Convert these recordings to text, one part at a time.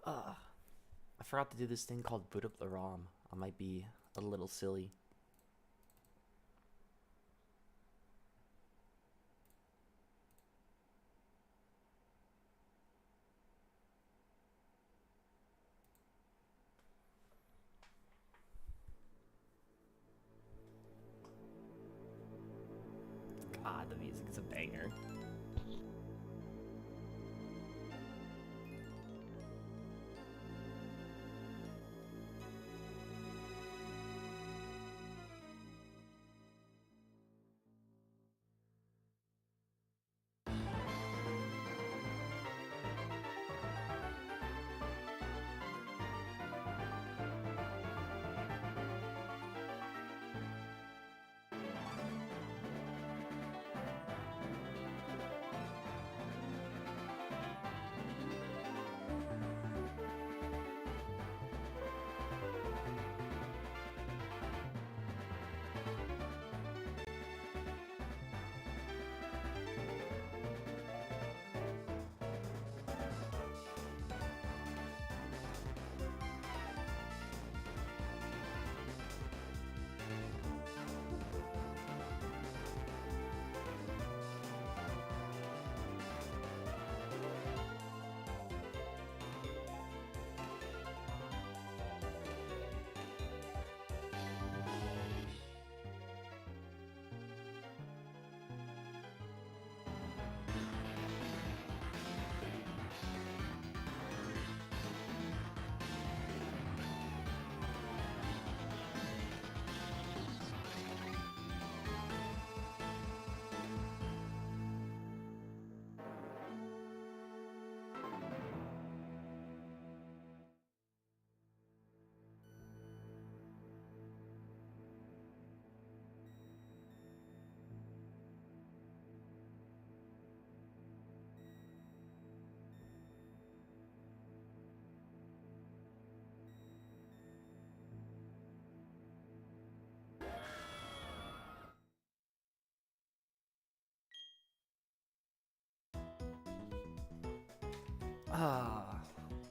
I forgot to do this thing called boot up the ROM. I might be a little silly. God, the music is a banger.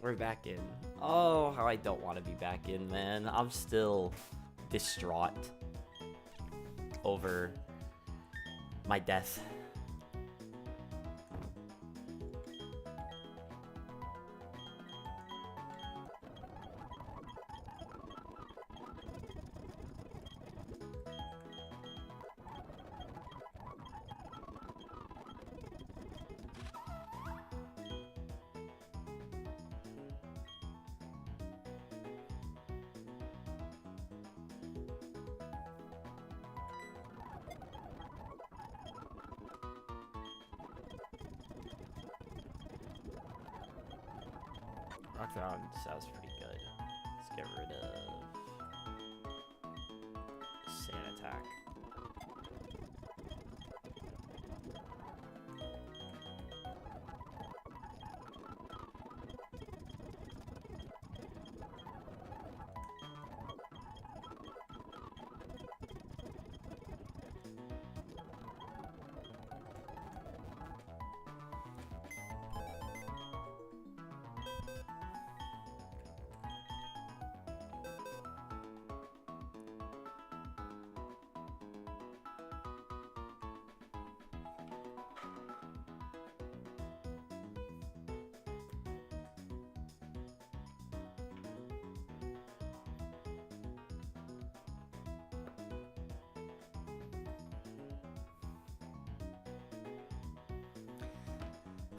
We're back in. Oh, how I don't want to be back in, man. I'm still distraught over my death. Rockdown sounds pretty good. Let's get rid of Sand Attack.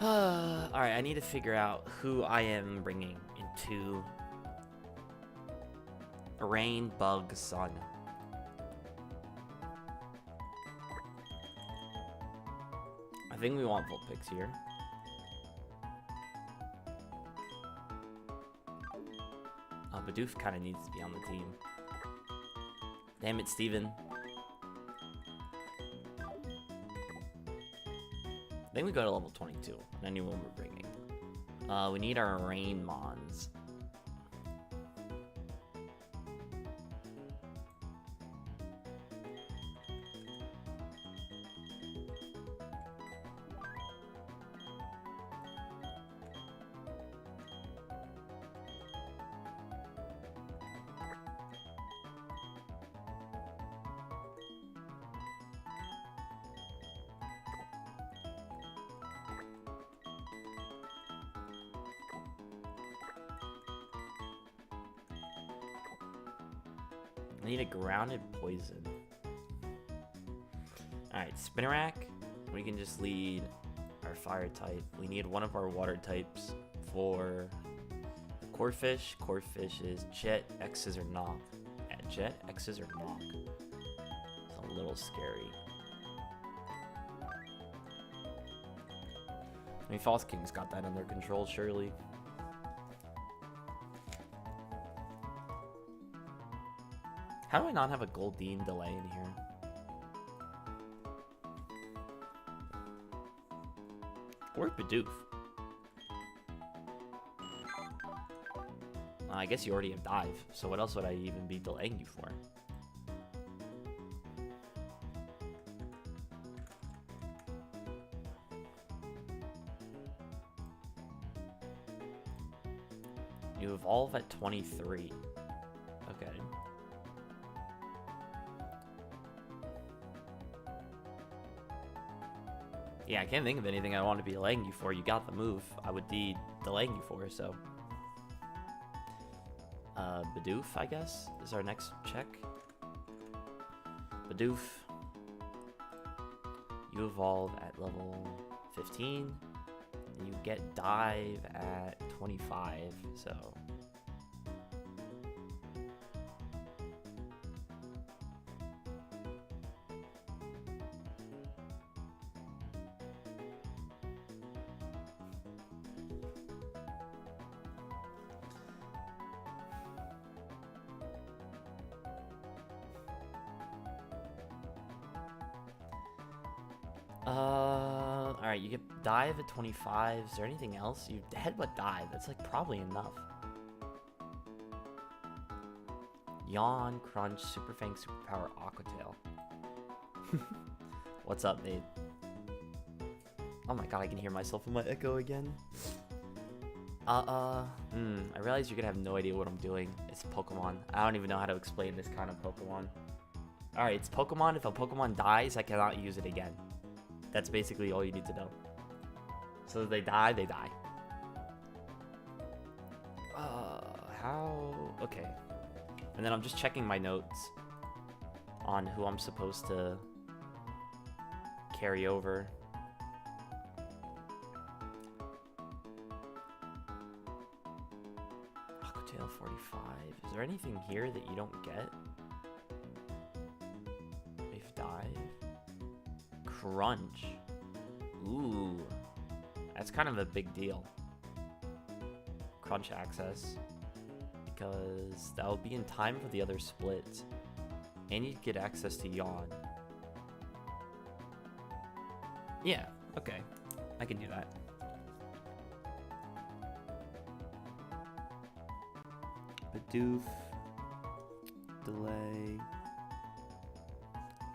Alright, I need to figure out who I am bringing into Rain, Bug, Sun. I think we want Vulpix here. Bidoof kind of needs to be on the team. Damn it, Steven. I think we go to level 22. Anyone we're bringing. We need our Rain Mons. I need a grounded poison. Alright, Spinnerack. We can just lead our fire type. We need one of our water types for the Corphish. Corphish is Jet, X Scissor, Knock. Jet, X Scissor, Knock. It's a little scary. I mean, False King's got that under control, surely. How do I not have a Goldeen delay in here? Or Bidoof? I guess you already have Dive, so what else would I even be delaying you for? You evolve at 23. Okay. Yeah, I can't think of anything I want to be delaying you for. You got the move I would be delaying you for, so. Bidoof, I guess, is our next check. Bidoof. You evolve at level 15. And you get Dive at 25, so. Alright, you get Dive at 25. Is there anything else? You Headbutt Dive. That's like probably enough. Yawn, Crunch, Super Fang, Superpower, Aqua Tail. What's up, Nate? Oh my god, I can hear myself in my echo again. I realize you're gonna have no idea what I'm doing. It's Pokemon. I don't even know how to explain this kind of Pokemon. Alright, it's Pokemon. If a Pokemon dies, I cannot use it again. That's basically all you need to know. So if they die, they die. How? Okay. And then I'm just checking my notes on who I'm supposed to carry over. Aquatail 45. Is there anything here that you don't get? If Dive. Crunch. Ooh. That's kind of a big deal. Crunch access. Because that will be in time for the other split. And you get access to Yawn. Yeah, okay. I can do that. Bidoof. Delay.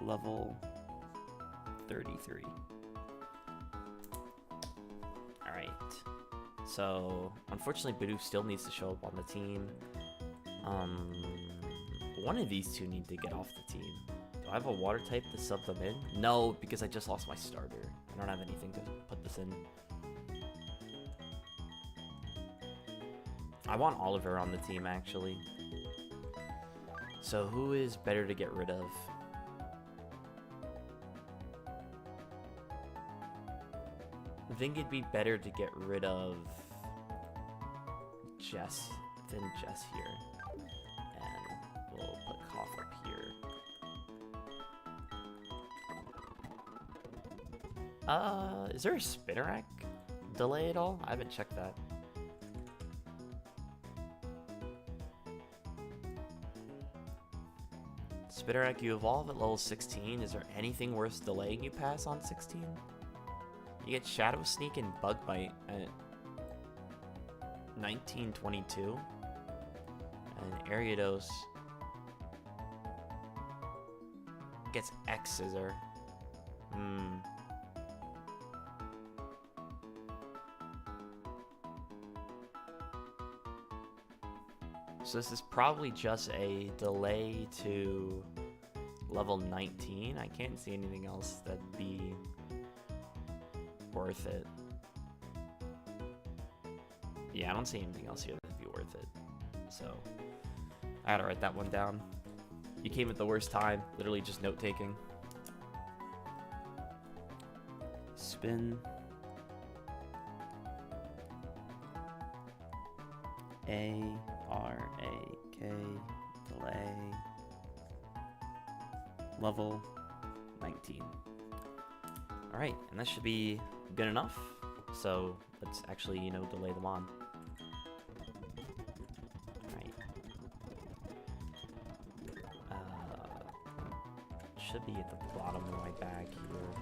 Level 33. Alright. So, unfortunately, Bidoof still needs to show up on the team. One of these two need to get off the team. Do I have a water type to sub them in? No, because I just lost my starter. I don't have anything to put this in. I want Oliver on the team, actually. So, who is better to get rid of? I think it'd be better to get rid of Jess than Jess here. And we'll put Cough up here. Is there a Spinnerack delay at all? I haven't checked that. Spinnerack, you evolve at level 16. Is there anything worth delaying you pass on 16? You get Shadow Sneak and Bug Bite at 1922. And Ariados gets X Scissor. So this is probably just a delay to level 19. I can't see anything else that'd be worth it. Yeah, I don't see anything else here that'd be worth it. So I gotta write that one down. You came at the worst time. Literally just note taking. Spin. A-R-A-K. Delay. Level 19. Alright, and that should be good enough. So let's actually, you know, delay them on. Alright. Should be at the bottom of my bag here.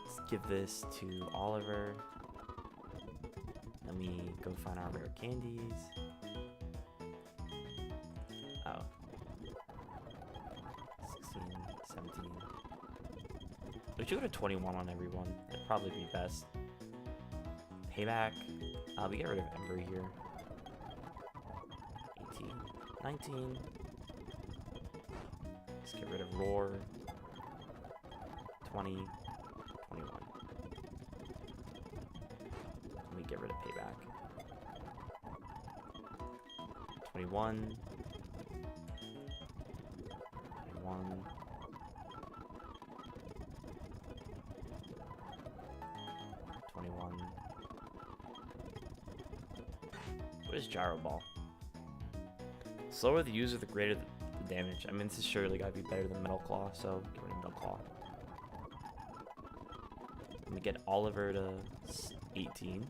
Let's give this to Oliver. Let me go find our rare candies. Oh. 16, 17. We should go to 21 on everyone. That'd probably be best. Payback. We get rid of Ember here. 18, 19. Let's get rid of Roar. 20, 21. Let me get rid of Payback. 21. 21. 21. What is Gyro Ball? Slower the user, the greater the damage. I mean, this is surely gotta be better than Metal Claw, so get rid of Metal Claw. Let me get Oliver to 18.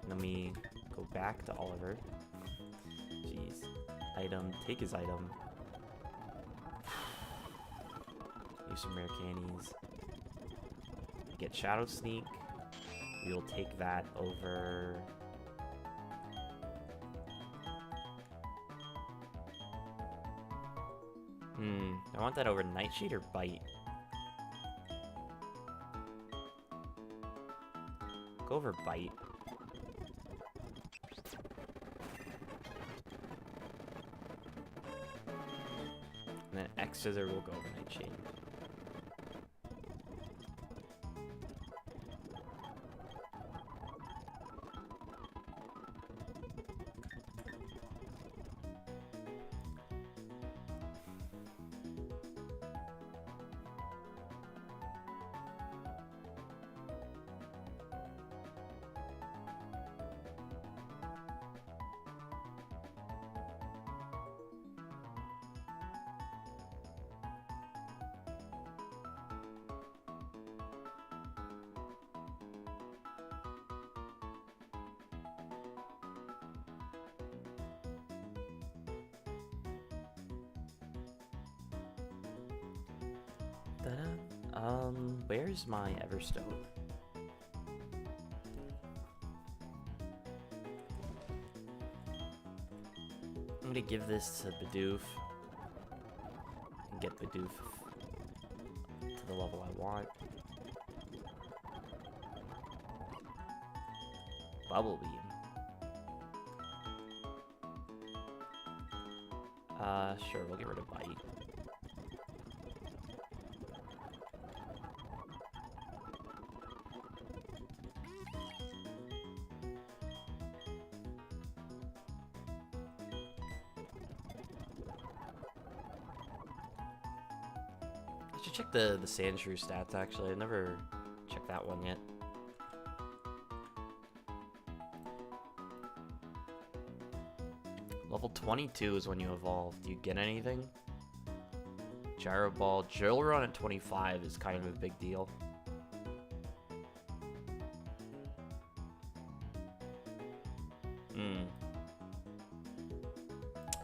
Let me go back to Oliver. Jeez. Item. Take his item. Use some rare candies. Get Shadow Sneak. We will take that over... I want that over Nightshade or Bite. Go over Bite. And then X Scissor will go over Nightshade. Where's my Everstone? I'm gonna give this to Bidoof and get Bidoof to the level I want. Bubble Beam. Sure, we'll get rid of Bite. I should check the Sandshrew stats, actually. I've never checked that one yet. Level 22 is when you evolve. Do you get anything? Gyro Ball. Drill Run at 25 is kind of a big deal.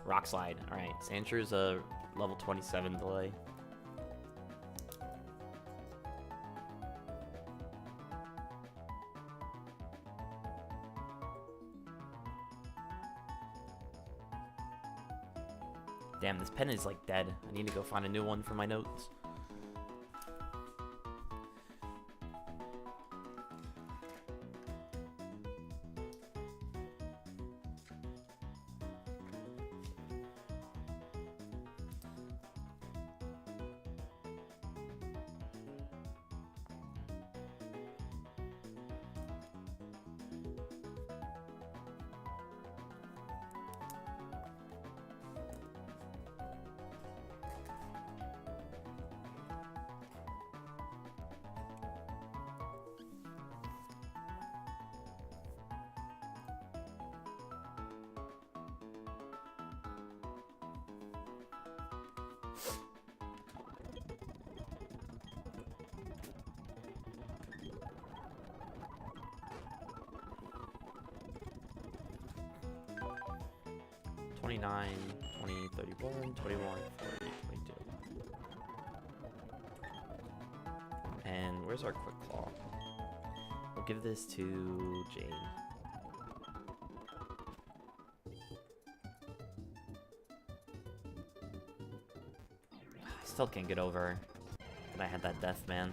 Rock Slide. Alright, Sandshrew a level 27 delay. Damn, this pen is like dead. I need to go find a new one for my notes. $29, $20, $31, $21, $40, $22. And where's our quick claw? We'll give this to Jane. I still can't get over that I had that death, man.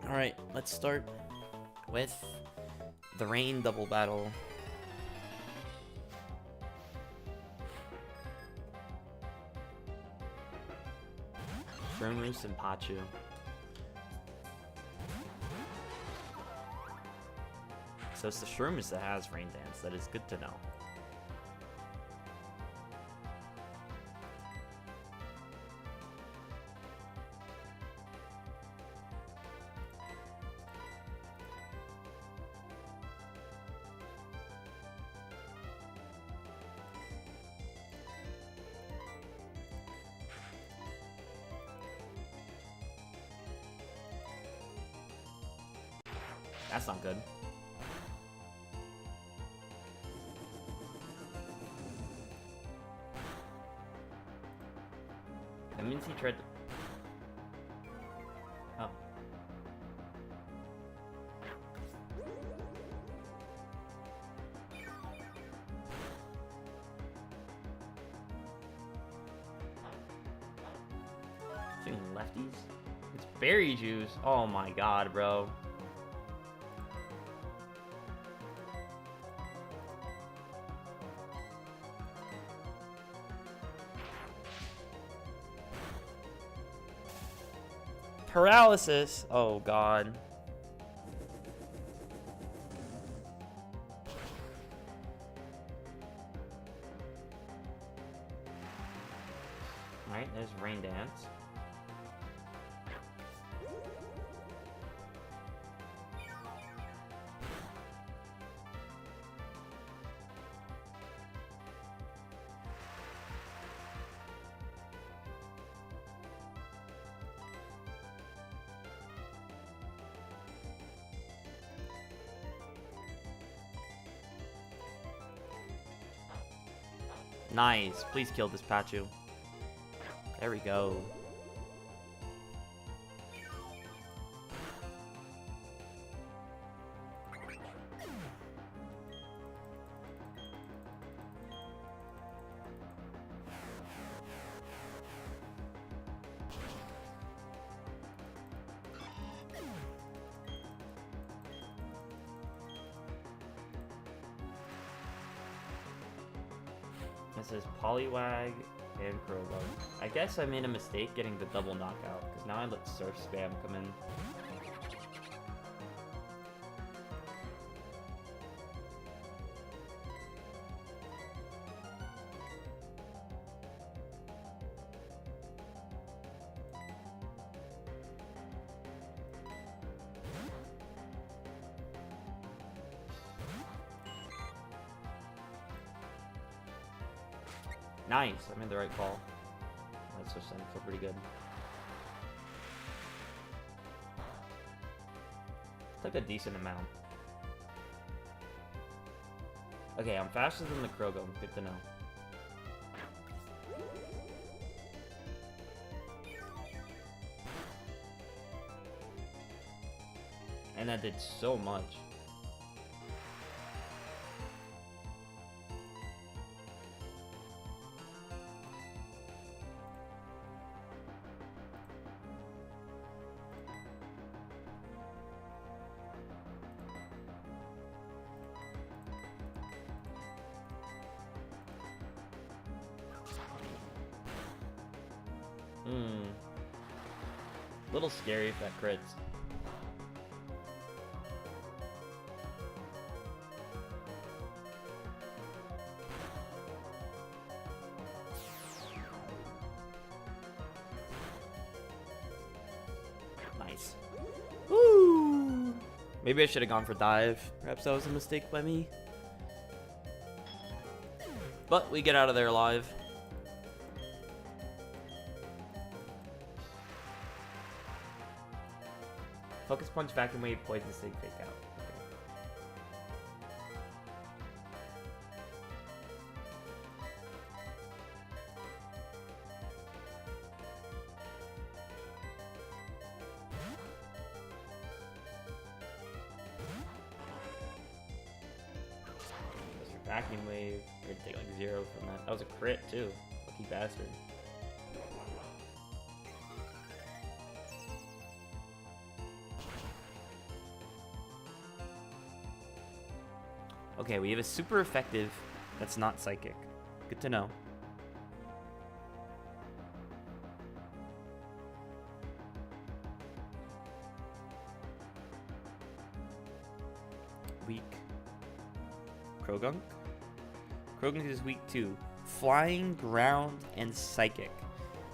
Alright, let's start with the rain double battle. Shroomus and Pachu. So it's the Shroomus that has Rain Dance. That is good to know. That's not good. That means he tried to... Oh. Shooting lefties? It's berry juice. Oh my god, bro. Paralysis. Oh god. Alright, there's Rain Dance. Nice. Please kill this Pachu. There we go. This is Poliwag and Crowbug. I guess I made a mistake getting the double knockout, because now I let Surf Spam come in. Nice, I made the right call. That's just feel pretty good. Took a decent amount. Okay, I'm faster than the Krogo. Good to know. And that did so much. Little scary if that crits. Nice. Woo! Maybe I should have gone for dive. Perhaps that was a mistake by me. But we get out of there alive. Focus punch, vacuum wave, poison sting, fake out. Vacuum wave. We're gonna take like 0 from that. That was a crit too. Lucky bastard. Okay, we have a super effective that's not psychic. Good to know. Weak. Krogunk? Krogunk is weak too. Flying, ground, and psychic.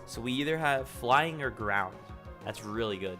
So we either have flying or ground. That's really good.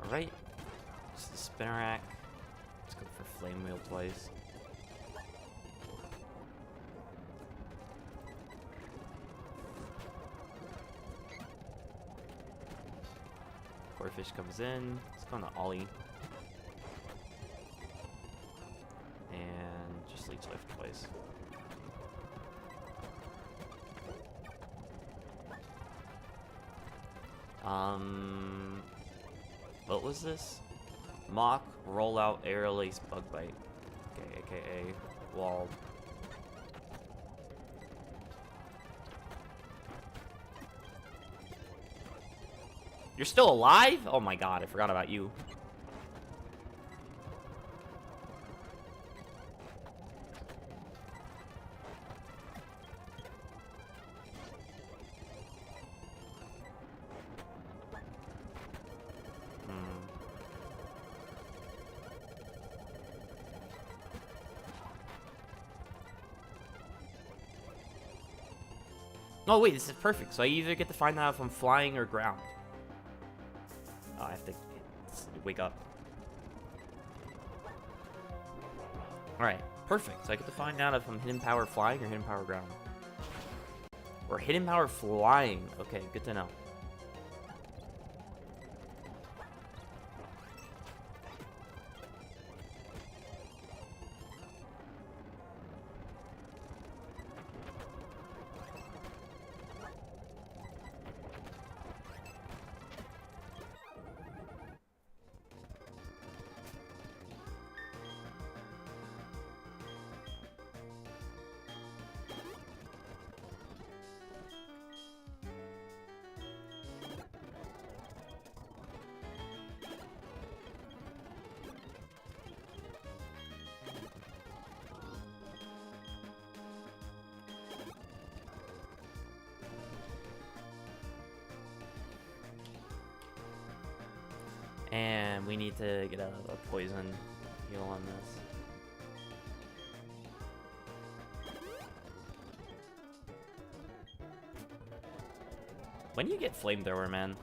Alright, just the Spinnerack. Let's go for Flame Wheel twice. Corphish comes in. Let's go on the Ollie. And just Leech Lift twice. What was this? Mock, Rollout, Aerial Ace, Bug Bite. Okay, aka Wall. You're still alive? Oh my god, I forgot about you. Oh wait, this is perfect. So I either get to find out if I'm flying or ground. Oh, I have to wake up. Alright, perfect. So I get to find out if I'm hidden power flying or hidden power ground. Or hidden power flying. Okay, good to know. And we need to get a poison heal on this. When do you get flamethrower, man?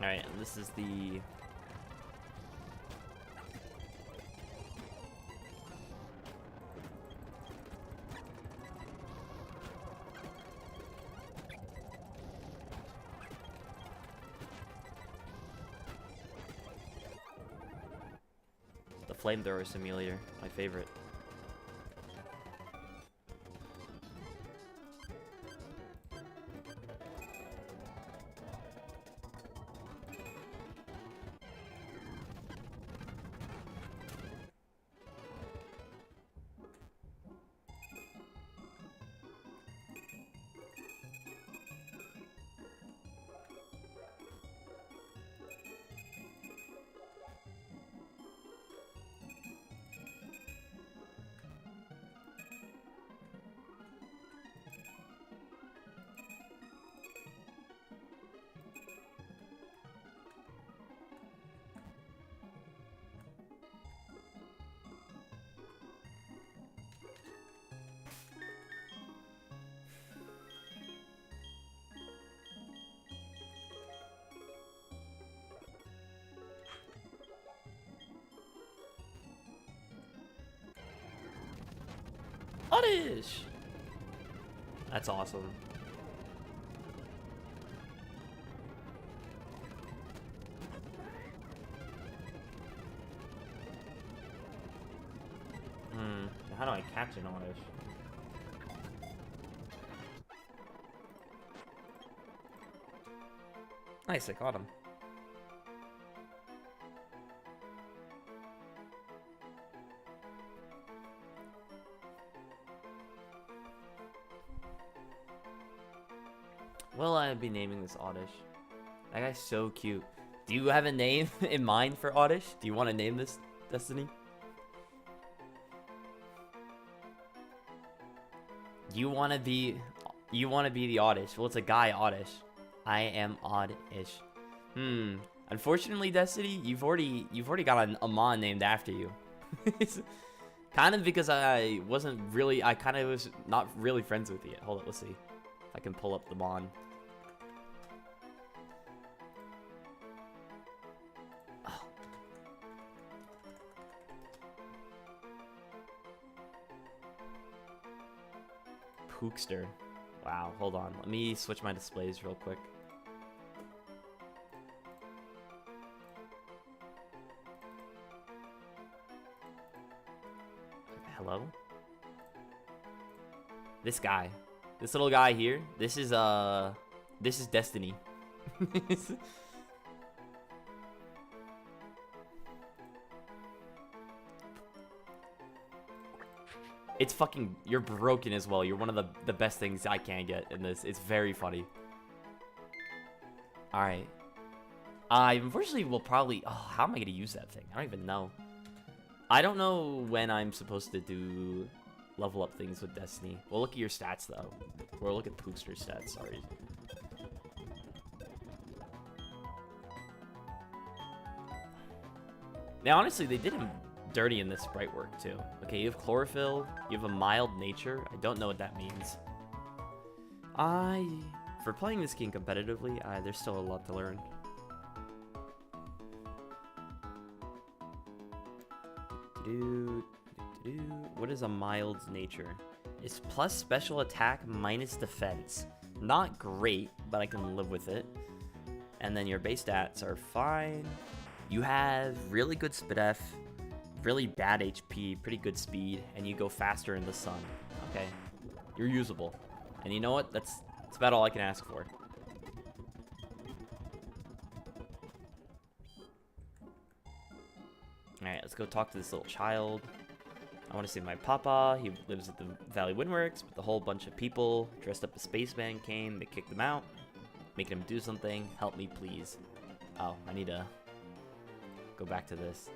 Alright, and this is the... the flamethrower simulator, my favorite. Oddish! That's awesome. How do I catch an Oddish? Nice, I caught him. Will I be naming this Oddish? That guy's so cute. Do you have a name in mind for Oddish? Do you want to name this, Destiny? You want to be the Oddish. Well, it's a guy Oddish. I am Oddish. Unfortunately, Destiny, you've already got an Amon named after you. It's kind of because I kind of was not really friends with you. Hold up, let's see if I can pull up the Mon. Oh. Pookster. Wow, hold on. Let me switch my displays real quick. Hello? This guy. This little guy here. This is Destiny. It's fucking, you're broken as well. You're one of the best things I can get in this. It's very funny. Alright. I unfortunately will probably, oh, how am I gonna use that thing? I don't even know. I don't know when I'm supposed to do level up things with Destiny. We'll look at your stats though. We'll look at Pookster's stats, sorry. Now honestly, they did him dirty in this sprite work too. Okay, you have chlorophyll, you have a mild nature. I don't know what that means. For playing this game competitively, there's still a lot to learn. What is a mild nature? It's plus special attack minus defense. Not great, but I can live with it. And then your base stats are fine. You have really good SpDef, really bad HP, pretty good speed, and you go faster in the sun. Okay, you're usable. And you know what? That's about all I can ask for. Alright, let's go talk to this little child. I want to see my papa. He lives at the Valley Windworks, but the whole bunch of people dressed up as spaceman came. They kicked him out, making him do something. Help me, please. Oh, I need to go back to this.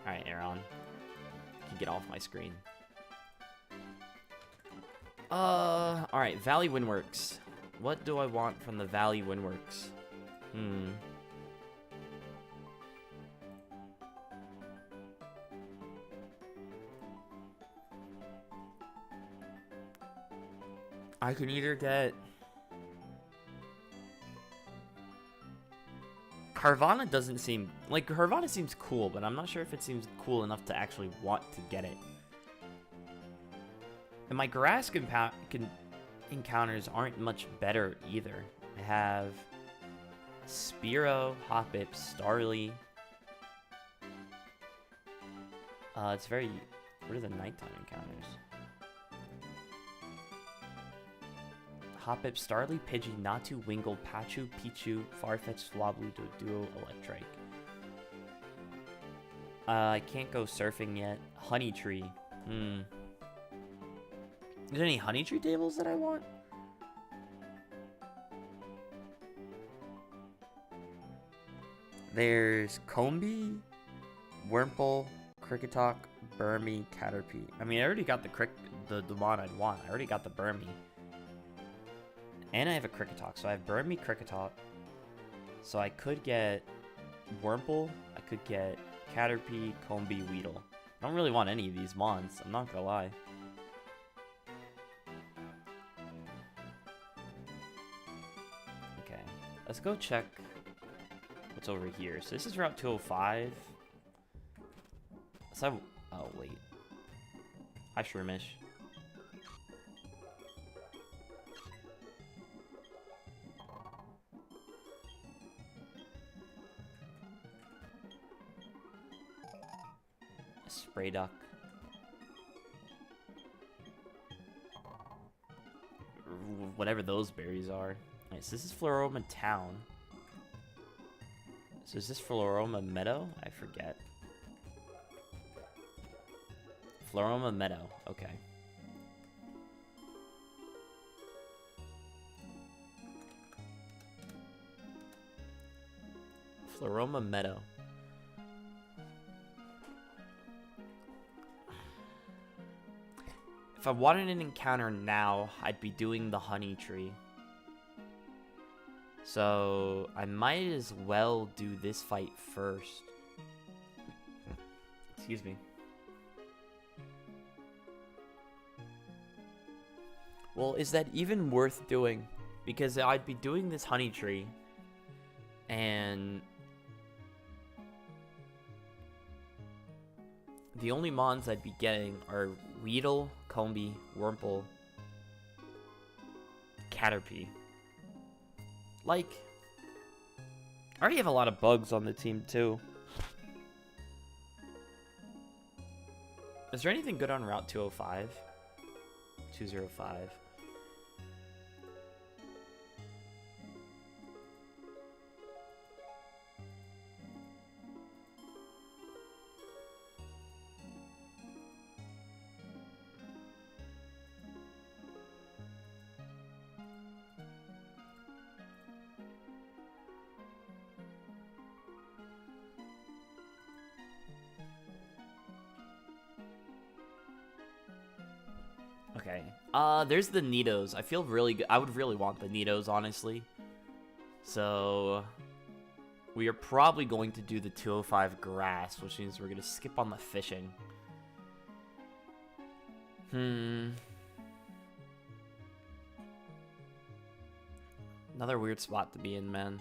Alright, Aaron. You can get off my screen. Alright, Valley Windworks. What do I want from the Valley Windworks? I can either get Carvana. Doesn't seem like Carvana seems cool, but I'm not sure if it seems cool enough to actually want to get it. And my grass encounters aren't much better either. I have Spearow, Hoppip, Starly. It's very... What are the nighttime encounters? Hoppip, Starly, Pidgey, Natu, Wingull, Pachu, Pichu, Farfetch, Swablu, Doduo, Electrike. I can't go surfing yet. Honeytree. Is there any Honeytree tables that I want? There's Combee, Wurmple, Kricketok, Burmy, Caterpie. I mean, I already got the one I'd want. I already got the Burmy. And I have a Kricketok, so I have Burmy, Kricketok. So I could get Wurmple, I could get Caterpie, Combee, Weedle. I don't really want any of these mons, I'm not gonna lie. Okay, let's go check what's over here. So this is Route 205. So, oh wait. Hi, Shroomish. Spray duck. Whatever those berries are. Alright, so this is Floroma Town. So is this Floroma Meadow? I forget. Floroma Meadow. Okay. Floroma Meadow. If I wanted an encounter now, I'd be doing the Honeytree. So I might as well do this fight first. Excuse me. Well, is that even worth doing? Because I'd be doing this Honeytree, and the only mons I'd be getting are Weedle, Combee, Wurmple, Caterpie. Like, I already have a lot of bugs on the team, too. Is there anything good on Route 205? 205. Okay. There's the Nidos. I feel really good. I would really want the Nidos, honestly. So we are probably going to do the 205 grass, which means we're going to skip on the fishing. Another weird spot to be in, man.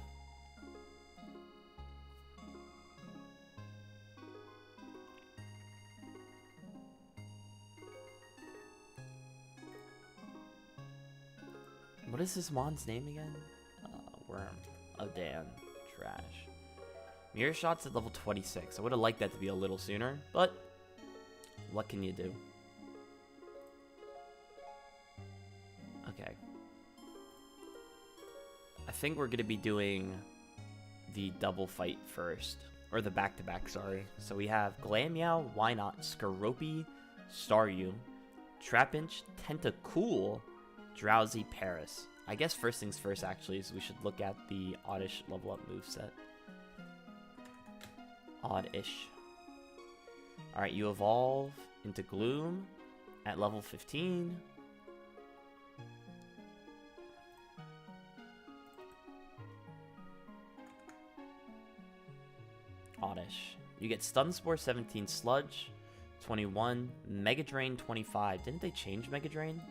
What is this mon's name again? Worm. Oh, damn. Trash. Mirror Shot's at level 26. I would have liked that to be a little sooner, but what can you do? Okay. I think we're going to be doing the double fight first. Or the back-to-back, sorry. So we have Glameow, Wynot, Skorupi, Staryu, Trapinch, Tentacool, Drowsy, Paris. I guess first things first, actually, is we should look at the Oddish level up moveset. Oddish. Alright, you evolve into Gloom at level 15. Oddish. You get Stun Spore 17, Sludge 21, Mega Drain 25. Didn't they change Mega Drain?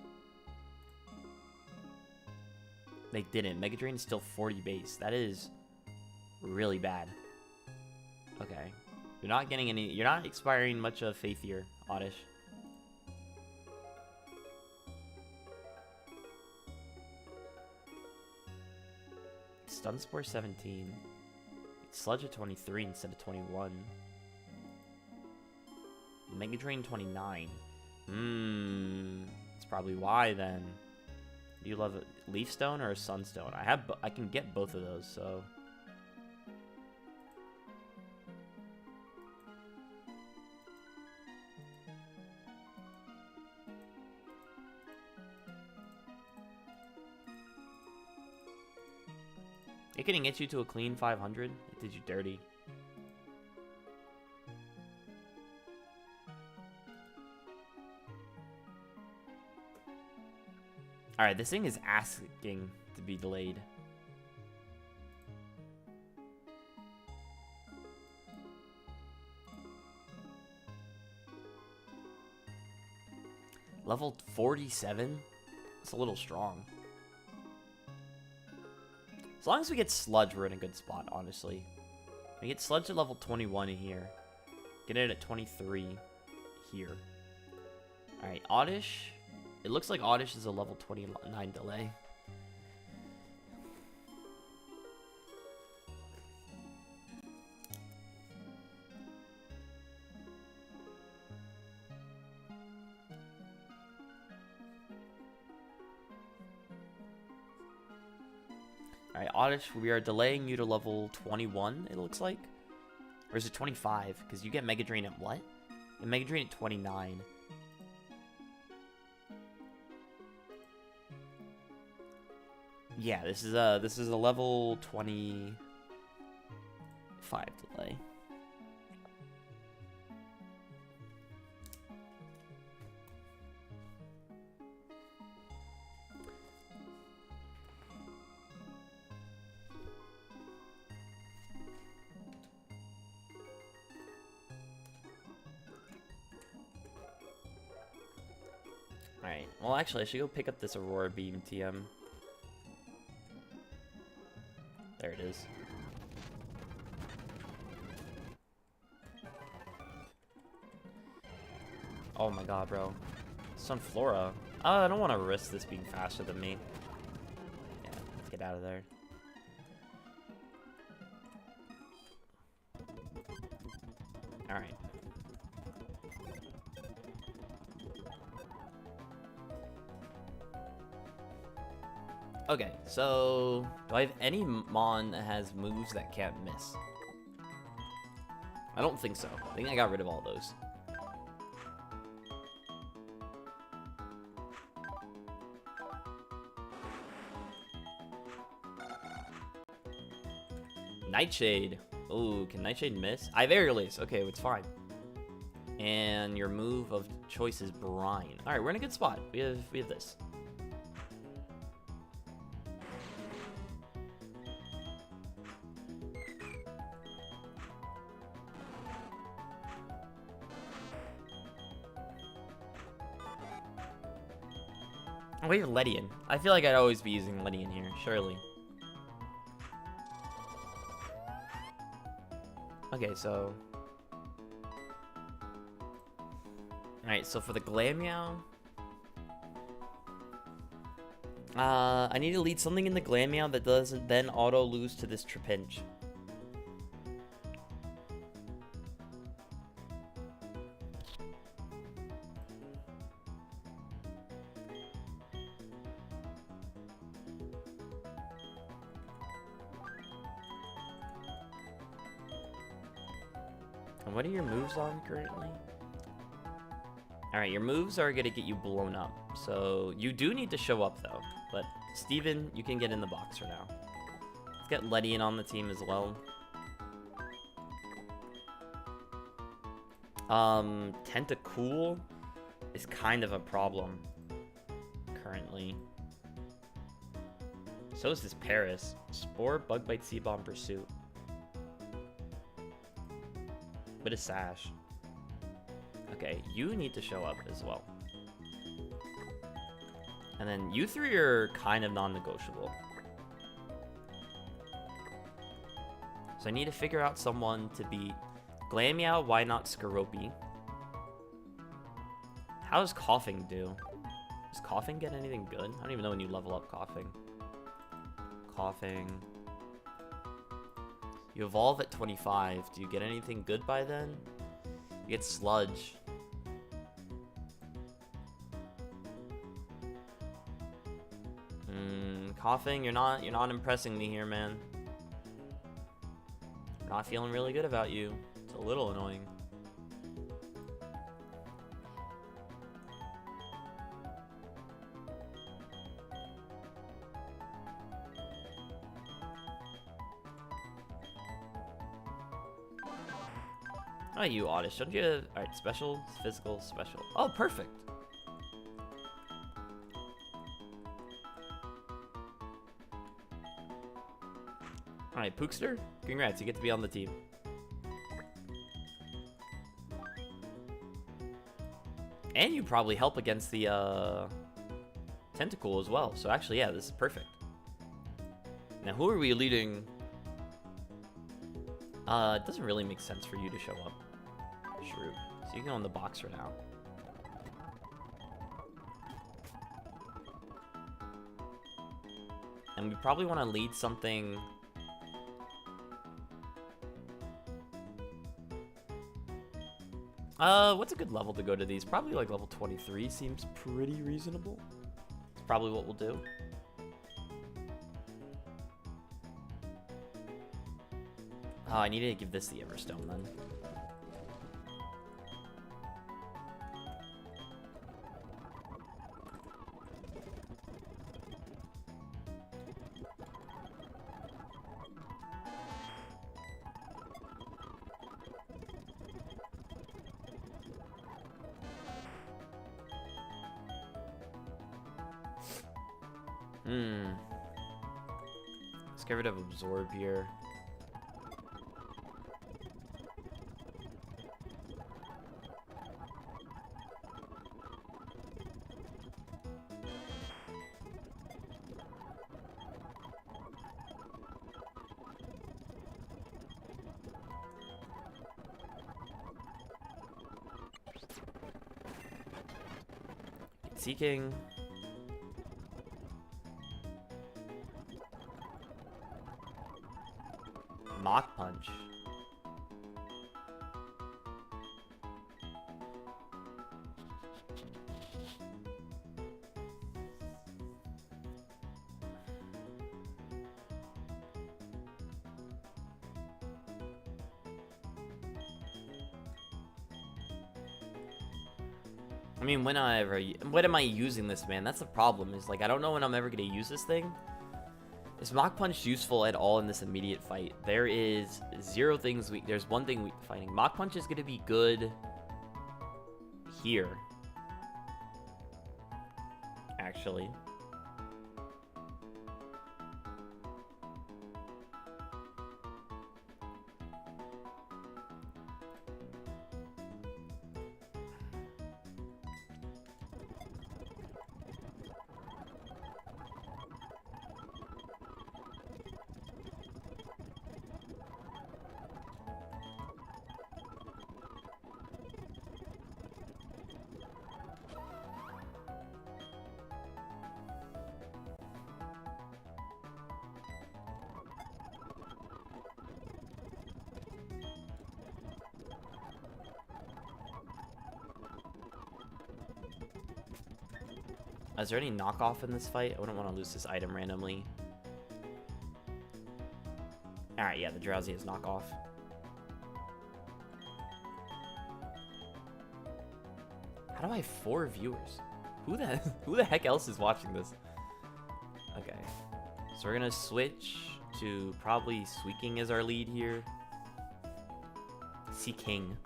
They didn't. Mega Drain is still 40 base. That is really bad. Okay. You're not getting any. You're not expiring much of Faith here, Oddish. Stun Spore 17. Sludge at 23 instead of 21. Mega Drain 29. That's probably why then. Do you love a Leaf Stone or a Sunstone? I can get both of those, so. It can get you to a clean 500. It did you dirty. Alright, this thing is asking to be delayed. Level 47? It's a little strong. As long as we get Sludge, we're in a good spot, honestly. We get Sludge at level 21 in here. Get it at 23 here. Alright, Oddish. It looks like Oddish is a level 29 delay. Alright, Oddish, we are delaying you to level 21, it looks like. Or is it 25? Because you get Mega Drain at what? And Mega Drain at 29. Yeah, this is a level 25 delay. Alright, well actually I should go pick up this Aurora Beam TM. There it is. Oh my god, bro. Sunflora. I don't want to risk this being faster than me. Yeah, let's get out of there. Alright. Okay, so do I have any Mon that has moves that can't miss? I don't think so. I think I got rid of all those. Nightshade. Ooh, can Nightshade miss? I have Air Release. Okay, it's fine. And your move of choice is Brine. All right, we're in a good spot. We have this. Oh, we have Ledian. I feel like I'd always be using Ledian here, surely. Okay, so... Alright, so for the Glameow... I need to lead something in the Glameow that doesn't then auto-lose to this Trapinch. And what are your moves on currently? Alright, your moves are going to get you blown up. So you do need to show up though. But Steven, you can get in the box for now. Let's get Letty in on the team as well. Tentacool is kind of a problem currently. So is this Paris. Spore, Bug Bite, Sea Bomb, Pursuit. Bit of Sash. Okay, you need to show up as well. And then you three are kind of non-negotiable. So I need to figure out someone to beat Glameow, why not Skorupi? How does Coughing do? Does Coughing get anything good? I don't even know when you level up Coughing. Coughing. You evolve at 25. Do you get anything good by then? You get Sludge. Coughing, you're not impressing me here, man. Not feeling really good about you. It's a little annoying. Oh, you Oddish, don't you? Alright, special, physical, special. Oh, perfect. Alright, Pookster, congrats, you get to be on the team. And you probably help against the Tentacool as well. So actually, yeah, this is perfect. Now, who are we leading? It doesn't really make sense for you to show up. Shrew. So you can go in the box for now. And we probably want to lead something. What's a good level to go to these? Probably like level 23 seems pretty reasonable. It's probably what we'll do. Oh, I needed to give this the Everstone then. Let's get rid of Absorb here. Seeking. Mach Punch. I mean, when am I using this, man? That's the problem, is like, I don't know when I'm ever gonna use this thing. Is Mach Punch useful at all in this immediate fight? There is zero things weak. There's one thing weak fighting. Mach Punch is gonna be good here. Actually. Is there any knockoff in this fight? I wouldn't want to lose this item randomly. Alright, yeah, the Drowsy is knockoff. How do I have 4 viewers? Who the heck else is watching this? Okay. So we're gonna switch to probably Suiking as our lead here. Seeking.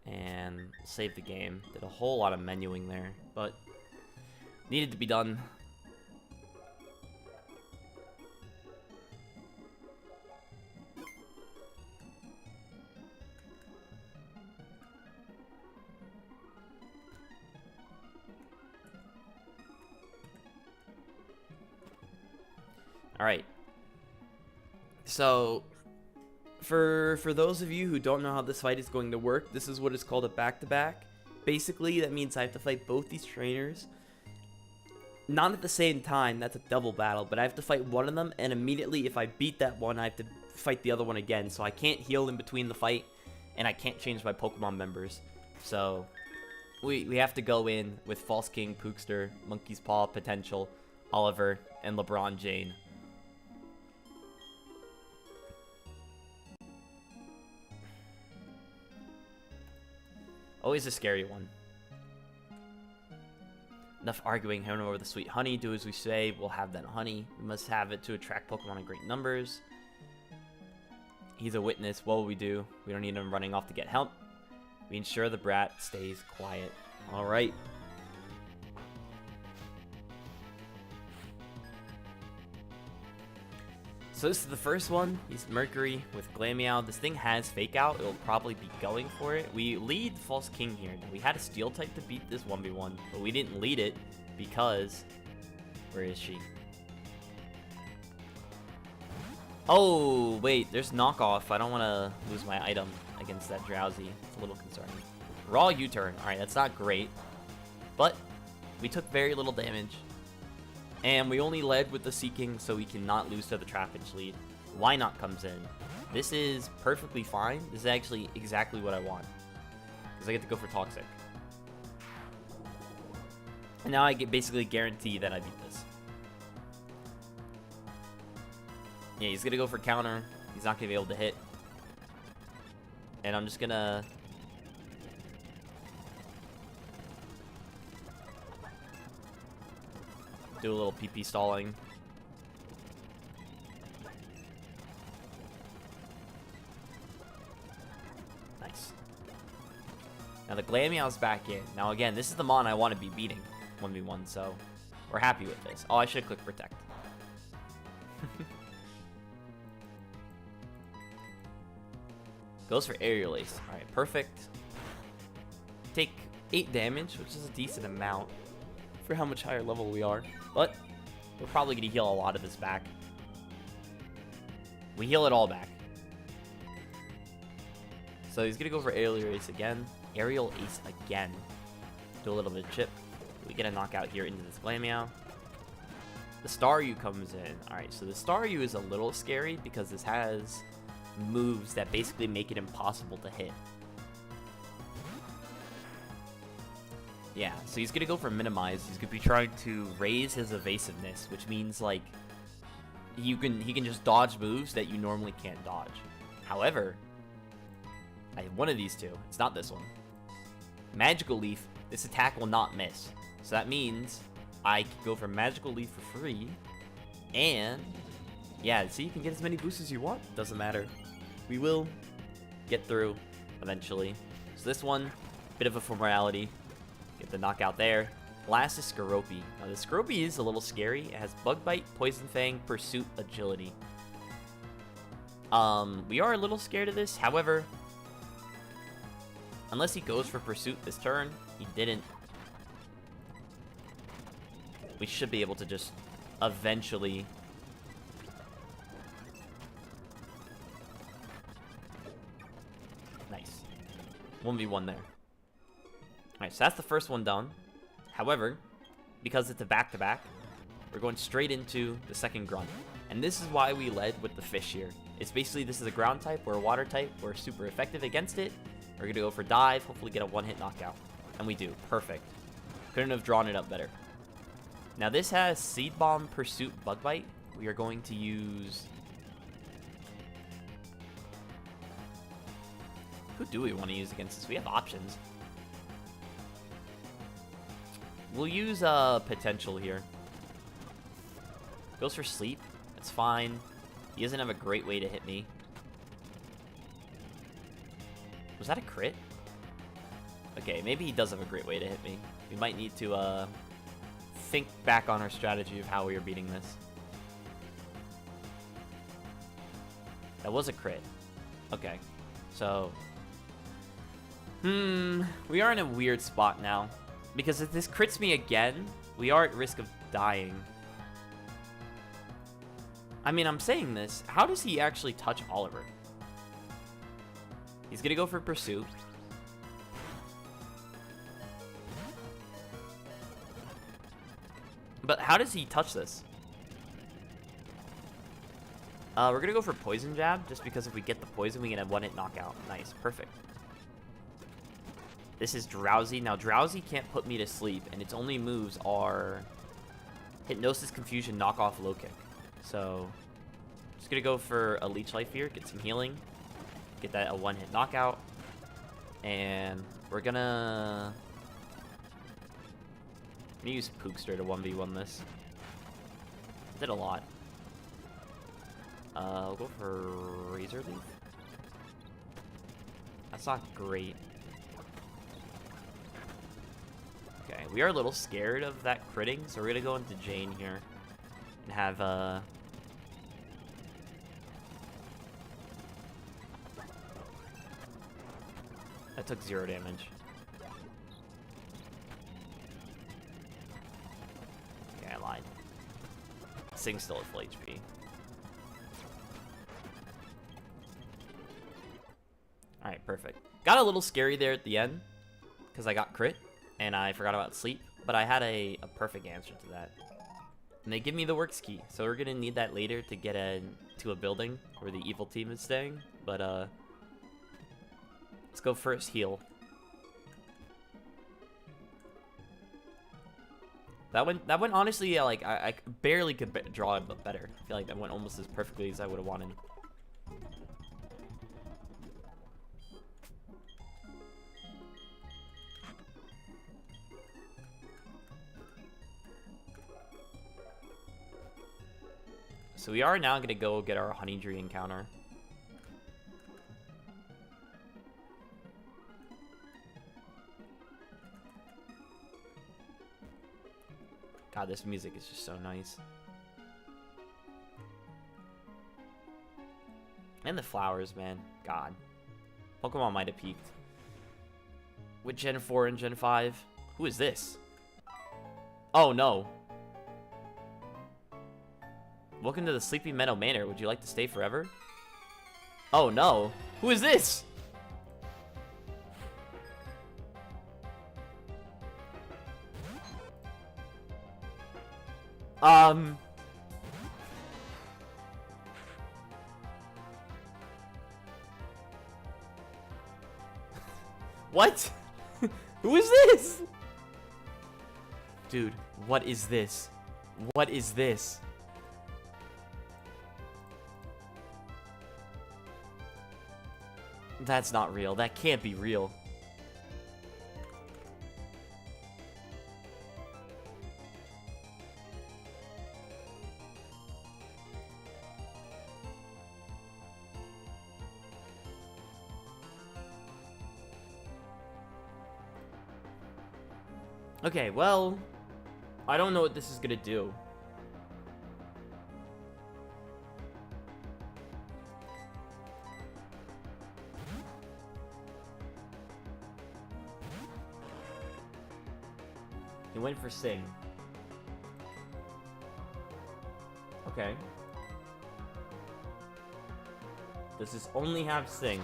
And save the game. Did a whole lot of menuing there, but needed to be done. All right. So for those of you who don't know how this fight is going to work, this is what is called a back-to-back. Basically, that means I have to fight both these trainers. Not at the same time, that's a double battle, but I have to fight one of them, and immediately if I beat that one, I have to fight the other one again. So I can't heal in between the fight, and I can't change my Pokemon members. So we have to go in with False King, Pookster, Monkey's Paw, Potential, Oliver, and LeBron Jane. Always a scary one. Enough arguing, hand over the sweet honey. Do as we say, we'll have that honey. We must have it to attract Pokemon in great numbers. He's a witness. What will we do? We don't need him running off to get help. We ensure the brat stays quiet. Alright. So this is the first one. He's Mercury with Glameow. This thing has Fake Out. It'll probably be going for it. We lead False King here. Now, we had a Steel type to beat this 1v1, but we didn't lead it because... Where is she? Oh, wait. There's knockoff. I don't want to lose my item against that Drowsy. It's a little concerning. Raw U-turn. Alright, that's not great. But we took very little damage. And we only led with the Seeking, so we cannot lose to the Trapinch lead. Why Not comes in. This is perfectly fine. This is actually exactly what I want. Because I get to go for Toxic. And now I get basically guarantee that I beat this. Yeah, he's going to go for counter. He's not going to be able to hit. And I'm just going to... do a little PP stalling. Nice. Now the Glameow's back in. Now again, this is the Mon I want to be beating 1v1, so we're happy with this. Oh, I should click Protect. Goes for Aerial Ace. Alright, perfect. Take 8 damage, which is a decent amount for how much higher level we are. But we're probably going to heal a lot of this back. We heal it all back. So he's going to go for Aerial Ace again. Aerial Ace again. Do a little bit of chip. We get a knockout here into this Glameow. The Staryu comes in. Alright, so the Staryu is a little scary because this has moves that basically make it impossible to hit. Yeah, so he's going to go for Minimize. He's going to be trying to raise his evasiveness, which means, like, he can just dodge moves that you normally can't dodge. However, I have one of these two. It's not this one. Magical Leaf, this attack will not miss. So that means I can go for Magical Leaf for free. And, yeah, see, you can get as many boosts as you want. Doesn't matter. We will get through eventually. So this one, bit of a formality. Get the knockout there. Last is Skorupi. Now, the Skorupi is a little scary. It has Bug Bite, Poison Fang, Pursuit, Agility. We are a little scared of this. However, unless he goes for Pursuit this turn, he didn't. We should be able to just eventually... Nice. 1v1 there. Alright, so that's the first one done. However, because it's a back-to-back, we're going straight into the second grunt. And this is why we led with the fish here. It's basically, this is a ground type, we're a water type, we're super effective against it. We're going to go for dive, hopefully get a one-hit knockout. And we do. Perfect. Couldn't have drawn it up better. Now this has Seed Bomb, Pursuit, Bug Bite. We are going to use Who do we want to use against this? We have options. We'll use potential here. Goes for sleep. That's fine. He doesn't have a great way to hit me. Was that a crit? Okay, maybe he does have a great way to hit me. We might need to think back on our strategy of how we are beating this. That was a crit. Okay. So, we are in a weird spot now. Because if this crits me again, we are at risk of dying. I mean, I'm saying this. How does he actually touch Oliver? He's gonna go for Pursuit. But how does he touch this? We're gonna go for Poison Jab, just because if we get the poison, we can have one-hit knockout. Nice, perfect. This is Drowsy. Now, Drowsy can't put me to sleep, and its only moves are Hypnosis, Confusion, Knock Off, Low Kick. So, just gonna go for a Leech Life here, get some healing, get that a one-hit knockout, and we're gonna use Pookster to 1v1 this. Did a lot. I'll go for Razor Leaf. That's not great. Okay, we are a little scared of that critting, so we're gonna go into Jane here and have that took 0 damage. Okay, I lied. Sing's still at full HP. Alright, perfect. Got a little scary there at the end because I got crit and I forgot about sleep, but I had a perfect answer to that. And they give me the works key, so we're gonna need that later to get to a building where the evil team is staying. But let's go first heal. That went honestly, like I barely could draw it better. I feel like that went almost as perfectly as I would have wanted. So we are now going to go get our Honeydree encounter. God, this music is just so nice. And the flowers, man. God. Pokemon might have peaked. With Gen 4 and Gen 5. Who is this? Oh, no. Welcome to the Sleepy Meadow Manor. Would you like to stay forever? Oh, no. Who is this? What? Who is this? Dude, what is this? What is this? That's not real. That can't be real. Okay, well, I don't know what this is gonna do. He went for Sing. Okay. Does this only have Sing?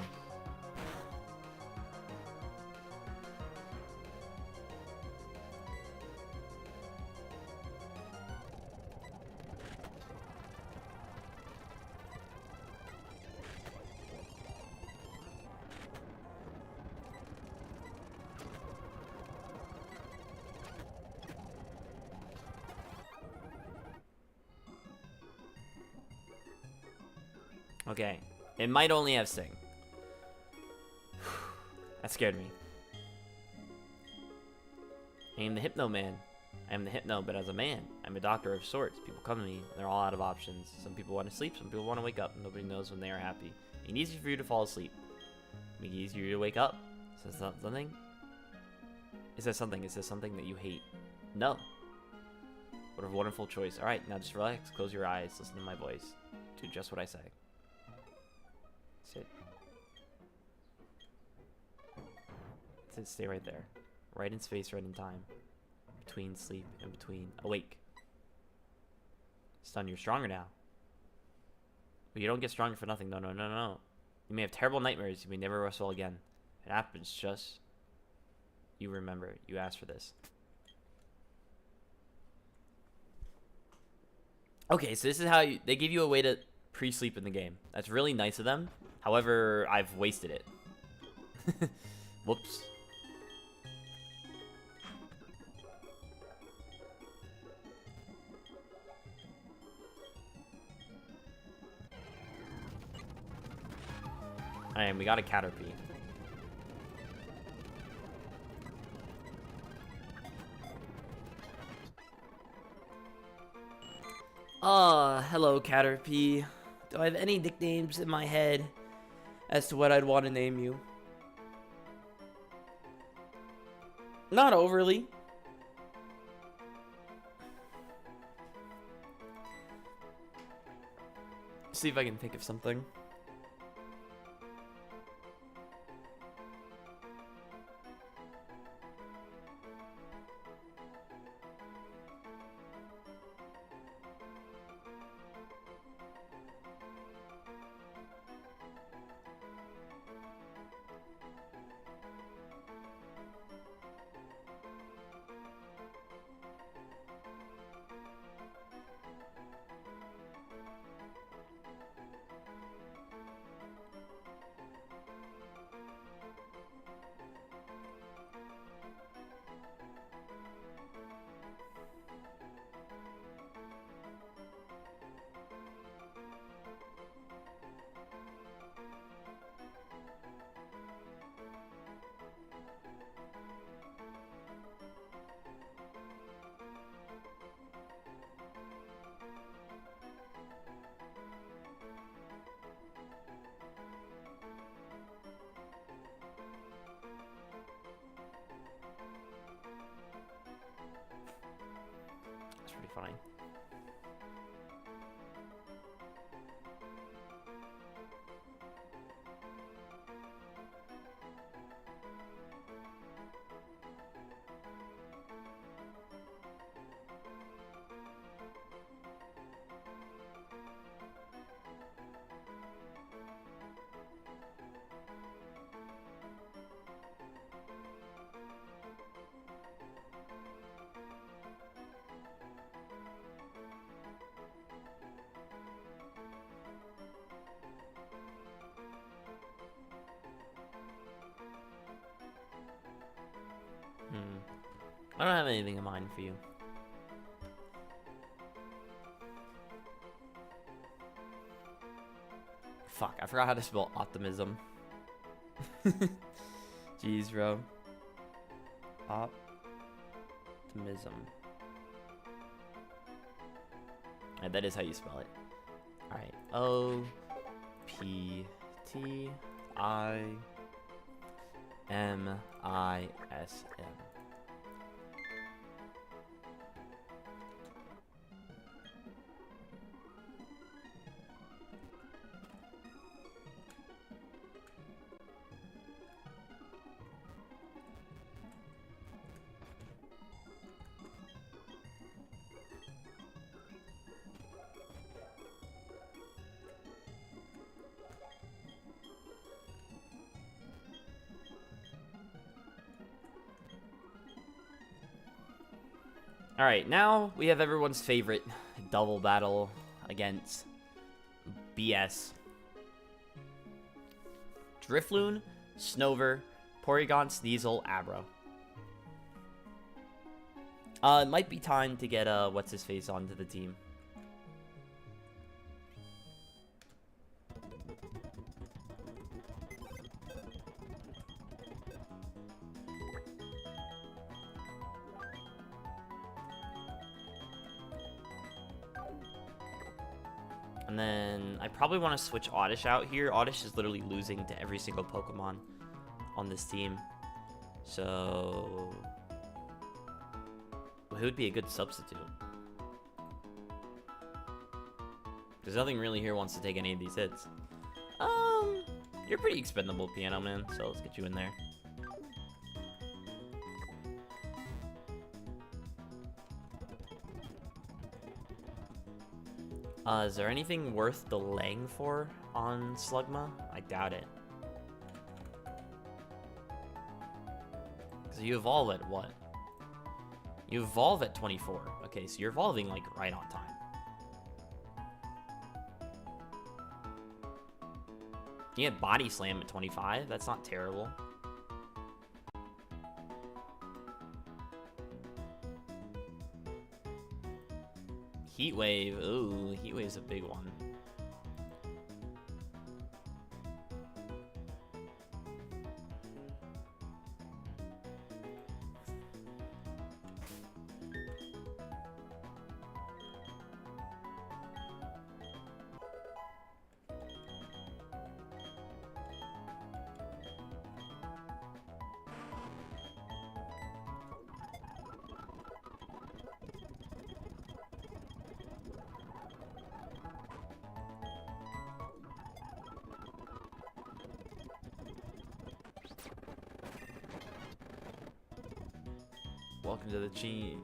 Okay, it might only have Sing. That scared me. I am the Hypno Man. I am the Hypno, but as a man. I'm a doctor of sorts. People come to me, and they're all out of options. Some people want to sleep, some people want to wake up. Nobody knows when they are happy. Make it easy for you to fall asleep. Make it easier to wake up. Is that something? Is that something? Is this something that you hate? No. What a wonderful choice. Alright, now just relax, close your eyes, listen to my voice. Do just what I say. Sit. Sit, stay right there. Right in space, right in time. Between sleep and between awake. Stun, you're stronger now. But you don't get stronger for nothing. No, no, no, no. You may have terrible nightmares. You may never rest well again. It happens just... You remember. You asked for this. Okay, so this is how they give you a way to pre-sleep in the game. That's really nice of them. However, I've wasted it. Whoops. Alright, we got a Caterpie. Hello Caterpie. Do I have any nicknames in my head as to what I'd want to name you? Not overly. See if I can think of something. That's pretty funny. I don't have anything in mind for you. Fuck, I forgot how to spell optimism. Jeez, bro. Optimism. And that is how you spell it. Alright. O-P-T-I-M-I-S-M. Alright, now we have everyone's favorite double battle against BS. Drifloon, Snover, Porygon, Sneasel, Abra. It might be time to get what's-his-face onto the team. And then I probably want to switch Oddish out here. Oddish is literally losing to every single Pokemon on this team. So who would be a good substitute? Because nothing really here wants to take any of these hits. You're pretty expendable, Piano Man, so let's get you in there. Is there anything worth delaying for on Slugma? I doubt it. Because you evolve at what? You evolve at 24. Okay, so you're evolving like right on time. You get Body Slam at 25. That's not terrible. Heat Wave. Ooh, Heat Wave's a big one. Welcome to the team.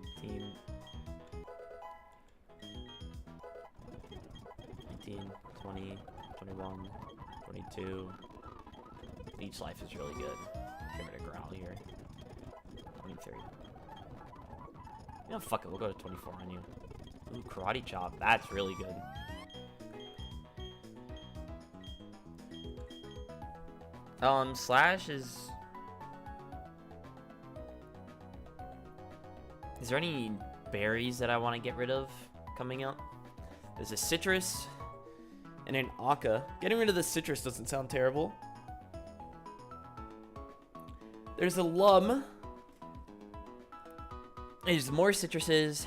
19, 20, 21, 22. Each life is really good. Give it a growl here. 23. You know, fuck it. We'll go to 24 on you. Ooh, Karate Chop. That's really good. Slash is... Is there any berries that I want to get rid of coming up? There's a citrus and an Aka. Getting rid of the citrus doesn't sound terrible. There's a Lum. There's more citruses.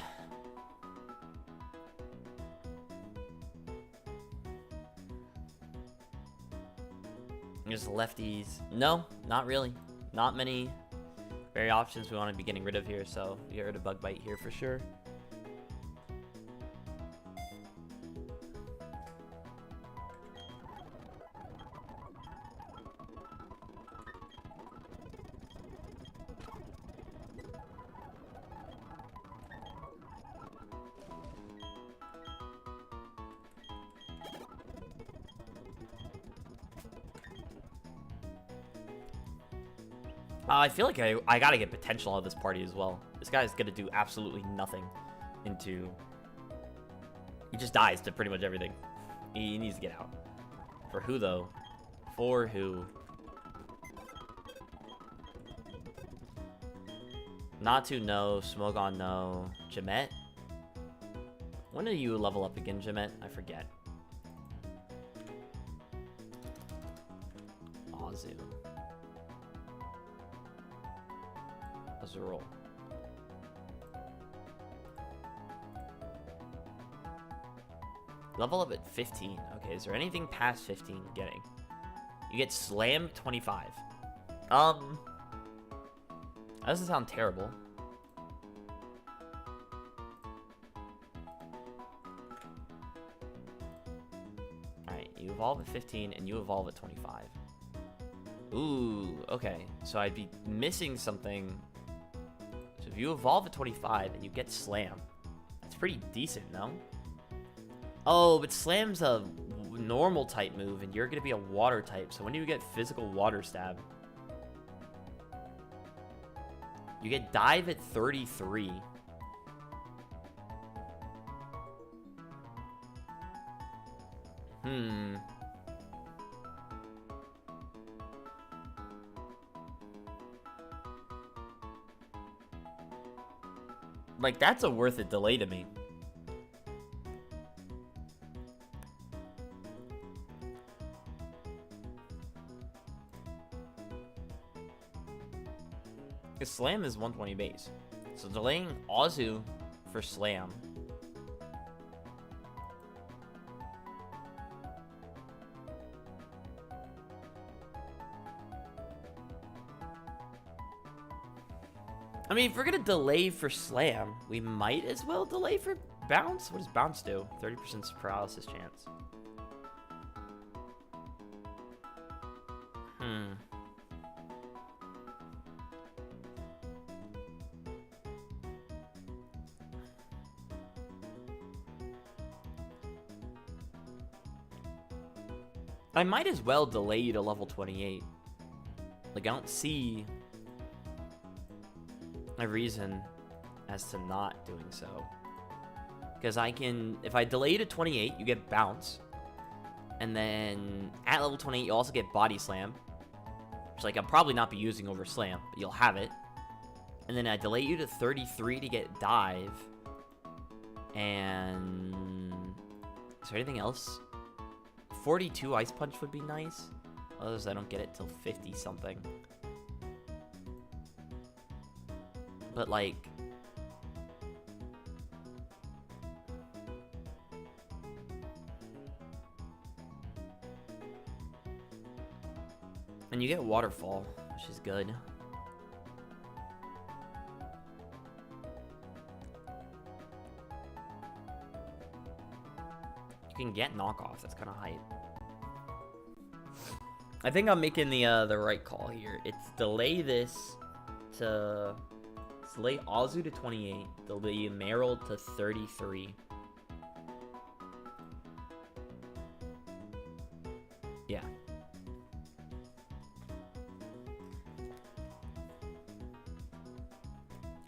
There's lefties. No, not really. Not many berry options we want to be getting rid of here, so we get rid of Bug Bite here for sure. I feel like I gotta get potential out of this party as well. This guy's gonna do absolutely nothing into... He just dies to pretty much everything. He needs to get out. For who, though? For who? Natu, no. Smogon, no. Jamet? When do you level up again, Jamet? I forget. Azu. Azurill. Level up at 15. Okay, is there anything past 15 getting? You get Slam 25. That doesn't sound terrible. Alright, you evolve at 15 and you evolve at 25. Ooh, okay. So I'd be missing something. So if you evolve at 25 and you get Slam, that's pretty decent, no? Oh, but Slam's a normal type move, and you're going to be a water type. So when do you get physical water stab? You get Dive at 33. Like, that's a worth it delay to me. Because Slam is 120 base. So delaying Azu for Slam. I mean, if we're gonna delay for Slam, we might as well delay for Bounce. What does Bounce do? 30% paralysis chance. I might as well delay you to level 28. Like, I don't see a reason as to not doing so. Because I can, if I delay you to 28, you get Bounce. And then at level 28, you also get Body Slam. Which, like, I'll probably not be using over Slam, but you'll have it. And then I delay you to 33 to get Dive. And is there anything else? 42 Ice Punch would be nice. Others, I don't get it till 50 something. But like, and you get Waterfall, which is good. You can get knockoff. That's kind of hype. I think I'm making the right call here. It's delay this to delay Azu to 28, delay Meryl to 33. Yeah.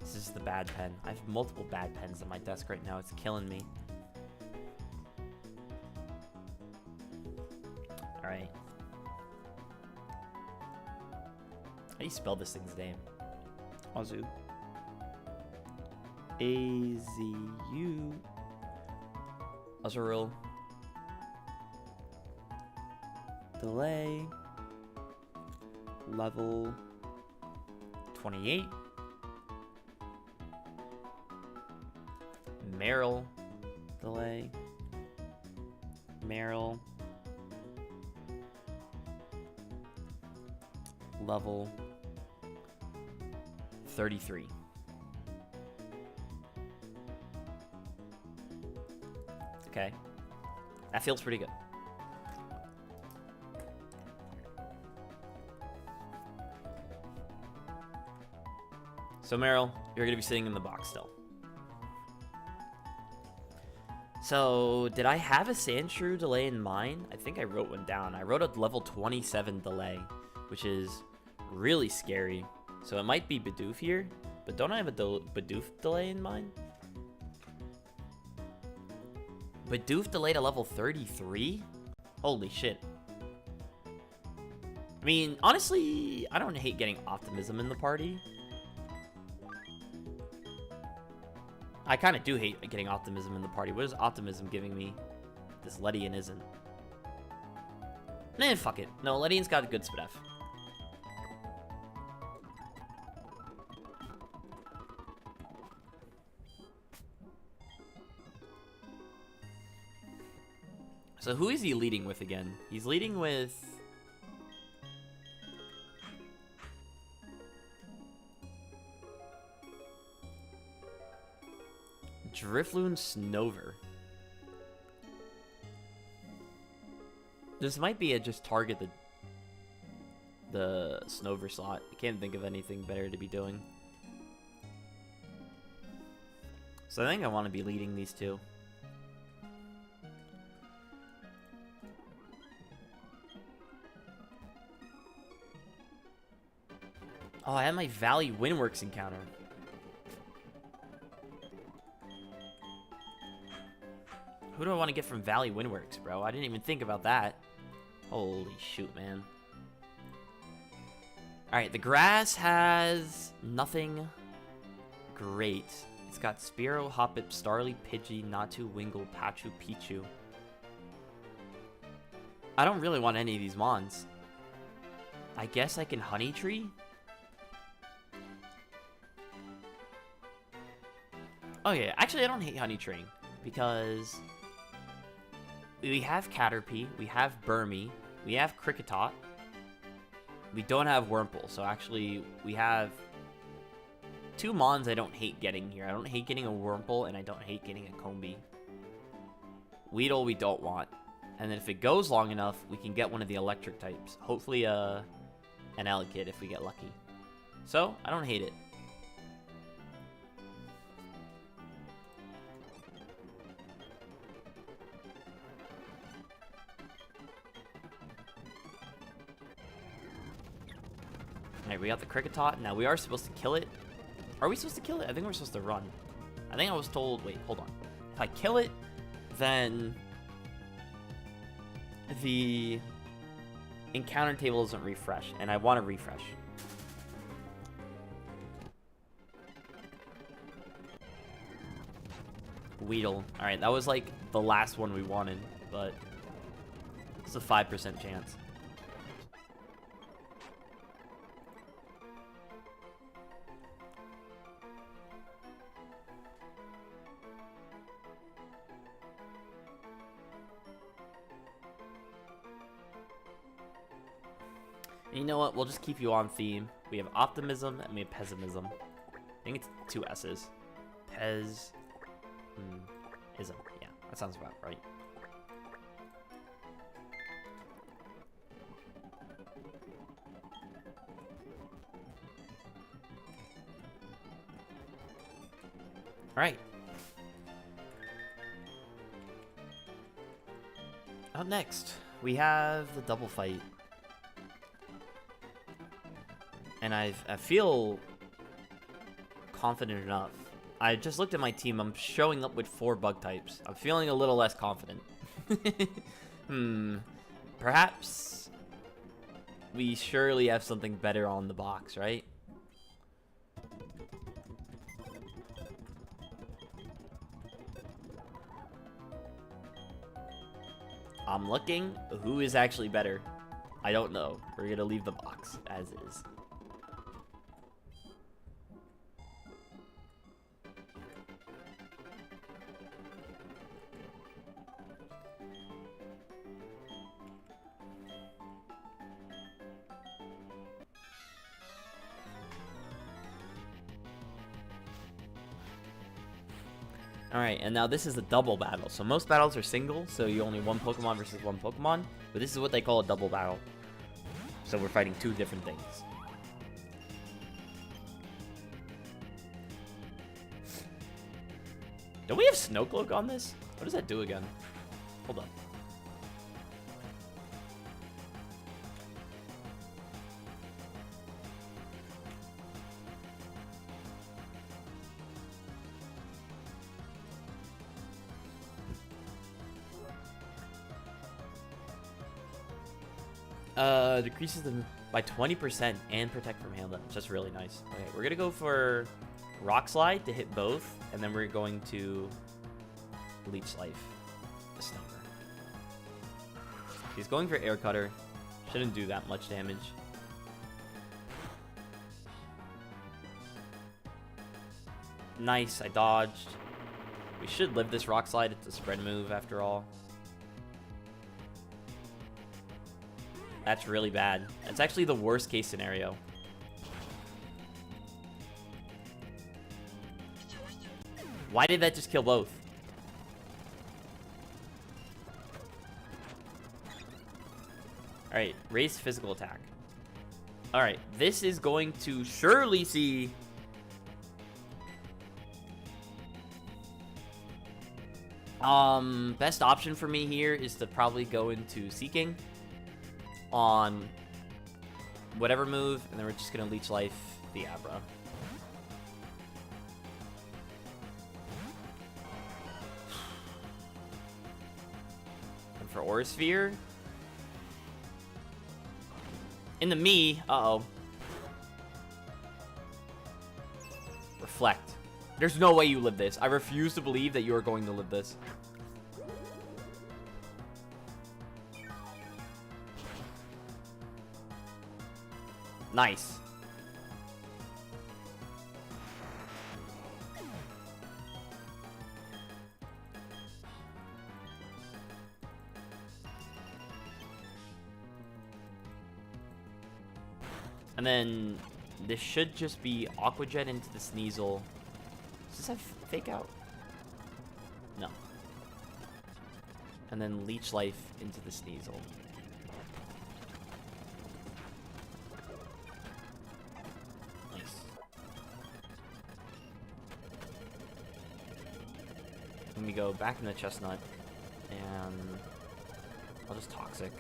This is the bad pen. I have multiple bad pens on my desk right now. It's killing me. Alright. How do you spell this thing's name? Azu. A-Z-U. Azurill. Delay. Level 28. Meryl. Delay. Meryl. Level 33. Okay. That feels pretty good. So Meryl, you're going to be sitting in the box still. So, did I have a Sandshrew delay in mind? I think I wrote one down. I wrote a level 27 delay, which is really scary. So it might be Bidoof here, but don't I have a Bidoof delay in mind? Bidoof delay to level 33? Holy shit. I mean, honestly, I don't hate getting Optimism in the party. I kind of do hate getting Optimism in the party. What is Optimism giving me? This Ledian isn't. Man, fuck it. No, Ledian's got a good Spadef. So who is he leading with again? He's leading with... Drifloon Snover. This might be a just target the Snover slot. I can't think of anything better to be doing. So I think I want to be leading these two. Oh, I have my Valley Windworks encounter. Who do I want to get from Valley Windworks, bro? I didn't even think about that. Holy shoot, man. Alright, the grass has nothing great. It's got Spearow, Hoppip, Starly, Pidgey, Natu, Wingull, Pachu, Pichu. I don't really want any of these Mons. I guess I can Honey Tree? Oh yeah, actually I don't hate Honey Tree because we have Caterpie, we have Burmy, we have Kricketot, we don't have Wurmple, so actually we have 2 Mons I don't hate getting here. I don't hate getting a Wurmple, and I don't hate getting a Combi. Weedle we don't want. And then if it goes long enough, we can get one of the electric types. Hopefully an Elekid if we get lucky. So, I don't hate it. Alright, we got the Kricketot. Now, we are supposed to kill it. Are we supposed to kill it? I think we're supposed to run. I think I was told... Wait, hold on. If I kill it, then the encounter table doesn't refresh, and I want to refresh. Weedle. Alright, that was like the last one we wanted, but it's a 5% chance. And you know what? We'll just keep you on theme. We have optimism and we have pessimism. I think it's 2 S's. Pez. Ism. Yeah, that sounds about right. Alright. Up next, we have the double fight. And I feel confident enough. I just looked at my team. I'm showing up with 4 bug types. I'm feeling a little less confident. Perhaps we surely have something better on the box, right? I'm looking. Who is actually better? I don't know. We're going to leave the box as is. Alright, and now this is a double battle. So most battles are single, so you only 1 Pokemon versus 1 Pokemon. But this is what they call a double battle. So we're fighting 2 different things. Don't we have Snowcloak on this? What does that do again? Hold on. Decreases them by 20% and protect from hail damage. That's really nice. Okay, we're gonna go for Rock Slide to hit both, and then we're going to Leech Life the Stomper. He's going for Air Cutter. Shouldn't do that much damage. Nice, I dodged. We should live this Rock Slide. It's a spread move after all. That's really bad. That's actually the worst case scenario. Why did that just kill both? Alright, raise physical attack. Alright, this is going to surely see... Best option for me here is to probably go into Seeking on whatever move, and then we're just gonna Leech Life the Abra. And for Aura Sphere, in the me, uh-oh. Reflect. There's no way you live this. I refuse to believe that you are going to live this. Nice. And then this should just be Aqua Jet into the Sneasel. Does this have Fake Out? No. And then Leech Life into the Sneasel. Nice. Then we go back in the Chestnut, and I'll just Toxic.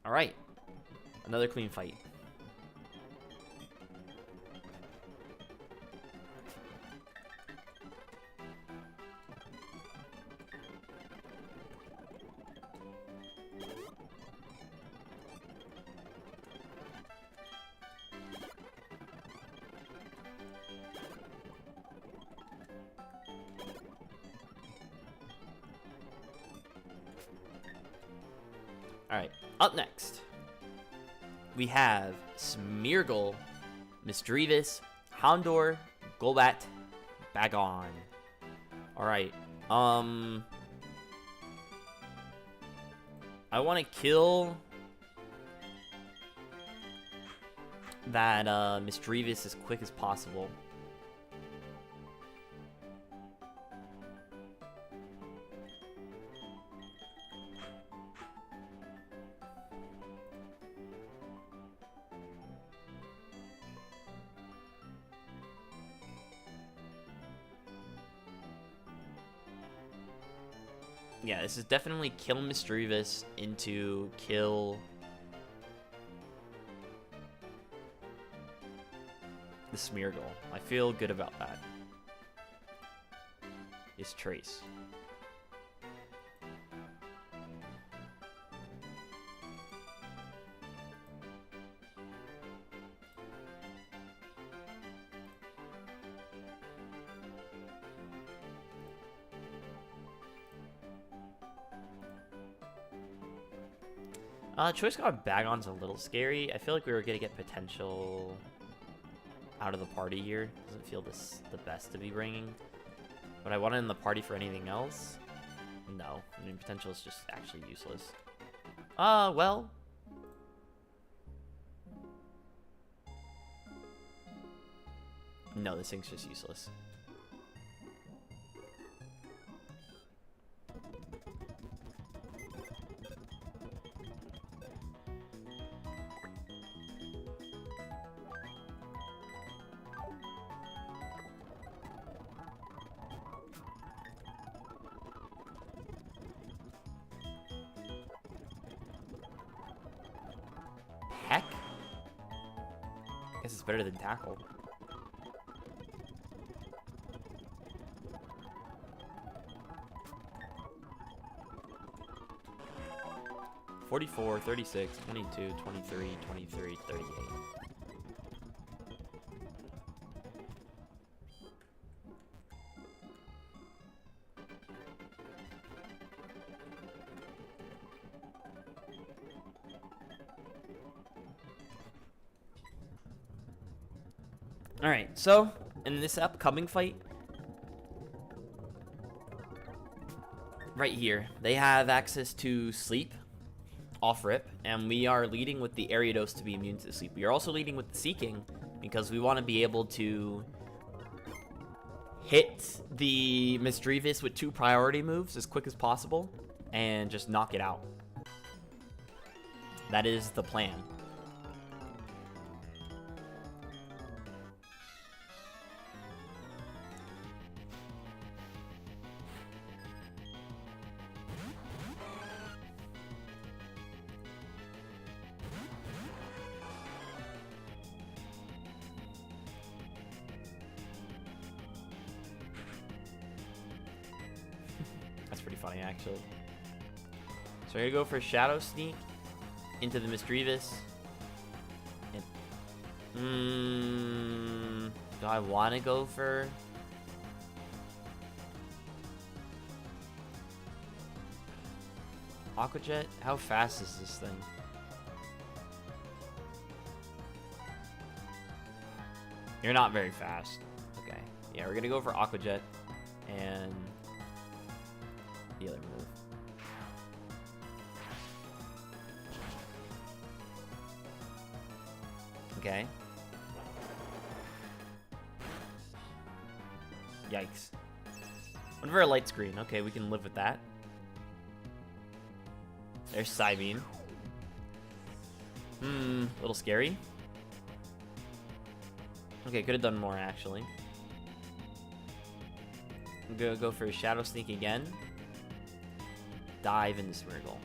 All right, another clean fight. All right, up next, we have Smeargle, Misdreavus, Houndour, Golbat, Bagon. All right, I want to kill that Misdreavus as quick as possible. Yeah, this is definitely kill Misdreavus into kill the Smeargle. I feel good about that. Is Trace. Choice Scarred Bagon's a little scary. I feel like we were gonna get potential out of the party here. Doesn't feel the best to be bringing. But I want it in the party for anything else? No. I mean, potential is just actually useless. Well. No, this thing's just useless. Heck? Guess it's better than Tackle. $44, $36, $22, $23, $23, $38. Alright, so, in this upcoming fight, right here, they have access to Sleep, off rip, and we are leading with the Ariados to be immune to Sleep. We are also leading with the Seeking, because we want to be able to hit the Misdreavus with 2 priority moves as quick as possible, and just knock it out. That is the plan. That's pretty funny, actually. So we're gonna go for Shadow Sneak into the Misdreavus. Do I want to go for... Aqua Jet? How fast is this thing? You're not very fast. Okay. Yeah, we're gonna go for Aqua Jet and the other move. Okay. Yikes. One for a light screen. Okay, we can live with that. There's Psybeam. A little scary. Okay, could have done more actually. I'm gonna go for a Shadow Sneak again. Dive into Smeargle.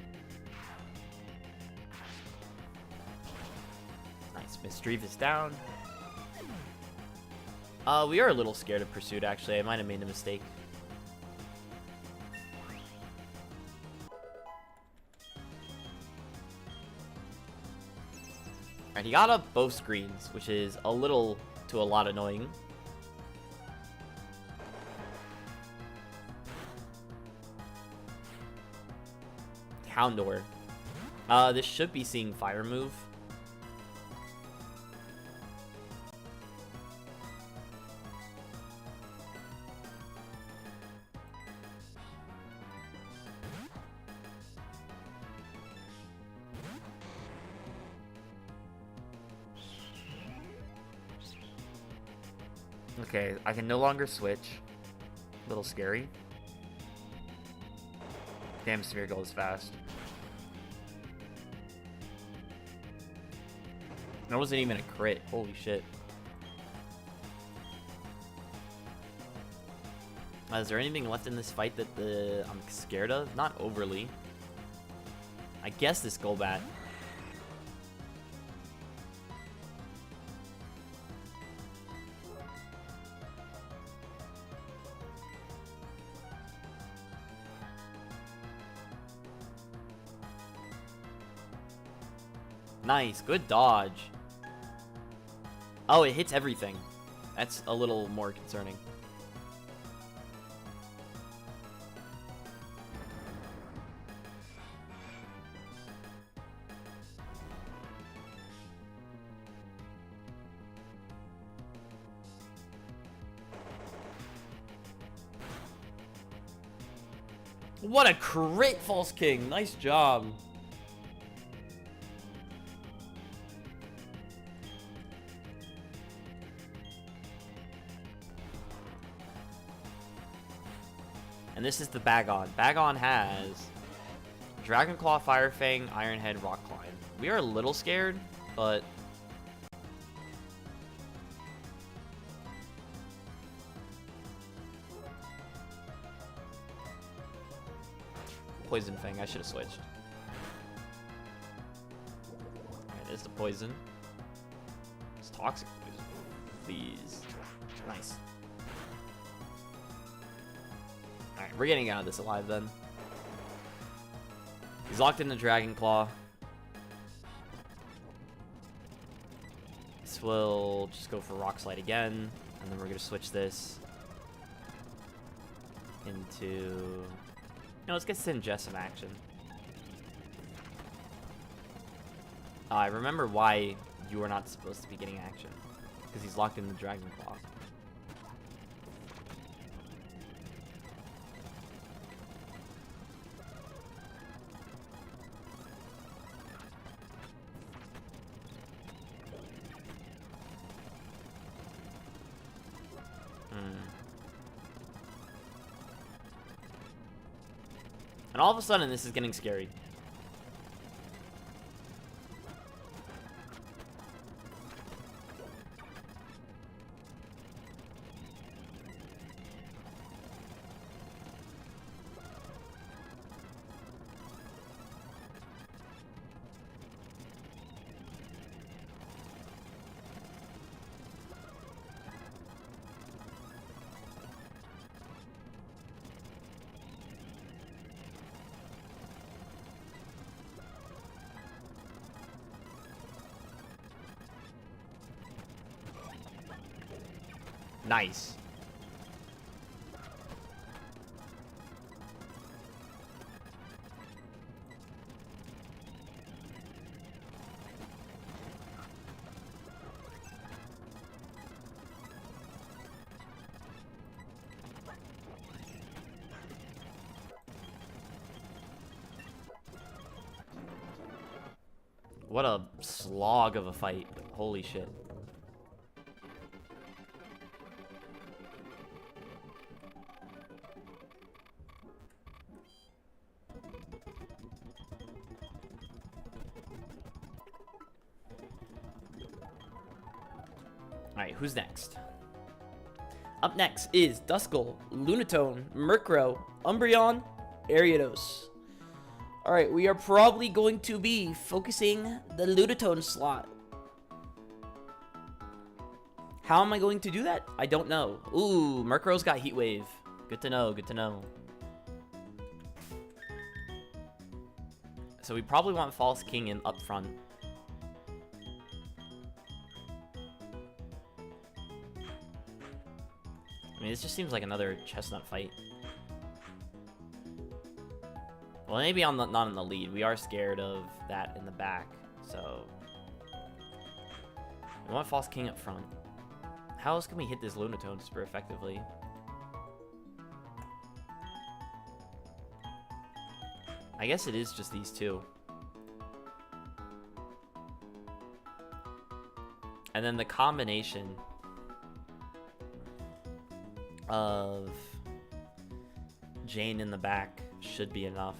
Nice. Misdreavus down. We are a little scared of Pursuit actually. I might have made a mistake. Alright, he got up both screens, which is a little to a lot annoying. Houndour. This should be seeing Fire move. Okay, I can no longer switch. A little scary. Damn, Smeargle is fast. That wasn't even a crit. Holy shit. Is there anything left in this fight that I'm scared of? Not overly. I guess this Golbat. Nice, good dodge. Oh, it hits everything. That's a little more concerning. What a crit, False King. Nice job. And this is the Bagon. Bagon has Dragon Claw, Fire Fang, Iron Head, Rock Climb. We are a little scared, but Poison Fang. I should have switched. Alright, there's the poison. It's toxic poison. Please. Nice. Alright, we're getting out of this alive then. He's locked in the Dragon Claw. This will just go for Rock Slide again. And then we're going to switch this into... No, let's get Sinjust some action. I remember why you are not supposed to be getting action. Because he's locked in the Dragon Claw. And all of a sudden, this is getting scary. Nice. What a slog of a fight. Holy shit. Alright, who's next? Up next is Duskull, Lunatone, Murkrow, Umbreon, Ariados. Alright, we are probably going to be focusing the Lunatone slot. How am I going to do that? I don't know. Ooh, Murkrow's got Heat Wave. Good to know, good to know. So we probably want False King in up front. I mean, this just seems like another chestnut fight. Well, maybe on the, not in the lead. We are scared of that in the back, so we want False King up front. How else can we hit this Lunatone super effectively? I guess it is just these two. And then the combination of Jane in the back should be enough.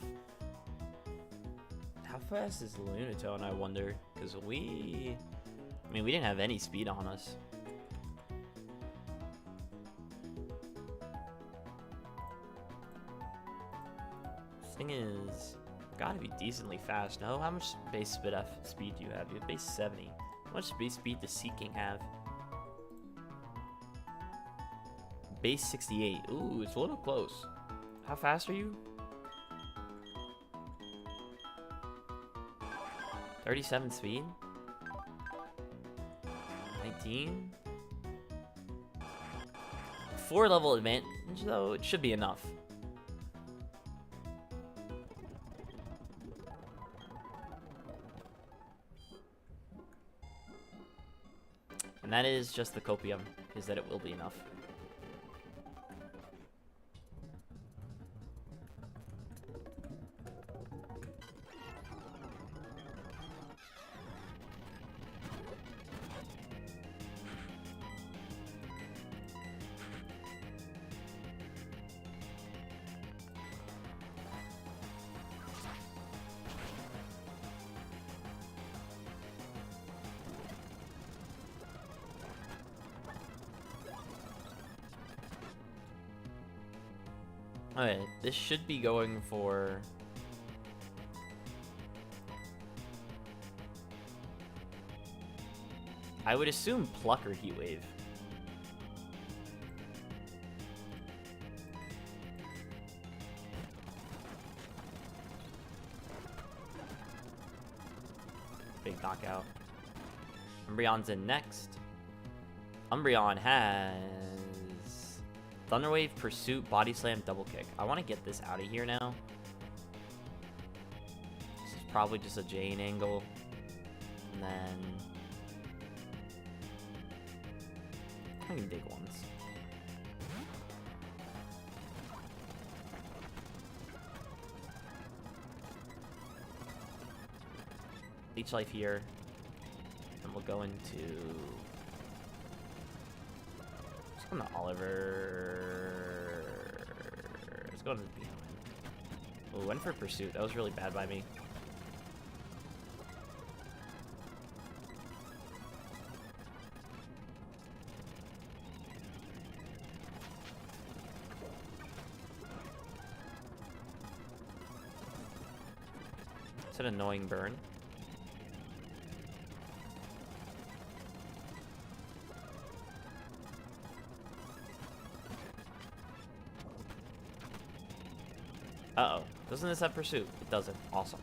How fast is Lunatone, I wonder? Because we didn't have any speed on us. This thing is gotta be decently fast, no? How much base speed do you have? You have base 70. How much base speed does Seeking have? Base 68. Ooh, it's a little close. How fast are you? 37 speed? 19? 4 level advantage, though, it should be enough. And that is just the copium, is that it will be enough. Alright, this should be going for... I would assume Pluck or Heat Wave. Big knockout. Umbreon's in next. Umbreon has... Thunder Wave, Pursuit, Body Slam, Double Kick. I want to get this out of here now. This is probably just a Jane angle. And then... I can dig ones. Leech Life here. And we'll go into... Let's go to Oliver. Let's go to the behind. Oh, went for Pursuit. That was really bad by me. It's an annoying burn. Uh-oh. Doesn't this have Pursuit? It doesn't. Awesome.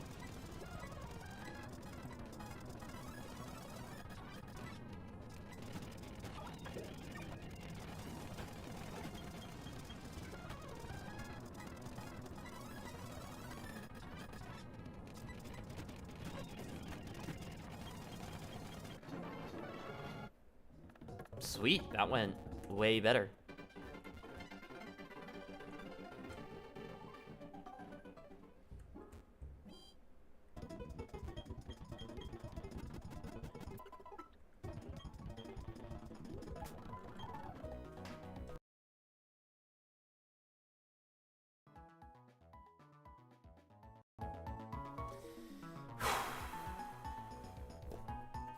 Sweet. That went way better.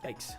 Yikes.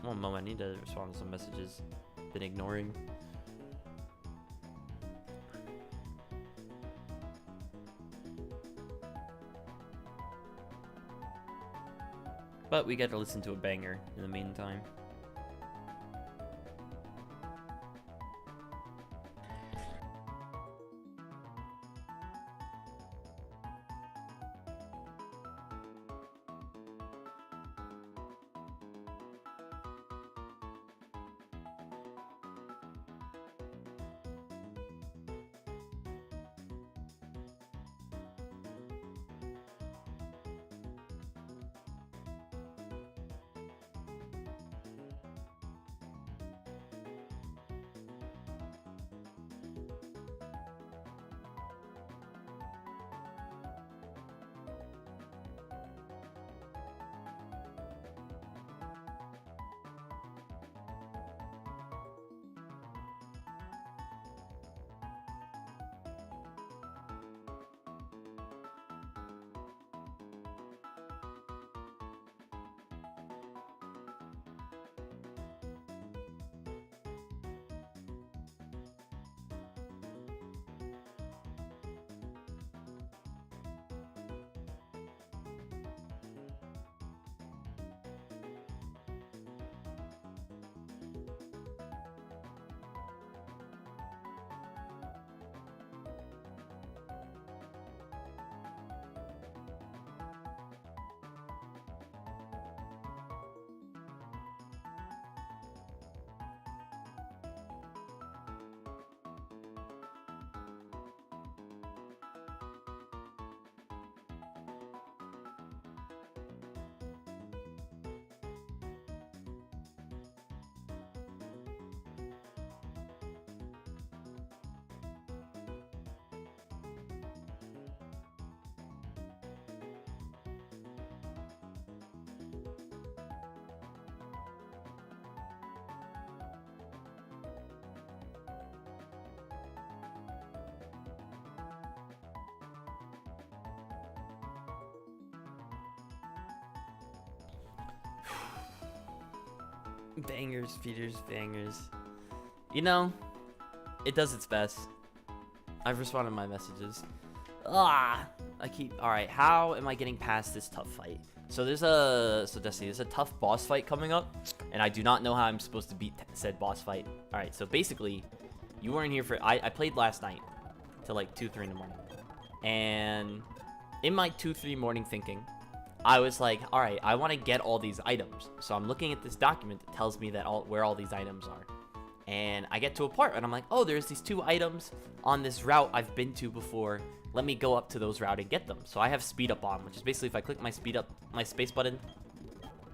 One moment, I need to respond to some messages. Been ignoring. But we get to listen to a banger in the meantime. Bangers, feeders, bangers. You know, it does its best. I've responded to my messages. Alright, how am I getting past this tough fight? So Destiny, there's a tough boss fight coming up, and I do not know how I'm supposed to beat said boss fight. Alright, so basically, you weren't here for, I played last night till like 2, 3 in the morning. And in my 2, 3 morning thinking, I was like, all right, I want to get all these items. So I'm looking at this document that tells me that where all these items are. And I get to a part and I'm like, oh, there's these 2 items on this route I've been to before. Let me go up to those route and get them. So I have speed up on, which is basically if I click my speed up, my space button,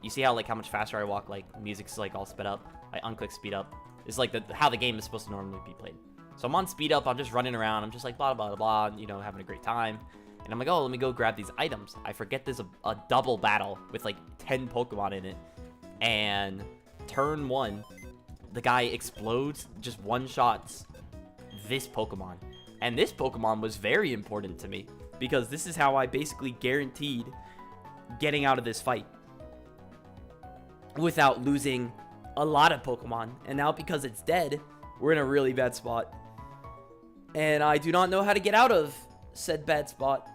you see how like how much faster I walk, like music's like all sped up. I unclick speed up. It's like how the game is supposed to normally be played. So I'm on speed up, I'm just running around, I'm just like blah, blah, blah, blah, you know, having a great time. And I'm like, oh, let me go grab these items. I forget there's a double battle with like 10 Pokemon in it. And turn 1, the guy explodes, just one-shots this Pokemon. And this Pokemon was very important to me, because this is how I basically guaranteed getting out of this fight without losing a lot of Pokemon. And now because it's dead, we're in a really bad spot. And I do not know how to get out of said bad spot.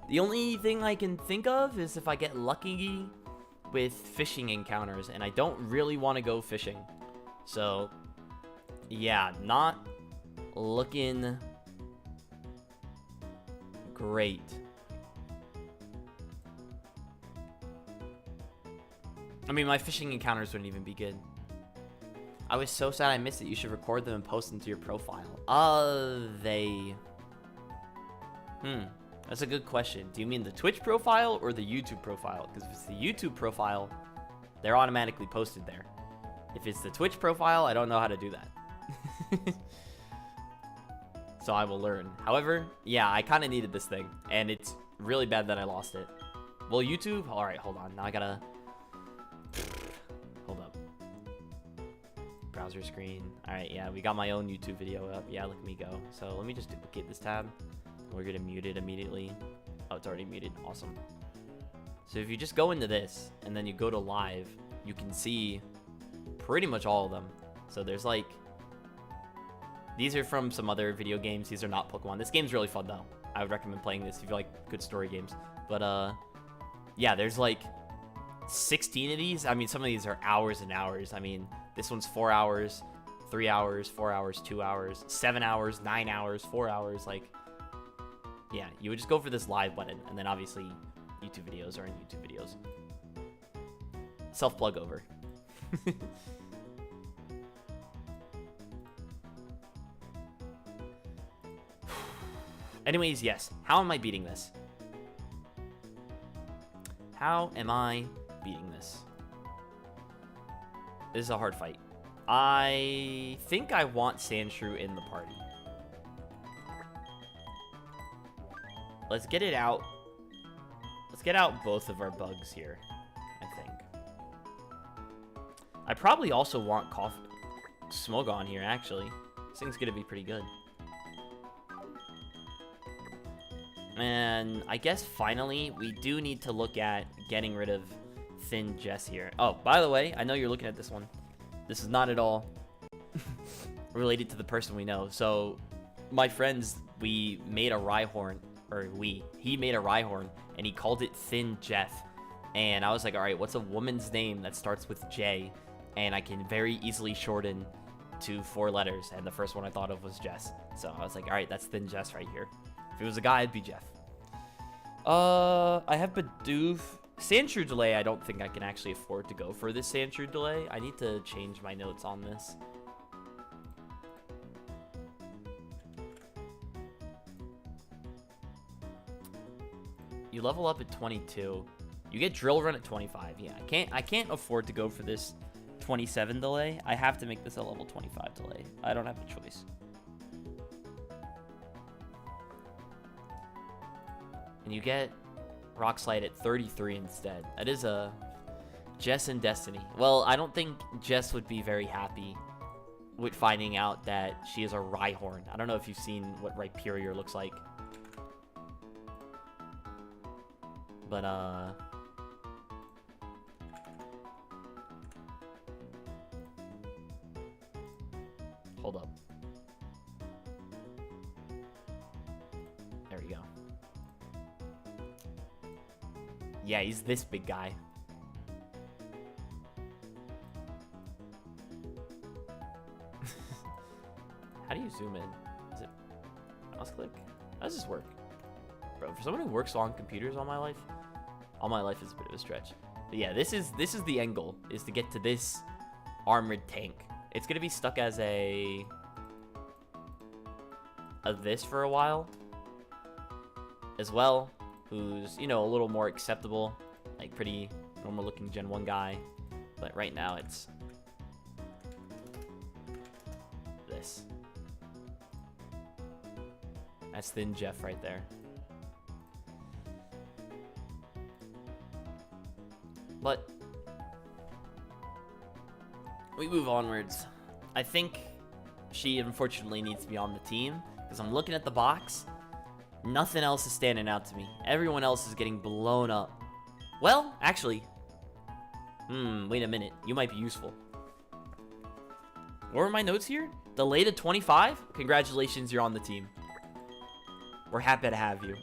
The only thing I can think of is if I get lucky with fishing encounters, and I don't really want to go fishing. So, yeah, not looking great. I mean, my fishing encounters wouldn't even be good. I was so sad I missed it. You should record them and post them to your profile. That's a good question. Do you mean the Twitch profile or the YouTube profile? Because if it's the YouTube profile, they're automatically posted there. If it's the Twitch profile, I don't know how to do that. So I will learn. However, yeah, I kind of needed this thing, and it's really bad that I lost it. Well, YouTube? All right, hold on. Now I gotta... Hold up. Browser screen. All right, yeah, we got my own YouTube video up. Yeah, look at me go. So let me just duplicate this tab. We're gonna mute it immediately. Oh, it's already muted. Awesome. So if you just go into this, and then you go to live, you can see pretty much all of them. So there's like... These are from some other video games. These are not Pokemon. This game's really fun, though. I would recommend playing this if you like good story games. But, yeah, there's like 16 of these. I mean, some of these are hours and hours. I mean, this one's 4 hours, 3 hours, 4 hours, 2 hours, 7 hours, 9 hours, 4 hours. Like, yeah, you would just go for this live button. And then, obviously, YouTube videos are in YouTube videos. Self-plug over. Anyways, yes. How am I beating this? How am I beating this? This is a hard fight. I think I want Sandshrew in the party. Let's get it out. Let's get out both of our bugs here, I think. I probably also want Smogon here, actually. This thing's gonna be pretty good. And I guess finally, we do need to look at getting rid of Thin Jess here. Oh, by the way, I know you're looking at this one. This is not at all related to the person we know. So, my friends, we made a Rhyhorn, he made a Rhyhorn, and he called it Thin Jeff. And I was like, all right, what's a woman's name that starts with J? And I can very easily shorten to 4 letters. And the first one I thought of was Jess. So I was like, all right, that's Thin Jess right here. If it was a guy, it'd be Jeff. I have Bidoof. Sandshrew delay, I don't think I can actually afford to go for this Sandshrew delay. I need to change my notes on this. You level up at 22. You get Drill Run at 25. Yeah, I can't afford to go for this 27 delay. I have to make this a level 25 delay. I don't have a choice. And you get Rock Slide at 33 instead. That is a Jess and Destiny. Well, I don't think Jess would be very happy with finding out that she is a Rhyhorn. I don't know if you've seen what Rhyperior looks like. But, hold up. There we go. Yeah, he's this big guy. How do you zoom in? Is it mouse click? How does this work? Bro, for someone who works on computers all my life is a bit of a stretch. But yeah, this is the end goal, is to get to this armored tank. It's gonna be stuck as a this for a while as well, who's, you know, a little more acceptable, like pretty normal looking Gen 1 guy. But right now it's this. That's Thin Jeff right there. But we move onwards. I think she unfortunately needs to be on the team, because I'm looking at the box. Nothing else is standing out to me. Everyone else is getting blown up. Well, actually, wait a minute. You might be useful. What were my notes here? Delay to 25? Congratulations, you're on the team. We're happy to have you.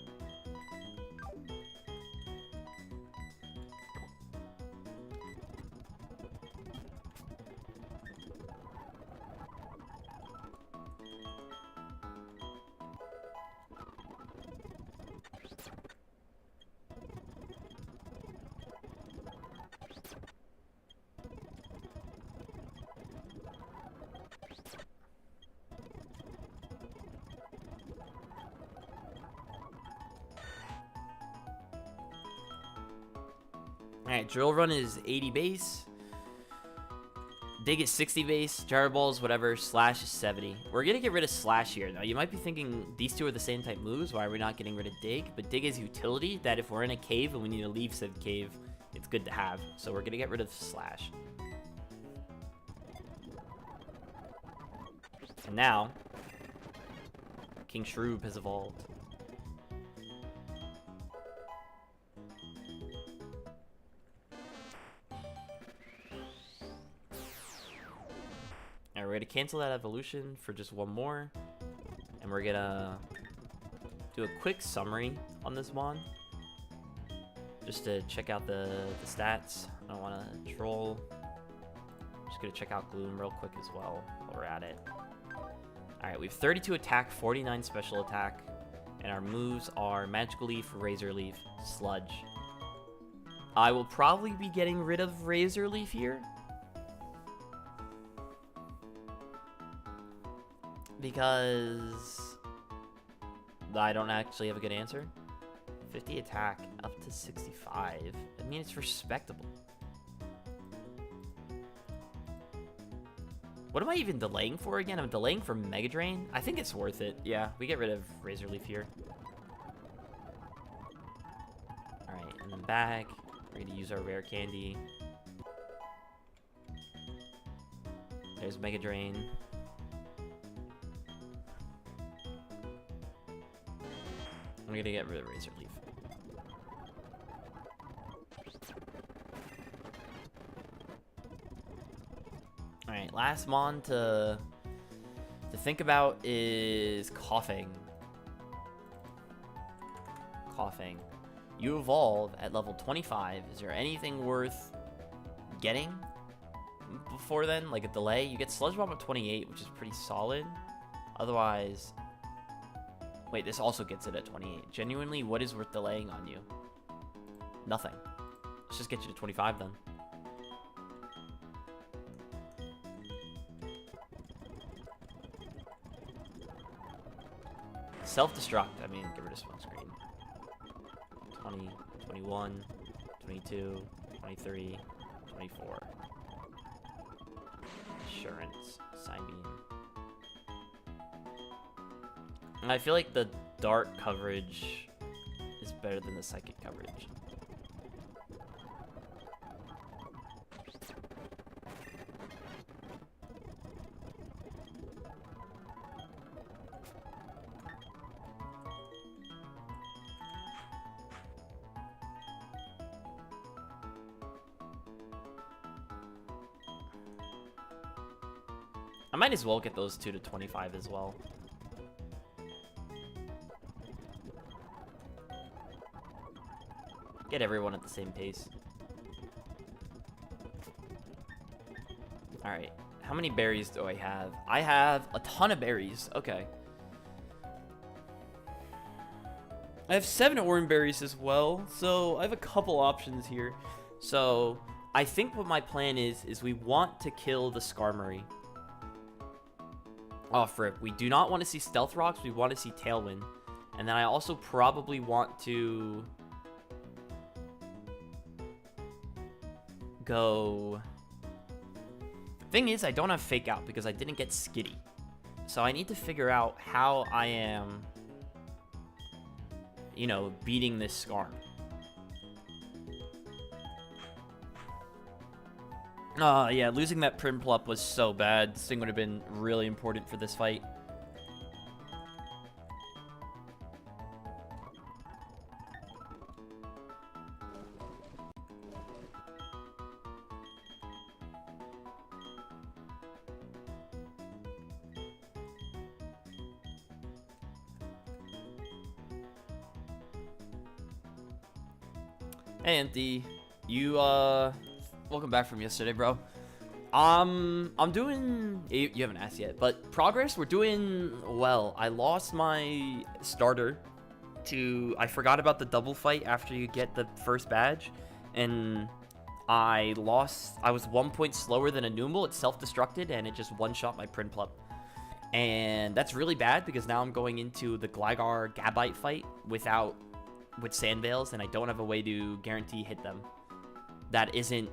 Alright, Drill Run is 80 base. Dig is 60 base. Gyro Balls, whatever. Slash is 70. We're going to get rid of Slash here. Now, you might be thinking these two are the same type moves. Why are we not getting rid of Dig? But Dig is utility that if we're in a cave and we need to leave said cave, it's good to have. So we're going to get rid of Slash. And now, King Shroob has evolved. Alright, we're gonna cancel that evolution for just one more. And we're gonna do a quick summary on this mon. Just to check out the stats. I don't wanna troll. Just gonna check out Gloom real quick as well while we're at it. Alright, we have 32 attack, 49 special attack. And our moves are Magical Leaf, Razor Leaf, Sludge. I will probably be getting rid of Razor Leaf here. Because I don't actually have a good answer. 50 attack, up to 65. I mean, it's respectable. What am I even delaying for again? I'm delaying for Mega Drain. I think it's worth it. Yeah, we get rid of Razor Leaf here. Alright, and then back. We're going to use our Rare Candy. There's Mega Drain. I'm gonna get rid of Razor Leaf. Alright, last mon to think about is Coughing. Coughing. You evolve at level 25. Is there anything worth getting before then? Like a delay? You get Sludge Bomb at 28, which is pretty solid. Otherwise... Wait, this also gets it at 28. Genuinely, what is worth delaying on you? Nothing. Let's just get you to 25 then. Self-destruct. I mean, get rid of Smoke Screen. 20, 21, 22, 23, 24. Assurance. Psybeam. I feel like the Dark coverage is better than the Psychic coverage. I might as well get those two to 25 as well. Get everyone at the same pace. Alright, how many berries do I have? I have a ton of berries. Okay. I have 7 orange berries as well, so I have a couple options here. So, I think what my plan is we want to kill the Skarmory. Oh, frick. We do not want to see Stealth Rocks, we want to see Tailwind. And then I also probably want to... go. Thing is, I don't have Fake Out because I didn't get Skitty. So I need to figure out how I am, you know, beating this Skarm. Yeah, losing that Prinplup was so bad. This thing would have been really important for this fight. Hey, Empty. You, welcome back from yesterday, bro. I'm doing... You haven't asked yet, but progress, we're doing well. I lost my starter to... I forgot about the double fight after you get the first badge, and I lost... I was 1 point slower than a Numel. It self-destructed, and it just one-shot my Prinplup. And that's really bad, because now I'm going into the Gligar Gabite fight with Sand Veils, and I don't have a way to guarantee hit them. that isn't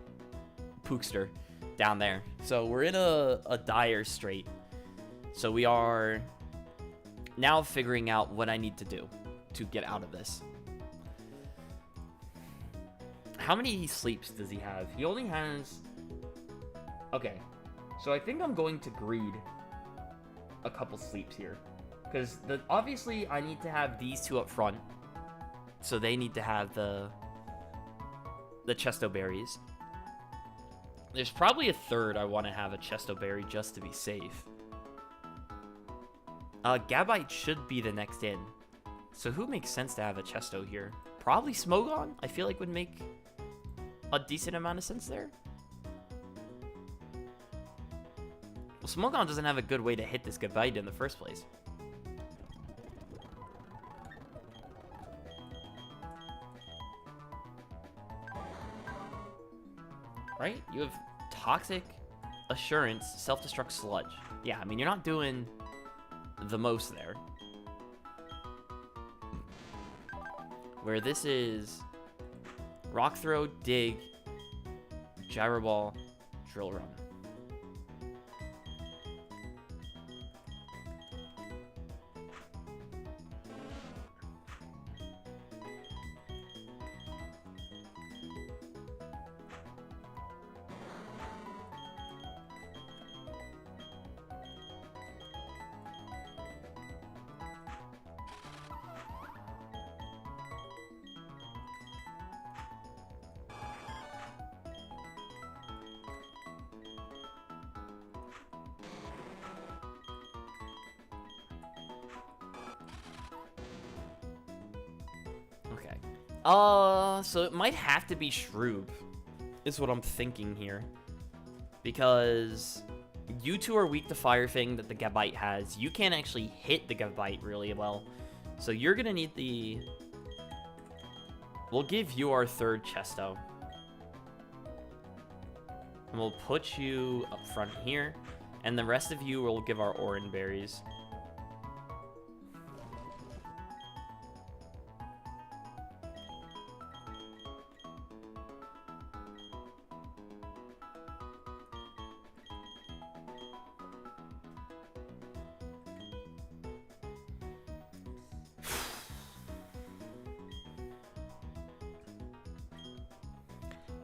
Pookster down there. So we're in a dire strait. So we are now figuring out what I need to do to get out of this. How many sleeps does he have? He only has... Okay. So I think I'm going to greed a couple sleeps here. Because obviously I need to have these two up front. So they need to have the Chesto Berries. There's probably a third I want to have a Chesto Berry just to be safe. Gabite should be the next in. So who makes sense to have a Chesto here? Probably Smogon, I feel like would make a decent amount of sense there. Well, Smogon doesn't have a good way to hit this Gabite in the first place. Right? You have Toxic, Assurance, Self-Destruct, Sludge. Yeah, I mean, you're not doing the most there. Where this is Rock Throw, Dig, Gyro Ball, Drill Run. So it might have to be Shroob, is what I'm thinking here. Because you two are weak to Fire Fang that the Gabite has. You can't actually hit the Gabite really well. So you're gonna need the... We'll give you our third Chesto. And we'll put you up front here. And the rest of you will give our Oran Berries.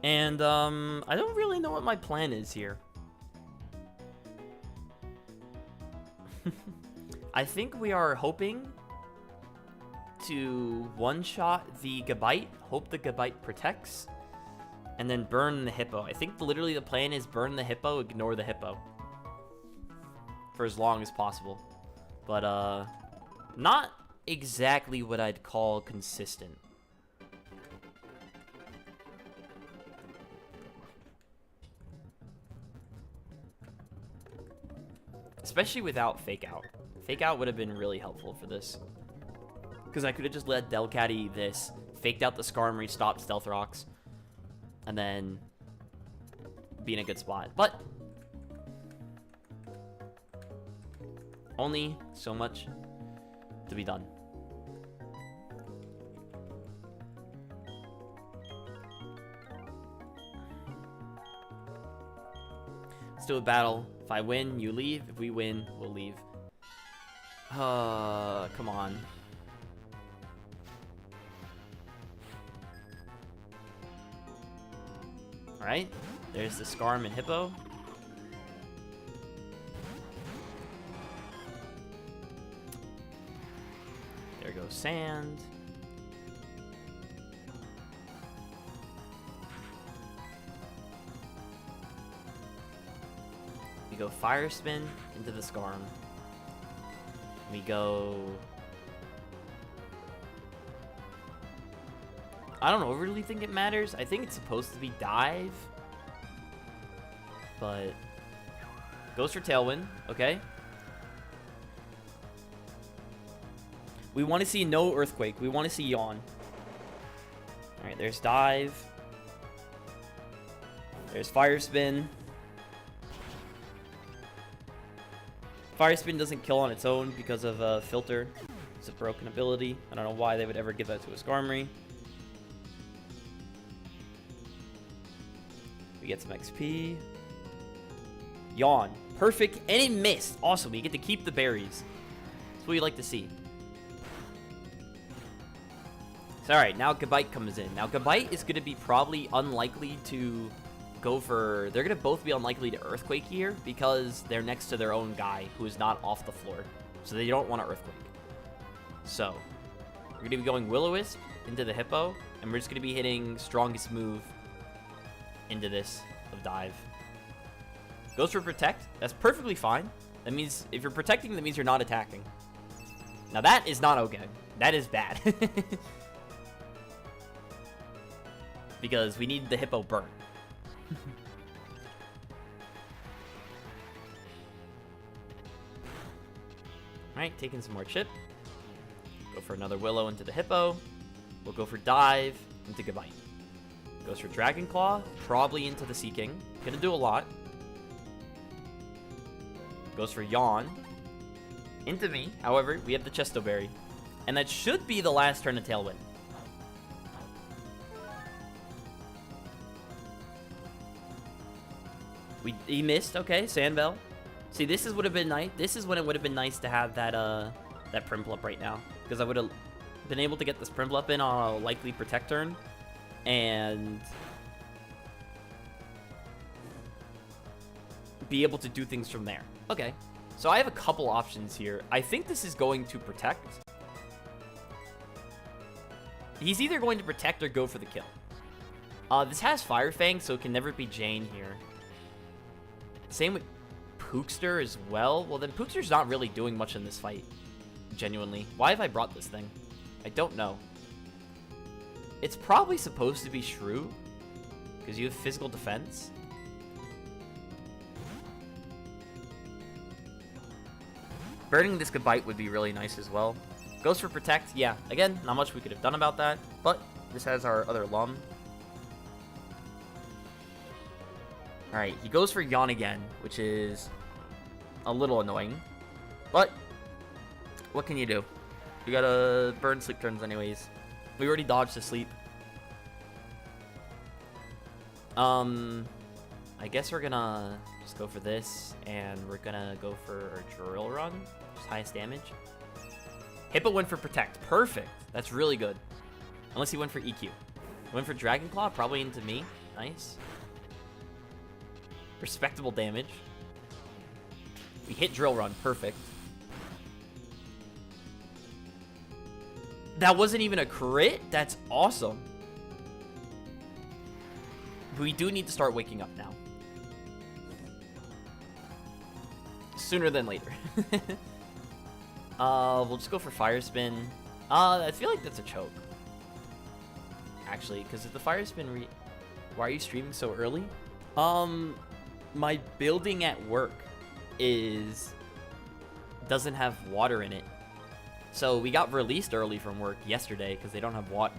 And, I don't really know what my plan is here. I think we are hoping to one-shot the Gabite, hope the Gabite protects, and then burn the Hippo. I think literally the plan is burn the Hippo, ignore the Hippo. For as long as possible. But, not exactly what I'd call consistent. Especially without Fake Out. Fake Out would have been really helpful for this. Because I could have just let Delcatty this, faked out the Skarmory, stopped Stealth Rocks, and then be in a good spot. But only so much to be done. Let's do a battle. If I win, you leave. If we win, we'll leave. Come on. Alright. There's the Skarm and Hippo. There goes Sand. We go Fire Spin into the Skarm. We go... I don't overly think it matters. I think it's supposed to be Dive. But... Goes for Tailwind. Okay. We want to see no Earthquake. We want to see Yawn. Alright, there's Dive. There's Fire Spin. Fire Spin doesn't kill on its own because of Filter. It's a broken ability. I don't know why they would ever give that to a Skarmory. We get some XP. Yawn. Perfect. And it missed. Awesome. We get to keep the berries. That's what you like to see. So, alright. Now Gabite comes in. Now Gabite is going to be probably unlikely to go for... They're going to both be unlikely to Earthquake here because they're next to their own guy who is not off the floor. So they don't want to Earthquake. So, we're going to be going Will-O-Wisp into the Hippo. And we're just going to be hitting strongest move into this of Dive. Goes for Protect. That's perfectly fine. That means if you're protecting, that means you're not attacking. Now that is not okay. That is bad. Because we need the Hippo burn. Alright, taking some more chip. Go for another Willow into the Hippo. We'll go for Dive into Gabite. Goes for Dragon Claw, probably into the Sea King. Gonna do a lot. Goes for Yawn. Into me. However, we have the Chesto Berry. And that should be the last turn of Tailwind. He missed. Okay, Sandbell. See, this is would have been nice. This is when it would have been nice to have that that Primplup right now, because I would have been able to get this Primplup in on a likely Protect turn, and be able to do things from there. Okay, so I have a couple options here. I think this is going to Protect. He's either going to Protect or go for the kill. This has Fire Fang, so it can never be Jane here. Same with Pookster as well. Well, then Pookster's not really doing much in this fight. Genuinely. Why have I brought this thing? I don't know. It's probably supposed to be Shrew, because you have physical defense. Burning this Gabite would be really nice as well. Goes for Protect. Yeah, again, not much we could have done about that, but this has our other Lum. Alright, he goes for Yawn again, which is a little annoying. But, what can you do? We gotta burn sleep turns anyways. We already dodged the sleep. I guess we're gonna just go for this, and we're gonna go for our Drill Run, just highest damage. Hippo went for Protect. Perfect. That's really good. Unless he went for EQ. Went for Dragon Claw, probably into me. Nice. Respectable damage. We hit Drill Run. Perfect. That wasn't even a crit? That's awesome. We do need to start waking up now. Sooner than later. We'll just go for Fire Spin. I feel like that's a choke. Actually, because if the Fire Spin why are you streaming so early? My building at work doesn't have water in it. So we got released early from work yesterday because they don't have water.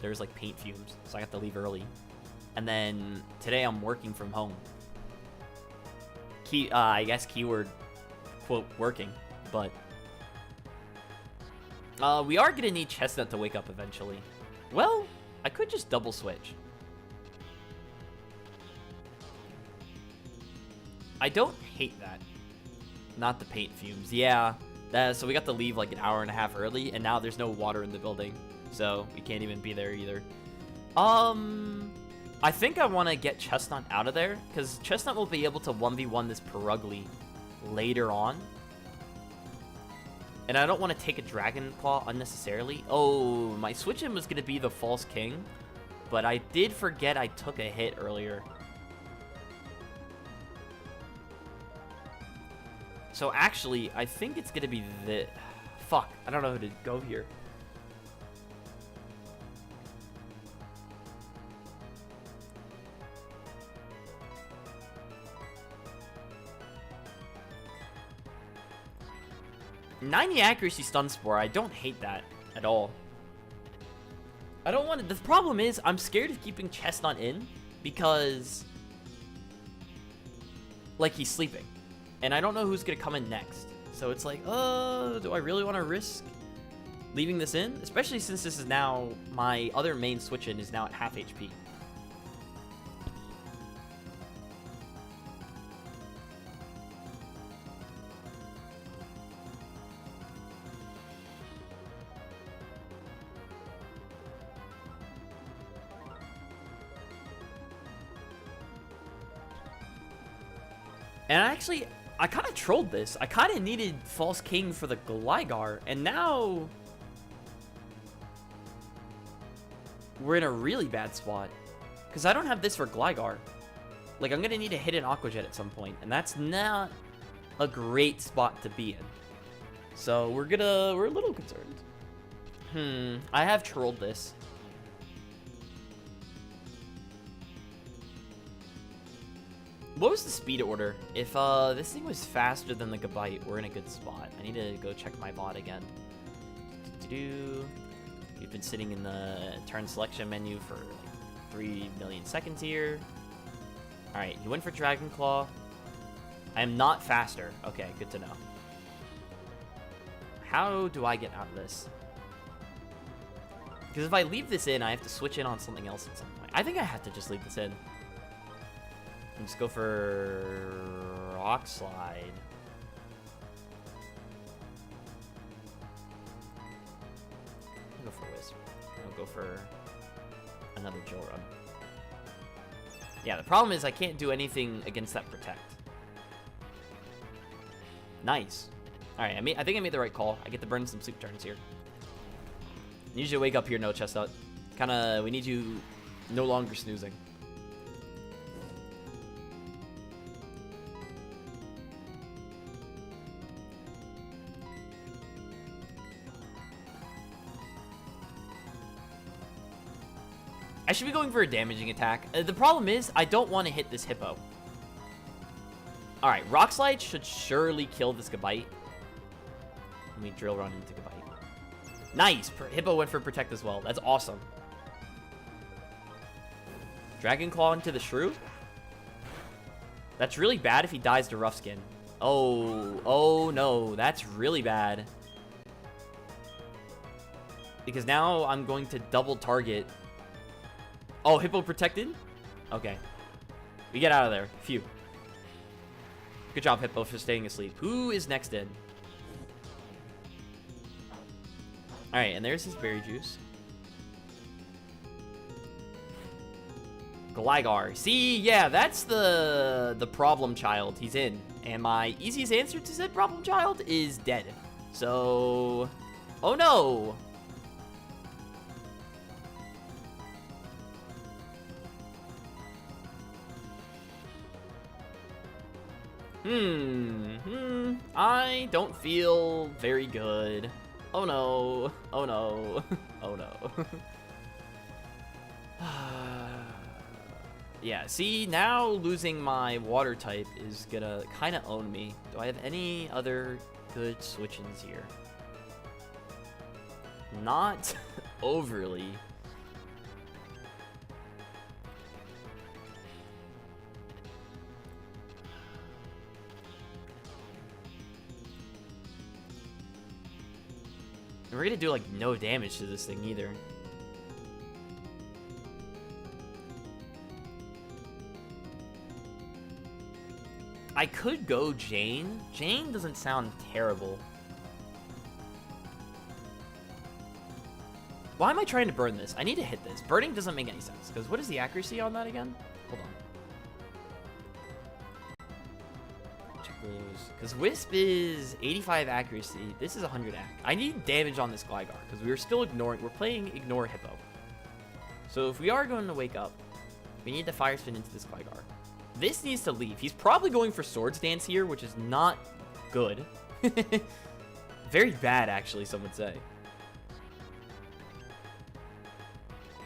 There's like paint fumes, so I got to leave early. And then today I'm working from home. I guess keyword quote working, but we are gonna need Chestnut to wake up eventually. Well, I could just double switch. I don't hate that. Not the paint fumes. Yeah. So we got to leave like an hour and a half early, and now there's no water in the building. So we can't even be there either. I think I want to get Chestnut out of there, because Chestnut will be able to 1v1 this Perugly later on. And I don't want to take a Dragon Claw unnecessarily. Oh, my switch-in was going to be the False King, but I did forget I took a hit earlier. So actually, I think it's going to be the... Fuck, I don't know who to go here. .90 accuracy stun spore. I don't hate that at all. I don't want to... The problem is, I'm scared of keeping Chestnut in because... like, he's sleeping. And I don't know who's going to come in next. So it's like, do I really want to risk leaving this in? Especially since this is now... My other main switch-in is now at half HP. And actually, I kind of trolled this. I kind of needed False King for the Gligar, and now we're in a really bad spot. Because I don't have this for Gligar. Like, I'm going to need to hit an Aqua Jet at some point, and that's not a great spot to be in. So we're a little concerned. I have trolled this. What was the speed order? If this thing was faster than the Gabite, we're in a good spot. I need to go check my bot again. We've been sitting in the turn selection menu for like 3 million seconds here. Alright, he went for Dragon Claw. I am not faster. Okay, good to know. How do I get out of this? Because if I leave this in, I have to switch in on something else at some point. I think I have to just leave this in. And just go for Rock Slide. I'll go for Wisp. I'll go for another Joe Run. Yeah, the problem is I can't do anything against that Protect. Nice. Alright, I think I made the right call. I get to burn some sleep turns here. I need you to wake up here, no Chestnut. We need you no longer snoozing. I should be going for a damaging attack. The problem is, I don't want to hit this Hippo. Alright, Rock Slide should surely kill this Gabite. Let me Drill Run into Gabite. Nice! Hippo went for Protect as well. That's awesome. Dragon Claw into the Shrew? That's really bad if he dies to Rough Skin. Oh no. That's really bad. Because now I'm going to double target. Oh, Hippo protected? Okay. We get out of there. Phew. Good job, Hippo, for staying asleep. Who is next in? Alright, and there's his Berry Juice. Gligar. See, yeah, that's the problem child. He's in. And my easiest answer to said problem child is dead. So... Oh no! I don't feel very good. Oh no. Oh no. Oh no. Yeah, see, now losing my water type is gonna kind of own me. Do I have any other good switch-ins here? Not overly. We're gonna do like no damage to this thing either. I could go Jane. Jane doesn't sound terrible. Why am I trying to burn this? I need to hit this. Burning doesn't make any sense, because what is the accuracy on that again? Hold on. Check those. Because Wisp is 85 accuracy. This is 100 ac. I need damage on this Gligar, because we're still ignoring. We're playing Ignore Hippo. So if we are going to wake up, we need to Fire Spin into this Gligar. This needs to leave. He's probably going for Swords Dance here, which is not good. Very bad, actually, some would say.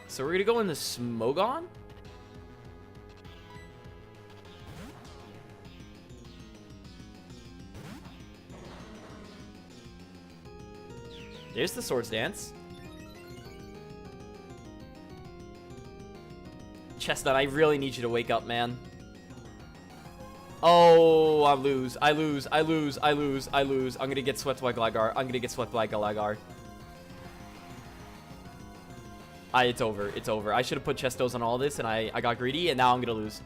So we're going to go into Smogon. There's the Swords Dance. Chestnut, I really need you to wake up, man. Oh, I lose. I'm gonna get swept by Gligar. It's over. I should have put Chestos on all this, and I got greedy, and now I'm gonna lose.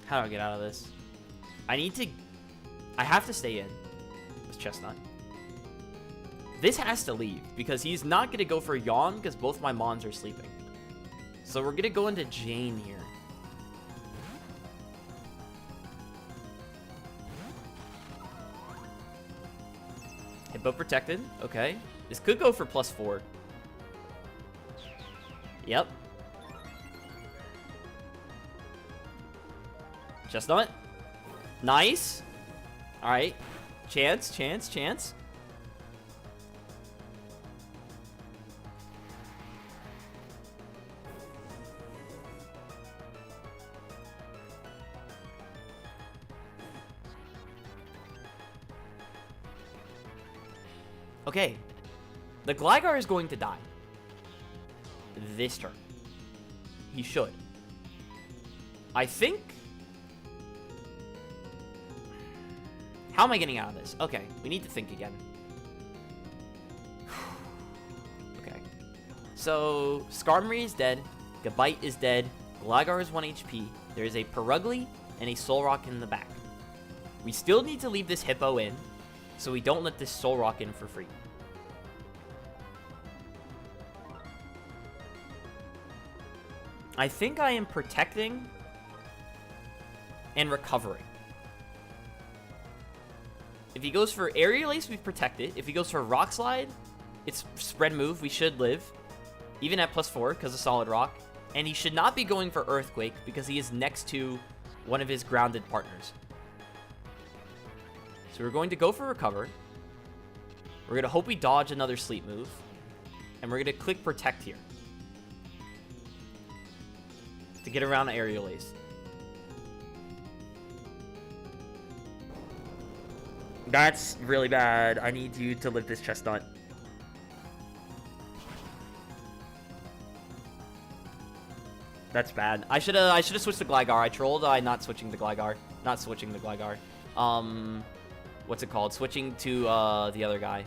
How do I get out of this? I have to stay in with Chestnut. This has to leave because he's not going to go for Yawn because both my Mons are sleeping. So we're going to go into Jane here. Hippo protected. Okay. This could go for +4. Yep. Chestnut. Nice. All right. Chance, chance, chance. Okay. The Gligar is going to die. This turn. He should. I think... How am I getting out of this? Okay, we need to think again. Okay. So, Skarmory is dead. Gabite is dead. Gligar is 1 HP. There is a Perugly and a Solrock in the back. We still need to leave this Hippo in, so we don't let this Solrock in for free. I think I am protecting and recovering. If he goes for Aerial Ace, we protect it. If he goes for Rock Slide, it's spread move. We should live. Even at +4 because of Solid Rock. And he should not be going for Earthquake because he is next to one of his grounded partners. So we're going to go for Recover. We're going to hope we dodge another Sleep move. And we're going to click Protect here. To get around Aerial Ace. That's really bad. I need you to live this Chestnut. That's bad. I should have switched to Gligar. I trolled. I'm not switching to Gligar. Not switching to Gligar. What's it called? Switching to the other guy.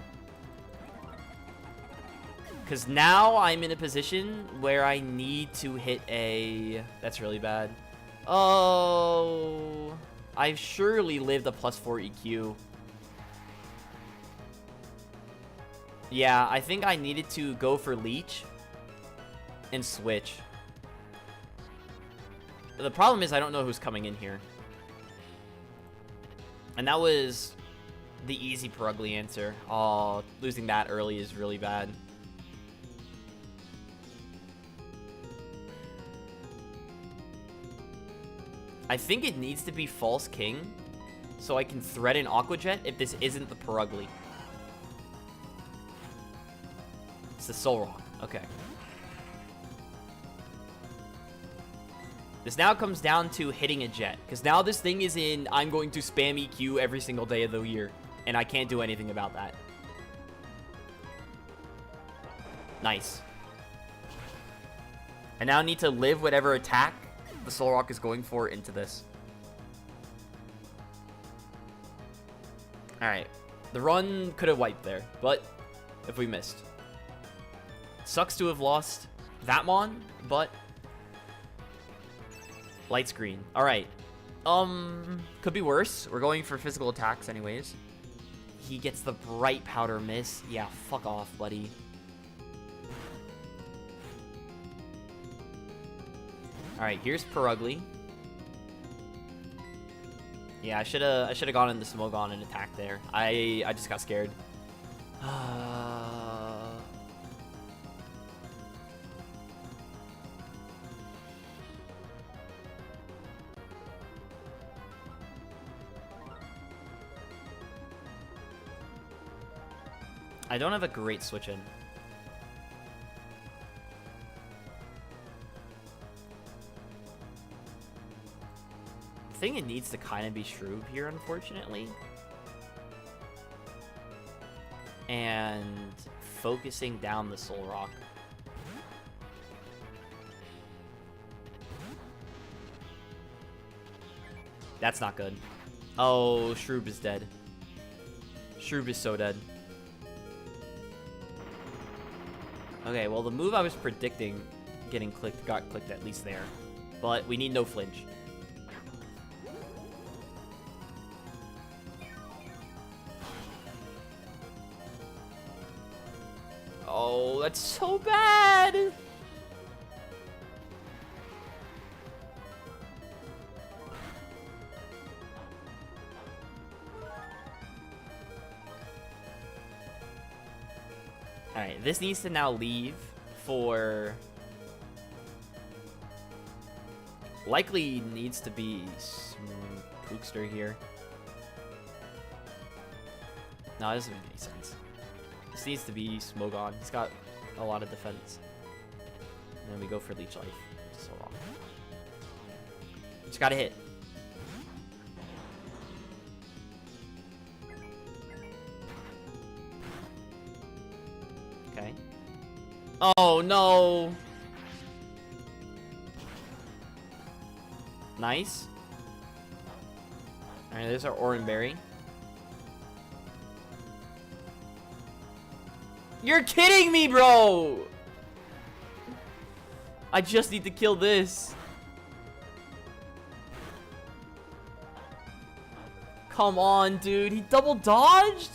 Because now I'm in a position where I need to hit a... That's really bad. Oh, I've surely lived a +4 EQ. Yeah, I think I needed to go for Leech and switch. The problem is I don't know who's coming in here. And that was the easy Perugly answer. Oh, losing that early is really bad. I think it needs to be False King so I can threaten Aqua Jet if this isn't the Perugly. It's the Solrock. Okay. This now comes down to hitting a Jet. Because now this thing is in, I'm going to spam EQ every single day of the year. And I can't do anything about that. Nice. I now need to live whatever attack the Solrock is going for into this. Alright. The run could have wiped there. But if we missed. Sucks to have lost that Mon, but light screen. All right. Could be worse. We're going for physical attacks anyways. He gets the Bright Powder miss. Yeah, fuck off, buddy. All right, here's Perugly. Yeah, I should have gone into Smogon and attacked there. I just got scared. I don't have a great switch in. I think it needs to kind of be Shroob here, unfortunately. And focusing down the Solrock. That's not good. Oh, Shroob is dead. Shroob is so dead. Okay, well, the move I was predicting getting clicked got clicked at least there. But we need no flinch. that's so bad. Alright, this needs to now leave for... Likely needs to be Pookster here. No, it doesn't make any sense. This needs to be Smogon. He's got a lot of defense. And then we go for Leech Life. So wrong. Just gotta hit. Okay. Oh, no! Nice. Alright, there's our Oranberry. You're kidding me, bro! I just need to kill this. Come on, dude. He double dodged?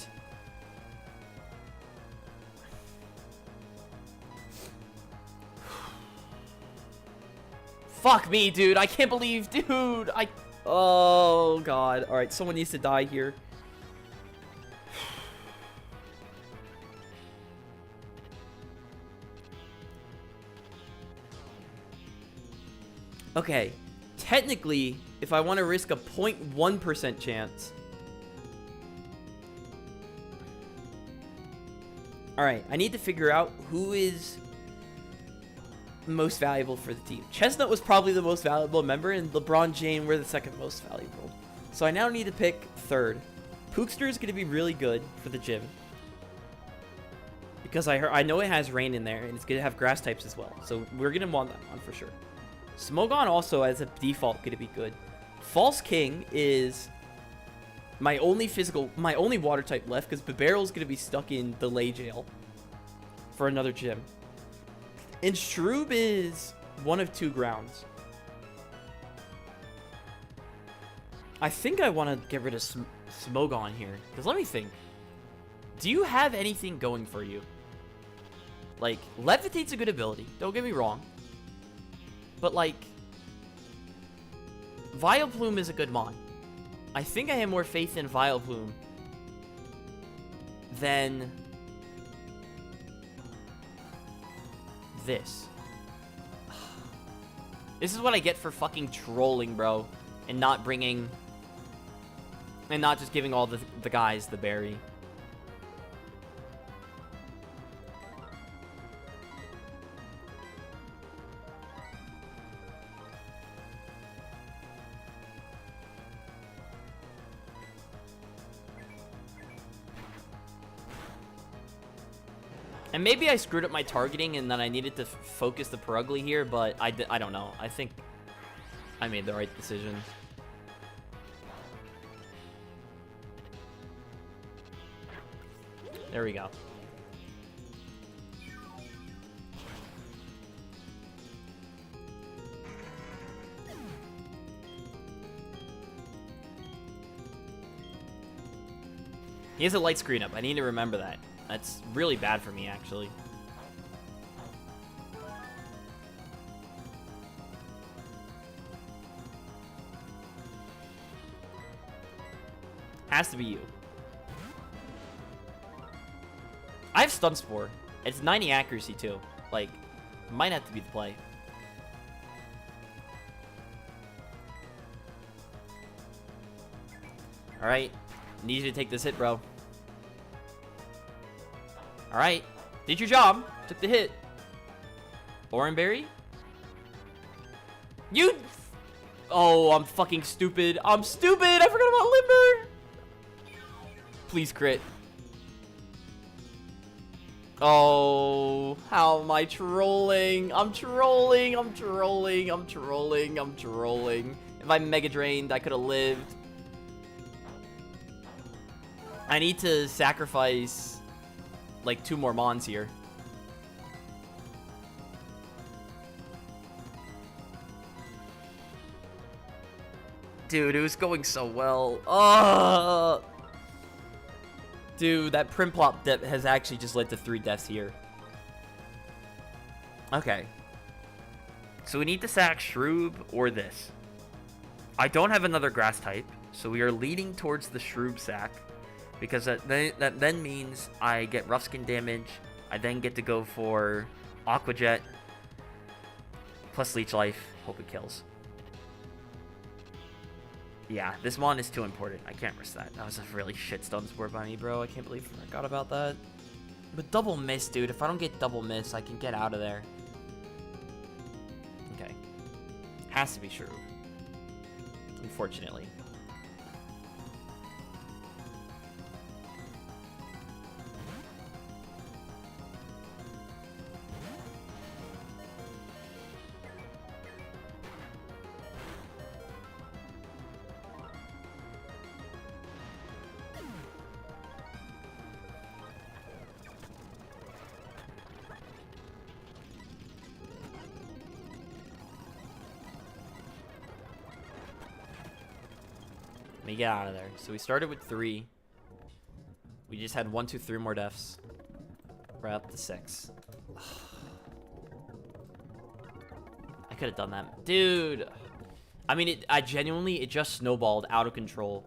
Fuck me, dude. I can't believe, dude. Oh, God. Alright, someone needs to die here. Okay, technically, if I want to risk a 0.1% chance... Alright, I need to figure out who is most valuable for the team. Chestnut was probably the most valuable member, and LeBron James were the second most valuable. So I now need to pick third. Pookster is going to be really good for the gym. Because I know it has rain in there, and it's going to have grass types as well. So we're going to want that one for sure. Smogon also, as a default, going to be good. False King is my only water type left, because Bibarel's going to be stuck in delay jail for another gym. And Shroob is one of two grounds. I think I want to get rid of Smogon here, because let me think. Do you have anything going for you? Like, Levitate's a good ability, don't get me wrong. But, like, Vileplume is a good mon. I think I have more faith in Vileplume than this. This is what I get for fucking trolling, bro. And not bringing... And not just giving all the guys the berry. And maybe I screwed up my targeting and then I needed to focus the Perugly here, but I don't know. I think I made the right decision. There we go. He has a light screen up. I need to remember that. That's really bad for me, actually. Has to be you. I have Stun Spore. It's 90 accuracy, too. Like, might have to be the play. Alright. Need you to take this hit, bro. Alright. Did your job. Took the hit. Oranberry? You... Oh, I'm fucking stupid. I'm stupid. I forgot about Limber. Please crit. Oh, how am I trolling? I'm trolling. I'm trolling. I'm trolling. I'm trolling. If I Mega Drained, I could have lived. I need to sacrifice like 2 more Mons here. Dude, it was going so well. Dude, that Primplop depth has actually just led to 3 deaths here. Okay. So we need to sack Shroob or this. I don't have another grass type, so we are leaning towards the Shroob sack. Because that then means I get rough skin damage. I then get to go for Aqua Jet. Plus Leech Life. Hope it kills. Yeah, this Mon is too important. I can't risk that. That was a really shit stun sport by me, bro. I can't believe I forgot about that. But double miss, dude. If I don't get double miss, I can get out of there. Okay. Has to be Shroob. Unfortunately. Let me get out of there. So we started with 3. We just had 1, 2, 3 more deaths. We're up to 6. I could have done that. Dude. I mean, I genuinely, it just snowballed out of control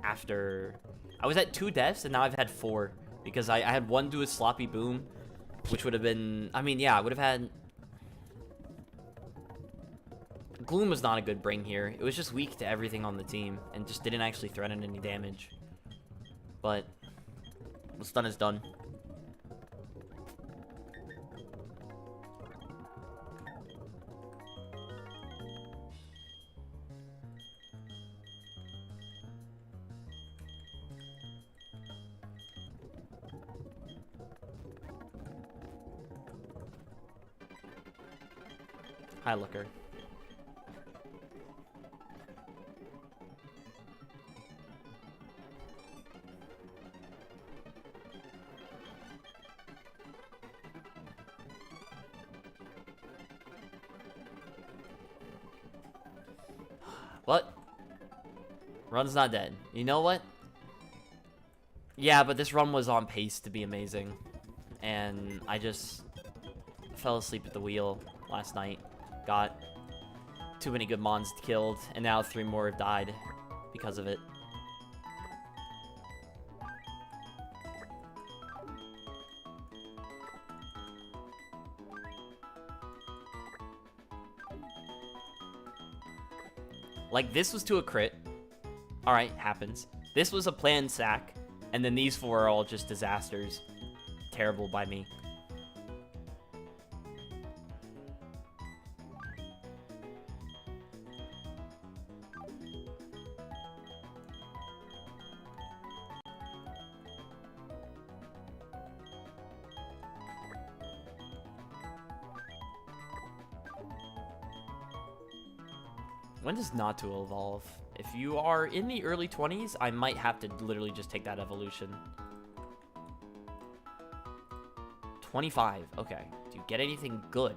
after... I was at 2 deaths, and now I've had 4. Because I had 1 do a sloppy boom, which would have been... I mean, yeah, I would have had... Gloom was not a good bring here. It was just weak to everything on the team and just didn't actually threaten any damage. But what's done is done. Hi, Looker. What? Run's not dead. You know what? Yeah, but this run was on pace to be amazing. And I just fell asleep at the wheel last night. Got too many good mons killed, and now 3 more have died because of it. Like, this was to a crit. Alright, happens. This was a planned sack. And then these 4 are all just disasters. Terrible by me. When does not to evolve? If you are in the early 20s, I might have to literally just take that evolution. 25. Okay. Do you get anything good?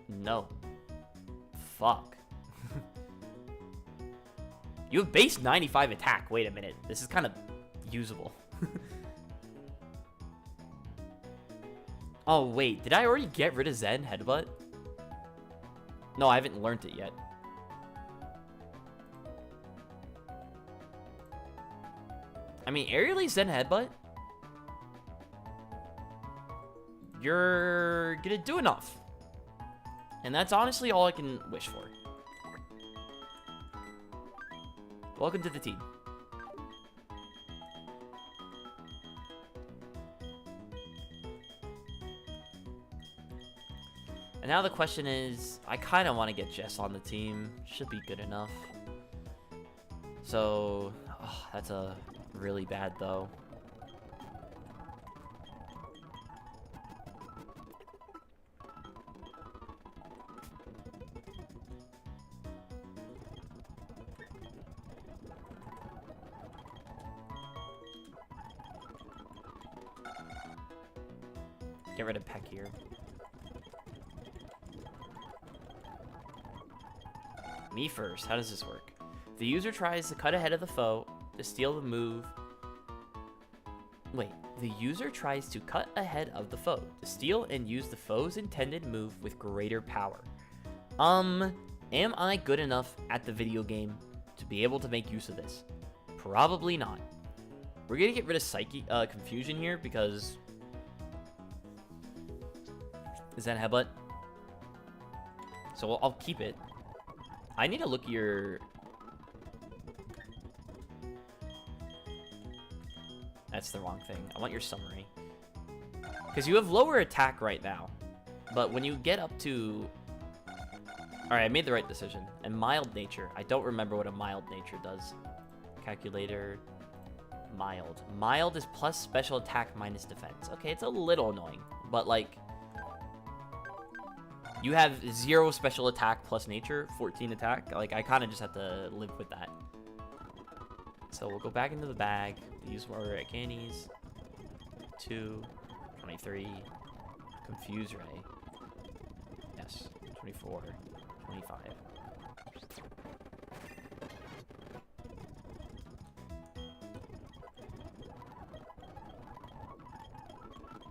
No. Fuck. You have base 95 attack. Wait a minute. This is kind of usable. Oh, wait. Did I already get rid of Zen Headbutt? No, I haven't learned it yet. I mean, aerially Zen Headbutt, you're gonna do enough. And that's honestly all I can wish for. Welcome to the team. And now the question is, I kind of want to get Jess on the team. Should be good enough. So, oh, that's a really bad though. Get rid of Peck here. Me first. How does this work? The user tries to cut ahead of the foe to steal the move. Wait, The user tries to cut ahead of the foe to steal and use the foe's intended move with greater power. Am I good enough at the video game to be able to make use of this? Probably not. We're gonna get rid of confusion here because... Is that headbutt? So I'll keep it. I need to look at your... That's the wrong thing. I want your summary. Because you have lower attack right now. But when you get up to... Alright, I made the right decision. And mild nature. I don't remember what a mild nature does. Calculator... Mild. Mild is plus special attack minus defense. Okay, it's a little annoying. But, like... You have 0 special attack plus nature, 14 attack. Like, I kind of just have to live with that. So we'll go back into the bag. Use more candies. 2, 23. Confuse Ray. Yes. 24, 25.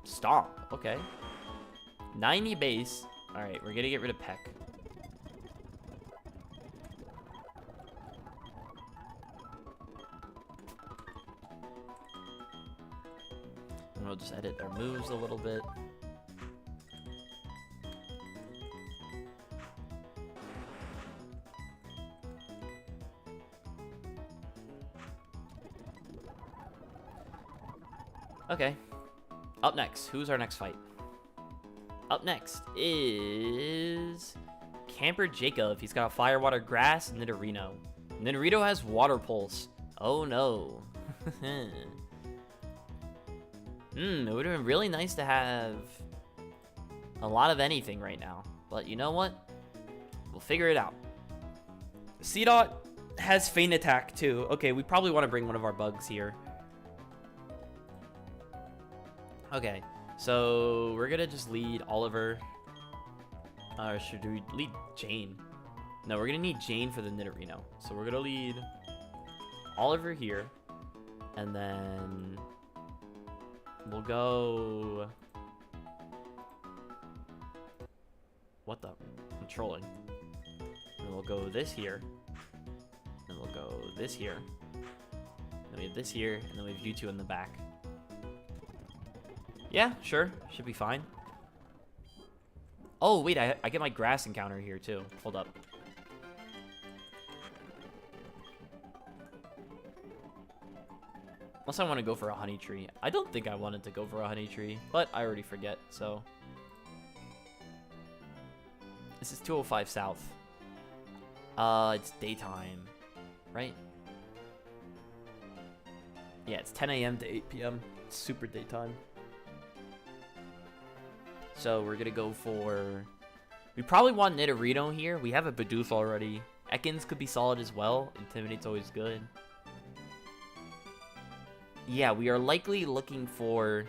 Stomp. Okay. 90 base. Alright, we're gonna get rid of Peck. And we'll just edit their moves a little bit. Okay. Up next, who's our next fight? Up next is Camper Jacob. He's got Fire, Water, Grass, and Nidorino. Nidorino has Water Pulse. Oh no. It would have been really nice to have a lot of anything right now. But you know what? We'll figure it out. C-Dot has Feint Attack too. Okay, we probably want to bring one of our bugs here. Okay. So, we're gonna just lead Oliver. Or should we lead Jane? No, we're gonna need Jane for the Nidorino. So, we're gonna lead Oliver here. And then... We'll go... What the? I'm trolling. And we'll go this here. And we'll go this here. Then we have this here. And then we have you two in the back. Yeah, sure. Should be fine. Oh, wait, I get my grass encounter here, too. Hold up. Unless I want to go for a honey tree. I don't think I wanted to go for a honey tree, but I already forget, so. This is 205 South. It's daytime, right? Yeah, it's 10 a.m. to 8 p.m. It's super daytime. So we're gonna go for... We probably want Nidorino here. We have a Bidoof already. Ekans could be solid as well. Intimidate's always good. Yeah, we are likely looking for...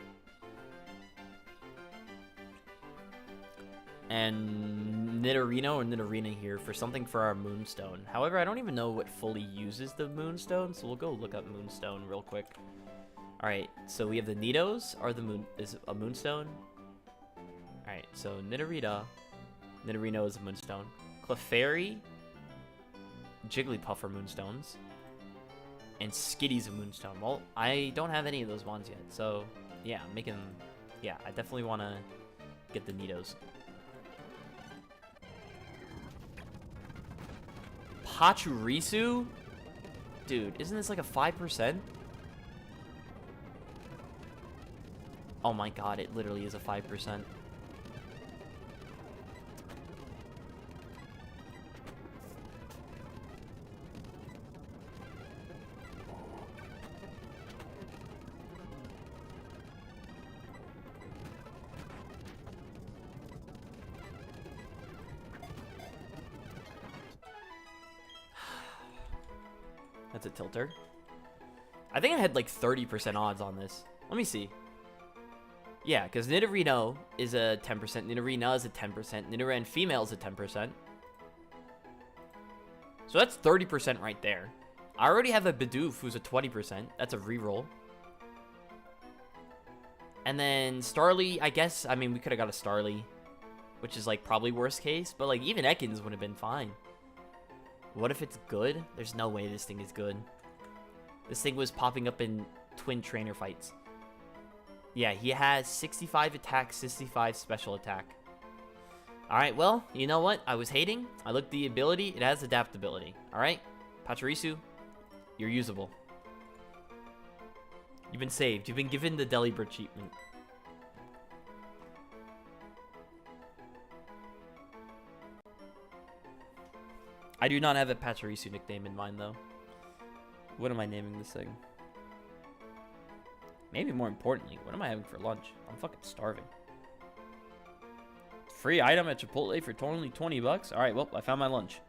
And Nidorino or Nidorina here for something for our Moonstone. However, I don't even know what fully uses the Moonstone, so we'll go look up Moonstone real quick. Alright, so we have the Nidos or the Moon... Is a Moonstone? Alright, so Nidorino is a Moonstone. Clefairy, Jigglypuff are Moonstones. And Skitty's a Moonstone. Well, I don't have any of those ones yet, so yeah, yeah, I definitely want to get the Nidos. Pachirisu? Dude, isn't this like a 5%? Oh my god, it literally is a 5%. That's a tilter. I think I had like 30% odds on this. Let me see. Yeah, because Nidorino is a 10%, Nidorina is a 10%, Nidoran female is a 10%. So that's 30% right there. I already have a Bidoof who's a 20%. That's a reroll. And then Starly, I guess, I mean, we could have got a Starly, which is, like, probably worst case. But, like, even Ekans would have been fine. What if it's good? There's no way this thing is good. This thing was popping up in twin trainer fights. Yeah, he has 65 attack, 65 special attack. Alright, well, you know what? I was hating. I looked at the ability. It has adaptability. Alright? Pachirisu, you're usable. You've been saved. You've been given the Delibird treatment. I do not have a Pachirisu nickname in mind, though. What am I naming this thing? Maybe more importantly, what am I having for lunch? I'm fucking starving. Free item at Chipotle for only 20 bucks? Alright, well, I found my lunch.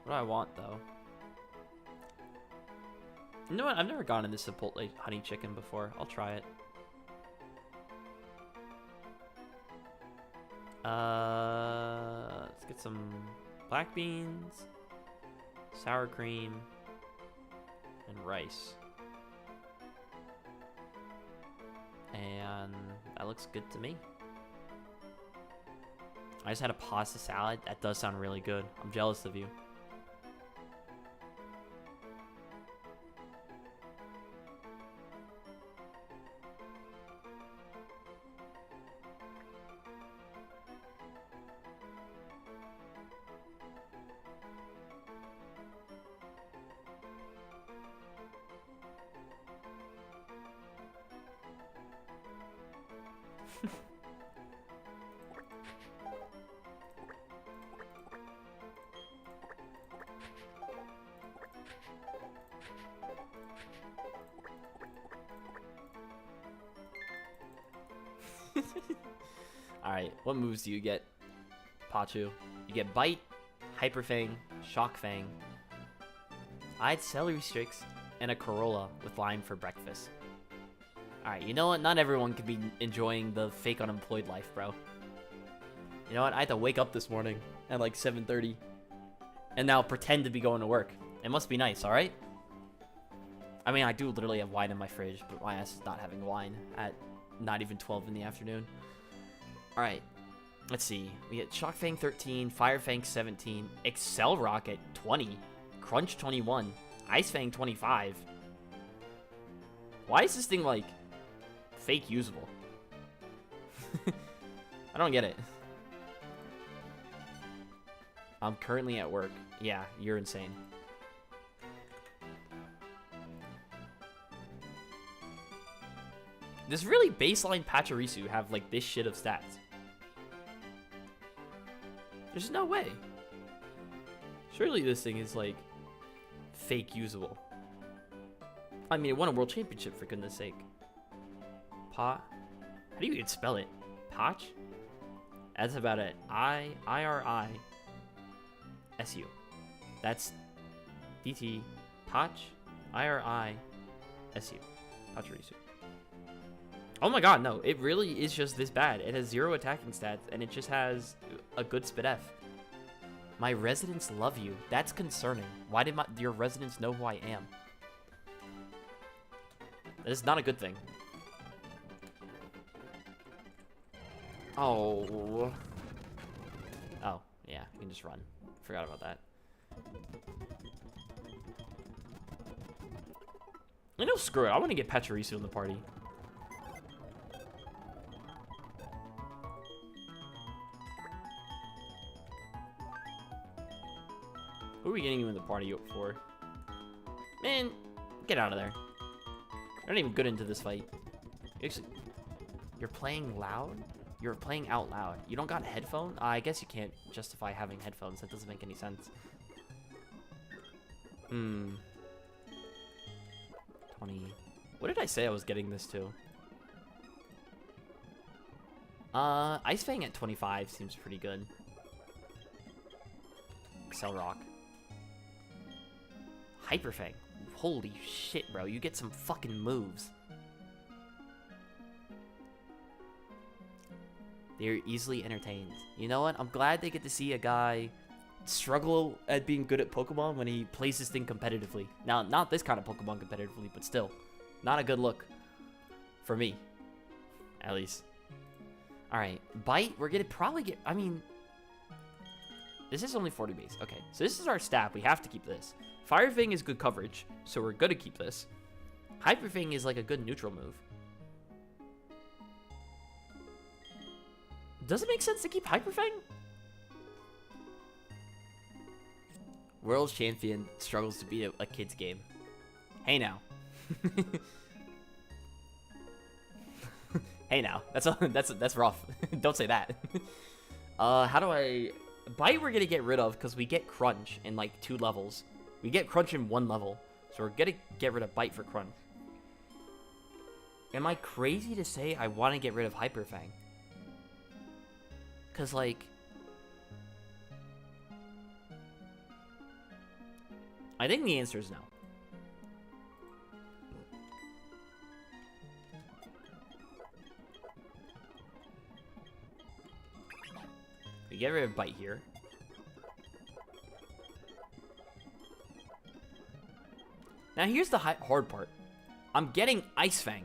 What do I want, though? You know what? I've never gone in this Chipotle honey chicken before. I'll try it. Let's get some black beans, sour cream, and rice. And that looks good to me. I just had a pasta salad. That does sound really good. I'm jealous of you. Alright, what moves do you get, Pachu? You get Bite, Hyper Fang, Shock Fang. I had Celery Sticks and a Corolla with lime for breakfast. Alright, you know what? Not everyone can be enjoying the fake unemployed life, bro. You know what? I had to wake up this morning at like 7:30 and now pretend to be going to work. It must be nice, alright? I mean, I do literally have wine in my fridge, but my ass is not having wine at not even 12 in the afternoon. Alright, let's see. We get Shock Fang 13, Fire Fang 17, Excel Rocket 20, Crunch 21, Ice Fang 25. Why is this thing, like, fake usable? I don't get it. I'm currently at work. Yeah, you're insane. Does really baseline Pachirisu have, like, this shit of stats? There's no way. Surely this thing is, like, fake usable. I mean, it won a world championship, for goodness sake. How do you even spell it? Potch? That's about it. I-R-I-S-U. That's DT. Potch. I-R-I-S-U. Pachirisu. Oh my god, no. It really is just this bad. It has 0 attacking stats, and it just has a good spit F. My residents love you. That's concerning. Why did your residents know who I am? That is not a good thing. Oh. Oh, yeah. You can just run. Forgot about that. You know, screw it. I want to get Pachirisu in the party. Who are we getting you in the party for? Man, get out of there. You're not even good into this fight. You're playing loud? You're playing out loud. You don't got a headphone? I guess you can't justify having headphones. That doesn't make any sense. 20. What did I say I was getting this to? Ice Fang at 25 seems pretty good. Excel Rock. Hyper Fang. Holy shit, bro. You get some fucking moves. They're easily entertained. You know what? I'm glad they get to see a guy struggle at being good at Pokemon when he plays this thing competitively. Now, not this kind of Pokemon competitively, but still. Not a good look. For me. At least. Alright. Bite, we're gonna probably get... I mean... This is only 40 base. Okay, so this is our stat. We have to keep this. Fire Fang is good coverage, so we're gonna keep this. Hyper Fang is like a good neutral move. Does it make sense to keep Hyper Fang? World Champion struggles to beat a kid's game. Hey now. Hey now. That's rough. Don't say that. How do I... Bite we're gonna get rid of because we get Crunch in like 2 levels. We get Crunch in 1 level. So we're gonna get rid of Bite for Crunch. Am I crazy to say I want to get rid of Hyper Fang? Because like... I think the answer is no. We get rid of Bite here. Now here's the hard part. I'm getting Ice Fang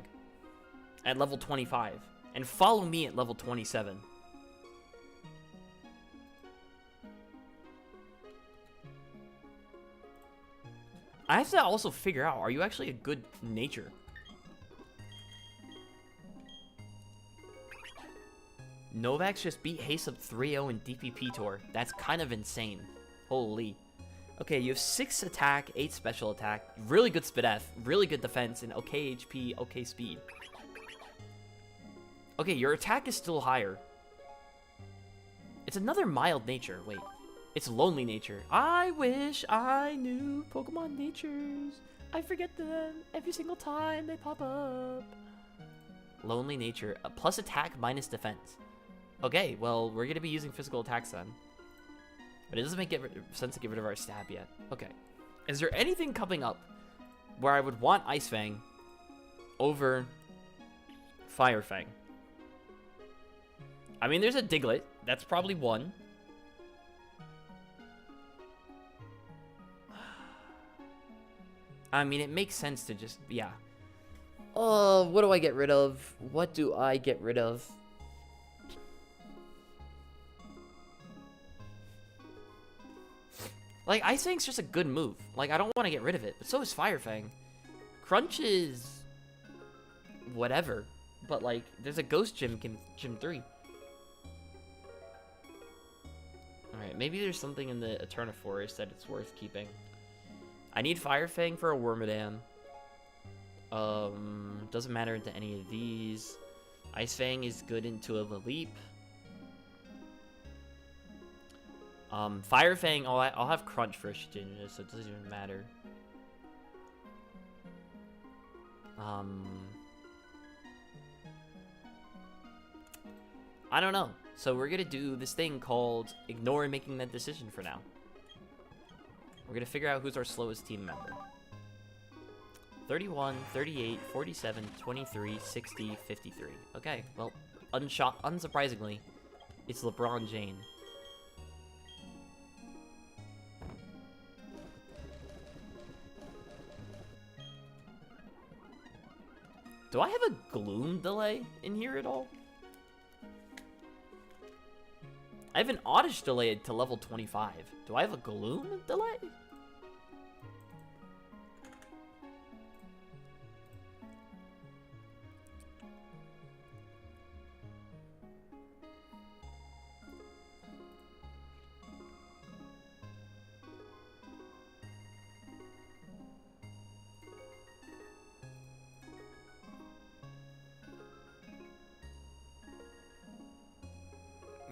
at level 25. And Follow Me at level 27. I have to also figure out, are you actually a good nature? Novak's just beat Haste up 3-0 in DPP Tour. That's kind of insane. Holy. Okay, you have 6 attack, 8 special attack, really good Spadef, really good defense, and okay HP, okay speed. Okay, your attack is still higher. It's another mild nature. Wait. It's lonely nature. I wish I knew Pokemon natures. I forget them every single time they pop up. Lonely nature. Plus attack minus defense. Okay, well, we're going to be using physical attacks then. But it doesn't make sense to get rid of our stab yet. Okay. Is there anything coming up where I would want Ice Fang over Fire Fang? I mean, there's a Diglett. That's probably one. I mean, it makes sense to just... Yeah. Oh, what do I get rid of? What do I get rid of? Like, Ice Fang's just a good move. Like, I don't want to get rid of it. But so is Fire Fang. Crunch is... whatever. But, like, there's a Ghost Gym in Gym 3. Alright, maybe there's something in the Eterna Forest that it's worth keeping. I need Fire Fang for a Wormadam. Doesn't matter into any of these. Ice Fang is good into a Leap. Fire Fang, I'll have Crunch for a Shedinja, so it doesn't even matter. I don't know. So we're gonna do this thing called ignore making that decision for now. We're gonna figure out who's our slowest team member. 31, 38, 47, 23, 60, 53. Okay, well, unsurprisingly, it's LeBron James. Do I have a Gloom delay in here at all? I have an Oddish delay to level 25. Do I have a Gloom delay?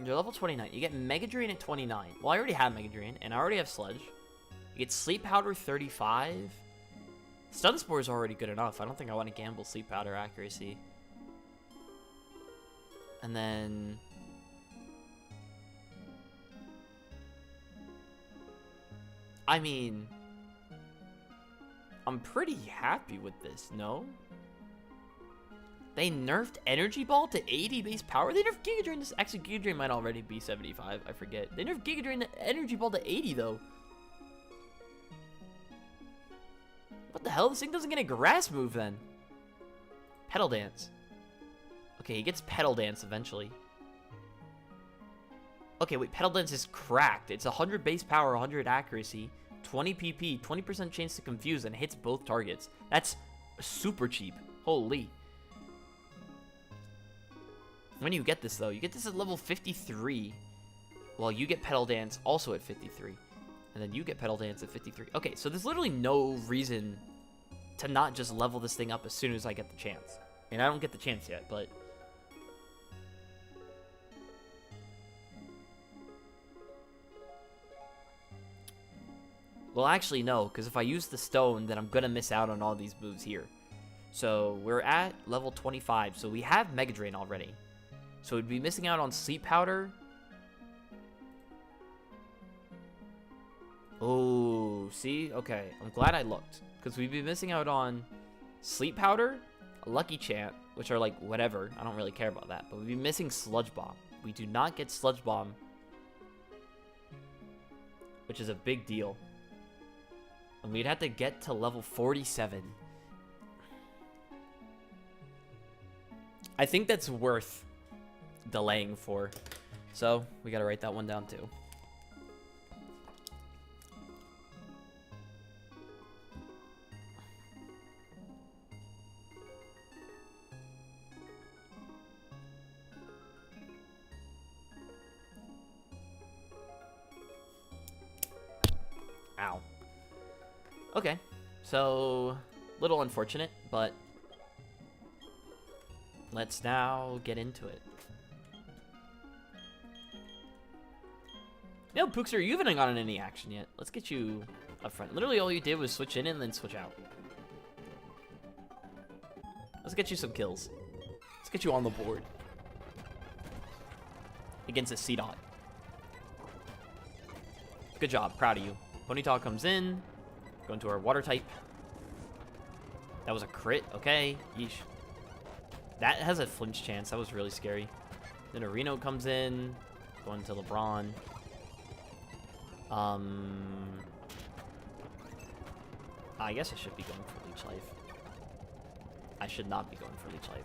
You're level 29. You get Mega Drain at 29. Well, I already have Mega Drain, and I already have Sludge. You get Sleep Powder 35. Stun Spore is already good enough. I don't think I want to gamble Sleep Powder accuracy. And then... I mean... I'm pretty happy with this, no? They nerfed Energy Ball to 80 base power? They nerfed Giga Drain to... Actually, Giga Drain might already be 75. I forget. They nerfed Giga Drain to Energy Ball to 80, though. What the hell? This thing doesn't get a grass move, then. Pedal Dance. Okay, he gets Pedal Dance eventually. Okay, wait. Pedal Dance is cracked. It's 100 base power, 100 accuracy, 20 PP, 20% chance to confuse, and hits both targets. That's super cheap. Holy. When do you get this, though? You get this at level 53. Well, you get Pedal Dance also at 53. And then you get Pedal Dance at 53. Okay, so there's literally no reason to not just level this thing up as soon as I get the chance. And I don't get the chance yet, but... Well, actually, no, because if I use the stone, then I'm going to miss out on all these moves here. So, we're at level 25, so we have Mega Drain already. So, we'd be missing out on Sleep Powder. Oh, see? Okay, I'm glad I looked. Because we'd be missing out on Sleep Powder, Lucky Chant, which are like, whatever. I don't really care about that. But we'd be missing Sludge Bomb. We do not get Sludge Bomb, which is a big deal. And we'd have to get to level 47. I think that's worth delaying for. So, we gotta write that one down too. Ow. Okay, so, little unfortunate, but let's now get into it. No, Pookster, you haven't gotten any action yet. Let's get you up front. Literally all you did was switch in and then switch out. Let's get you some kills. Let's get you on the board. Against a C-Dot. Good job, proud of you. Ponyta comes in. Go into our water type. That was a crit. Okay. Yeesh. That has a flinch chance. That was really scary. Then a Reno comes in. Going to LeBron. I guess I should be going for Leech Life. I should not be going for Leech Life.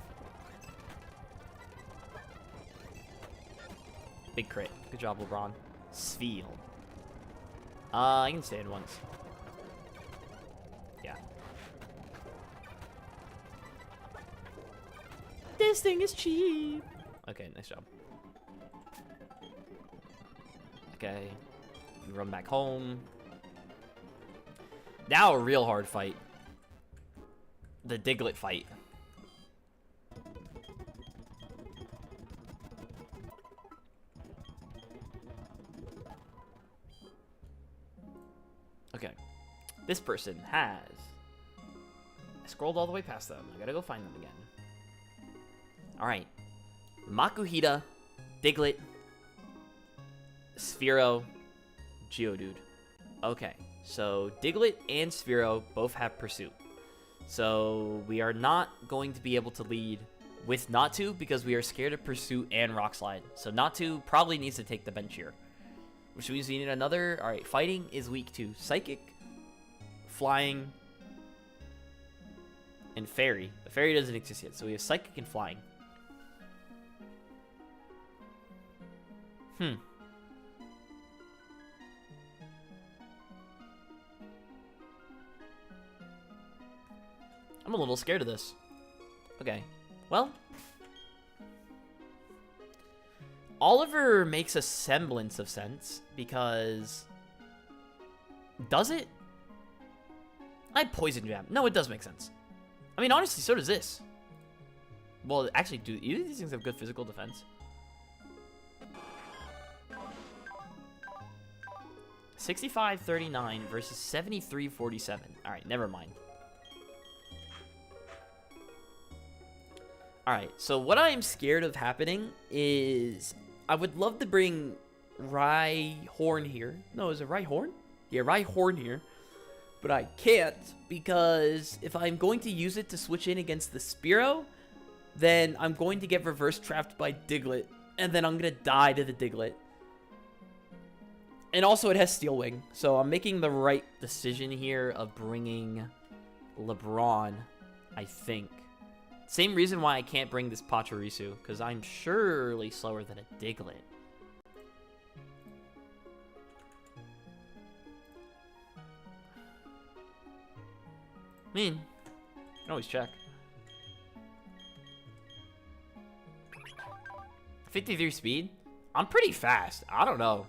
Big crit. Good job, LeBron. Sfeel. I can stand once. Yeah. This thing is cheap. Okay, nice job. Okay. We run back home. Now a real hard fight. The Diglett fight. Okay. This person has... I scrolled all the way past them. I gotta go find them again. Alright. Makuhita, Diglett, Sphero, Geodude. Okay. So, Diglett and Sphero both have Pursuit. So, we are not going to be able to lead with Natu because we are scared of Pursuit and Rock Slide. So, Natu probably needs to take the bench here. Which means we need another... Alright, Fighting is weak to Psychic, Flying, and Fairy. The Fairy doesn't exist yet, so we have Psychic and Flying. I'm a little scared of this. Okay. Well. Oliver makes a semblance of sense, because... Does it? I Poison Jab. No, it does make sense. I mean, honestly, so does this. Well, actually, do either of these things have good physical defense? 65-39 versus 73-47. Alright, never mind. Alright, so what I'm scared of happening is... I would love to bring Rhyhorn here. No, is it Rhyhorn? Yeah, Rhyhorn here. But I can't, because if I'm going to use it to switch in against the Spearow, then I'm going to get reverse trapped by Diglett, and then I'm going to die to the Diglett. And also it has Steel Wing, so I'm making the right decision here of bringing LeBron, I think. Same reason why I can't bring this Pachirisu, because I'm surely slower than a Diglett. I mean, you can always check. 53 speed? I'm pretty fast. I don't know.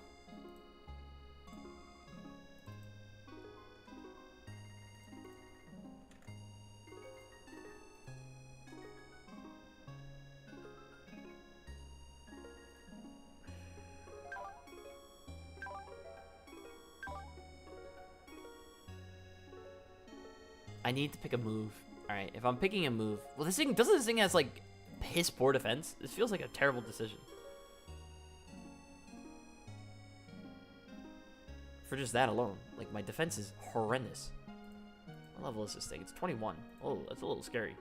I need to pick a move. Alright, if I'm picking a move... Well, this thing... Doesn't this thing has, like, piss poor defense? This feels like a terrible decision. For just that alone. Like, my defense is horrendous. What level is this thing? It's 21. Oh, that's a little scary.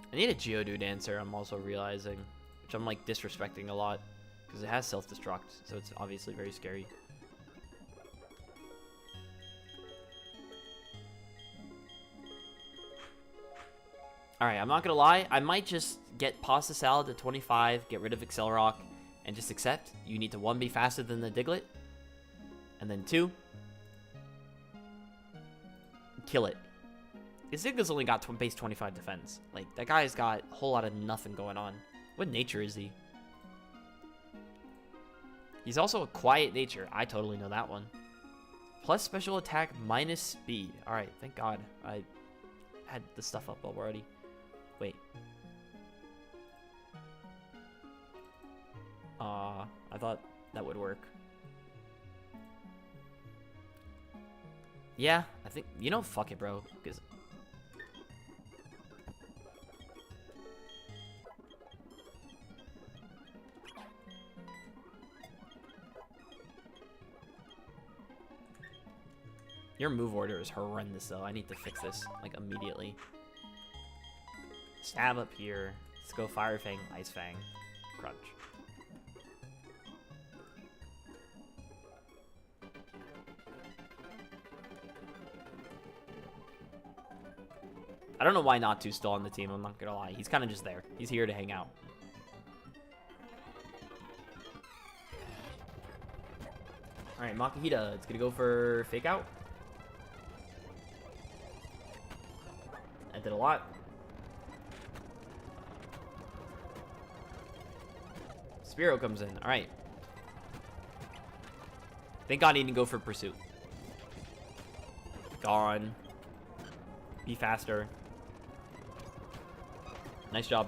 I need a Geodude answer, I'm also realizing. Which I'm, like, disrespecting a lot. Because it has self-destruct, so it's obviously very scary. Alright, I'm not gonna lie. I might just get Pasta Salad to 25, get rid of Accelerock, and just accept. You need to 1, be faster than the Diglett. And then 2, kill it. This Diglett only got base 25 defense. Like, that guy's got a whole lot of nothing going on. What nature is he? He's also a quiet nature. I totally know that one. Plus special attack minus speed. Alright, thank God. I had the stuff up already. Wait. I thought that would work. Yeah, I think... You know, fuck it, bro. Because... Your move order is horrendous, though. I need to fix this, like, immediately. Stab up here. Let's go Fire Fang, Ice Fang, Crunch. I don't know why Natu's still on the team, I'm not gonna lie. He's kind of just there. He's here to hang out. Alright, Makahita, it's gonna go for Fake Out. That did a lot. Spearow comes in. Alright. Thank God he didn't go for Pursuit. Gone. Be faster. Nice job.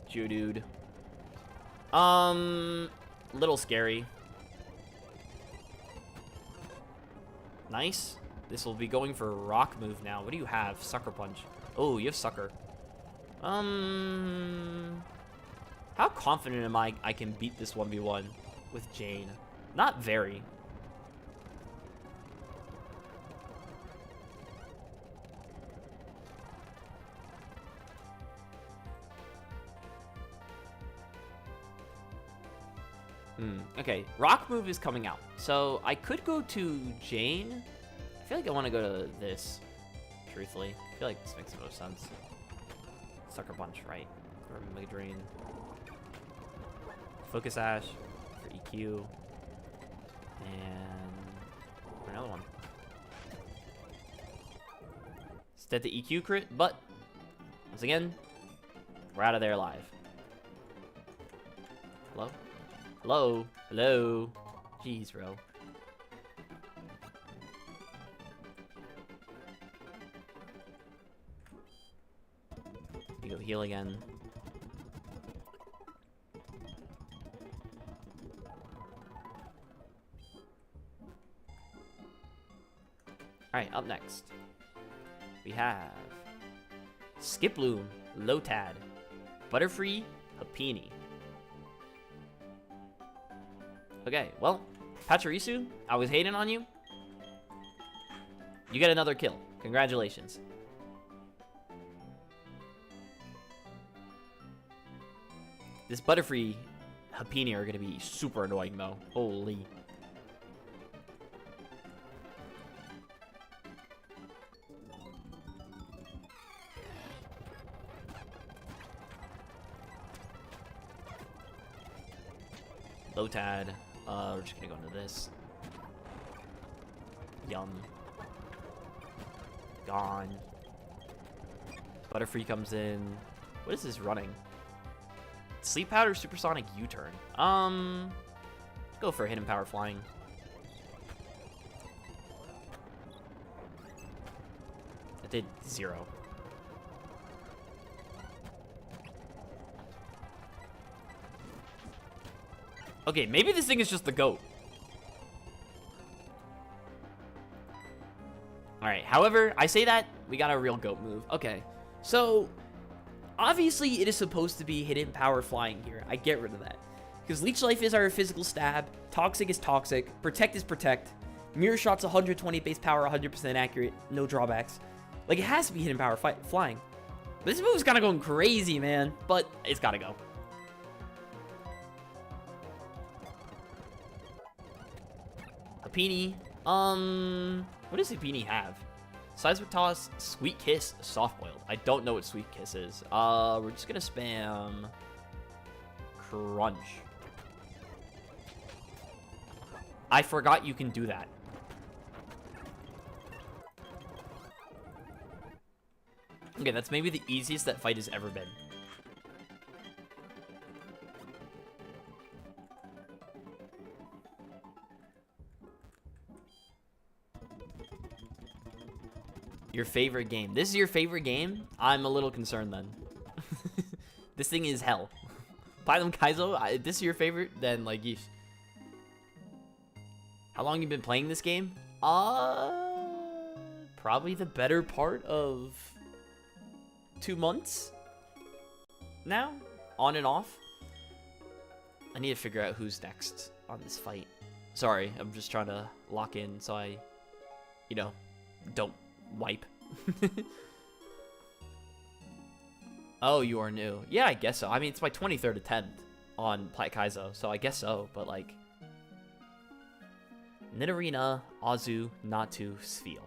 Geodude. Little scary. Nice. This will be going for a rock move now. What do you have? Sucker Punch. Oh, you have Sucker. How confident am I can beat this 1v1 with Jane? Not very. Okay, rock move is coming out. So I could go to Jane. I feel like I want to go to this, truthfully. I feel like this makes the most sense. Sucker Punch, right? Or Mega Drain. Focus Ash for EQ. And for another one. Instead the EQ crit, but once again, we're out of there alive. Hello? Hello? Hello? Jeez, bro. You go heal again. Alright, up next. We have Skiploom, Lotad, Butterfree, Happiny. Okay, well, Pachirisu, I was hating on you. You get another kill. Congratulations. This Butterfree, Happiny are going to be super annoying, though. Holy. Lotad. We're just gonna go into this. Yum. Gone. Butterfree comes in. What is this running? Sleep Powder, Supersonic U-turn. Go for Hidden Power Flying. It did 0. Okay, maybe this thing is just the GOAT. Alright, however, I say that, we got a real GOAT move. Okay, so, obviously it is supposed to be Hidden Power Flying here. I get rid of that. Because Leech Life is our physical stab, Toxic is Toxic, Protect is Protect, Mirror Shot's 120 base power, 100% accurate, no drawbacks. Like, it has to be Hidden Power Flying. This move's kind of going crazy, man, but it's gotta go. Happiny. What does Happiny have? Seismic Toss, Sweet Kiss, Soft Boiled. I don't know what Sweet Kiss is. We're just gonna spam Crunch. I forgot you can do that. Okay, that's maybe the easiest that fight has ever been. Your favorite game. This is your favorite game? I'm a little concerned then. This thing is hell. Platinum Kaizo, if this is your favorite, then like, yeesh. How long you been playing this game? Probably the better part of 2 months now, on and off. I need to figure out who's next on this fight. Sorry, I'm just trying to lock in so I, you know, don't wipe. Oh, you are new. Yeah, I guess so. I mean, it's my 23rd attempt on Plat Kaizo, so I guess so, but like... Nidorina, Azu, Natu, Spheal.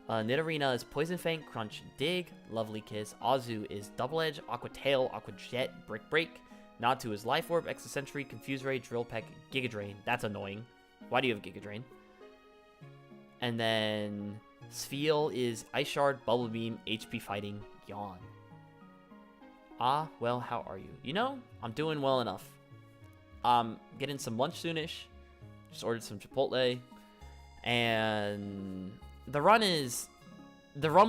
Nidorina is Poison Fang, Crunch, Dig, Lovely Kiss. Azu is Double Edge, Aqua Tail, Aqua Jet, Brick Break. Natu is Life Orb, Extra Sentry, Confuse Ray, Drill Peck, Giga Drain. That's annoying. Why do you have Giga Drain? And then Spheal is Ice Shard, Bubble Beam, HP Fighting, Yawn. Ah, well, how are you? You know, I'm doing well enough. Getting some lunch soonish. Just ordered some Chipotle. And the run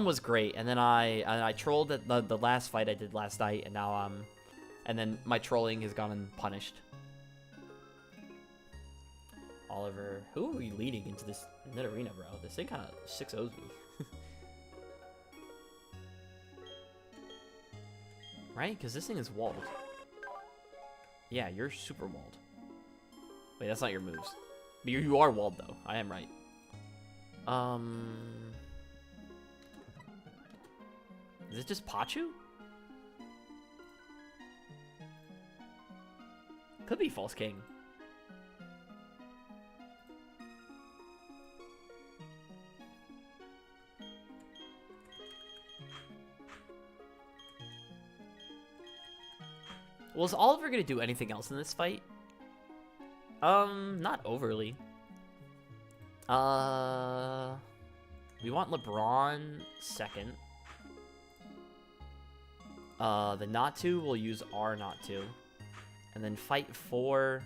was great. And then I trolled at the last fight I did last night, and now and then my trolling has gone unpunished. Oliver, who are we leading into this Nidorina, bro? This thing kind of 6-0s me. Right? Because this thing is walled. Yeah, you're super walled. Wait, that's not your moves. But you are walled, though. I am right. Is it just Pachu? Could be False King. Well, is Oliver gonna do anything else in this fight? Not overly. We want LeBron second. The Natu, we'll use our Natu. And then fight 4,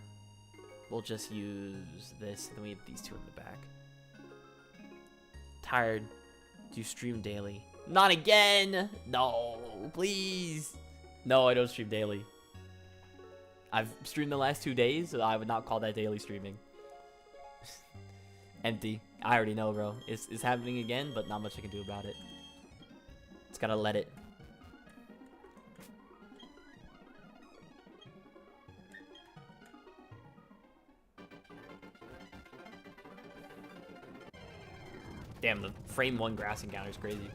we'll just use this. Then we have these two in the back. Tired. Do stream daily. Not again. No, please. No, I don't stream daily. I've streamed the last 2 days, so I would not call that daily streaming. Empty. I already know, bro. It's happening again, but not much I can do about it. Just gotta let it. Damn, the frame 1 grass encounter is crazy.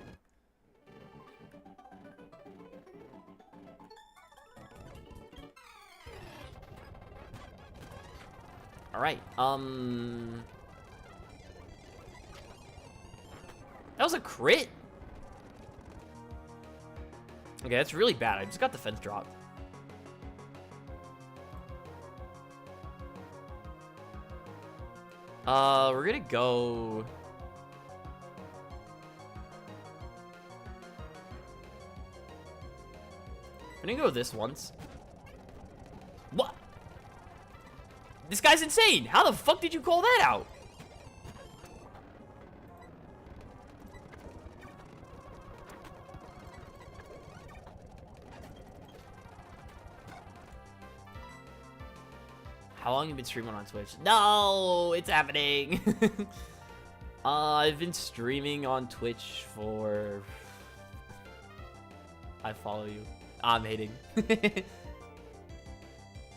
Alright, that was a crit? Okay, that's really bad. I just got the fence drop. We're gonna go... I'm gonna go this once. What? This guy's insane! How the fuck did you call that out? How long have you been streaming on Twitch? No, it's happening. I've been streaming on Twitch for... I follow you. I'm hating.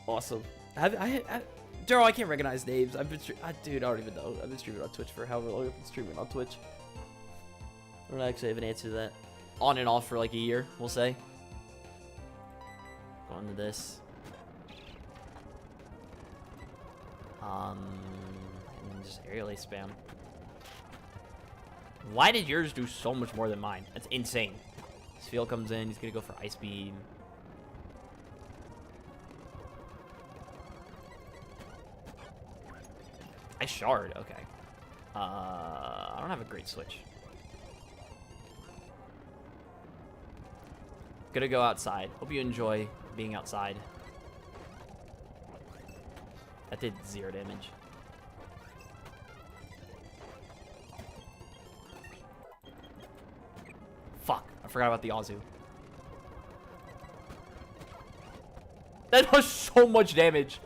Awesome. Daryl, I can't recognize names. I've been dude, I don't even know. I've been streaming on Twitch for however long I've been streaming on Twitch. I don't actually have an answer to that. On and off for like a year, we'll say. Going to this. And then just aerial ace spam. Why did yours do so much more than mine? That's insane. Spheal comes in, he's gonna go for Ice Beam. I shard, okay. I don't have a great switch. Gonna go outside. Hope you enjoy being outside. That did 0 damage. Fuck, I forgot about the Azu. That does so much damage.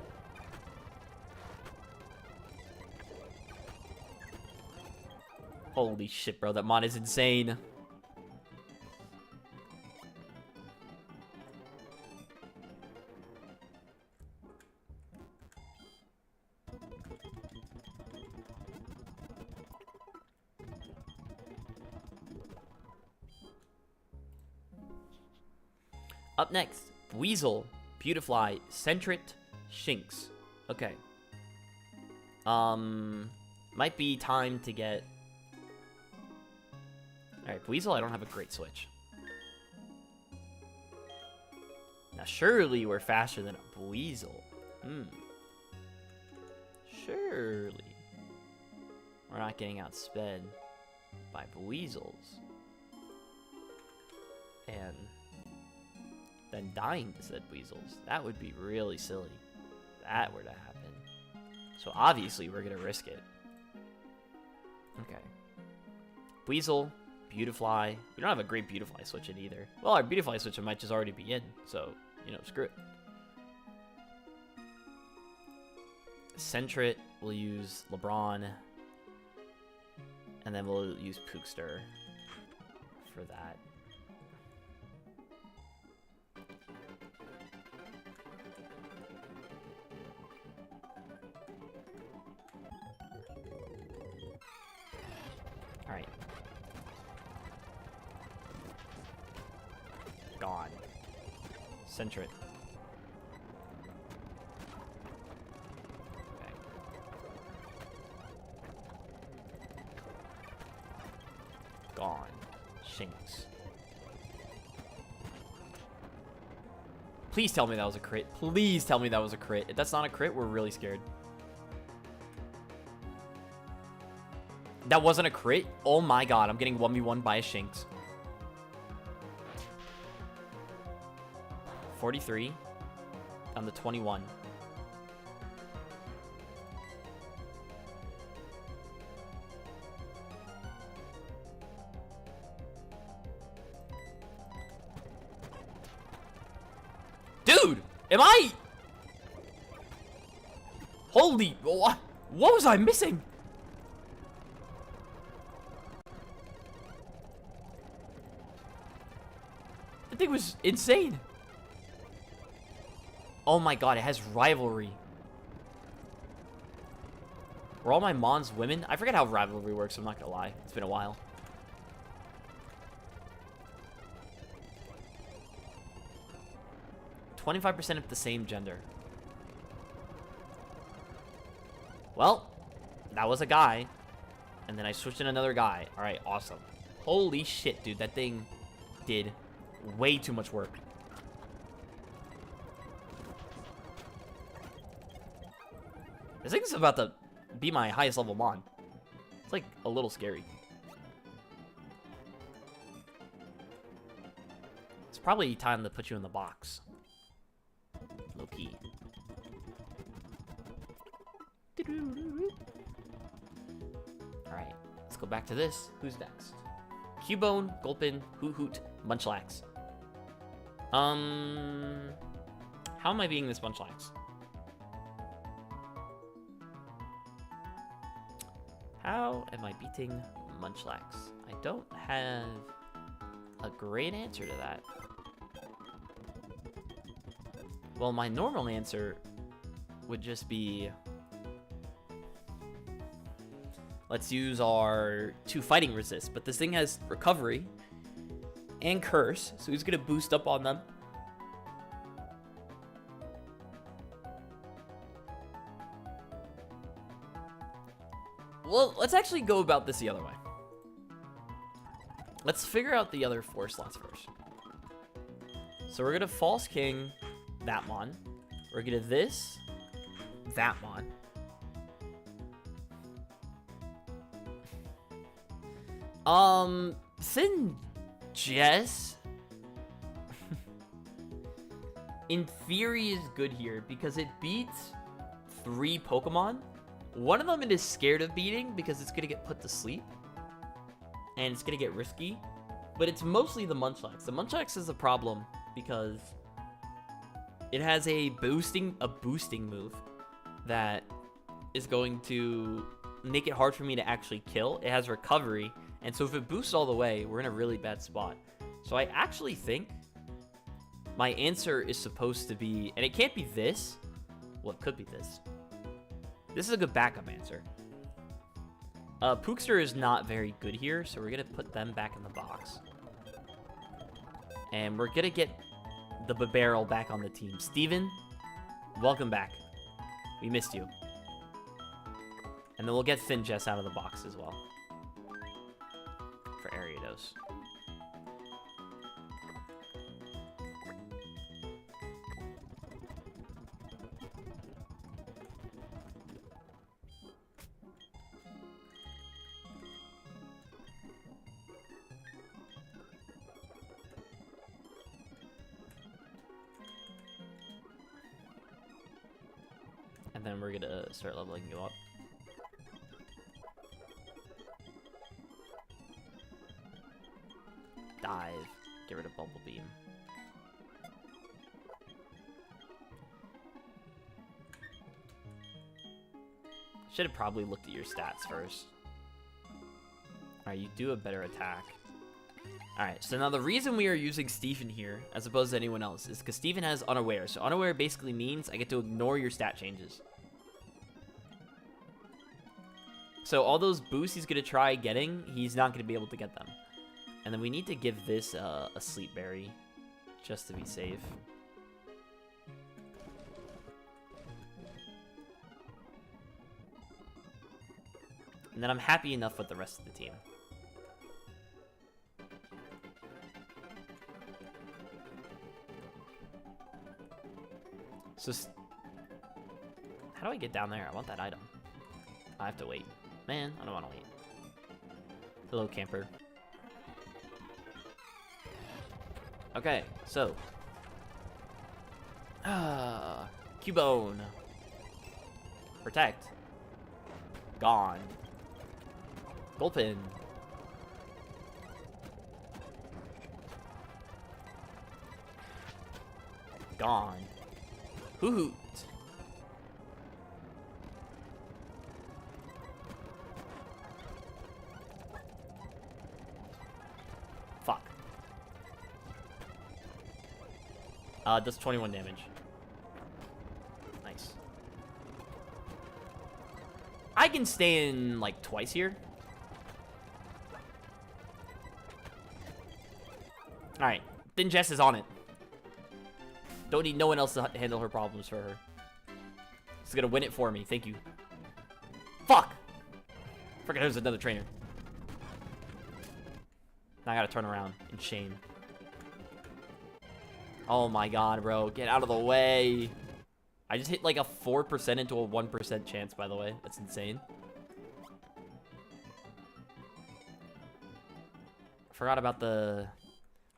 Holy shit, bro, that mod is insane. Up next, Weasel, Beautifly, Centrit, Shinx. Okay. Might be time to get... Alright, Weasel, I don't have a great switch. Now, surely we're faster than a Weasel. Surely. We're not getting outsped by Weasels. And... then dying to said Weasels. That would be really silly. If that were to happen. So obviously we're gonna risk it. Okay. Weasel, Beautifly. We don't have a great Beautifly switch in either. Well, our Beautifly switch might just already be in. So, you know, screw it. Centrit, we'll use LeBron. And then we'll use Pookster for that. Alright. Gone. Centrit. Okay. Gone. Shinx. Please tell me that was a crit. Please tell me that was a crit. If that's not a crit, we're really scared. That wasn't a crit? Oh my god, I'm getting 1v1 by a Shinx. 43 on the 21. Am I? Holy, what was I missing? That thing was insane. Oh my god, it has rivalry. Were all my Mons women? I forget how rivalry works, I'm not gonna lie. It's been a while. "25% of the same gender." Well, that was a guy. And then I switched in another guy. Alright, awesome. Holy shit, dude. That thing did way too much work. This thing's about to be my highest level Mon. It's like a little scary. It's probably time to put you in the box. Low key. Alright, let's go back to this. Who's next? Cubone, Gulpin, Hoot Hoot, Munchlax. How am I beating this Munchlax? How am I beating Munchlax? I don't have a great answer to that. Well, my normal answer would just be, let's use our 2 fighting resist, but this thing has recovery and curse, so he's gonna boost up on them. Well, let's actually go about this the other way. Let's figure out the other 4 slots first. So we're gonna False King that Mon. We're gonna this, that Mon. Thin Jess in theory is good here because it beats 3 Pokemon. One of them it is scared of beating because it's gonna get put to sleep and it's gonna get risky, but it's mostly the Munchlax. The Munchlax is a problem because it has a boosting move that is going to make it hard for me to actually kill. It has recovery, and so if it boosts all the way, we're in a really bad spot. So I actually think my answer is supposed to be, and it can't be this. Well, it could be this. This is a good backup answer. Pookster is not very good here, so we're gonna put them back in the box. And we're gonna get the Barrel back on the team. Steven, welcome back. We missed you. And then we'll get Thin Jess out of the box as well. For Ariados. And then we're gonna start leveling you up. Dive. Get rid of Bubble Beam. Should have probably looked at your stats first. Alright, you do a better attack. Alright, so now the reason we are using Stephen here, as opposed to anyone else, is because Stephen has Unaware. So Unaware basically means I get to ignore your stat changes. So all those boosts he's going to try getting, he's not going to be able to get them. And then we need to give this a Sleep Berry, just to be safe. And then I'm happy enough with the rest of the team. So, how do I get down there? I want that item. I have to wait. Man, I don't want to wait. Hello, camper. Okay, so. Cubone. Protect. Gone. Gulpin. Gone. Hoot. Fuck. Does 21 damage. Nice. I can stay in, like, twice here. Alright. Then Jess is on it. Don't need no one else to handle her problems for her. She's gonna win it for me. Thank you. Fuck! Forget there's another trainer. Now I gotta turn around in shame. Oh my god, bro. Get out of the way. I just hit like a 4% into a 1% chance, by the way. That's insane. Forgot about the...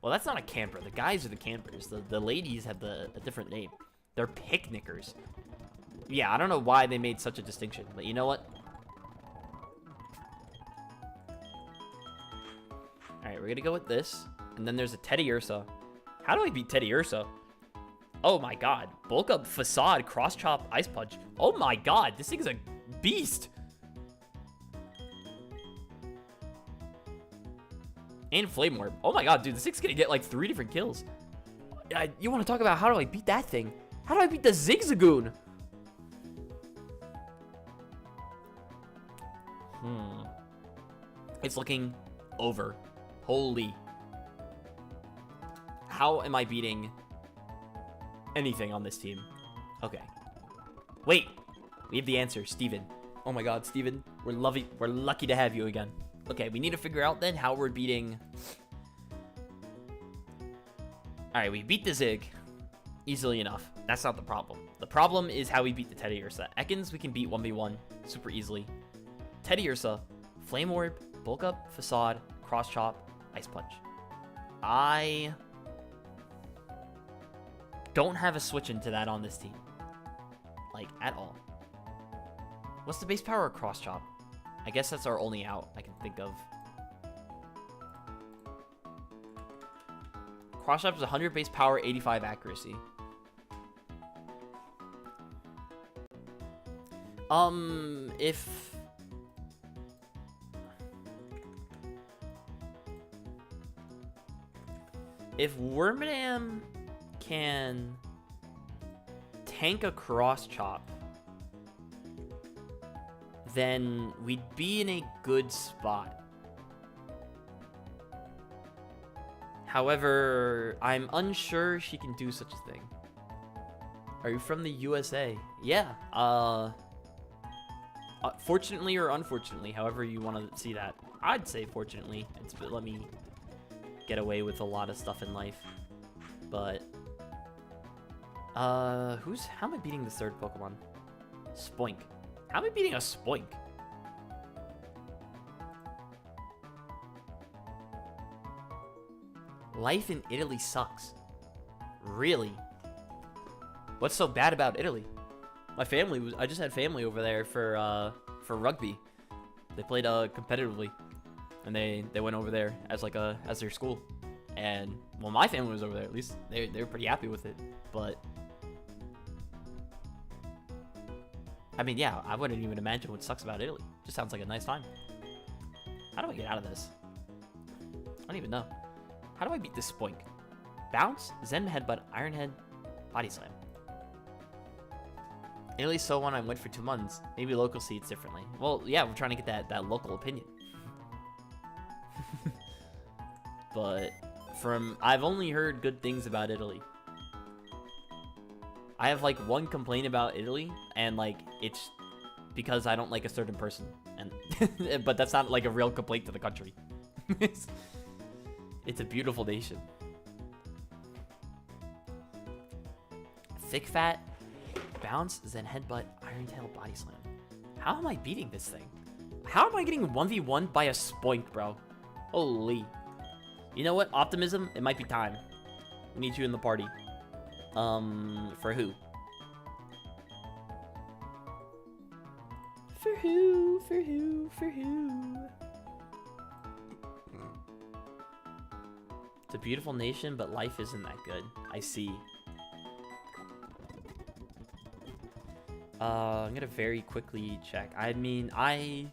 Well, that's not a camper. The guys are the campers. The ladies have a different name. They're picnickers. Yeah, I don't know why they made such a distinction, but you know what? Alright, we're gonna go with this. And then there's a Teddy Ursa. How do I beat Teddy Ursa? Oh my god. Bulk up, facade, cross chop, ice punch. Oh my god, this thing's a beast. And flame orb. Oh my god, dude, this thing's gonna get like 3 different kills. You want to talk about how do I beat that thing? How do I beat the Zigzagoon? It's looking over. Holy. How am I beating anything on this team? Okay. Wait. We have the answer, Steven. Oh my god, Steven. We're lucky to have you again. Okay, we need to figure out then how we're beating... Alright, we beat the Zig easily enough. That's not the problem. The problem is how we beat the Teddy Ursa. Ekans we can beat 1v1 super easily. Teddy Ursa, Flame Orb, Bulk Up, Facade, Cross Chop, Ice Punch. I don't have a switch into that on this team. Like, at all. What's the base power of Cross Chop? I guess that's our only out I can think of. Cross Chop is 100 base power, 85 accuracy. If Wormadam can tank a Cross Chop, then we'd be in a good spot. However, I'm unsure she can do such a thing. Are you from the USA? Yeah. Fortunately or unfortunately, however you want to see that. I'd say fortunately. It's let me get away with a lot of stuff in life. But how am I beating the third Pokemon? Spoink. How am I beating a Spoink? Life in Italy sucks. Really? What's so bad about Italy? My family was... I just had family over there for rugby. They played competitively. And they went over there as like as their school. And well, my family was over there at least. They were pretty happy with it. But I mean, yeah, I wouldn't even imagine what sucks about Italy. Just sounds like a nice time. How do I get out of this? I don't even know. How do I beat this Spoink? Bounce, Zen Headbutt, Iron Head, Body Slam. Italy's so one I went for 2 months. Maybe local seats differently. Well, yeah, we're trying to get that local opinion. But I've only heard good things about Italy. I have like one complaint about Italy, and like it's because I don't like a certain person, and but that's not like a real complaint to the country. It's a beautiful nation. Thick Fat, Bounce, Zen Headbutt, Iron Tail, Body Slam. How am I beating this thing? How am I getting 1v1 by a Spoink, bro? Holy. You know what? Optimism, it might be time. We need you in the party. For who? For who? For who? For who? It's a beautiful nation, but life isn't that good. I see. I'm gonna very quickly check. I mean, I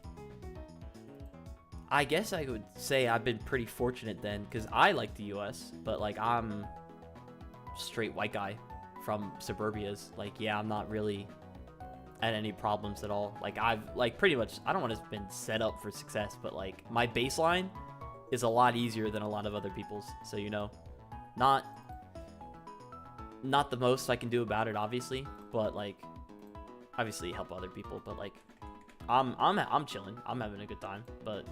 guess I would say I've been pretty fortunate then, because I like the U.S., but like I'm straight white guy from suburbias. Like, yeah, I'm not really at any problems at all. Like I've like pretty much, I don't want to have been set up for success, but like my baseline is a lot easier than a lot of other people's. So, you know, not the most I can do about it, obviously, but like obviously help other people, but like I'm chilling. I'm having a good time, but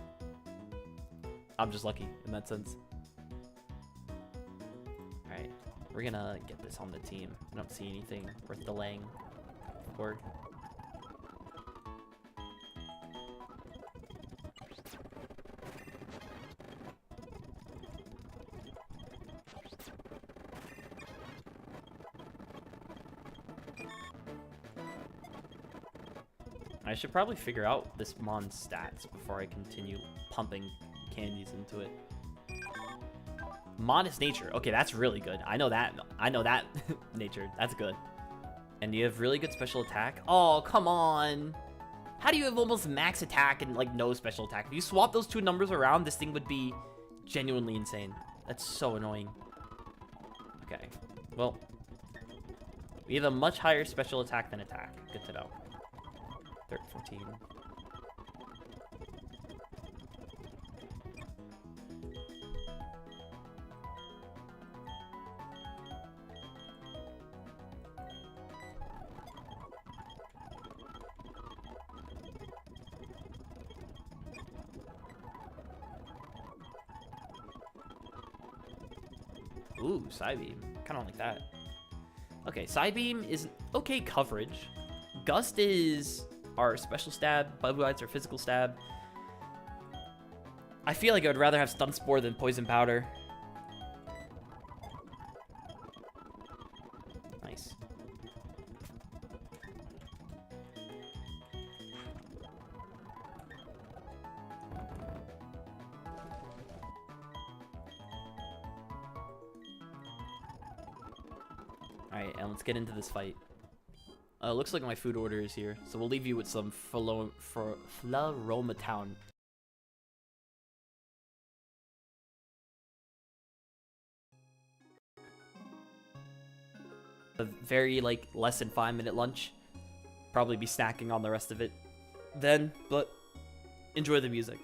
I'm just lucky in that sense. All right, we're gonna get this on the team. I don't see anything worth delaying for. I should probably figure out this Mon's stats before I continue pumping candies into it. Modest nature. Okay, that's really good. I know that. I know that nature. That's good. And you have really good special attack. Oh, come on. How do you have almost max attack and like no special attack? If you swap those two numbers around, this thing would be genuinely insane. That's so annoying. Okay. Well, we have a much higher special attack than attack. Good to know. 14. Ooh, Psybeam. Kind of like that. Okay, Psybeam is okay coverage. Gust is our special stab. Bug Bites are physical stab. I feel like I would rather have Stun Spore than Poison Powder. Nice. Alright, and let's get into this fight. Looks like my food order is here, so we'll leave you with some Floromatown. A very, like, less than 5-minute lunch. Probably be snacking on the rest of it then, but enjoy the music.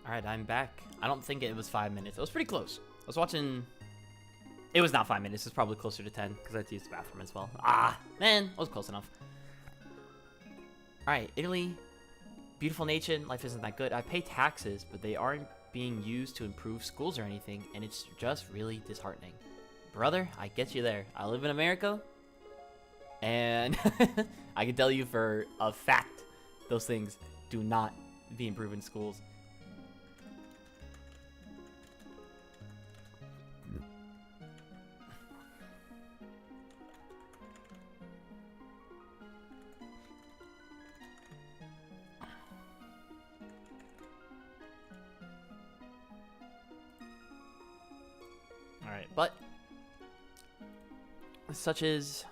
All right, I'm back. I don't think it was 5 minutes. It was pretty close. I was watching. It was not 5 minutes. It's probably closer to 10 because I had to use the bathroom as well. Ah, man, I was close enough. All right, Italy. Beautiful nation. Life isn't that good. I pay taxes, but they aren't being used to improve schools or anything, and it's just really disheartening. Brother, I get you there. I live in America, and I can tell you for a fact, those things do not be improved in schools. Alright, but such is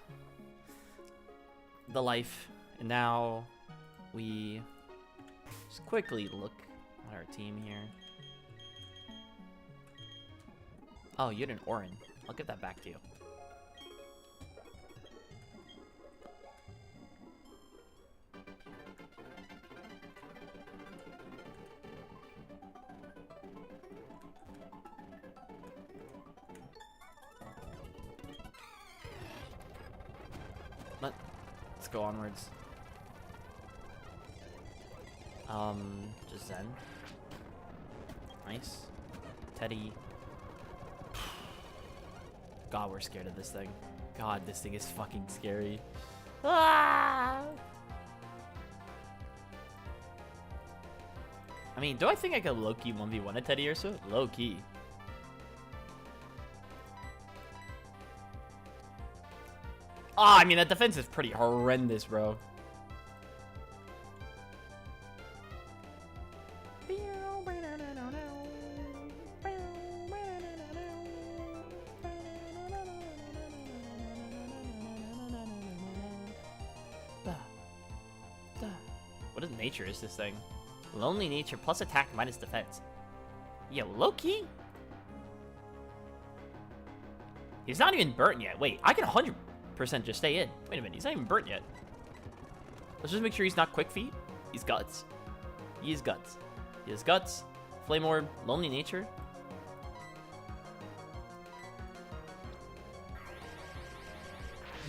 the life, and now we just quickly look at our team here. Oh, you had an Orin. I'll give that back to you. Let's go onwards. Just Zen. Nice. Teddy. God, we're scared of this thing. God, this thing is fucking scary. Ah! I mean, do I think I could low-key 1v1 a Teddy or so? Low-key. Ah, I mean, that defense is pretty horrendous, bro. What is nature is this thing? Lonely nature plus attack minus defense. Yo, low-key? He's not even burnt yet. Wait, I can 100% just stay in. Wait a minute, he's not even burnt yet. Let's just make sure he's not quick feet. He's guts. He is guts. He has guts. Flame orb, lonely nature.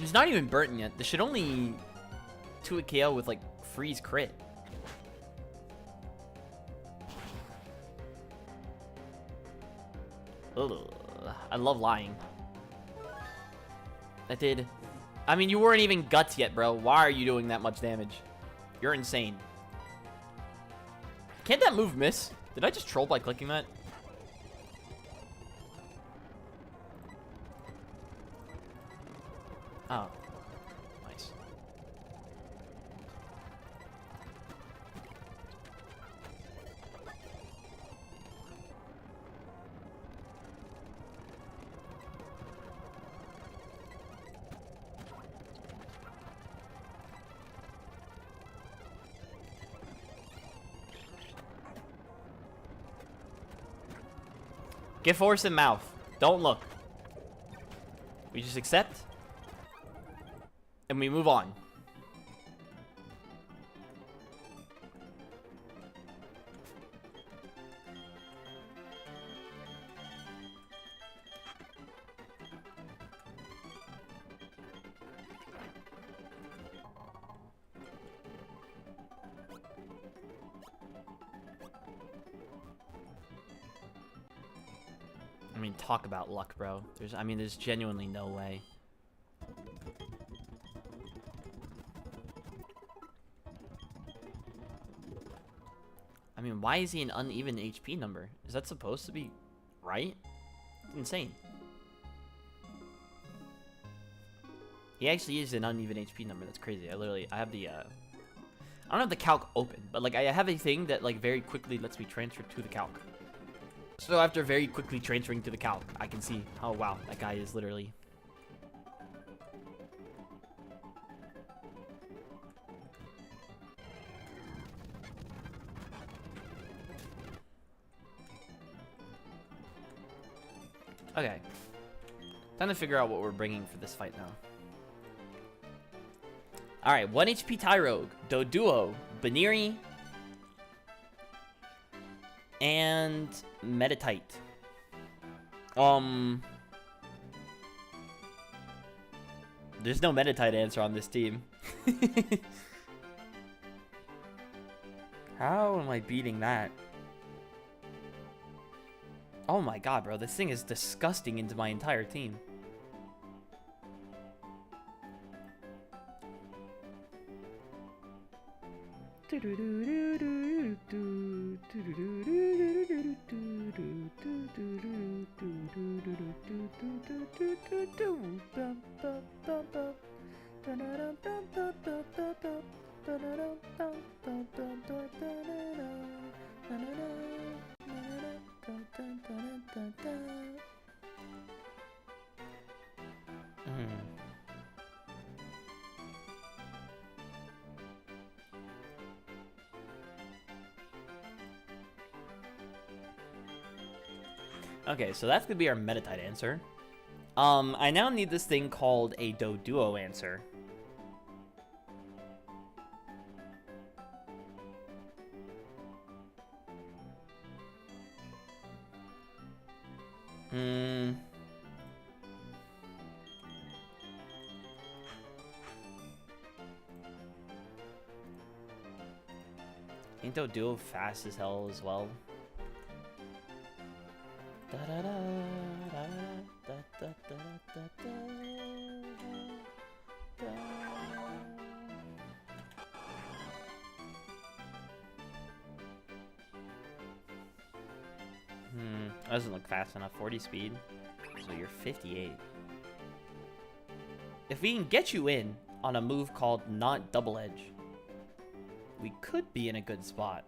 He's not even burnt yet. This should only 2 KO with like freeze crit. Ugh, I love lying. That did. I mean, you weren't even guts yet, bro. Why are you doing that much damage? You're insane. Can't that move miss? Did I just troll by clicking that? Oh. Nice. Get force in mouth. Don't look. We just accept. And we move on. I mean, talk about luck, bro. There's genuinely no way. I mean, why is he an uneven HP number? Is that supposed to be right? It's insane. He actually is an uneven HP number. That's crazy. I have the, I don't have the calc open, but like I have a thing that like very quickly lets me transfer to the calc. So after very quickly transferring to the calc, I can see, oh wow, that guy is literally... Okay. Time to figure out what we're bringing for this fight now. Alright, 1 HP Tyrogue, Doduo, Baniri, and Meditite. There's no Meditite answer on this team. How am I beating that? Oh my god, bro. This thing is disgusting into my entire team. Okay, so that's gonna be our Meditite answer. I now need this thing called a Doduo answer. Ain't Doduo fast as hell as well? That doesn't look fast enough. 40 speed. So you're 58. If we can get you in on a move called Not Double Edge, we could be in a good spot.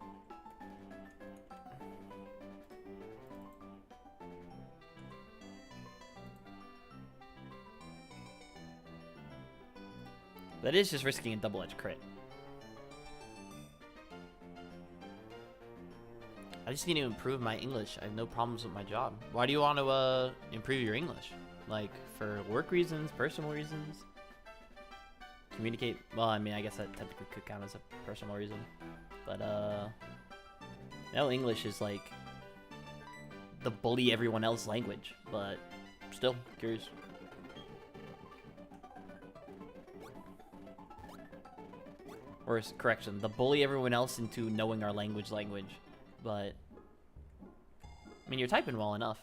That is just risking a double-edged crit. I just need to improve my English. I have no problems with my job. Why do you want to improve your English? Like, for work reasons, personal reasons? Communicate? Well, I mean, I guess that technically could count as a personal reason. But, no, English is like the bully everyone else language. But, still, curious. Or, correction, the bully everyone else into knowing our language. But, I mean, you're typing well enough.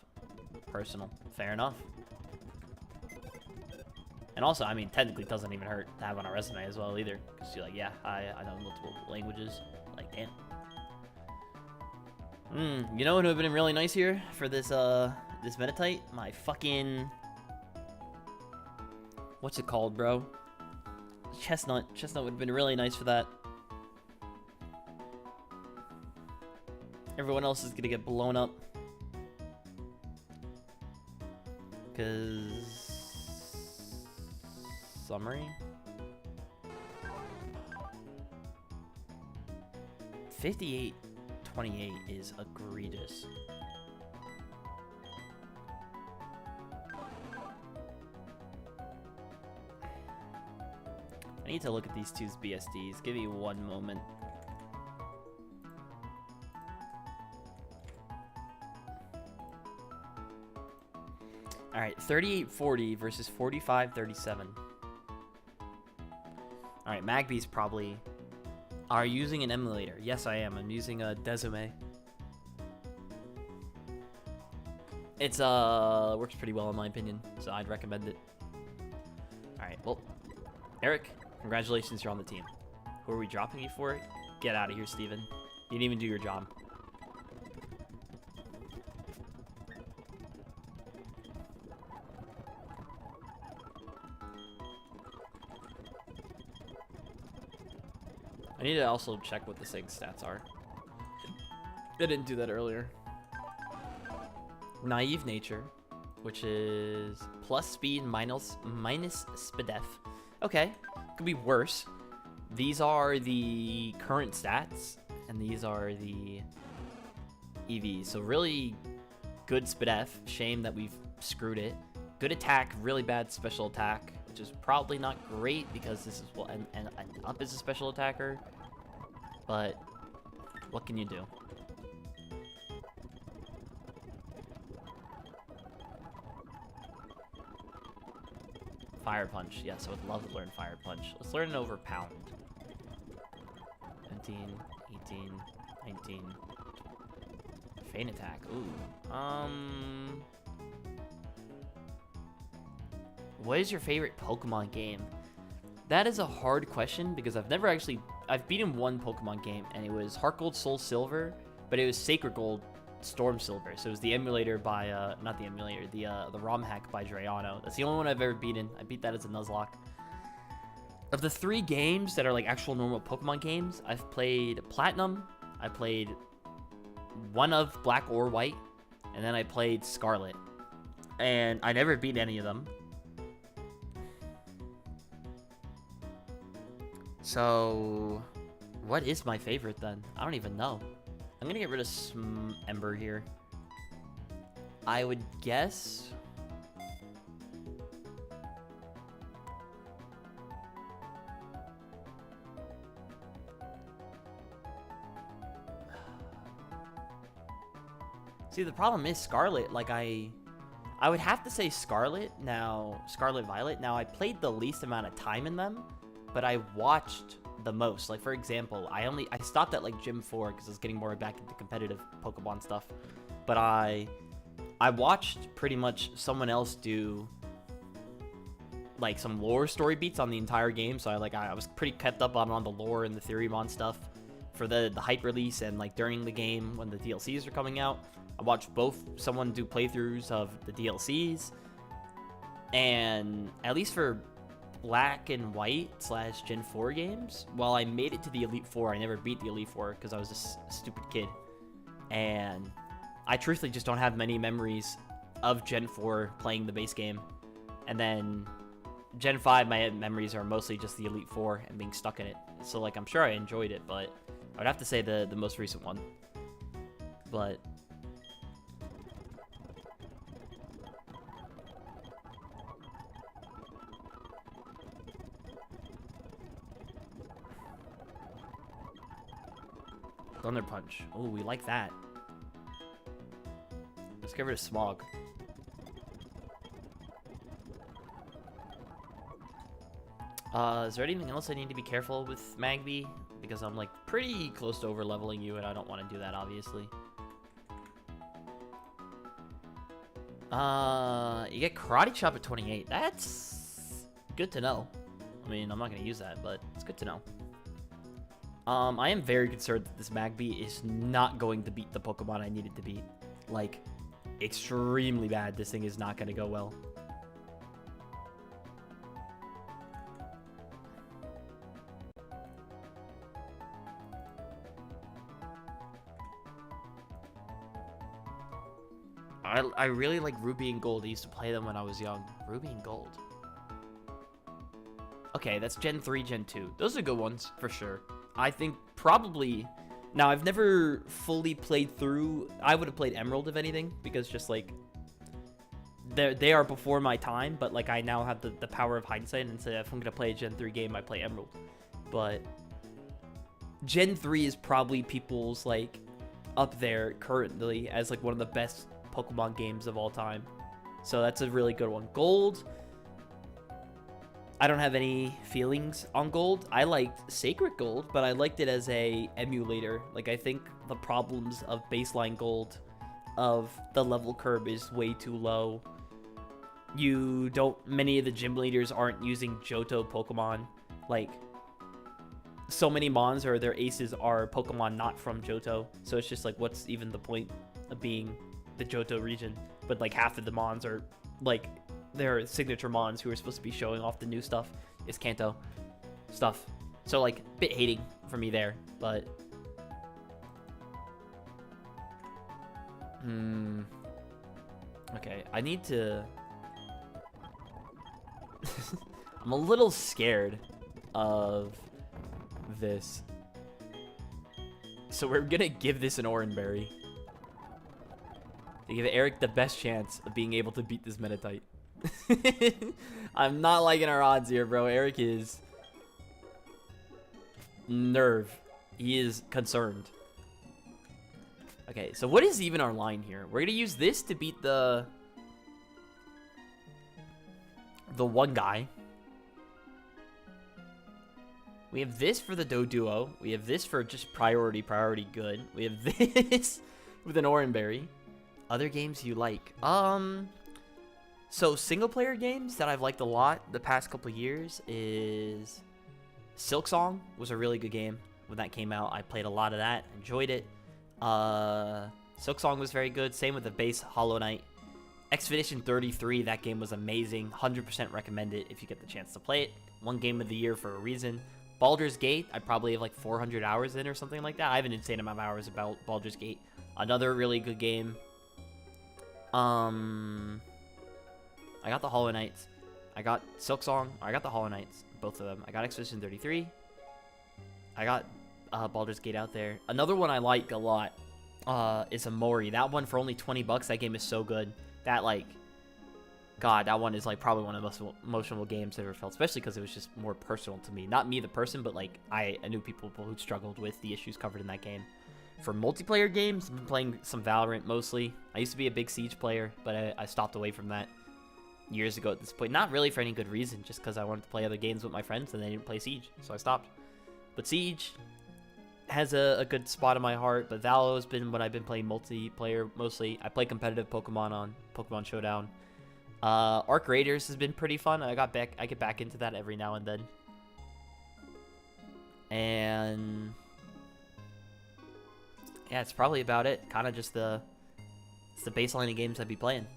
Personal. Fair enough. And also, I mean, technically it doesn't even hurt to have on a resume as well either. Because you're like, yeah, I know multiple languages. Like, damn. You know what would have been really nice here for this, this Meditite? My fucking... What's it called, bro? Chestnut. Chestnut would have been really nice for that. Everyone else is gonna get blown up. Cause... Summary? 58-28 is egregious. I need to look at these two's BSDs. Give me one moment. All right, 38-40 versus 45-37. All right, Magby's probably... Are you using an emulator? Yes, I am. I'm using a Desume. It's, works pretty well in my opinion, so I'd recommend it. All right, well, Eric, congratulations, you're on the team. Who are we dropping you for? Get out of here, Steven. You didn't even do your job. I need to also check what the SIG stats are. I didn't do that earlier. Naive Nature, which is plus speed minus SPDEF. Okay, could be worse. These are the current stats, and these are the EVs. So really good SPDEF. Shame that we've screwed it. Good attack, really bad special attack, which is probably not great because this is what end up as a special attacker. But what can you do? Fire Punch. Yes, I would love to learn Fire Punch. Let's learn it over Pound. 17, 18, 19. Feint Attack. Ooh. What is your favorite Pokemon game? That is a hard question because I've beaten one Pokemon game, and it was Heart Gold Soul Silver, but it was Sacred Gold Storm Silver. So it was the emulator by, not the emulator, the ROM hack by Drayano. That's the only one I've ever beaten. I beat that as a Nuzlocke. Of the 3 games that are like actual normal Pokemon games, I've played Platinum, I played one of Black or White, and then I played Scarlet. And I never beat any of them. So, what is my favorite then? I don't even know. I'm gonna get rid of Ember here. I would guess... See, the problem is Scarlet, like I would have to say Scarlet now, Scarlet Violet. Now, I played the least amount of time in them, but I watched the most. Like, for example, I stopped at like Gym 4 because I was getting more back into competitive Pokemon stuff. But I watched pretty much someone else do like some lore story beats on the entire game. So I was pretty kept up on the lore and the Theorymon stuff for the hype release, and like during the game when the DLCs are coming out. I watched someone do playthroughs of the DLCs, and at least for Black and White / Gen 4 games, while I made it to the Elite Four, I never beat the Elite Four because I was a stupid kid. And I truthfully just don't have many memories of Gen 4 playing the base game. And then Gen 5, my memories are mostly just the Elite Four and being stuck in it. So like, I'm sure I enjoyed it, but I would have to say the most recent one. But Thunder Punch. Oh, we like that. Let's get rid of Smog. Is there anything else I need to be careful with, Magby? Because I'm like pretty close to over leveling you, and I don't want to do that, obviously. You get Karate Chop at 28. That's good to know. I mean, I'm not gonna use that, but it's good to know. I am very concerned that this Magby is not going to beat the Pokemon I needed to beat. Like, extremely bad. This thing is not going to go well. I really like Ruby and Gold. I used to play them when I was young. Ruby and Gold. Okay, that's Gen 3, Gen 2. Those are good ones, for sure. I think probably... Now, I've never fully played through... I would have played Emerald, if anything, because just, like... They are before my time, but, like, I now have the power of hindsight, and say if I'm going to play a Gen 3 game, I play Emerald. But... Gen 3 is probably people's, like, up there currently as, like, one of the best Pokemon games of all time. So that's a really good one. Gold... I don't have any feelings on Gold. I liked Sacred Gold, but I liked it as a emulator. Like, I think the problems of baseline Gold, of the level curve is way too low. Many of the gym leaders aren't using Johto Pokemon. Like, so many Mons or their aces are Pokemon not from Johto. So it's just like, what's even the point of being the Johto region? But like half of the Mons are like... their signature Mons who are supposed to be showing off the new stuff is Kanto stuff. So, like, bit hating for me there, but... Okay, I need to... I'm a little scared of this. So we're gonna give this an Oranberry to give Eric the best chance of being able to beat this Meditite. I'm not liking our odds here, bro. Eric is nerve. He is concerned. Okay, so what is even our line here? We're gonna use this to beat the the one guy. We have this for the Doduo. We have this for just priority good. We have this with an Oranberry. Other games you like? So single player games that I've liked a lot the past couple of years is Silk Song was a really good game when that came out. I played a lot of that, enjoyed it. Silk Song was very good. Same with the base Hollow Knight. Expedition 33, that game was amazing. 100% recommend it if you get the chance to play it. One game of the year for a reason. Baldur's Gate, I probably have like 400 hours in or something like that. I have an insane amount of hours about Baldur's Gate. Another really good game. I got the Hollow Knights. I got Silk Song. I got the Hollow Knights, both of them. I got Expedition 33. I got Baldur's Gate out there. Another one I like a lot is Amori. That one for only 20 bucks. That game is so good. That God, that one is like probably one of the most emotional games I've ever felt, especially because it was just more personal to me. Not me the person, but like I knew people who struggled with the issues covered in that game. For multiplayer games, I've been playing some Valorant mostly. I used to be a big Siege player, but I stopped away from that years ago at this point. Not really for any good reason, just because I wanted to play other games with my friends and they didn't play Siege, so I stopped. But Siege has a good spot in my heart, but Valo has been what I've been playing multiplayer mostly. I play competitive Pokemon on Pokemon Showdown. Arc Raiders has been pretty fun. I get back into that every now and then. And yeah, it's probably about it. Kind of just the baseline of games I'd be playing.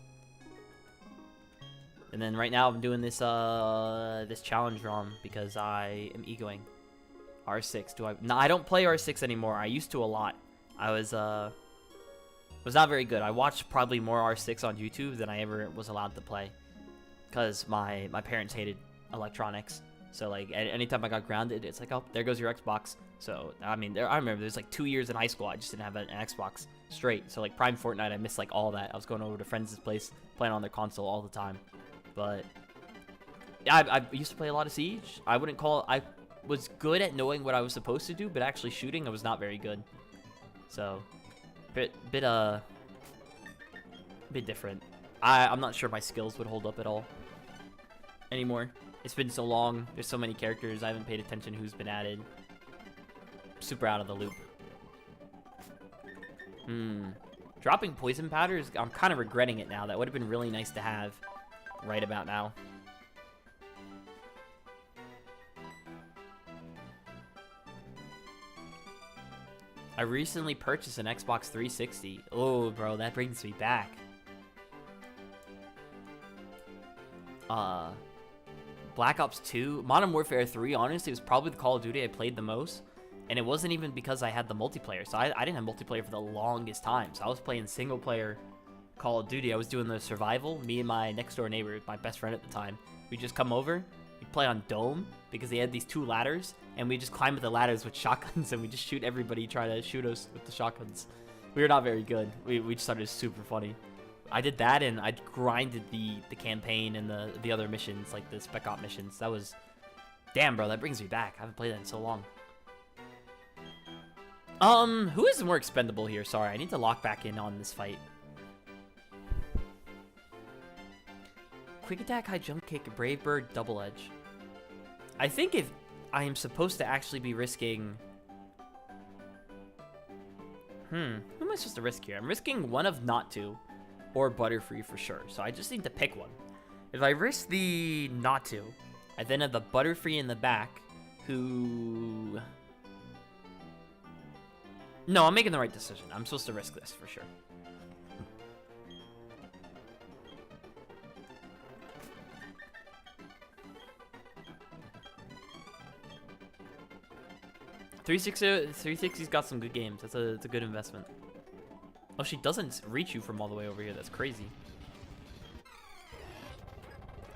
And then right now I'm doing this this challenge ROM because I am egoing. R6. No, I don't play R6 anymore. I used to a lot. I was not very good. I watched probably more R6 on YouTube than I ever was allowed to play, because my parents hated electronics. So like anytime I got grounded, it's like, oh, there goes your Xbox. So I mean, I remember there's like 2 years in high school I just didn't have an Xbox straight. So like Prime Fortnite, I missed like all that. I was going over to friends' place playing on their console all the time. But yeah, I used to play a lot of Siege. I wouldn't call I was good at knowing what I was supposed to do, but actually shooting I was not very good. So bit different. I'm not sure my skills would hold up at all anymore. It's been so long. There's so many characters. I haven't paid attention who's been added. Super out of the loop. Dropping poison powders, I'm kind of regretting it now. That would have been really nice to have right about now. I recently purchased an Xbox 360. Oh, bro, that brings me back. Black Ops 2, Modern Warfare 3, honestly, was probably the Call of Duty I played the most. And it wasn't even because I had the multiplayer. So I didn't have multiplayer for the longest time. So I was playing single player Call of Duty. I was doing the survival. Me and my next door neighbor, my best friend at the time, we'd just come over. We'd play on Dome because they had these 2 ladders. And we just climb up the ladders with shotguns and we just shoot everybody trying to shoot us with the shotguns. We were not very good. We just thought it was super funny. I did that, and I grinded the campaign and the other missions, like the Spec Op missions. That was... Damn, bro, that brings me back. I haven't played that in so long. Who is more expendable here? Sorry, I need to lock back in on this fight. Quick Attack, High Jump Kick, Brave Bird, Double Edge. I think if I am supposed to actually be risking... Who am I supposed to risk here? I'm risking one of not to, or Butterfree for sure. So I just need to pick one. If I risk the not to, I then have the Butterfree in the back, who... No, I'm making the right decision. I'm supposed to risk this for sure. .360's got some good games. It's a good investment. Oh, she doesn't reach you from all the way over here. That's crazy.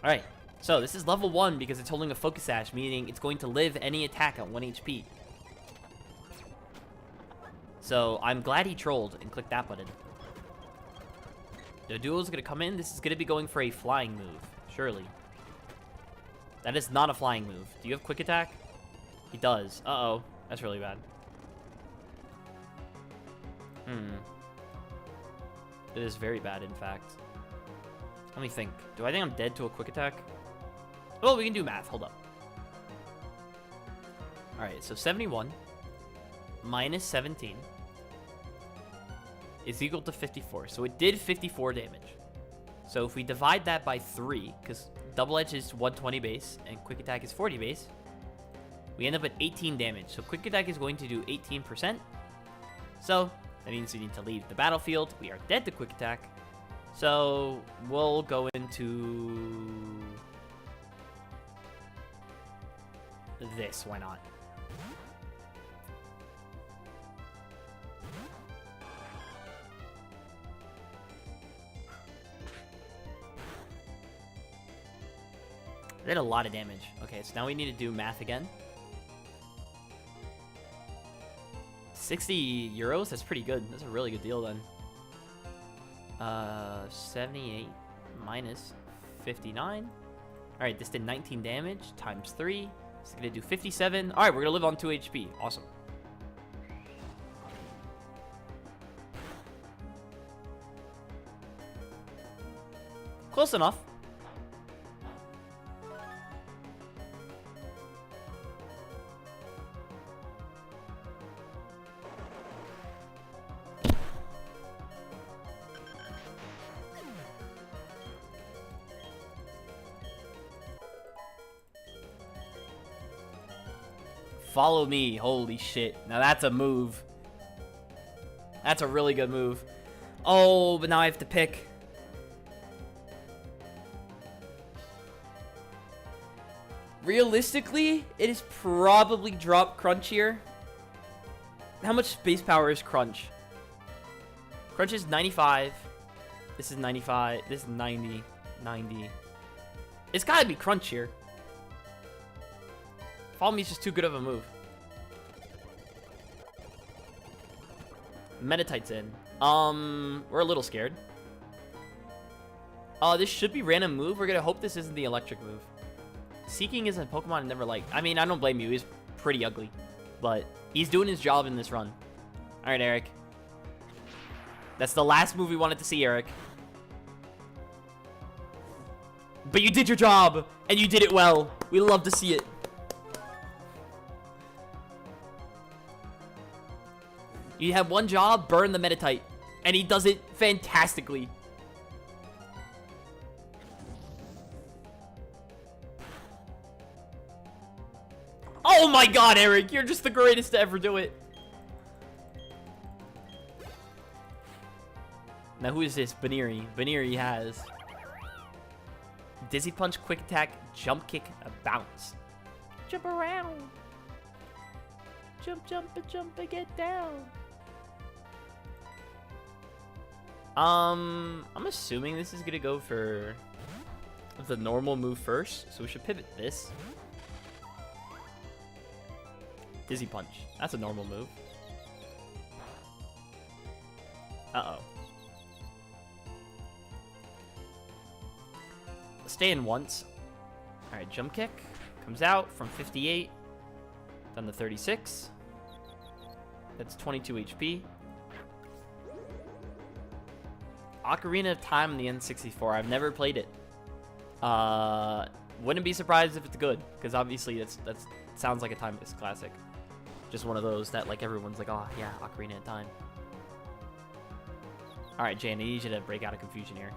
Alright, so this is level 1 because it's holding a Focus Sash, meaning it's going to live any attack at 1 HP. So I'm glad he trolled and clicked that button. The duo's gonna come in. This is gonna be going for a flying move, surely. That is not a flying move. Do you have Quick Attack? He does. Uh-oh. That's really bad. It is very bad, in fact. Let me think. Do I think I'm dead to a Quick Attack? Well, we can do math. Hold up. All right, so 71 minus 17 is equal to 54. So it did 54 damage. So if we divide that by 3, because Double Edge is 120 base and Quick Attack is 40 base, we end up at 18 damage. So Quick Attack is going to do 18%. So that means we need to leave the battlefield. We are dead to Quick Attack. So we'll go into this. Why not? They did a lot of damage. Okay, so now we need to do math again. 60 euros? That's pretty good. That's a really good deal then. 78 minus 59. Alright, this did 19 damage times 3. It's gonna do 57. Alright, we're gonna live on 2 HP. Awesome. Close enough. Follow me. Holy shit. Now that's a move. That's a really good move. Oh, but now I have to pick. Realistically, it is probably drop Crunch here. How much base power is Crunch? Crunch is 95. This is 95. This is 90. 90. It's gotta be Crunch here. Follow me is just too good of a move. Metatite's in. We're a little scared. This should be random move. We're gonna hope this isn't the electric move. Seeking is a Pokemon I never liked. I mean, I don't blame you. He's pretty ugly. But he's doing his job in this run. Alright, Eric. That's the last move we wanted to see, Eric. But you did your job, and you did it well. We love to see it. You have one job, burn the Metatite. And he does it fantastically. Oh my god, Eric, you're just the greatest to ever do it. Now who is this? Baneri. Baneri has Dizzy Punch, Quick Attack, Jump Kick, a Bounce. Jump around. Jump, jump, jump, and get down. I'm assuming this is gonna go for the normal move first, so we should pivot this. Dizzy Punch. That's a normal move. Uh-oh. Stay in once. Alright, Jump Kick. Comes out from 58 down to 36. That's 22 HP. Ocarina of Time on the N64. I've never played it. Wouldn't be surprised if it's good, because obviously that's sounds like a timeless classic. Just one of those that like everyone's like, oh yeah, Ocarina of Time. All right, Jane, I need you to break out of confusion here.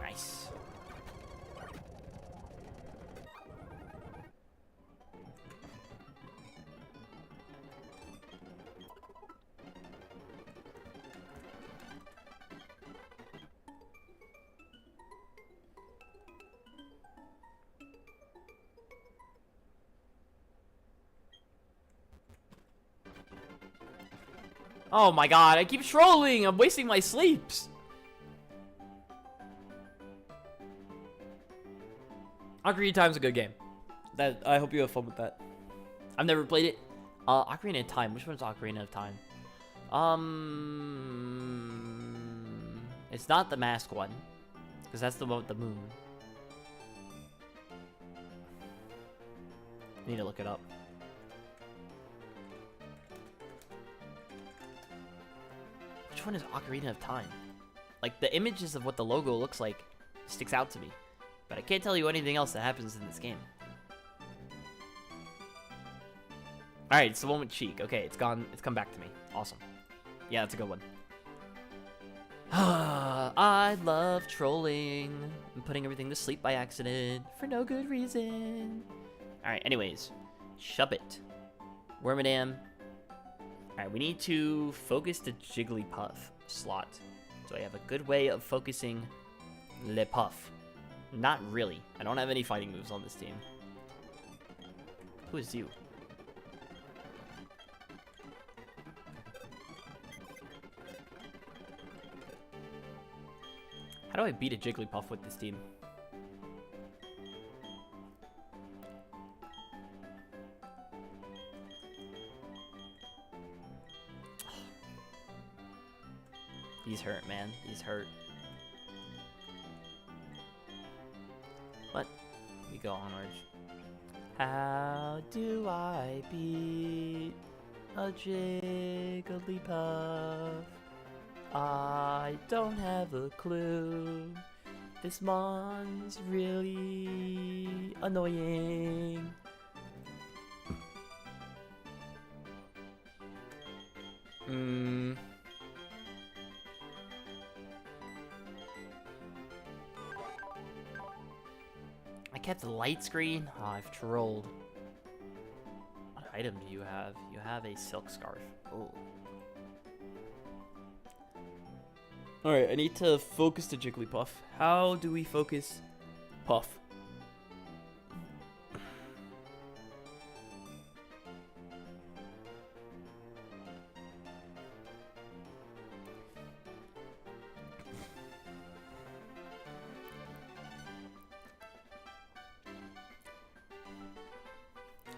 Nice. Oh my god, I keep trolling! I'm wasting my sleeps! Ocarina of Time's a good game. I hope you have fun with that. I've never played it. Ocarina of Time. Which one's Ocarina of Time? It's not the mask one. Because that's the one with the moon. I need to look it up. Which one is Ocarina of Time? Like, the images of what the logo looks like sticks out to me. But I can't tell you anything else that happens in this game. Alright, it's the one with Cheek. Okay, it's gone. It's come back to me. Awesome. Yeah, that's a good one. I love trolling and putting everything to sleep by accident for no good reason. Alright, anyways. Shubbit. Wormadam. Alright, we need to focus the Jigglypuff slot. So I have a good way of focusing Le Puff. Not really. I don't have any fighting moves on this team. Who is you? How do I beat a Jigglypuff with this team? He's hurt, man. He's hurt. But we go onwards. How do I beat a Jigglypuff? I don't have a clue. This mon's really annoying. I kept the light screen. Oh, I've trolled. What item do you have? You have a silk scarf. Oh. Alright, I need to focus the Jigglypuff. How do we focus Puff?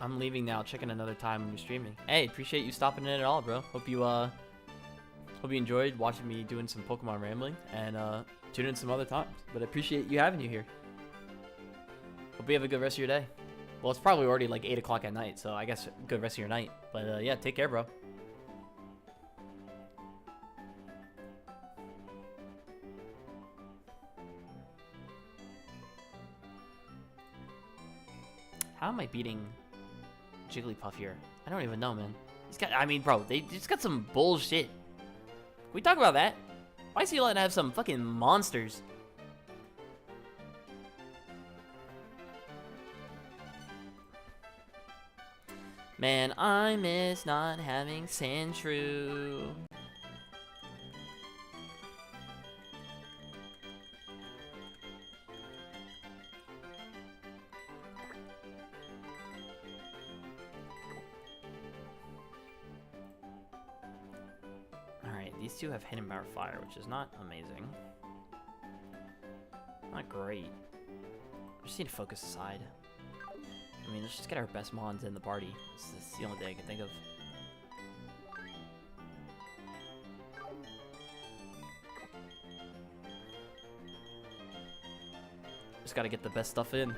I'm leaving now, checking another time when you're streaming. Hey, appreciate you stopping in at all, bro. Hope you enjoyed watching me doing some Pokemon rambling, and tune in some other times. But I appreciate you having you here. Hope you have a good rest of your day. Well, it's probably already like 8 o'clock at night, so I guess good rest of your night. But yeah, take care, bro. How am I beating Jigglypuff here? I don't even know, man. He's got, I mean, bro, they just got some bullshit. Can we talk about that? Why is he letting have some fucking monsters? Man, I miss not having Sandshrew. These two have Hidden Power Fire, which is not amazing. Not great. We just need to focus aside. I mean, let's just get our best mons in the party. This is the only thing I can think of. Just gotta get the best stuff in.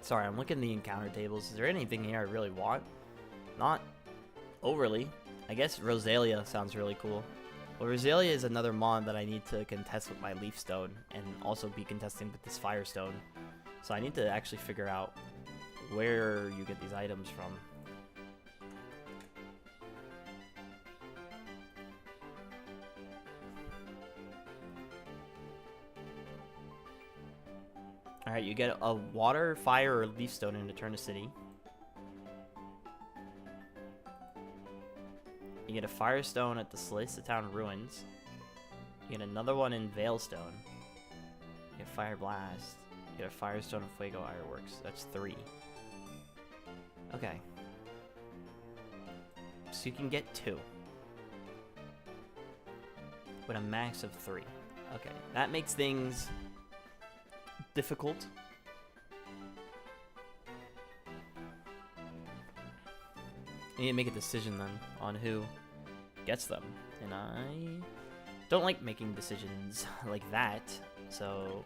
Sorry, I'm looking at the encounter tables. Is there anything here I really want? Not overly. I guess Rosalia sounds really cool. Well, Rosalia is another mon that I need to contest with my Leaf Stone and also be contesting with this Firestone. So I need to actually figure out where you get these items from. Alright, you get a water, fire, or leaf stone in Eterna City. You get a firestone at the Salisa Town Ruins. You get another one in Veilstone. You get Fire Blast. You get a Firestone and Fuego Ironworks. That's 3. Okay. So you can get 2. With a max of 3. Okay, that makes things difficult. I need to make a decision then on who gets them. And I don't like making decisions like that, so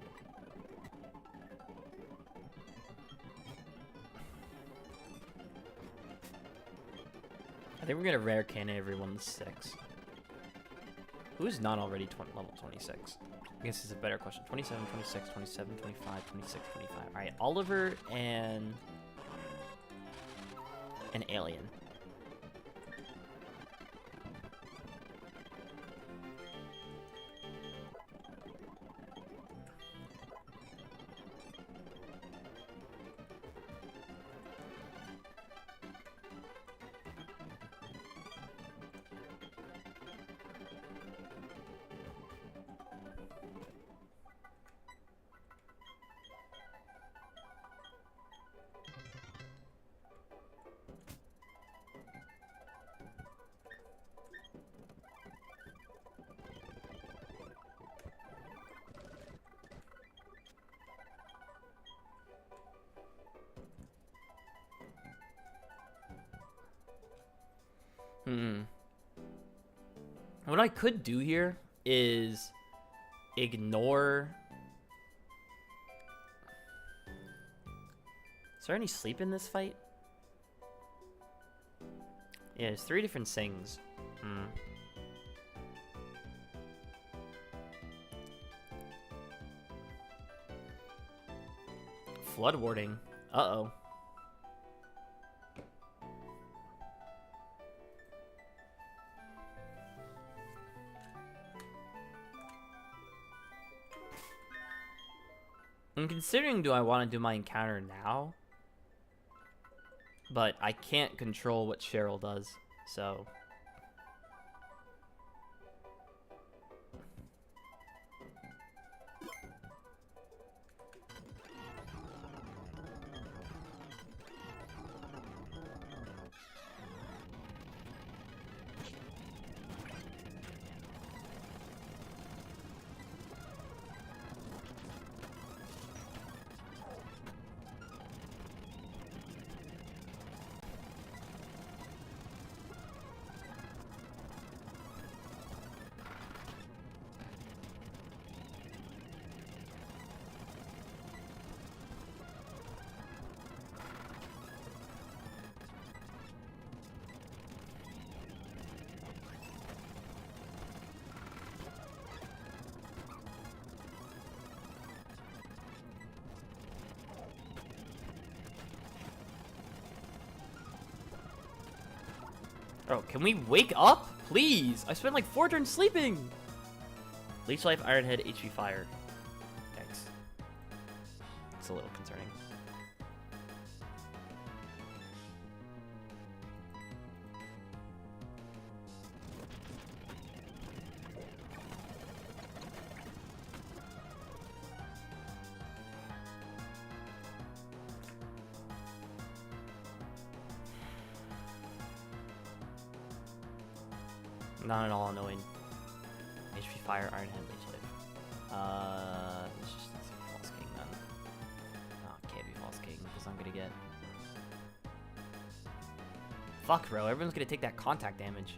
I think we're gonna rare cannon everyone 6. Who's not already level 26? I guess this is a better question. 27, 26, 27, 25, 26, 25. Alright, Oliver and an alien. What I could do here is ignore. Is there any sleep in this fight? Yeah, there's 3 different sings. Flood warding. Uh-oh. I'm considering, do I want to do my encounter now? But I can't control what Cheryl does, so oh, can we wake up? Please! I spent like 4 turns sleeping! Leech Life, Iron Head, HP Fire. Yikes. It's a little concerning. Not at all annoying. HP Fire, Iron Hand, Leech Life. Let's just do False King then. Oh, it can't be False King because I'm gonna get. Fuck, bro. Everyone's gonna take that contact damage.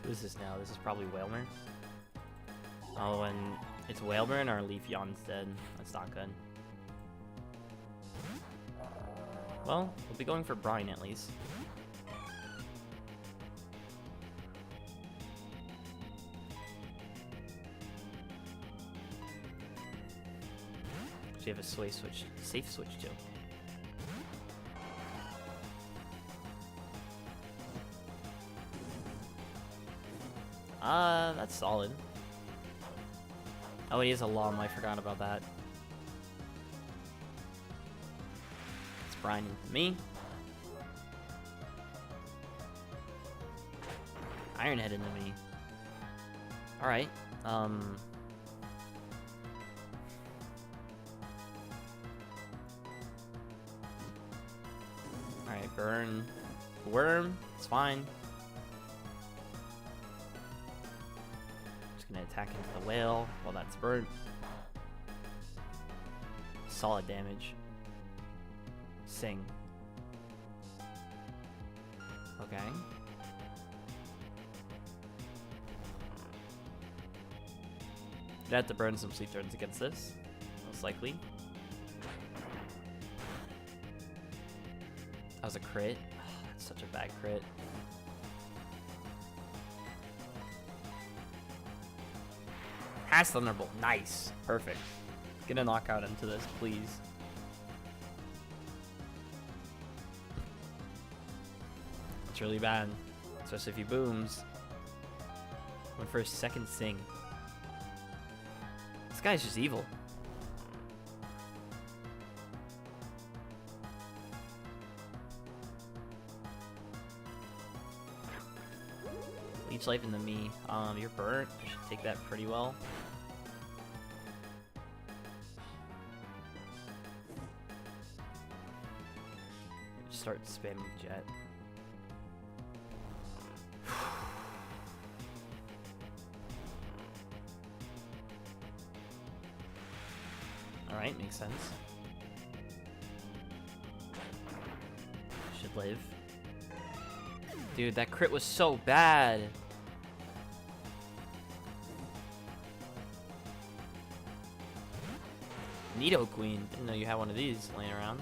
Who's this now? This is probably Whalmer. Oh, and it's Whalmer or Leafeon's dead. That's not good. Well, we'll be going for Brine at least. So you have a safe switch too. That's solid. Oh, he has a Lum. I forgot about that. It's Brine into me. Ironhead into me. Alright. Alright, burn. Worm. It's fine. Gonna attack into the whale while that's burnt. Solid damage. Sing. Okay. I'd have to burn some sleep turns against this, most likely. That was a crit. Oh, that's such a bad crit. Pass Thunderbolt. Nice. Perfect. Get a knockout into this, please. It's really bad. Especially if he booms. Went for his second Sing. This guy's just evil. Leech Life into me. You're burnt. I should take that pretty well. Just start spamming Jet. Alright, makes sense. Should live. Dude, that crit was so bad. Nidoqueen. Didn't know you had one of these laying around.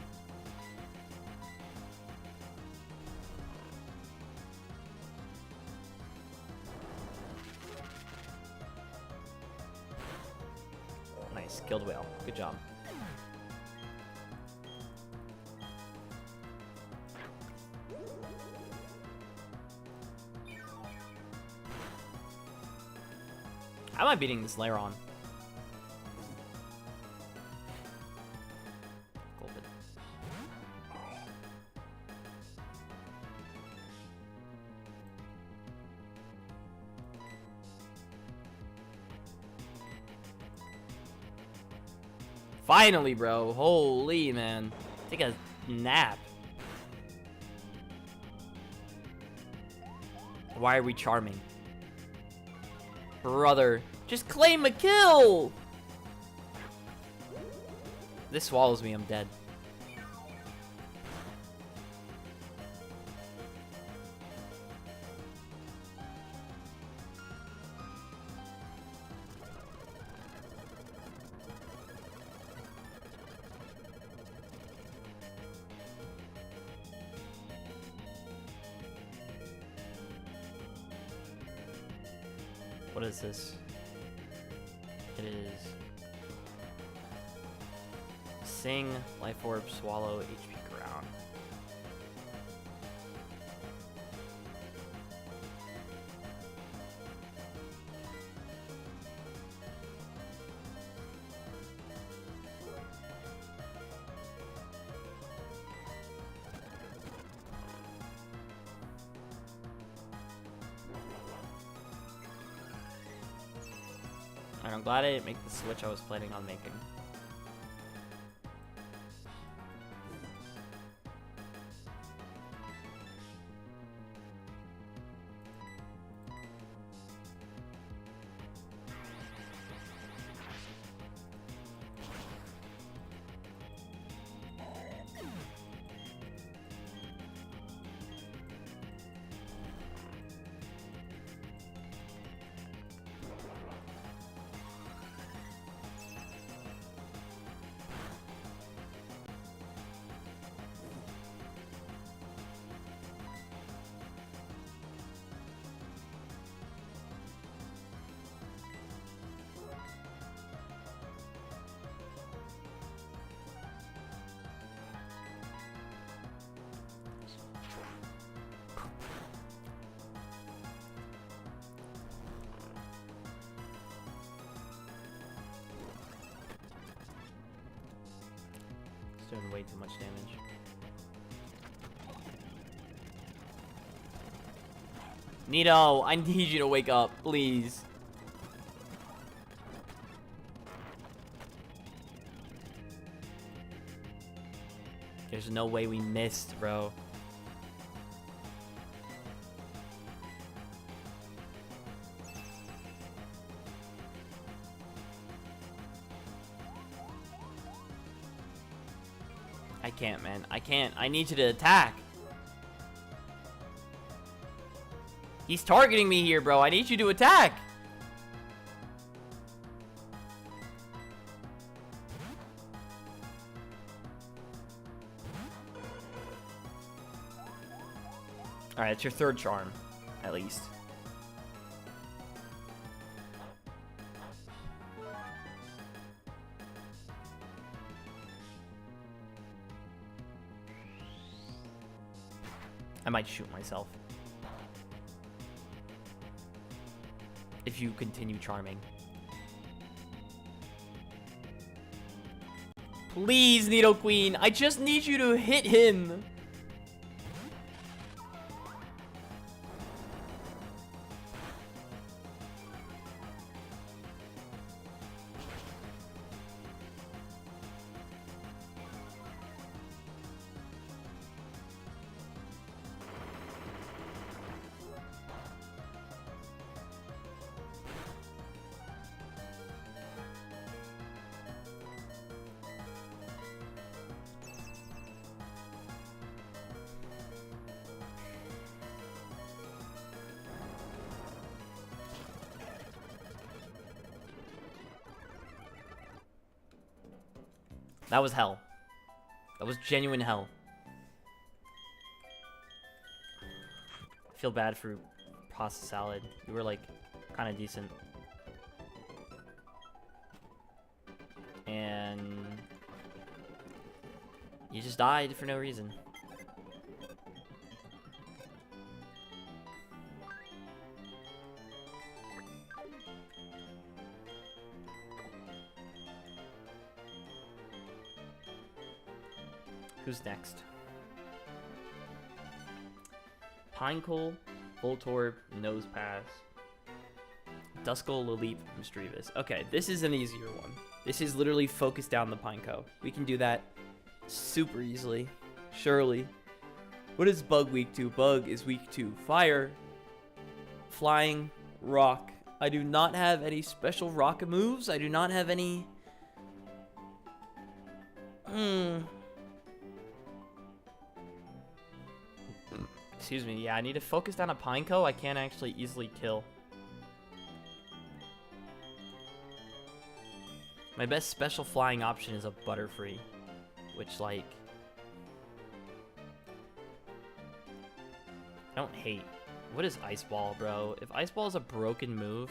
Nice. Killed whale. Good job. How am I beating this Lairon? Golden. Finally, bro. Holy, man. Take a nap. Why are we charming? Brother, just claim a kill! This swallows me, I'm dead. What is this? It is Sing, Life Orb, Swallow, HP Ground. And I'm glad I didn't make the switch I was planning on making. It's doing way too much damage. Nito, I need you to wake up, please. There's no way we missed, bro. I can't, man. I can't. I need you to attack. He's targeting me here, bro. I need you to attack. Alright, it's your third charm, at least. I might shoot myself. If you continue charming. Please, Nidoqueen, I just need you to hit him. That was hell. That was genuine hell. I feel bad for pasta salad. You were like kind of decent. And you just died for no reason. Who's next? Pinecoal, Voltorb, Nosepass, Duskull, Lilip, Misdreavus. Okay, this is an easier one. This is literally focus down the Pineco. We can do that super easily. Surely. What is Bug weak to? Bug is weak to Fire, Flying, Rock. I do not have any special rock moves. I do not have any... Excuse me, yeah, I need to focus down a Pineco I can't actually easily kill. My best special flying option is a Butterfree, which, like, I don't hate. What is Ice Ball, bro? If Ice Ball is a broken move,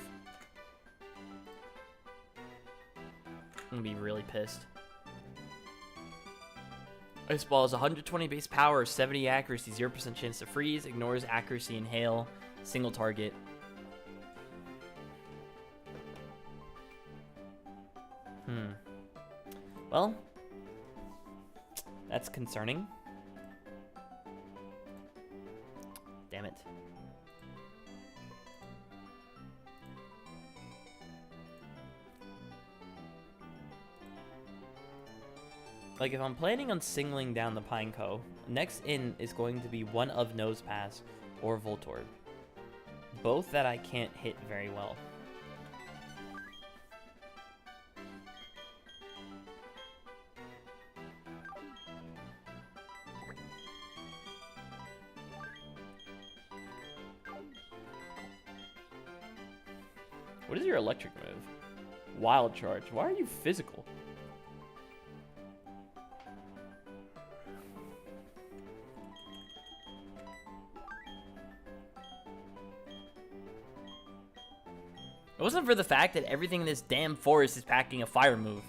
I'm gonna be really pissed. Ice Ball is 120 base power, 70 accuracy, 0% chance to freeze, ignores accuracy and hail, single target. Well, that's concerning. Damn it. Like, if I'm planning on singling down the Pineco, next in is going to be one of Nosepass or Voltorb. Both that I can't hit very well. What is your electric move? Wild Charge. Why are you physical? It wasn't for the fact that everything in this damn forest is packing a fire move.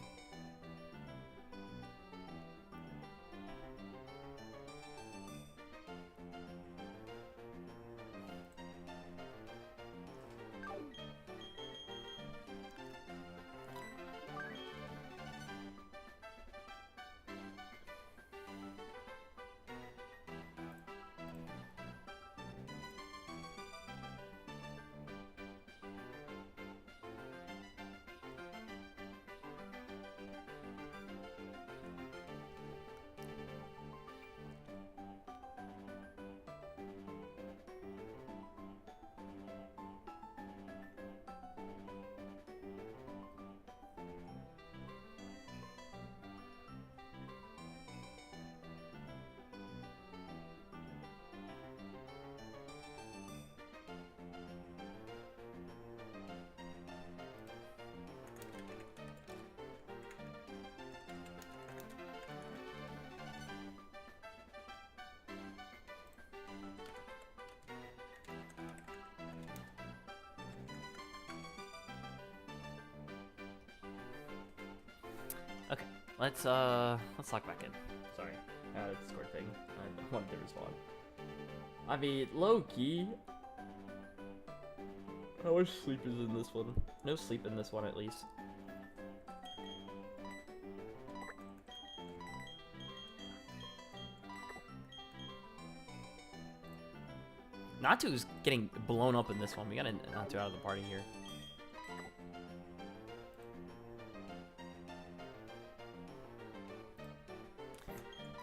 Let's lock back in. Sorry, the Discord thing. I wanted to respond. I mean, low-key. How much sleep is in this one? No sleep in this one, at least. Natu's getting blown up in this one. We got Natu out of the party here.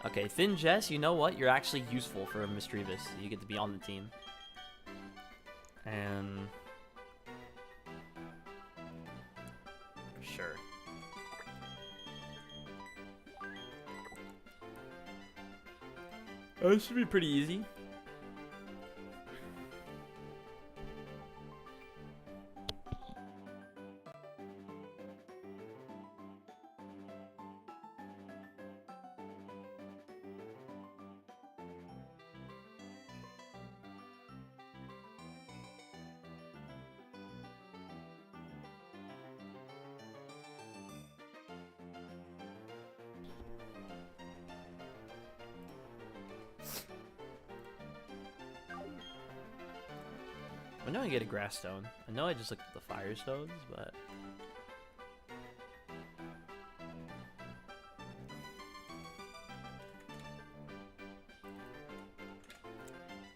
Okay, Thin Jess, you know what? You're actually useful for a Mischievous. You get to be on the team. And... sure. Oh, this should be pretty easy. I know I get a grass stone. I know I just looked at the fire stones, but...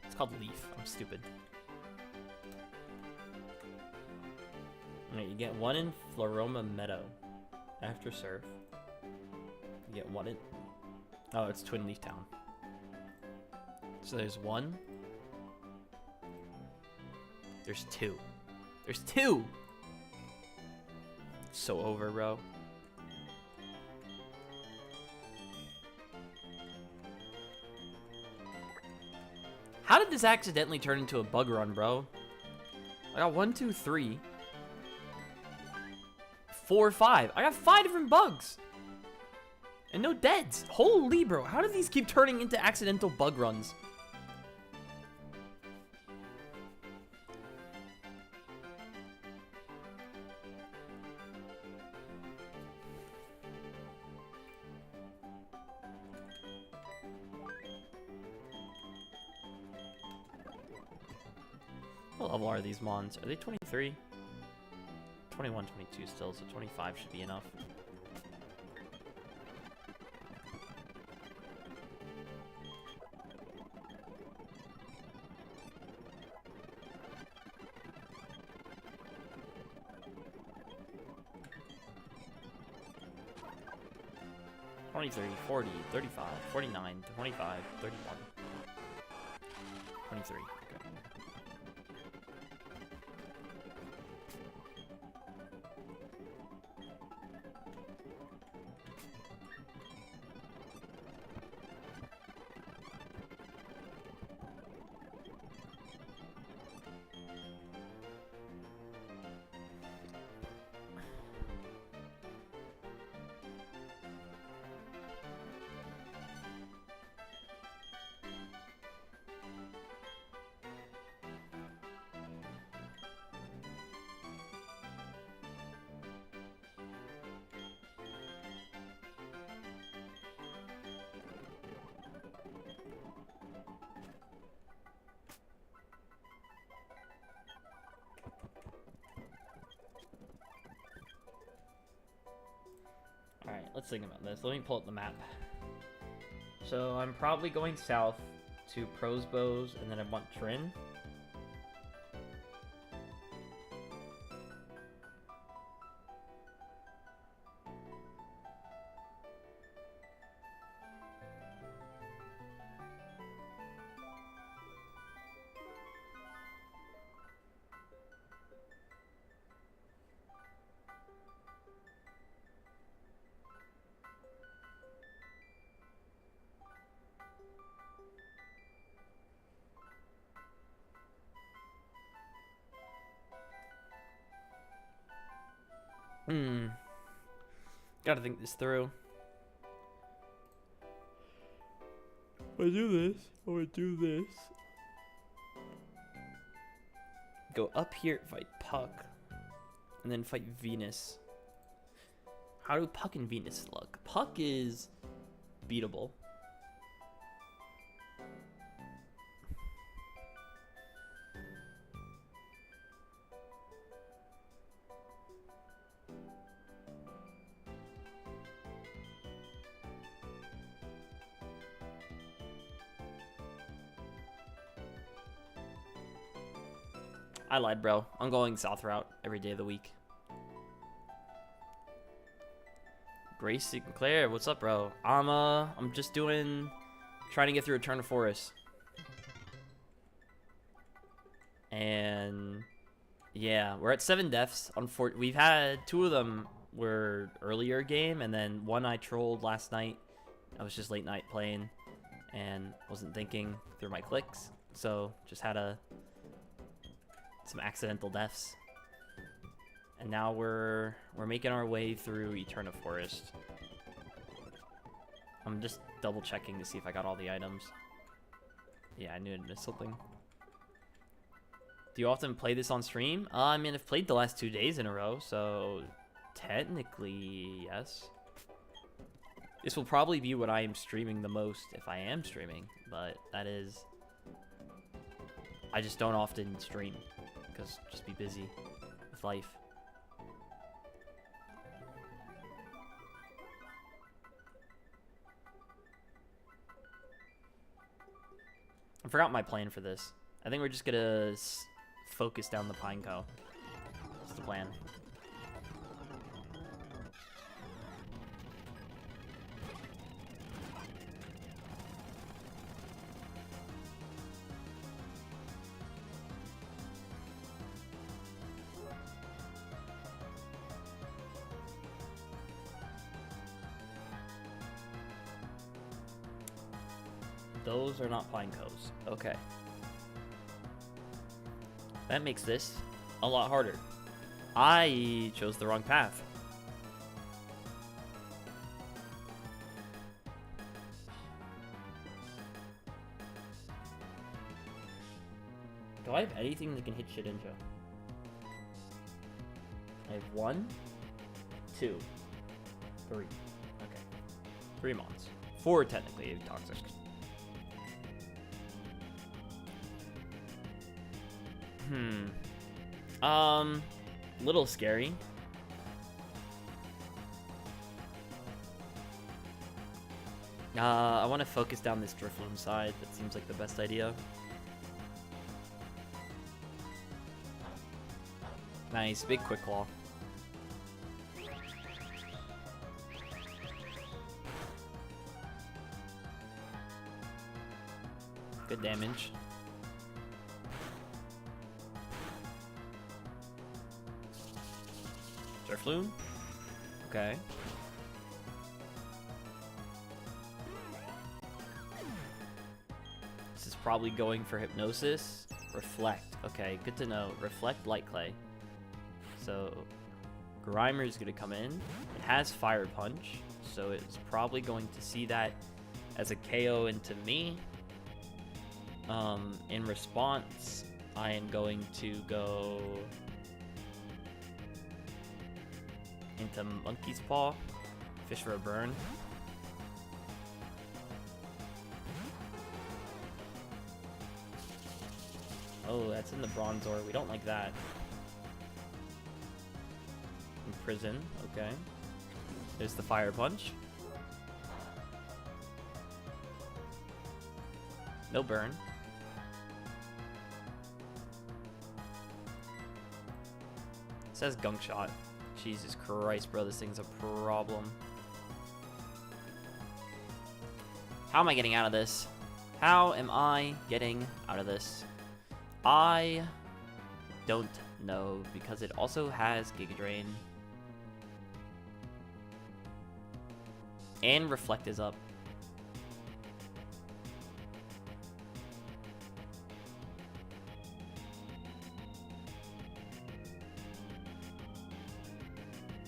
it's called leaf. I'm stupid. Alright, you get one in Floroma Meadow. After surf. You get one in... oh, it's Twin Leaf Town. So there's one... there's two. There's two! So over, bro. How did this accidentally turn into a bug run, bro? I got 1, 2, 3. 4, 5. I got 5 different bugs. And no deads. Holy, bro. How did these keep turning into accidental bug runs? What level are these mons? Are they 23? 21, 22 still, so 25 should be enough. $23, $40, $35, $49, $25, $31, $23. Okay. Alright, let's think about this. Let me pull up the map. So I'm probably going south to Prosbows, and then I want Trin. Gotta think this through. I do this. Go up here, fight Puck, and then fight Venus. How do Puck and Venus look? Puck is beatable. I lied, bro. I'm going south route every day of the week. Grace Sinclair, what's up, bro? I'm just trying to get through Eternal Forest. And yeah, we're at 7 deaths. We've had 2 of them were earlier game, and then one I trolled last night. I was just late night playing and wasn't thinking through my clicks, so just had some accidental deaths. And now we're making our way through Eternal Forest. I'm just double checking to see if I got all the items. Yeah, I knew I'd missed something. Do you often play this on stream? I mean, I've played the last 2 days in a row, so technically, yes. This will probably be what I am streaming the most if I am streaming, but that is... I just don't often stream, because just be busy with life. I forgot my plan for this. I think we're just gonna focus down the Pineco. That's the plan. Those are not Pinecos. Okay. That makes this a lot harder. I chose the wrong path. Do I have anything that can hit shit into? I have 1, 2, 3. Okay. 3 mons. 4 technically toxic. Little scary. I want to focus down this Drifloon side. That seems like the best idea. Nice, big Quick Claw. Good damage. Drifloon? Okay. This is probably going for Hypnosis. Reflect. Okay, good to know. Reflect Light Clay. So, Grimer is going to come in. It has Fire Punch, so it's probably going to see that as a KO into me. In response, I am going to go into Monkey's Paw, fish for a burn. Oh, that's in the Bronzor. We don't like that. Imprison, okay. There's the Fire Punch. No burn. It says Gunk Shot. Jesus Christ, bro, this thing's a problem. How am I getting out of this? How am I getting out of this? I don't know, because it also has Giga Drain. And Reflect is up.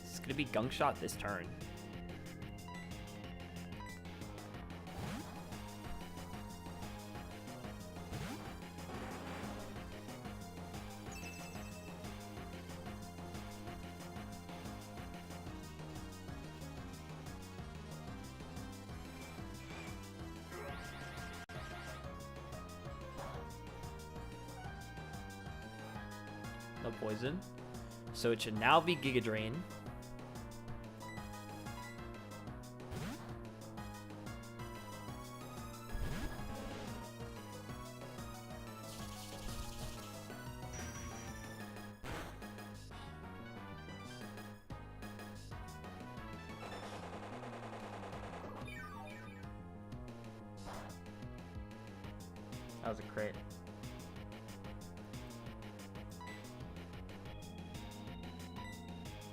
It's gonna be Gunk Shot this turn. no poison. So it should now be Giga Drain. That was a crit.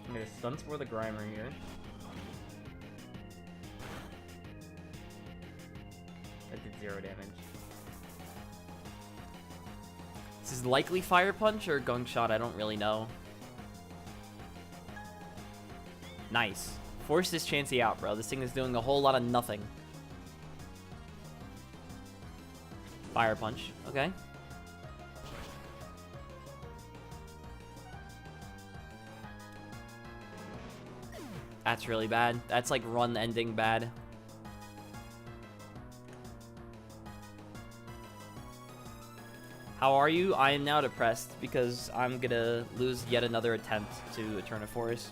I'm gonna stun for the Grimer here. That did 0 damage. This is likely Fire Punch or Gunk Shot, I don't really know. Nice. Force this Chansey out, bro. This thing is doing a whole lot of nothing. Fire Punch, okay. That's really bad. That's like run ending bad. How are you? I am now depressed because I'm gonna lose yet another attempt to Eternaforce.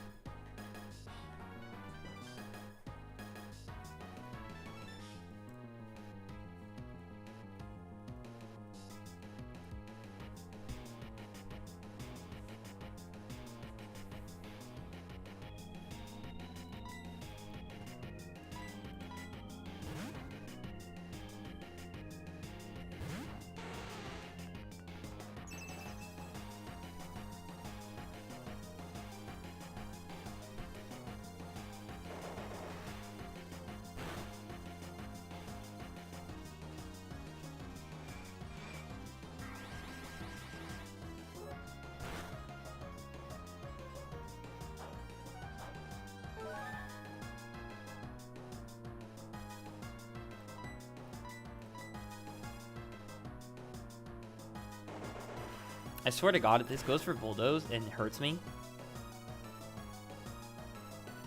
I swear to God, if this goes for Bulldoze and it hurts me,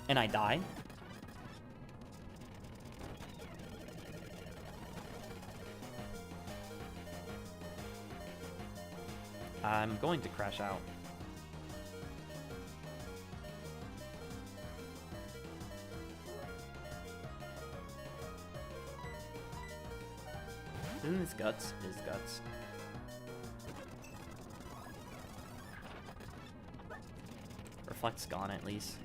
and I die, I'm going to crash out. Isn't this guts? It is guts. Reflect's gone at least.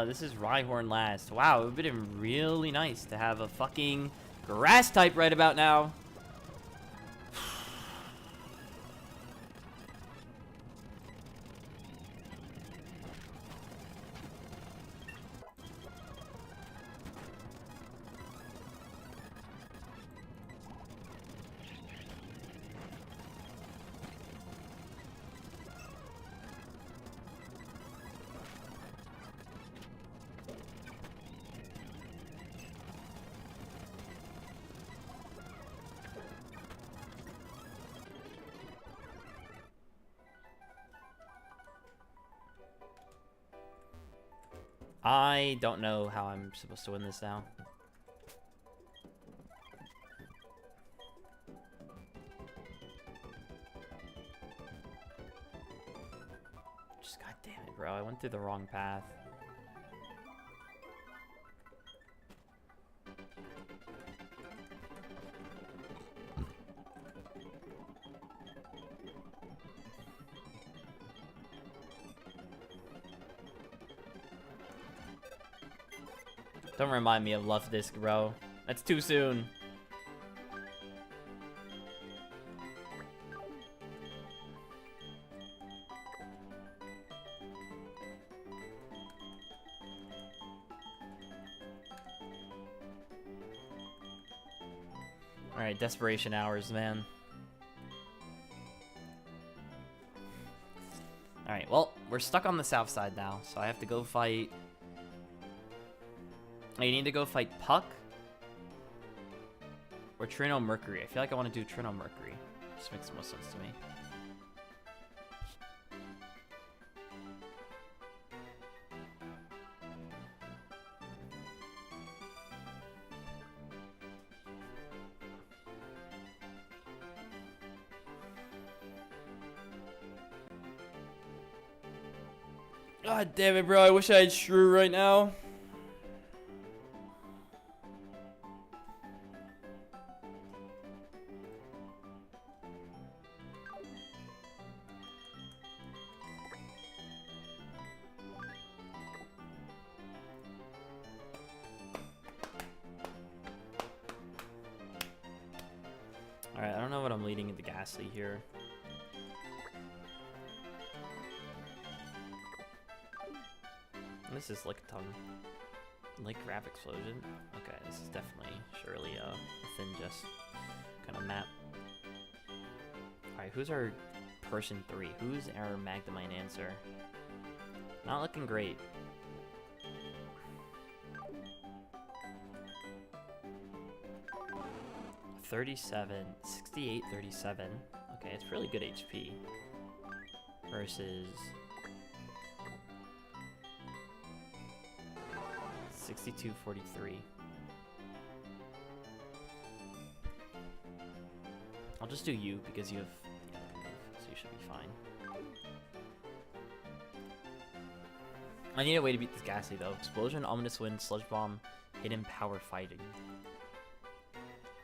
This is Rhyhorn last. Wow, it would have been really nice to have a fucking grass type right about now. I don't know how I'm supposed to win this now. Just god damn it, bro. I went through the wrong path. Don't remind me of Luff Disc, bro. That's too soon. Alright, desperation hours, man. Alright, well, we're stuck on the south side now, so I have to go fight... I need to go fight Puck. Or Trino Mercury. I feel like I want to do Trino Mercury. Just makes the most sense to me. God damn it, bro. I wish I had Shrew right now. Alright, I don't know what I'm leading into Ghastly here. This is Lickitung. Lake Grab Explosion. Okay, this is definitely, surely a thin just kind of map. Alright, who's our person 3? Who's our Magnemite answer? Not looking great. $37, 68, 37. Okay, it's really good HP. Versus 62, 43. I'll just do you because you have the other move, so you should be fine. I need a way to beat this Ghastly though. Explosion, Ominous Wind, Sludge Bomb, Hidden Power Fighting.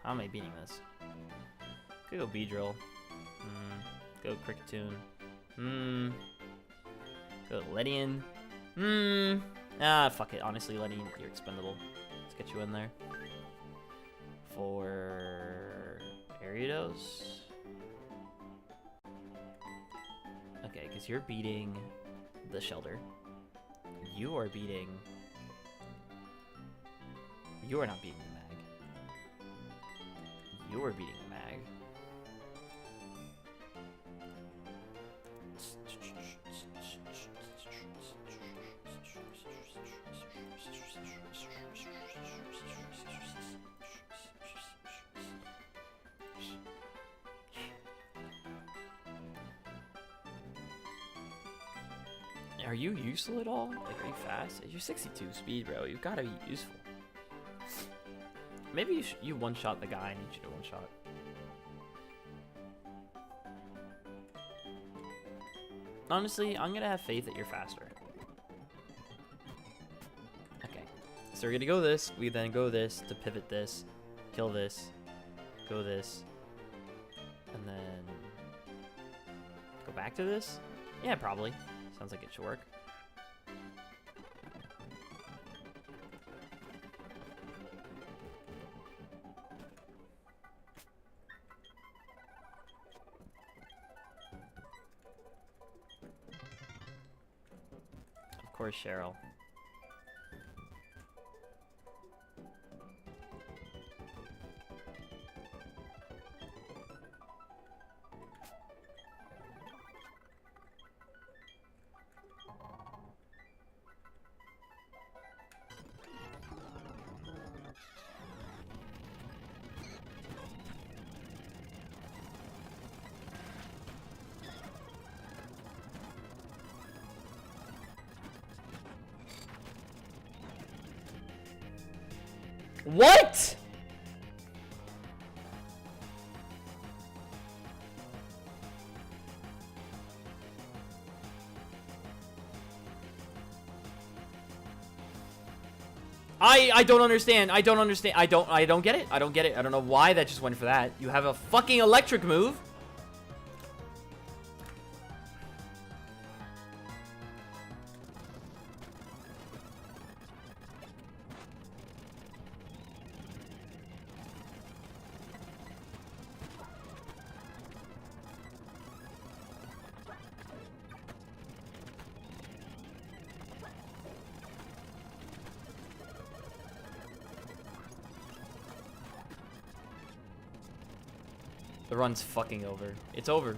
How am I beating this? Could go Beedrill. Go Kricketune. Go Ledian. Ah, fuck it. Honestly, Ledian, you're expendable. Let's get you in there. For Ariados. Okay, because you're beating the Shelter. You are beating... You are not beating the Mag. You are beating the Mag. Are you useful at all? Like, are you fast? You're 62 speed, bro. You've got to be useful. Maybe you one-shot the guy I need you to one-shot. Honestly, I'm going to have faith that you're faster. Okay. So we're going to go this. We then go this to pivot this. Kill this. Go this. And then... Go back to this? Yeah, probably. Sounds like it should work. Of course, Cheryl. What? I don't understand. I don't understand. I don't get it. I don't get it. I don't know why that just went for that. You have a fucking electric move. The run's fucking over. It's over.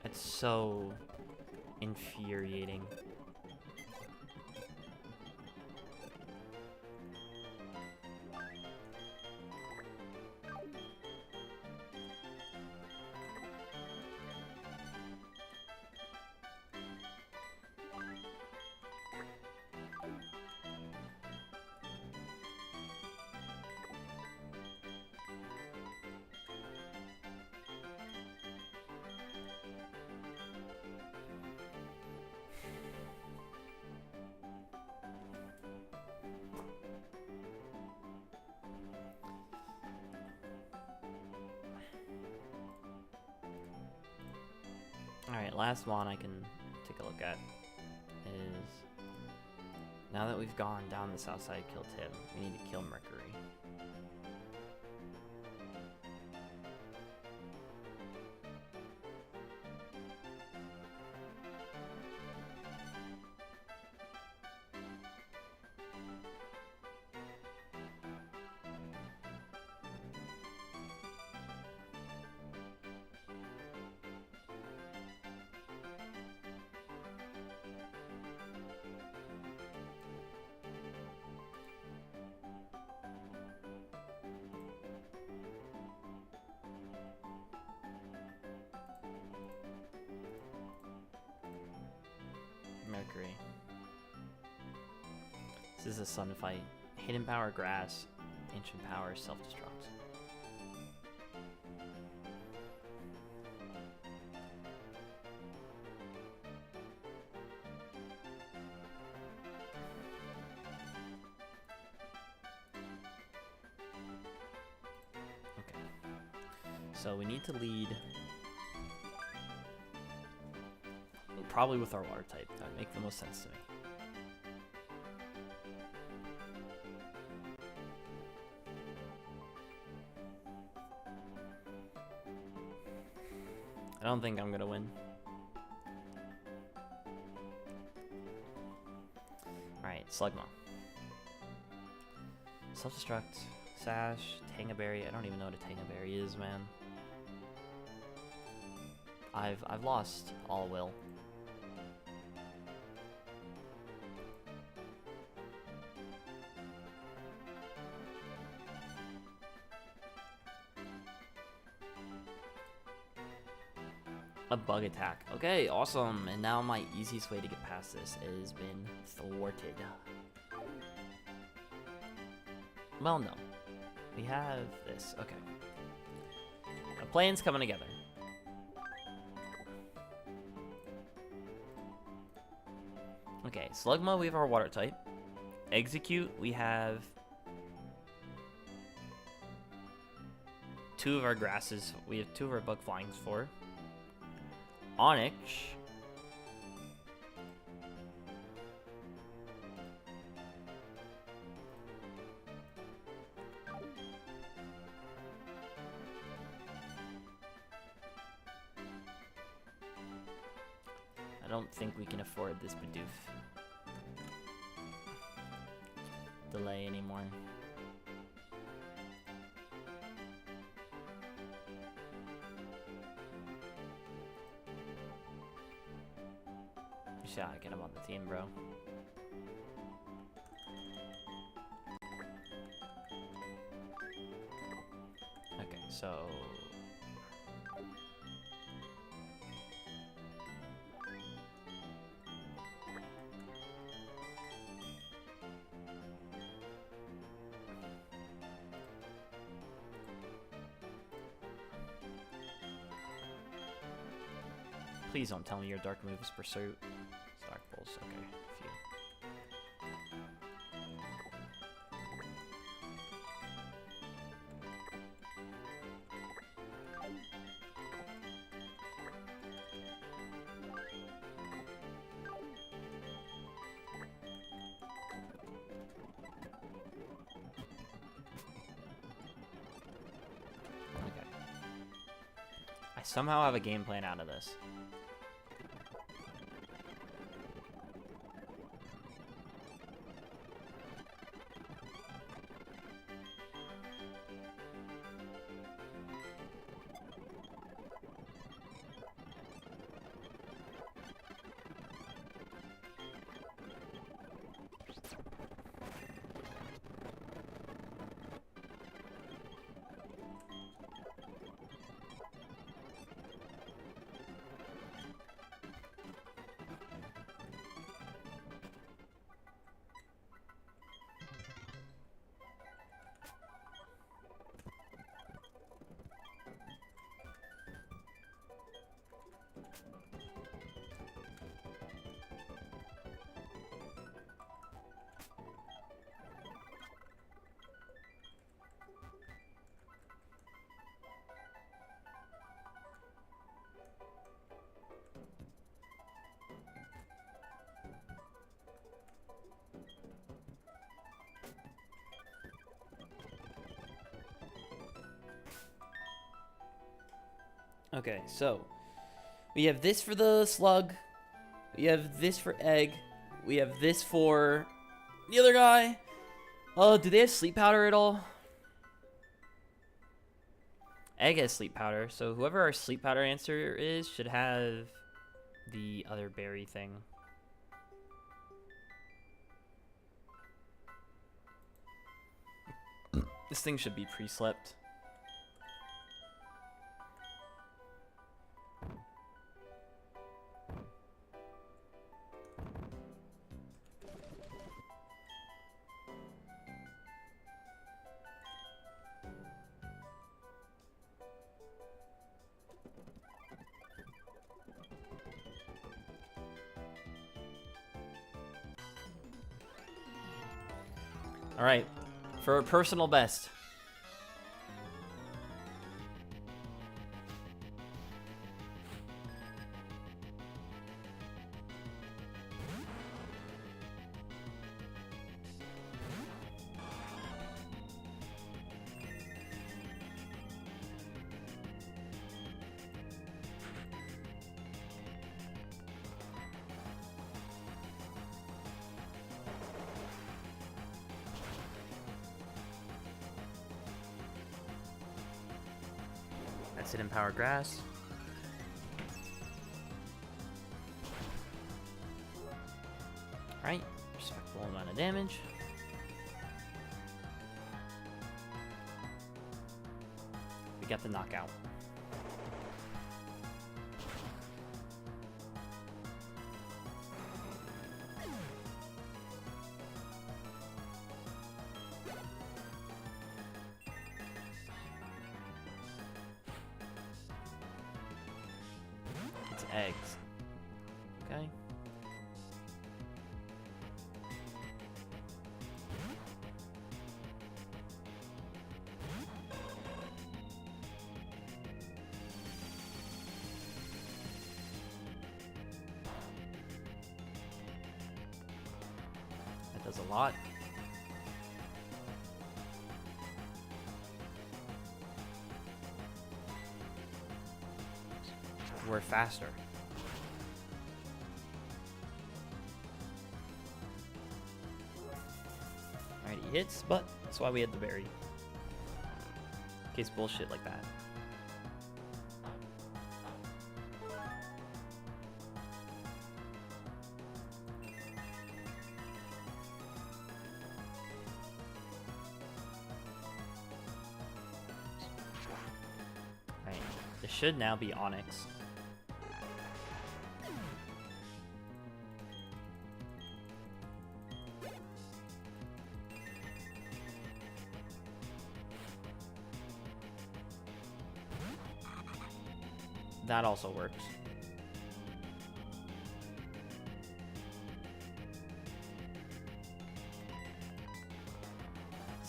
It's so infuriating. Alright, last one I can take a look at is, now that we've gone down the south side, killed him, we need to kill Mercury. Mercury. This is a sun fight. Hidden power grass, ancient power self-destruct. Okay. So we need to lead probably with our water type. That would make the most sense to me. I don't think I'm gonna win. Alright, Slugma. Self-destruct, Sash, Tangaberry. I don't even know what a Tangaberry is, man. I've lost all will. A bug attack. Okay, awesome. And now my easiest way to get past this has been thwarted. Well, no. We have this. Okay. A plan's coming together. Okay, Slugma, we have our water type. Execute, we have two of our grasses. We have two of our bug flyings for. Onyx. I don't think we can afford this Bidoof delay anymore. Yeah, get him on the team, bro. Okay, so Please don't tell me your dark move is Pursuit. Dark Pulse, okay. Phew. Okay. I somehow have a game plan out of this. Okay, so we have this for the slug, we have this for egg, we have this for the other guy. Oh, do they have sleep powder at all? Egg has sleep powder, so whoever our sleep powder answer is should have the other berry thing. This thing should be pre-slept. All right, for a personal best. That's it in Power Grass. Alright, respectable amount of damage. We got the knockout. It's eggs. Okay. That does a lot. We're faster. Alright, he hits, but that's why we had the berry. In case bullshit like that. Alright, this should now be Onyx. That also works.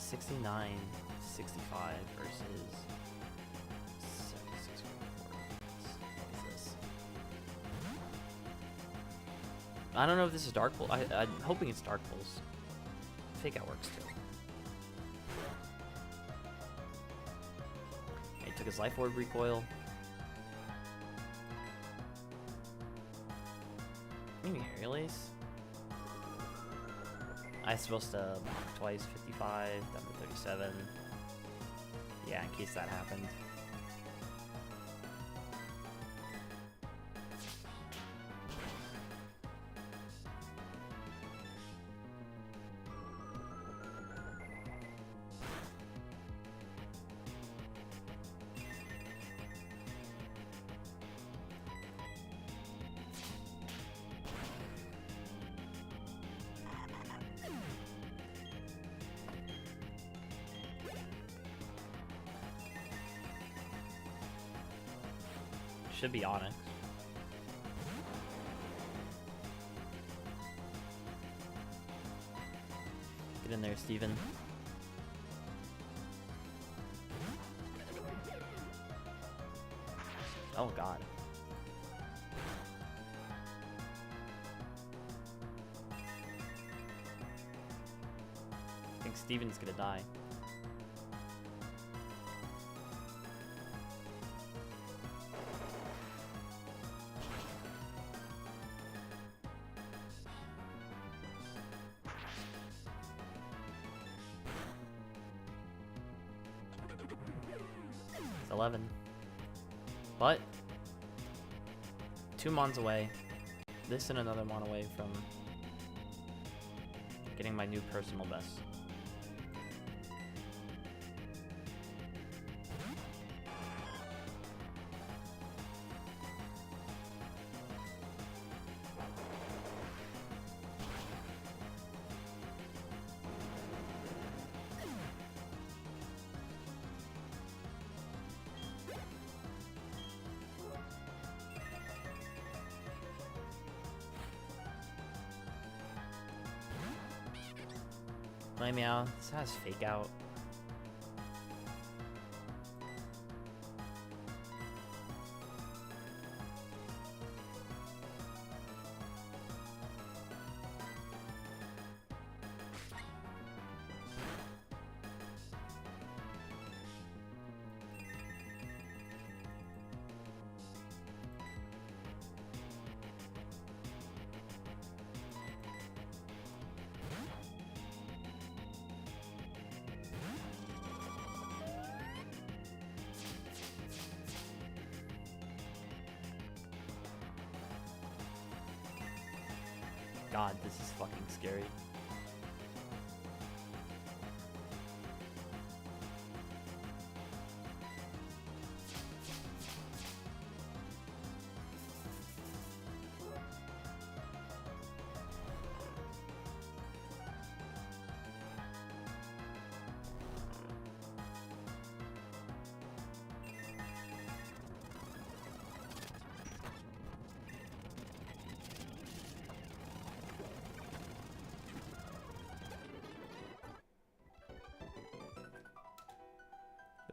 69, 65 versus 76. What is this? I don't know if this is Dark Pulse. I'm hoping it's Dark Pulse. Fake Out works too. He took his Life Orb recoil. Maybe Aerial Ace? I'm supposed to block twice, 55, down to 37. Yeah, in case that happened. Should be Onyx. Get in there, Steven. Oh god. I think Steven's gonna die. It's 11. But 2 mons away. This and another mon away from getting my new personal best. My meow. This has Fake Out. God, this is fucking scary.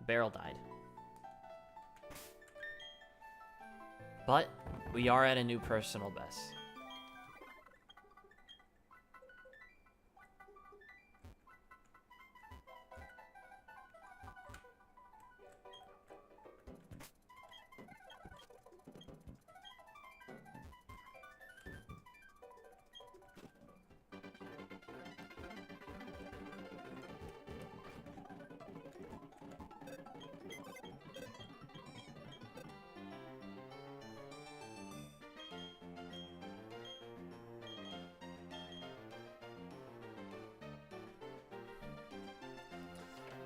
Barrel died. But we are at a new personal best.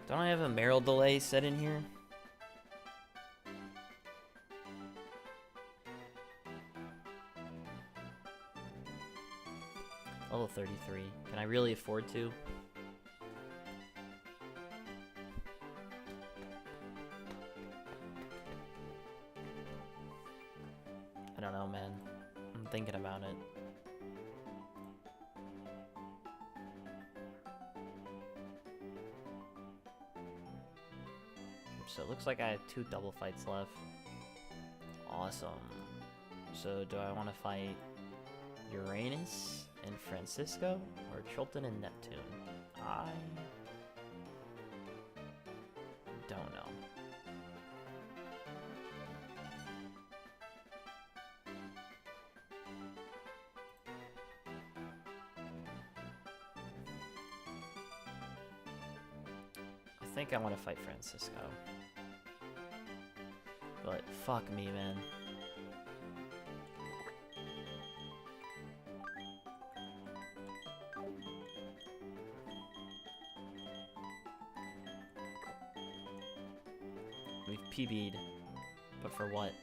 Don't I have a Meryl delay set in here? Level 33. Can I really afford to? I don't know, man. I'm thinking about it. So it looks like I have 2 double fights left. Awesome. So do I want to fight Uranus and Francisco or Chilton and Neptune? I don't know. I think I want to fight Francisco. But fuck me, man. We've PB'd, but for what?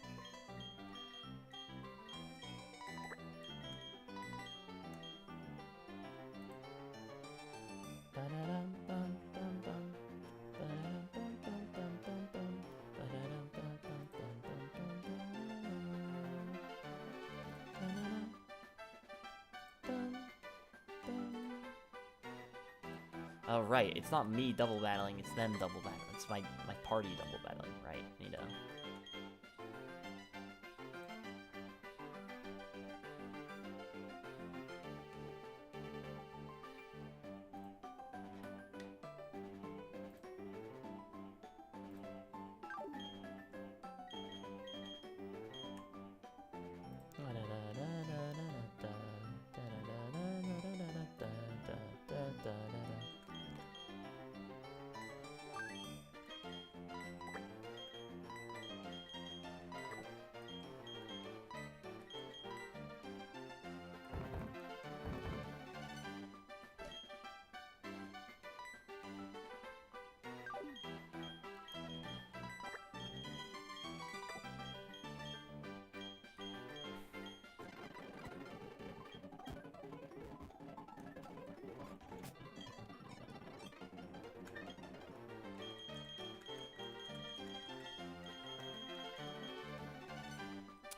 Oh, right, it's not me double battling, it's them double battling. It's my party double battling, right? Need to...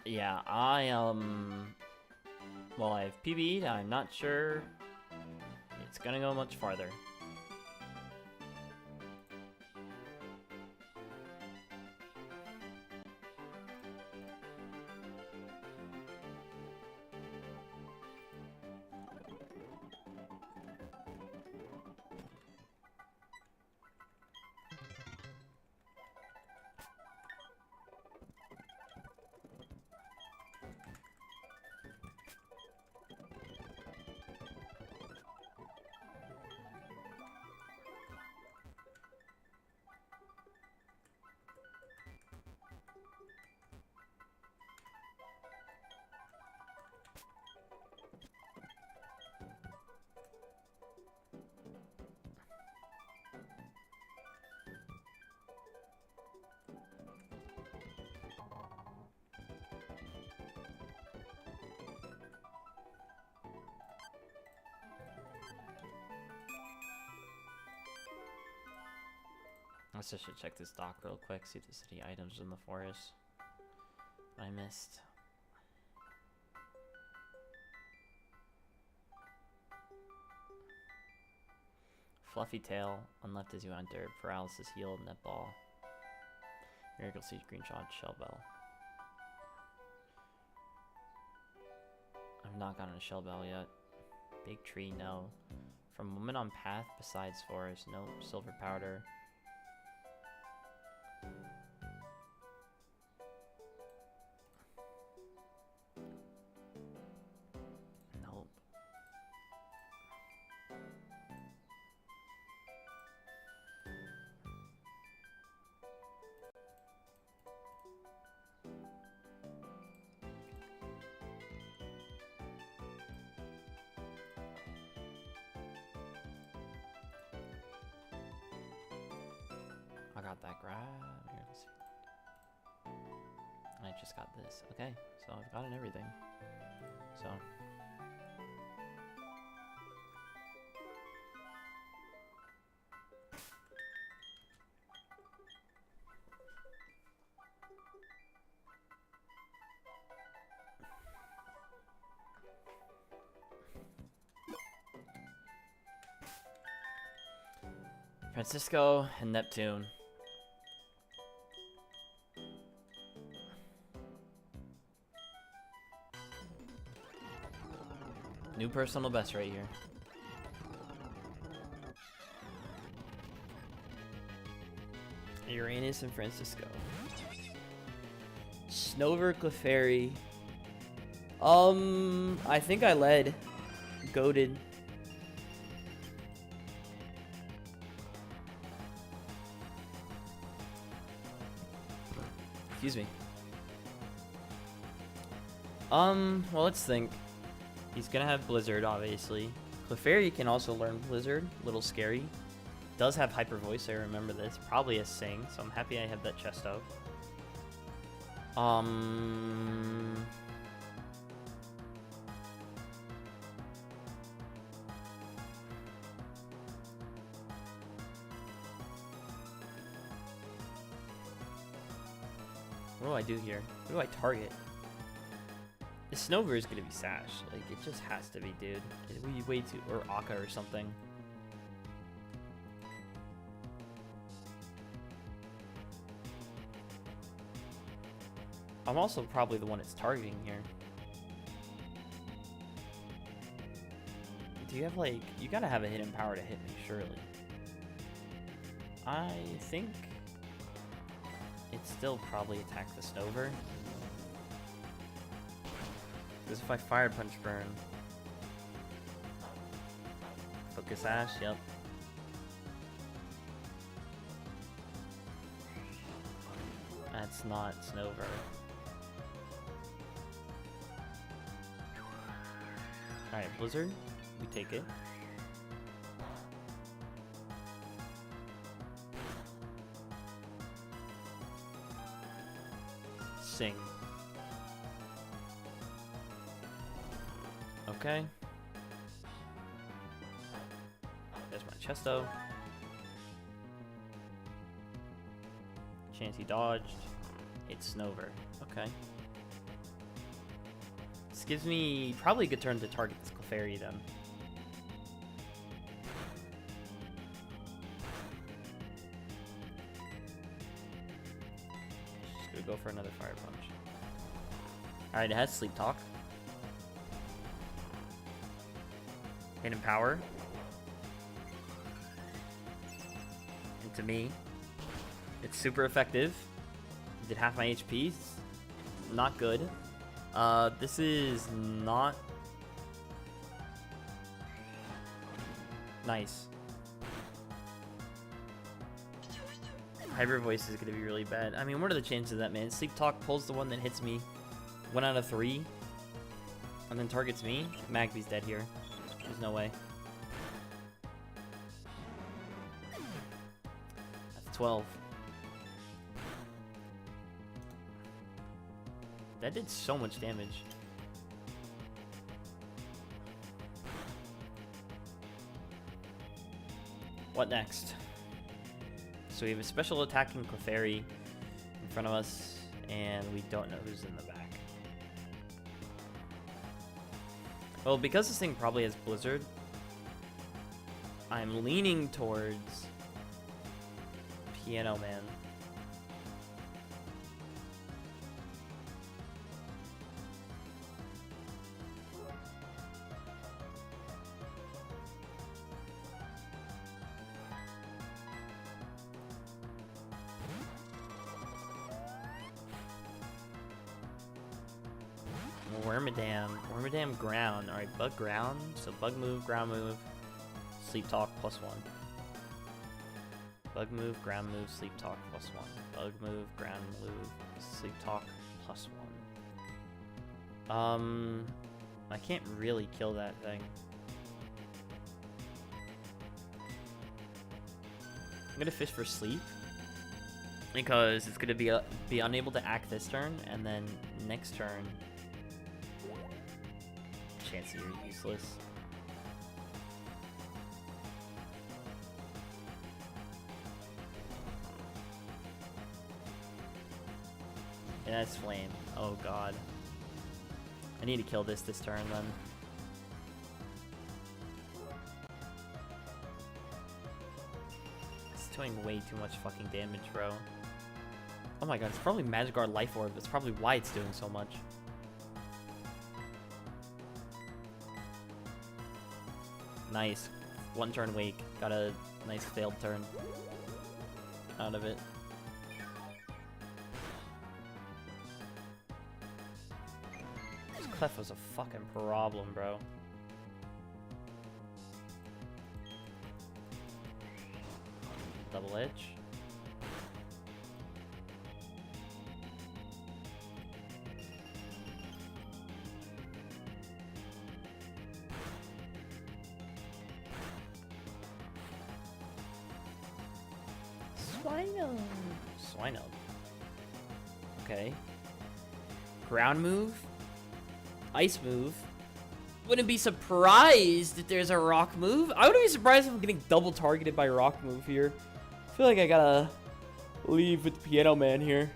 Yeah, well, I've PB'd, I'm not sure it's gonna go much farther. I just should check this dock real quick, see if there's any items in the forest I missed. Fluffy tail, unleft as you enter, paralysis healed, netball. Miracle seed, green shot, shell bell. I've not gotten a shell bell yet. Big tree, no. From woman on path besides forest, no. Silver powder. Nope. I got that grab. Here, let's see. I just got this. Okay, so I've gotten everything. So. Francisco and Neptune. New personal best right here. Uranus and Francisco. Snover, Clefairy. I think I led. Goated. Excuse me. Well, let's think. He's gonna have Blizzard, obviously. Clefairy can also learn Blizzard. Little scary. Does have Hyper Voice, I remember this. Probably a Sing, so I'm happy I have that chest out. What do I do here? What do I target? The Snover is gonna be Sash. Like, it just has to be, dude. It would be way too... Or Akka or something. I'm also probably the one it's targeting here. Do you have, like... You gotta have a hidden power to hit me, surely. I think... It'd still probably attack the Snover. Because if I Fire Punch Burn... Focus Ash, yep. That's not Snover. Alright, Blizzard. We take it. Sing. Okay. There's my Chesto. Chance he dodged. It's Snover. Okay. This gives me probably a good turn to target this Clefairy then. Just gonna go for another Fire Punch. Alright, it has Sleep Talk. Hidden Power. Into me. It's super effective. Did half my HP. Not good. This is not nice. Hyper Voice is gonna be really bad. I mean, what are the chances of that, man? Sleep Talk pulls the one that hits me 1 out of 3 and then targets me. Magby's dead here. There's no way. That's 12. That did so much damage. What next? So we have a special attacking Clefairy in front of us, and we don't know who's in the back. Well, because this thing probably has Blizzard, I'm leaning towards Piano Man. Wormadam ground. Alright, bug ground. So bug move, ground move, sleep talk +1. Bug move, ground move, sleep talk +1. Bug move, ground move, sleep talk +1. I can't really kill that thing. I'm gonna fish for sleep because it's gonna be unable to act this turn, and then next turn. Chance you're useless. Yeah, that's flame. Oh god. I need to kill this turn then. It's doing way too much fucking damage, bro. Oh my god, it's probably Magikarp Life Orb. That's probably why it's doing so much. Nice. One turn wake. Got a nice failed turn out of it. This Clef was a fucking problem, bro. Double edge. Swine up. Okay. Ground move. Ice move. Wouldn't be surprised if there's a rock move. I wouldn't be surprised if I'm getting double targeted by rock move here. I feel like I gotta leave with the Piano Man here.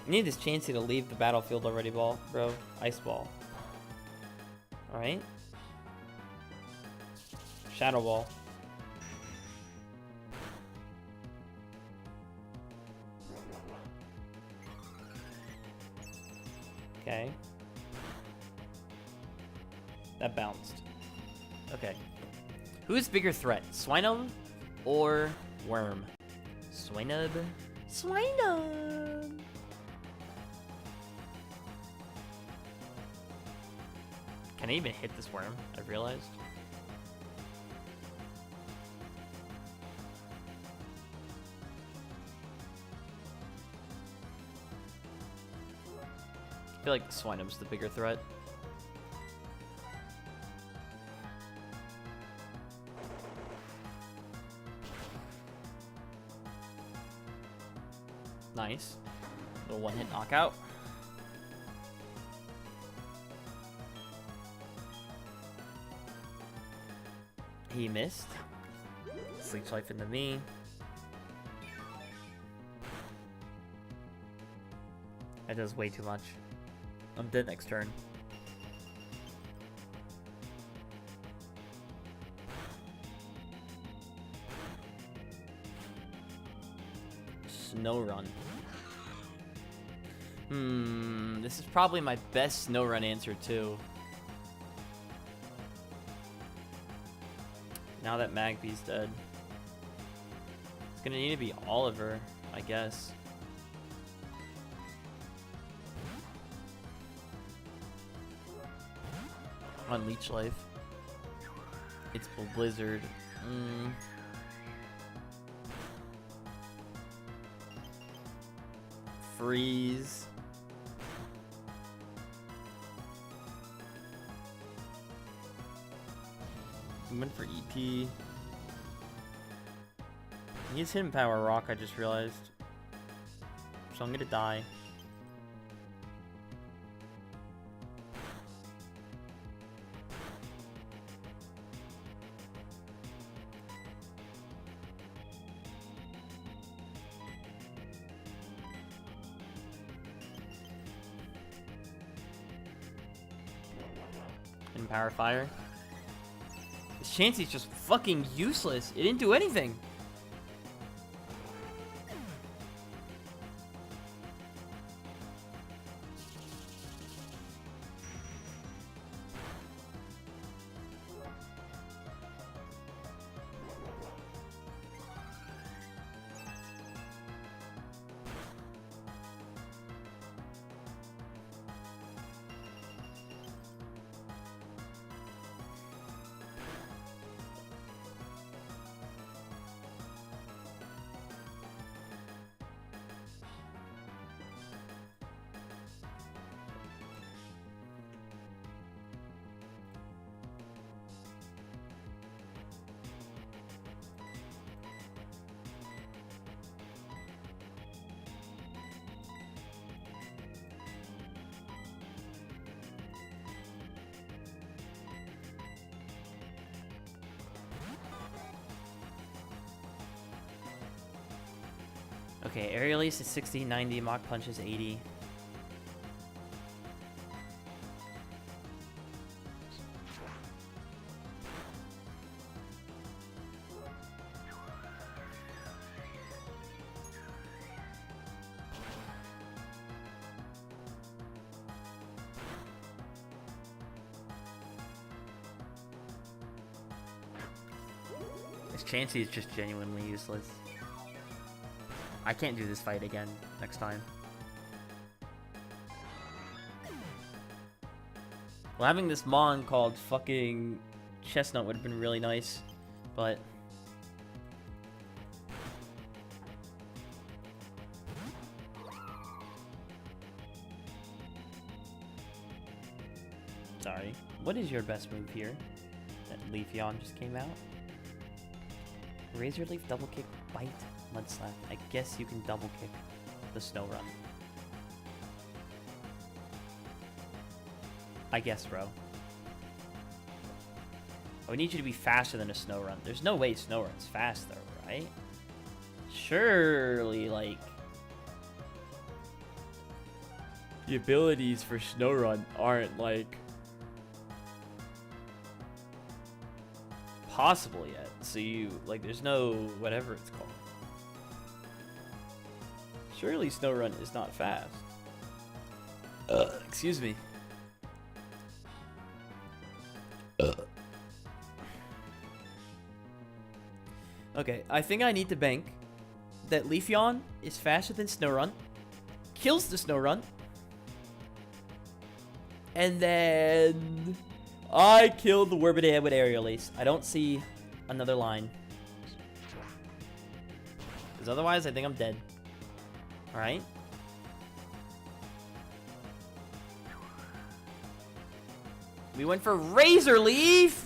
I need this Chansey to leave the battlefield already, bro. Ice ball. Alright. Shadow ball. Okay. That bounced. Okay. Who's bigger threat? Swinub or Worm? Swinub? Swinub! Can I even hit this worm? I've realized. I feel like the Swinub's the bigger threat. Nice. Little one-hit knockout. He missed. Sleep life into me. That does way too much. I'm dead next turn. Snow Run. This is probably my best Snow Run answer too. Now that Magby's dead. It's gonna need to be Oliver, I guess. On Leech Life. It's Blizzard. Freeze. I went for EP. He has Hidden Power Rock, I just realized. So I'm gonna die. Hidden Power Fire. This Chansey's just fucking useless. It didn't do anything. Okay, Aerial Ace is 60, 90, Mach Punch is 80. This Chansey is just genuinely useless. I can't do this fight again next time. Well, having this Mon called fucking Chestnut would have been really nice, but... Sorry. What is your best move here? That Leafeon just came out. Razor Leaf, double kick, bite, mud slap. I guess you can double kick the Snow Run. I guess, bro. I would need you to be faster than a Snow Run. There's no way Snow Run's fast, though, right? Surely, like... the abilities for Snow Run aren't, like... possible yet. So you, like, there's no whatever it's called. Surely Snow Run is not fast. Excuse me. Okay, I think I need to bank that Leafeon is faster than Snow Run, kills the Snow Run, and then I killed the Worbidae with Aerial Ace. I don't see another line. Because otherwise, I think I'm dead. Alright. We went for Razor Leaf!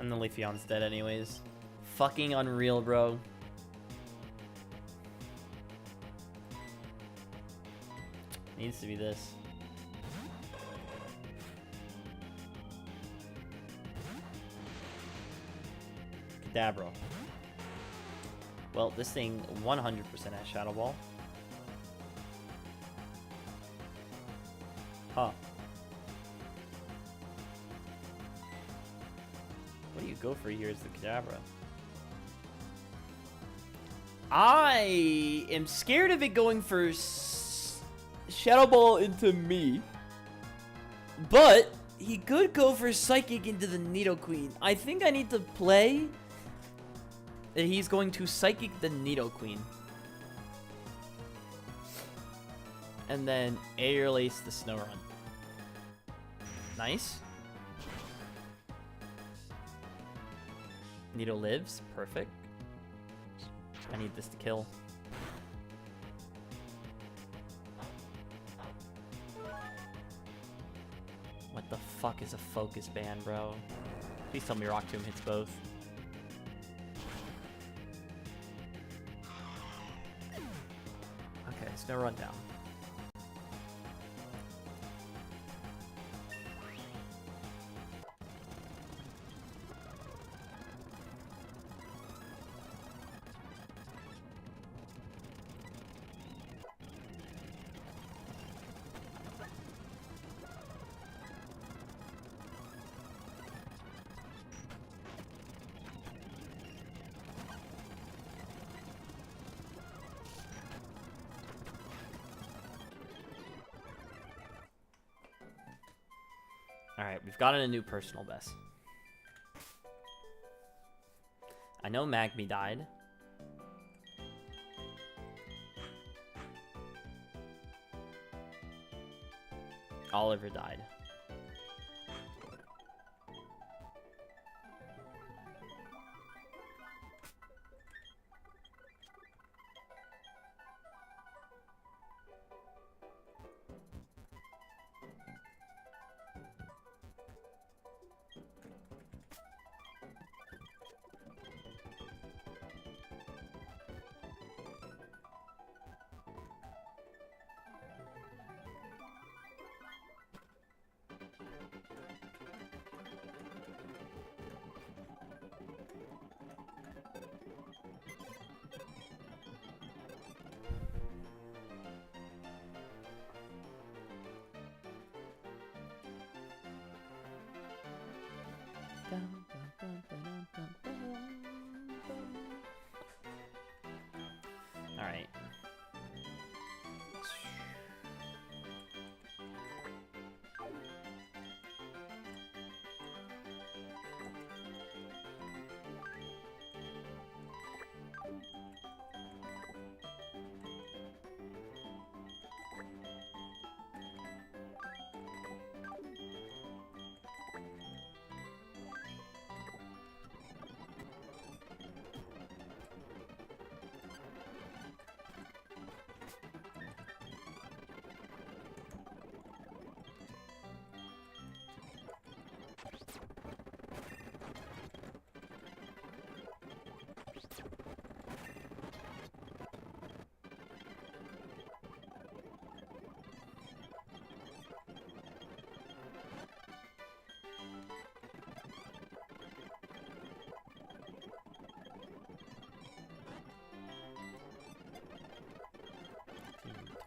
And the Leafeon's dead anyways. Fucking unreal, bro. Needs to be this. Kadabra. Well, this thing 100% has Shadow Ball. Huh. What do you go for here is the Kadabra? I am scared of it going for Shadow Ball into me. But he could go for Psychic into the Nidoqueen. I think I need to play that he's going to Psychic the Nidoqueen. And then Aerial Ace the Snow Run. Nice. Nido lives. Perfect. I need this to kill. What the fuck is a Focus Band, bro? Please tell me Rock Tomb hits both. Okay, Snow Run down. Alright, we've gotten a new personal best. I know Magby died. Oliver died.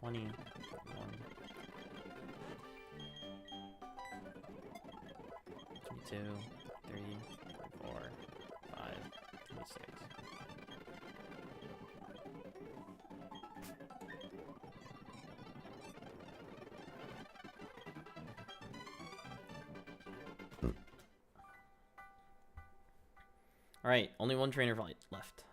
21. 22, 3, 4, 5, 26. All right, only one trainer fight left.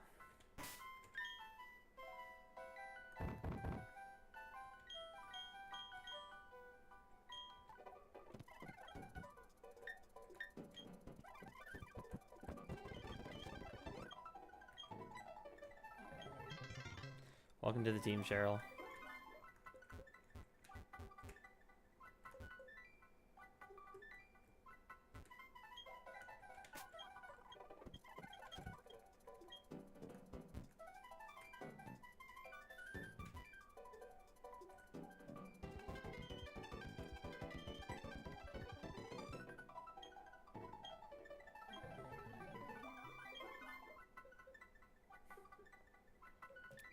Welcome to the team, Cheryl.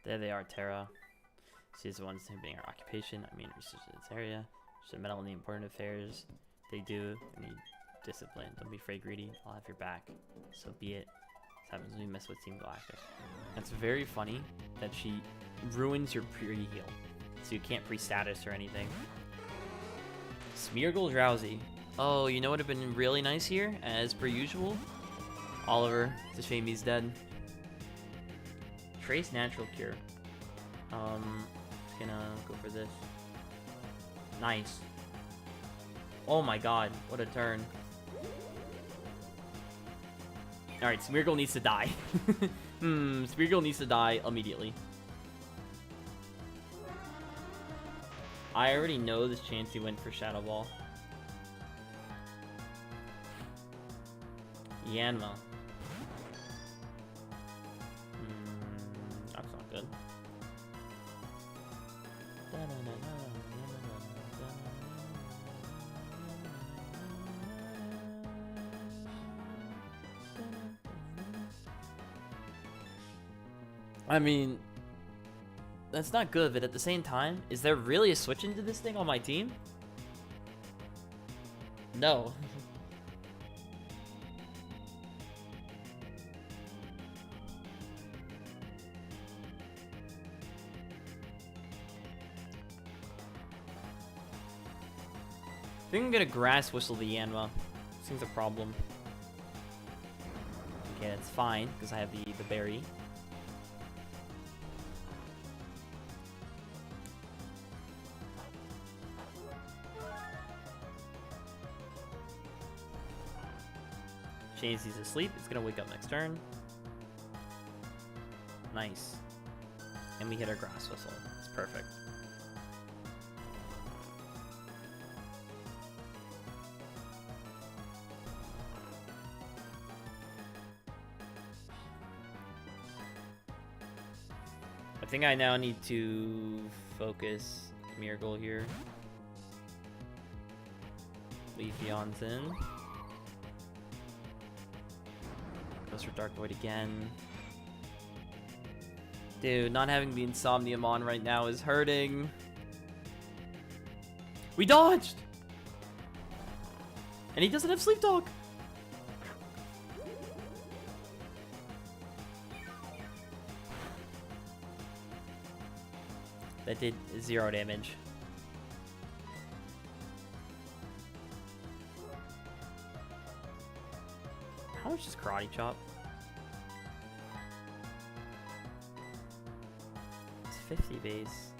There they are, Terra. She's the ones inhibiting our occupation. I mean, research in this area. Should meddle in the important affairs. They do. I need discipline. Don't be afraid, greedy. I'll have your back. So be it. This happens when you mess with Team Galactic. It's very funny that she ruins your pre-heal. So you can't pre-status or anything. Smeargle Drowsy. Oh, you know what would have been really nice here? As per usual. Oliver. It's a shame he's dead. Trace Natural Cure. Just gonna go for this. Nice. Oh my god, what a turn. Alright, Smeargle needs to die. Smeargle needs to die immediately. I already know this chance he went for Shadow Ball. Yanma. That's not good. I mean, that's not good, but at the same time, is there really a switch into this thing on my team? No. I think I'm gonna grass whistle the Yanma. Seems a problem. Okay, that's fine, because I have the berry. Chansey's asleep. It's gonna wake up next turn. Nice. And we hit our grass whistle. It's perfect. I think I now need to focus Miracle here. Leafeon's in. Goes for Dark Void again. Dude, not having the Insomnium on right now is hurting. We dodged! And he doesn't have Sleep Talk! That did 0 damage. How much is Karate Chop? It's 50 base.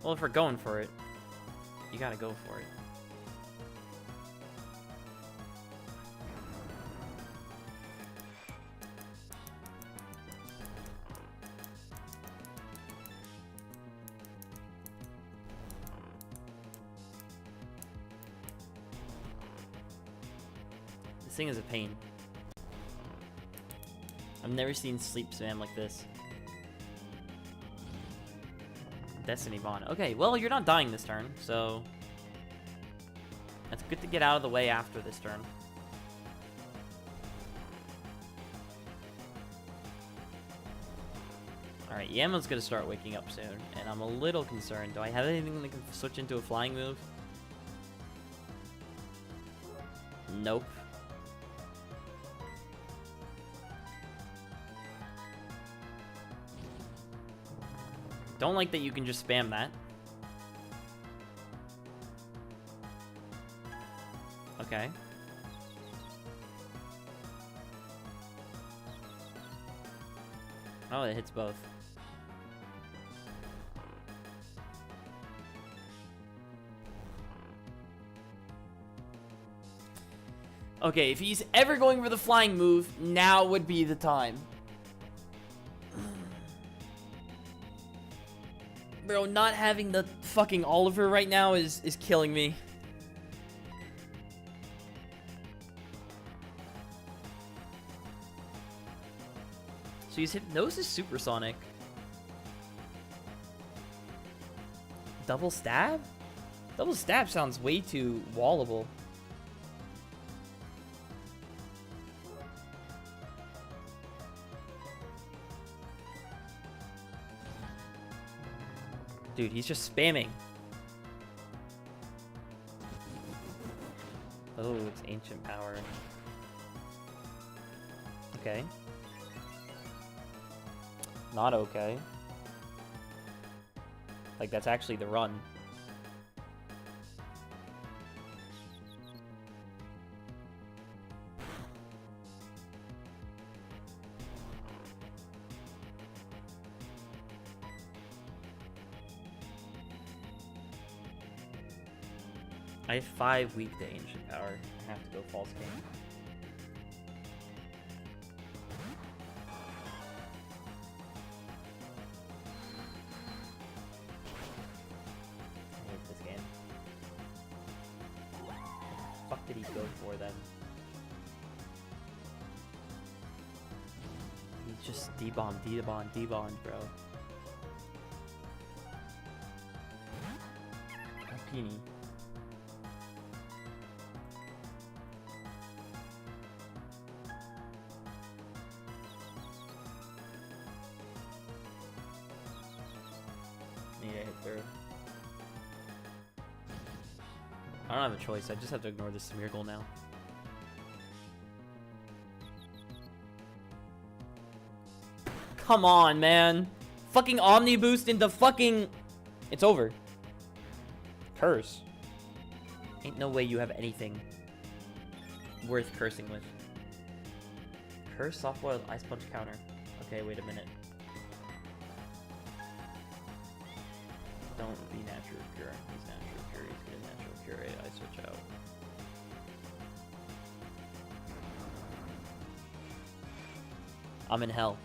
Well, if we're going for it, you gotta go for it. This thing is a pain. I've never seen sleep spam like this. Destiny Bond. Okay, well, you're not dying this turn, so that's good to get out of the way after this turn. Alright, Yamo's gonna start waking up soon, and I'm a little concerned. Do I have anything that can switch into a flying move? Nope. Don't like that you can just spam that. Okay. Oh, it hits both. Okay, if he's ever going for the flying move, now would be the time. Bro, not having the fucking Oliver right now is killing me. So he's Hypnosis Supersonic. Double stab? Double stab sounds way too wallable. Dude, he's just spamming. Oh, it's Ancient Power. Okay. Not okay. Like, that's actually the run. I have 5 weak to Ancient Power. I have to go False King. I hate this game. What the fuck did he go for then? He just debombed, bro. Alpini. I don't have a choice. I just have to ignore this Smeargle now. Come on, man. Fucking Omni Boost into fucking... It's over. Curse. Ain't no way you have anything worth cursing with. Curse, Soft Boiled, Ice Punch counter. Okay, wait a minute. Don't be Natural Cure. He's Natural Cure. He's good Natural Cure. I switch out. I'm in hell.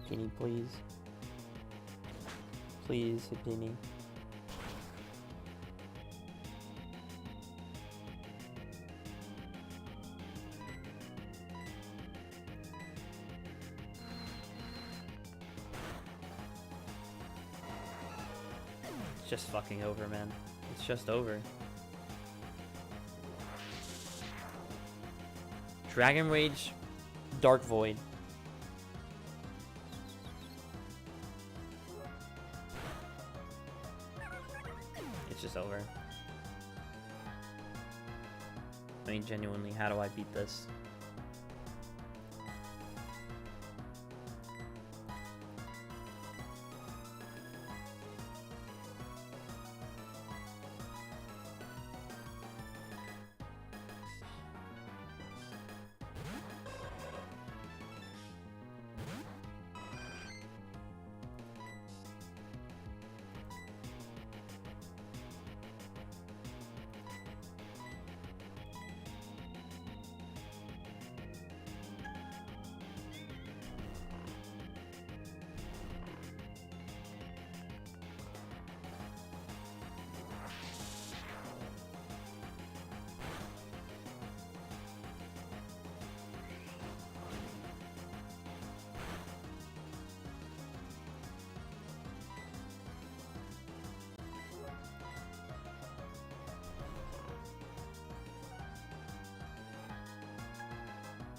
Hipini, please. Please, Hipini. It's just fucking over, man. It's just over. Dragon Rage, Dark Void. It's just over. I mean, genuinely, how do I beat this?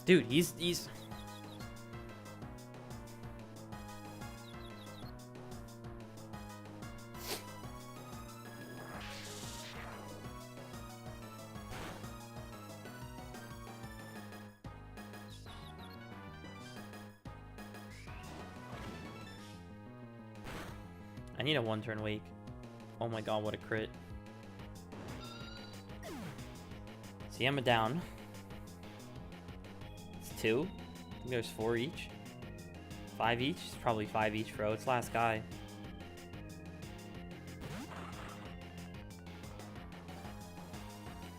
Dude, he's... I need a one-turn wake. Oh my god, what a crit. See, I'm a down. It's 2. I think there's 4 each. 5 each? It's probably 5 each, bro. It's last guy.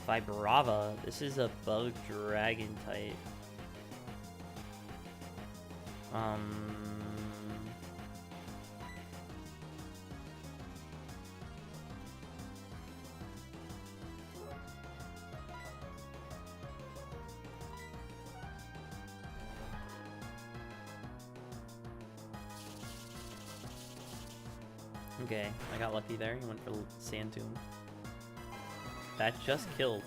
Vibrava. This is a bug dragon type. Okay, I got lucky there. He went for Sand Tomb. That just killed.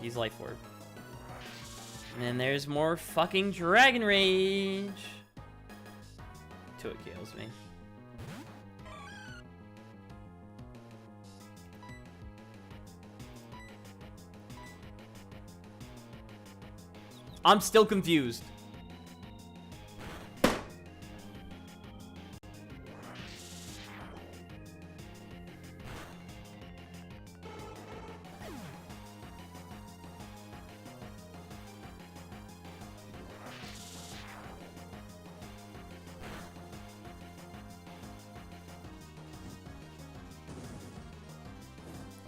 He's Life Orb. And there's more fucking Dragon Rage! Till it kills me. I'm still confused.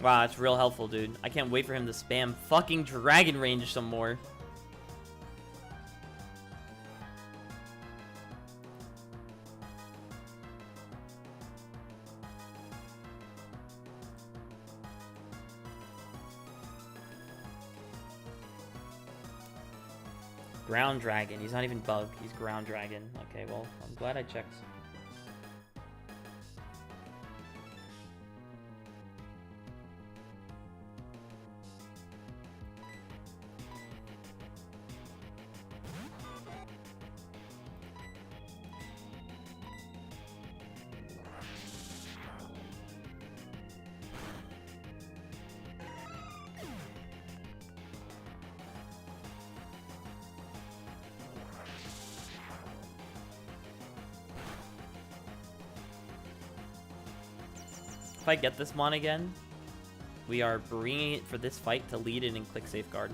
Wow, that's real helpful, dude. I can't wait for him to spam fucking Dragon Range some more. Ground Dragon. He's not even Bug. He's Ground Dragon. Okay, well, I'm glad I checked. If I get this mon again, we are bringing it for this fight to lead in and click Safeguard.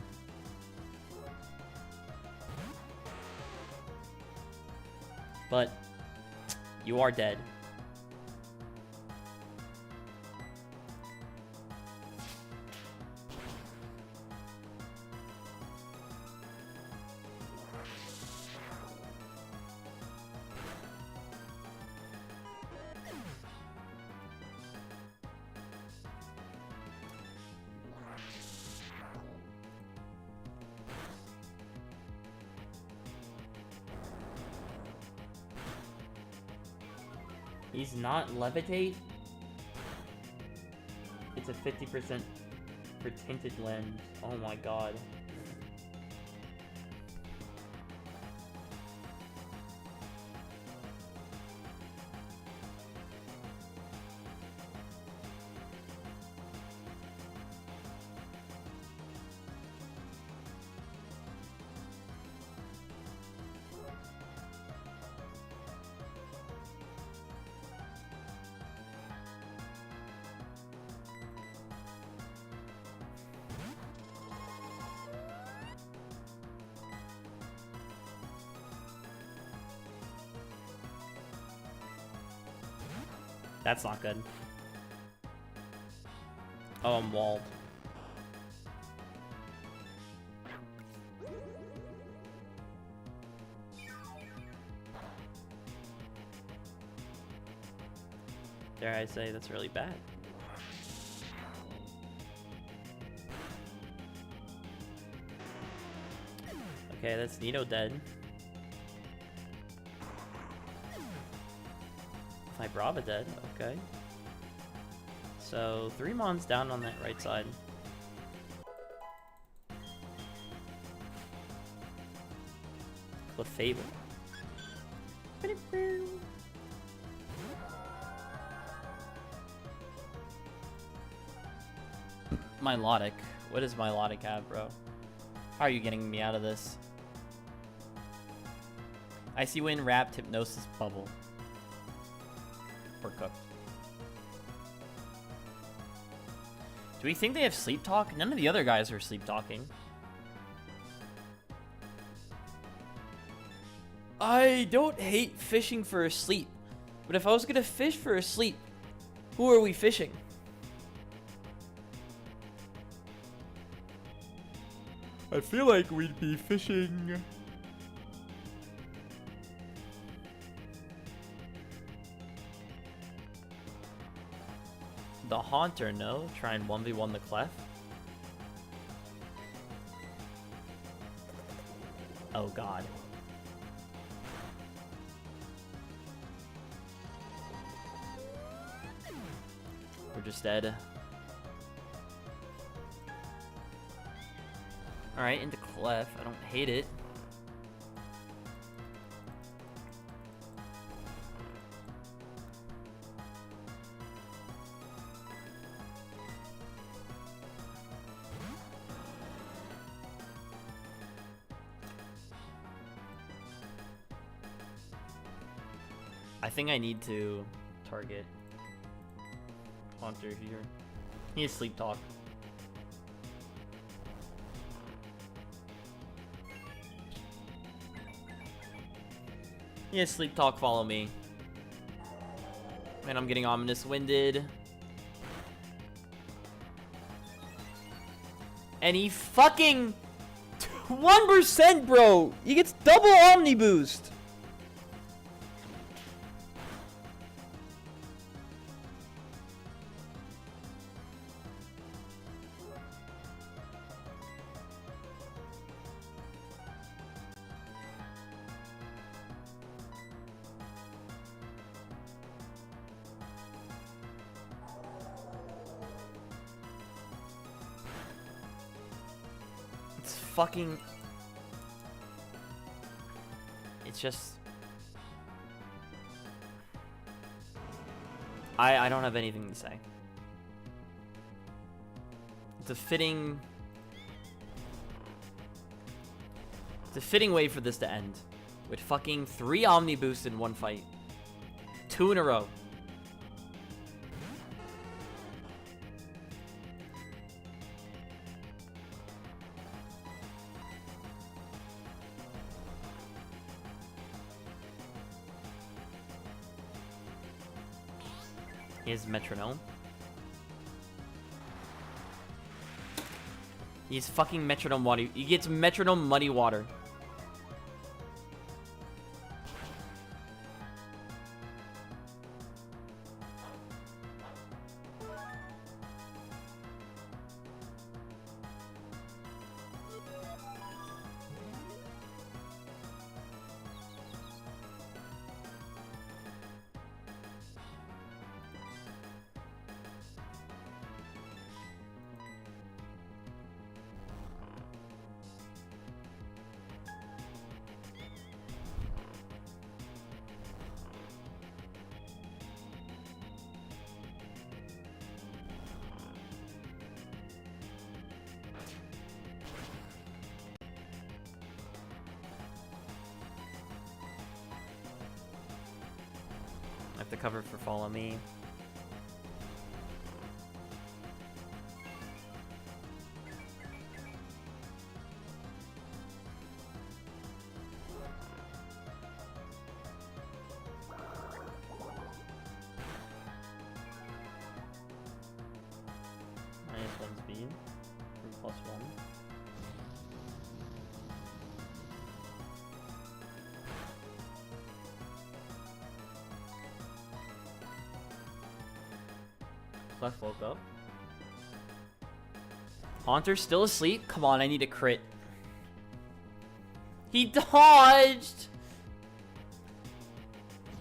But you are dead. He's not Levitate? It's a 50% for Tinted Lens. Oh my god. That's not good. Oh, I'm walled. Dare I say that's really bad. Okay, that's Nito dead. Brava dead, okay. So 3 mons down on that right side. Clefable. Milotic. What does Milotic have, bro? How are you getting me out of this? Icy Wind, Wrapped, Hypnosis, Bubble. We're cooked. Do we think they have Sleep Talk? None of the other guys are Sleep Talking. I don't hate fishing for a sleep, but if I was gonna fish for a sleep, who are we fishing? I feel like we'd be fishing. The Haunter, no. Try and 1v1 the Clef. Oh god. We're just dead. Alright, into Clef. I don't hate it. I think I need to target Haunter here. He has Sleep Talk. He has Sleep Talk, follow me. Man, I'm getting Ominous Winded. And he fucking 1%, bro! He gets double Omni Boost! Fucking, it's just, I don't have anything to say. It's a fitting way for this to end, with fucking 3 Omni Boosts in one fight, 2 in a row. He has Metronome. He's fucking Metronome Water. He gets Metronome Muddy Water. I have to cover for Follow Me. -1 speed for +1. Clef woke up. Haunter's still asleep? Come on, I need a crit. He dodged!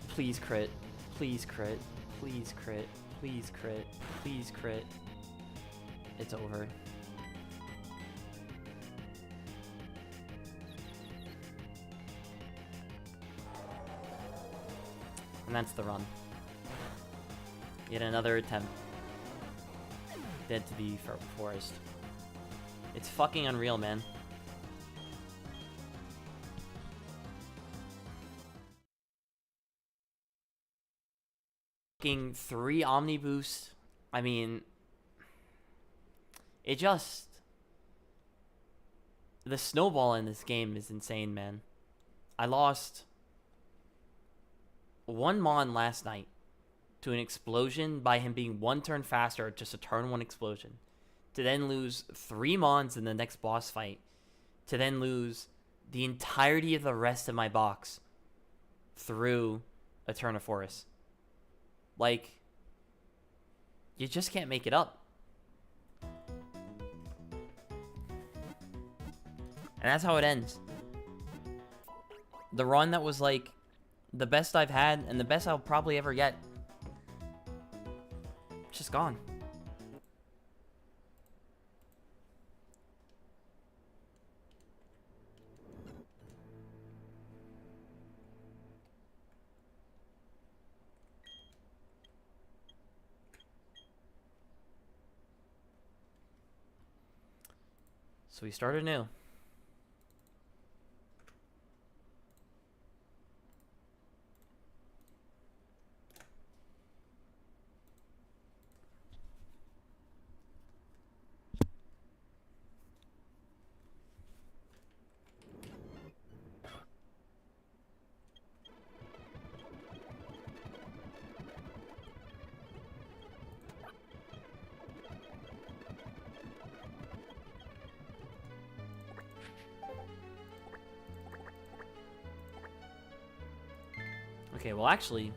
Please crit. Please crit. Please crit. Please crit. Please crit. It's over. And that's the run. Yet another attempt. Dead to the forest. It's fucking unreal, man. Fucking 3 Omni Boost. I mean, it just... The snowball in this game is insane, man. I lost 1 Mon last night to an explosion by him being 1 turn faster, just a turn 1 explosion. To then lose 3 Mons in the next boss fight. To then lose the entirety of the rest of my box through a turn of forest. Like, you just can't make it up. And that's how it ends. The run that was like the best I've had and the best I'll probably ever get. Just gone. So we start anew. Okay, well actually,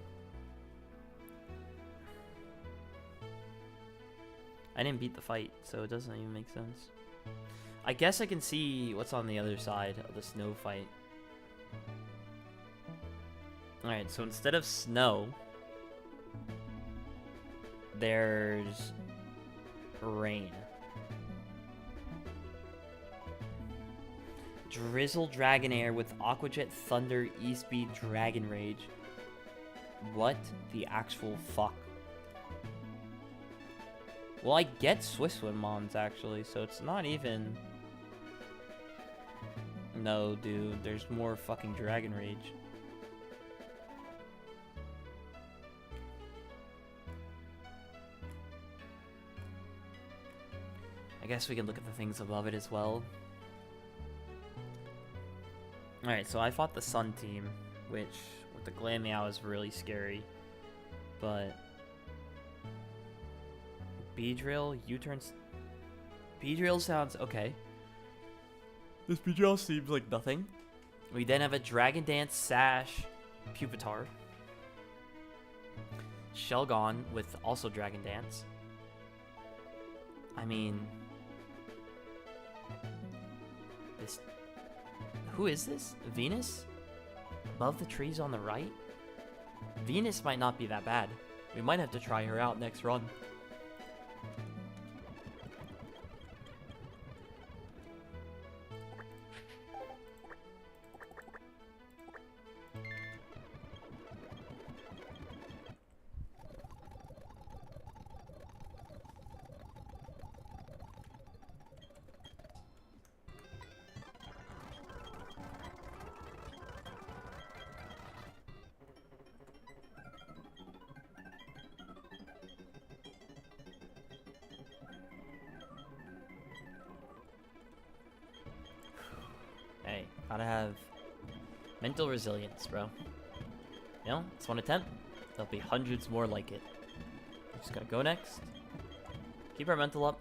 I didn't beat the fight, so it doesn't even make sense. I guess I can see what's on the other side of the snow fight. Alright, so instead of snow, there's rain. Drizzle Dragonair with Aqua Jet Thunder E-Speed Dragon Rage. What the actual fuck? Well, I get Swiss Swim Mons actually, so it's not even... No, dude, there's more fucking Dragon Rage. I guess we can look at the things above it as well. Alright, so I fought the Sun team, which with the Glameow is really scary. But Beedrill, U-turns. Beedrill sounds okay. This Beedrill seems like nothing. We then have a Dragon Dance Sash Pupitar. Shelgon with also Dragon Dance. I mean, this. Who is this? Venus? Above the trees on the right? Venus might not be that bad. We might have to try her out next run. Hey, gotta have mental resilience, bro. You know, it's 1 attempt. There'll be hundreds more like it. Just gotta go next. Keep our mental up.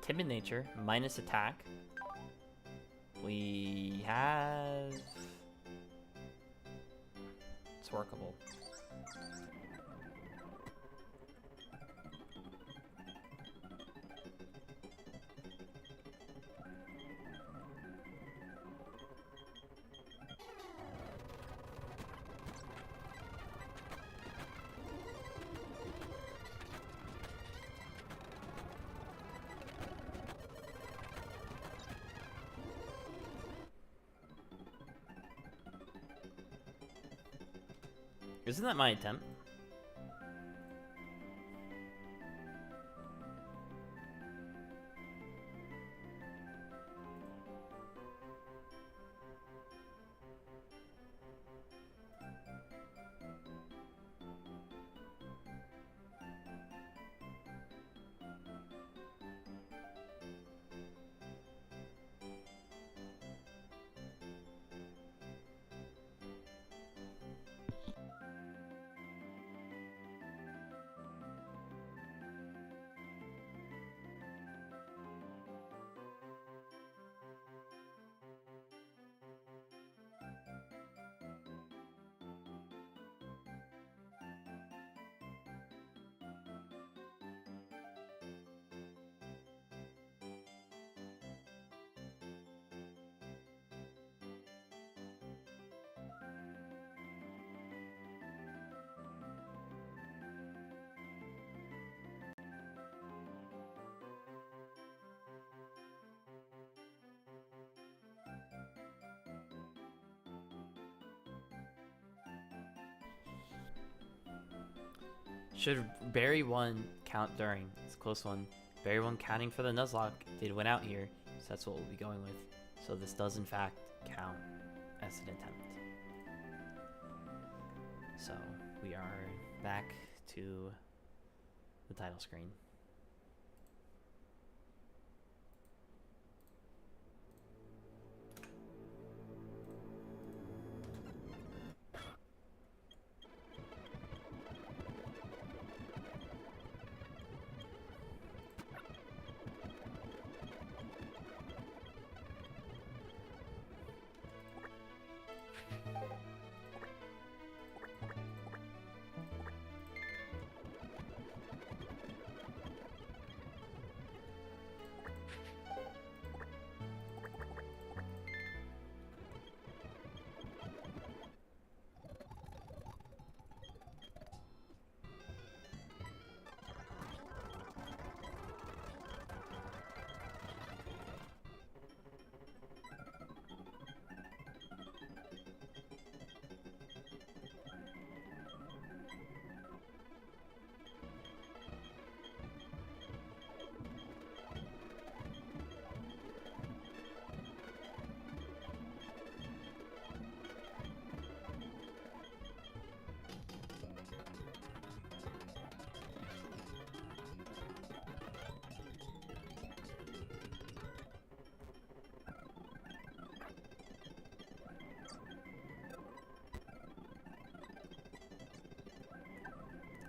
Timid nature, minus attack. We have... It's workable. Isn't that my attempt? Should Barry 1 count during? It's a close one. Barry 1 counting for the Nuzlocke did win out here, so that's what we'll be going with. So this does in fact count as an attempt. So we are back to the title screen.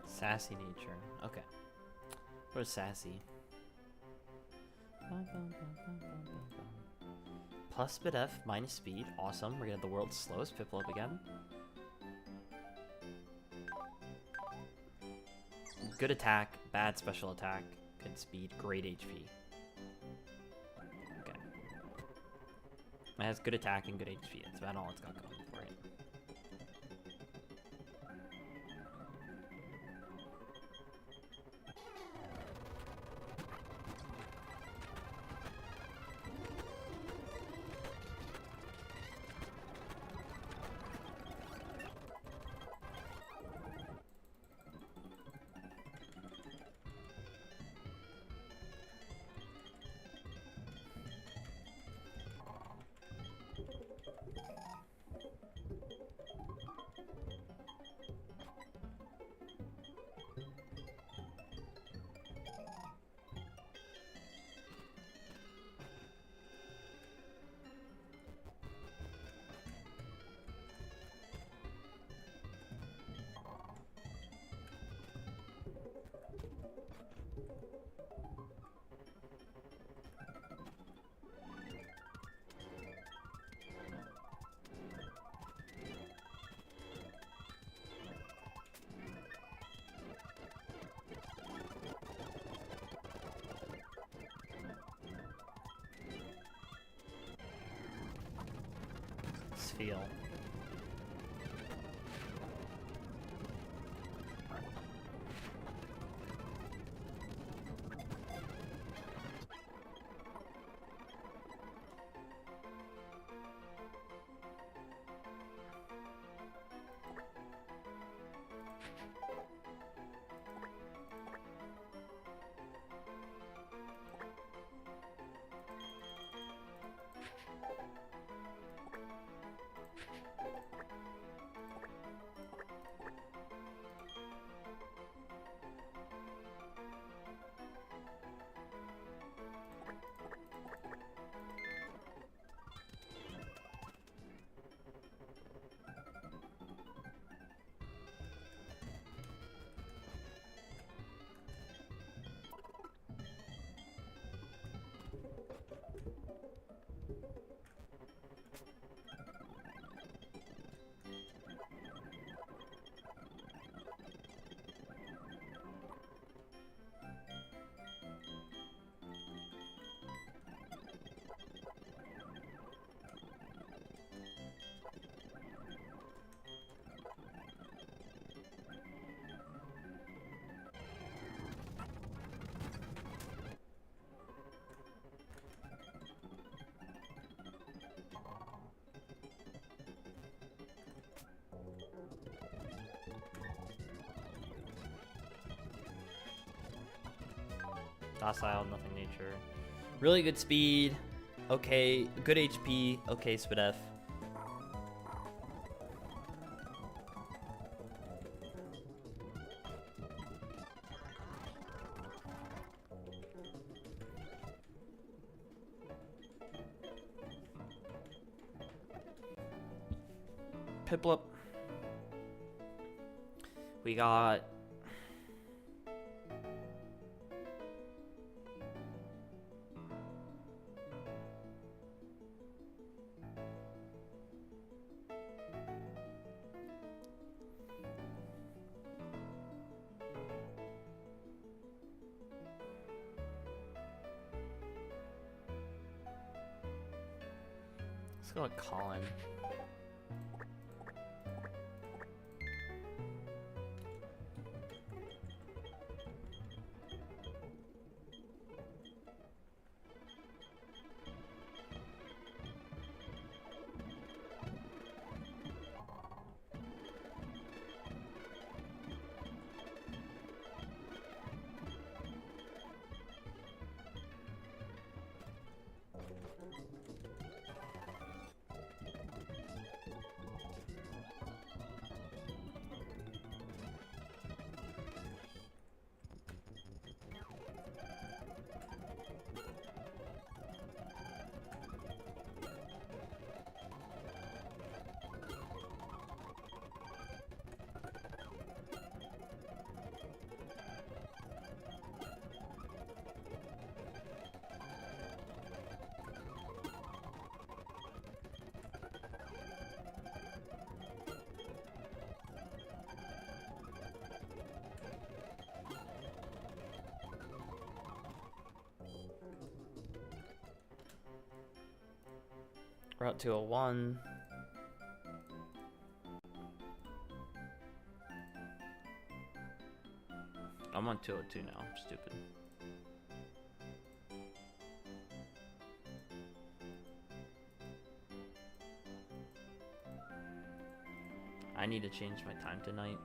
Sassy nature. Okay. What is sassy? Plus bit F minus speed. Awesome. We're gonna have the world's slowest Piplup again. Good attack, bad special attack, good speed, great HP. Okay. It has good attack and good HP. That's about all it's got going for it. Feel. Docile, nothing nature. Really good speed. Okay, good HP. Okay, Spadef. Piplup. We got... Let's go with Colin. Route 201. I'm on 202 now. I'm stupid. I need to change my time tonight.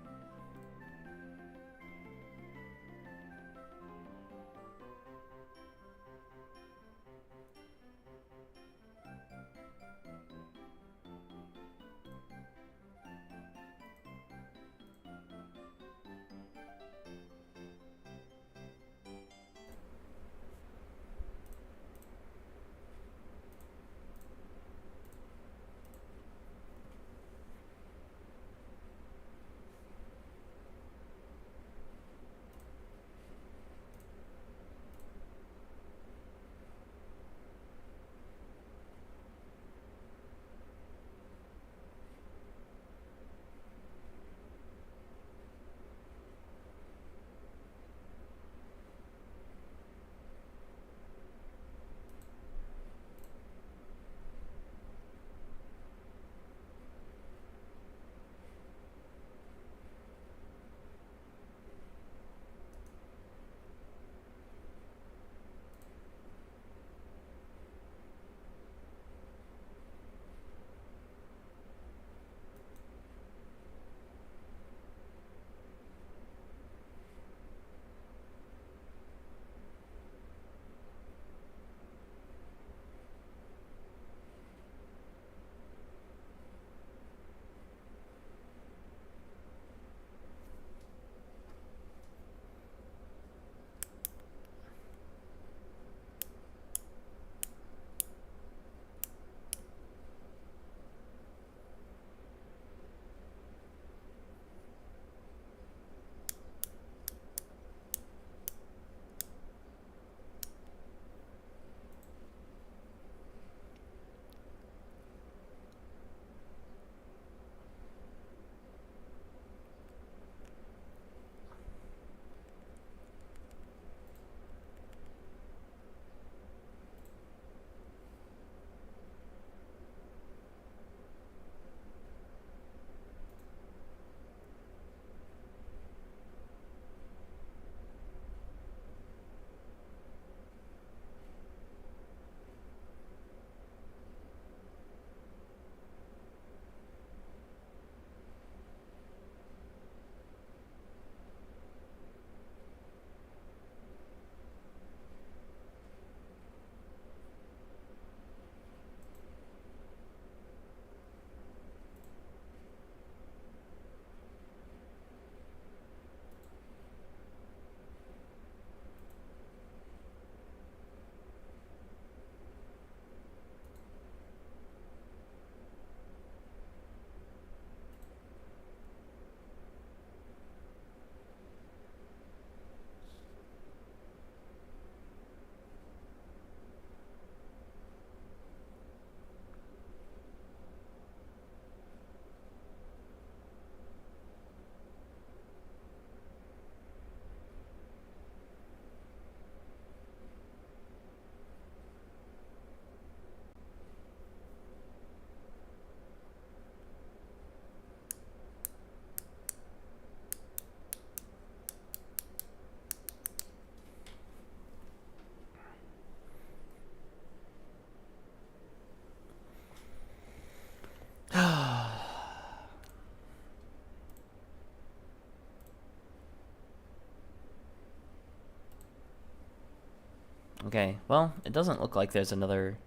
Okay, well, it doesn't look like there's another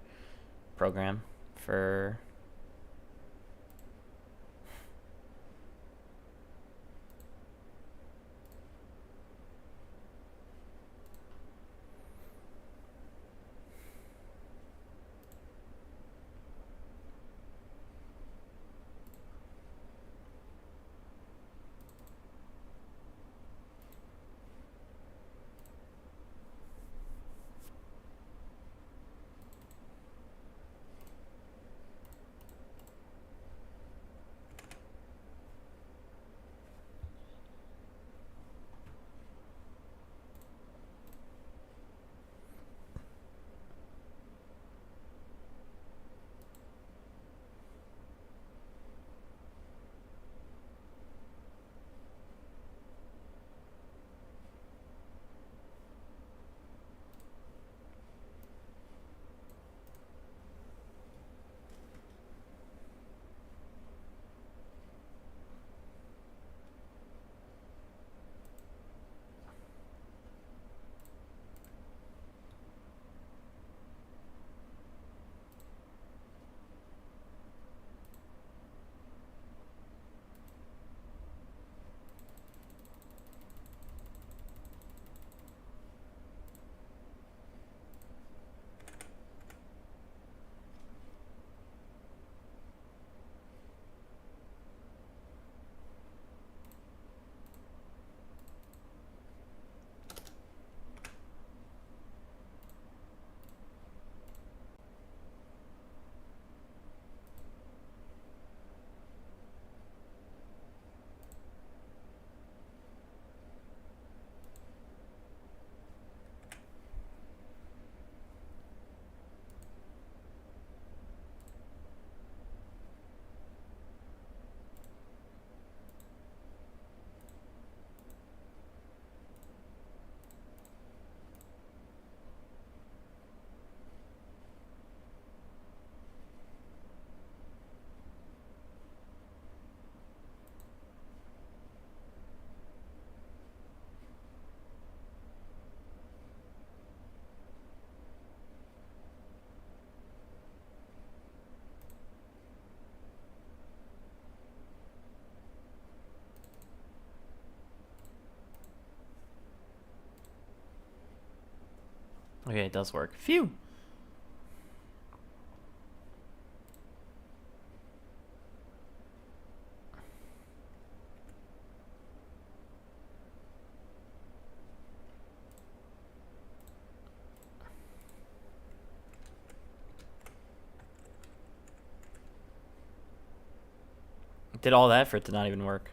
program for... Okay, it does work. Phew! Did all that for it to not even work.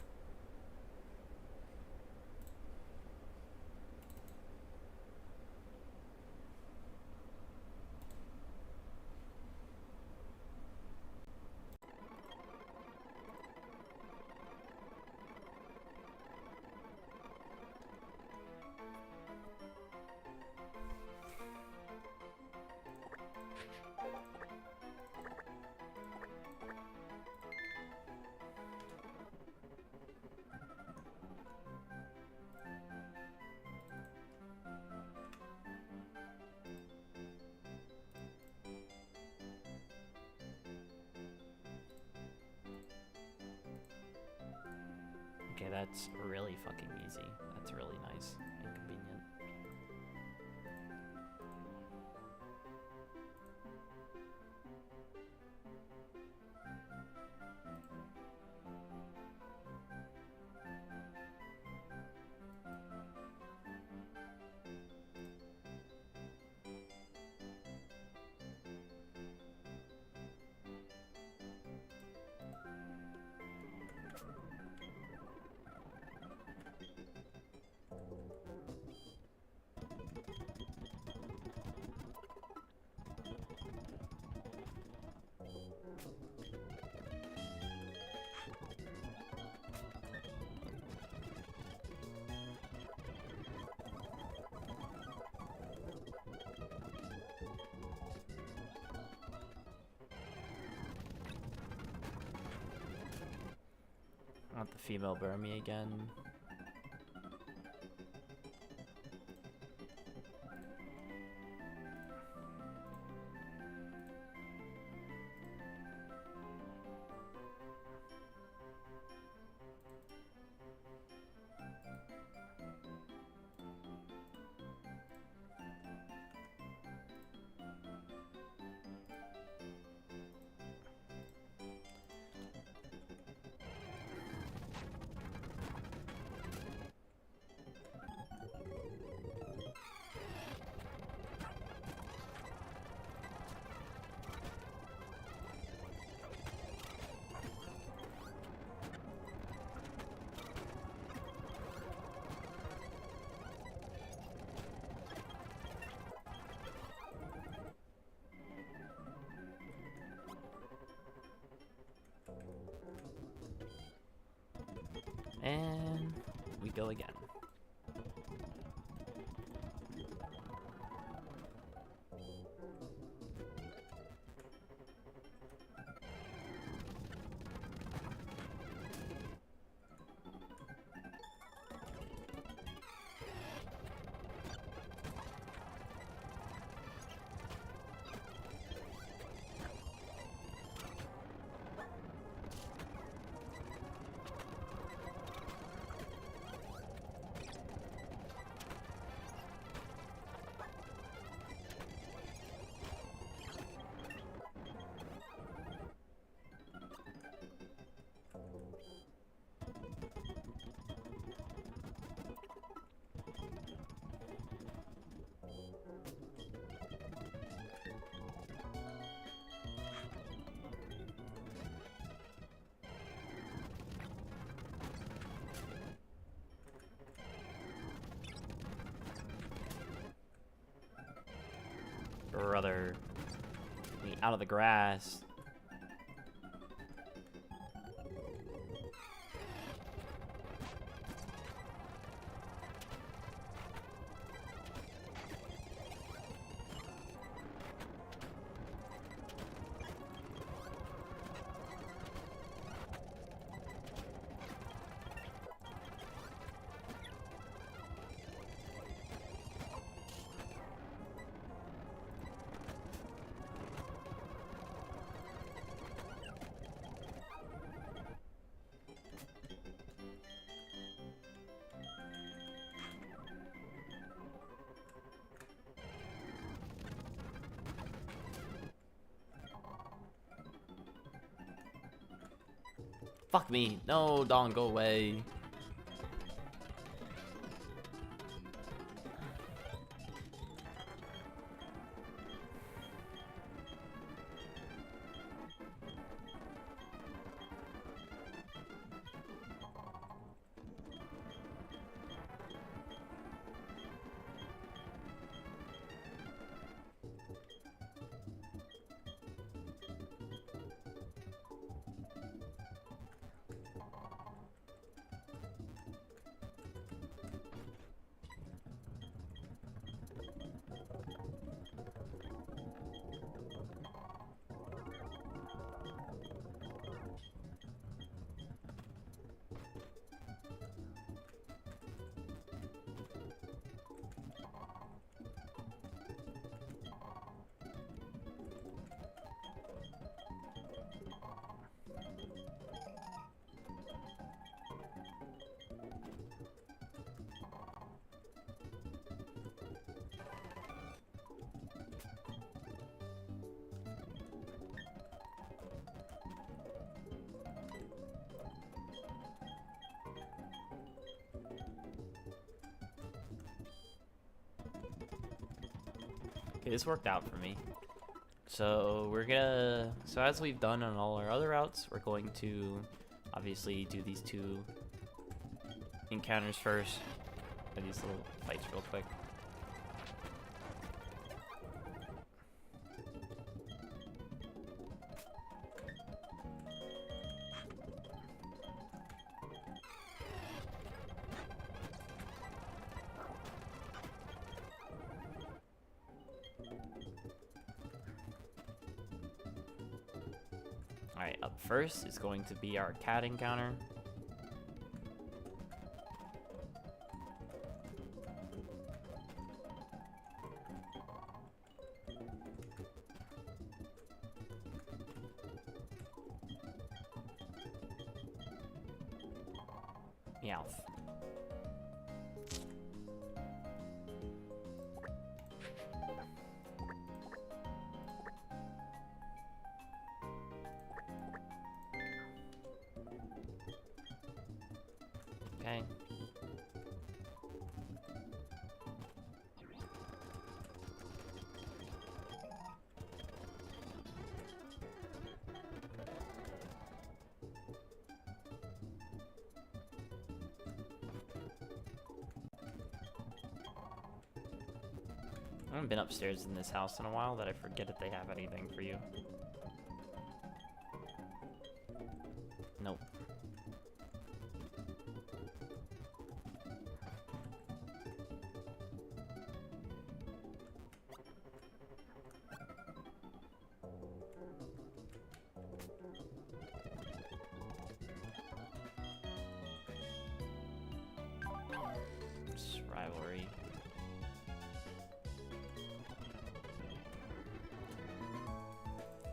Okay, that's really fucking easy. That's really nice and convenient. I want the female Burmy again. go again. Brother, me out of the grass. Fuck me. No, Don, go away. Okay, this worked out for me. So so as we've done on all our other routes, we're going to obviously do these two encounters first. These little fights real quick. Alright, up first is going to be our cat encounter. Meowth. Okay. I haven't been upstairs in this house in a while that I forget if they have anything for you. Nope. rivalry.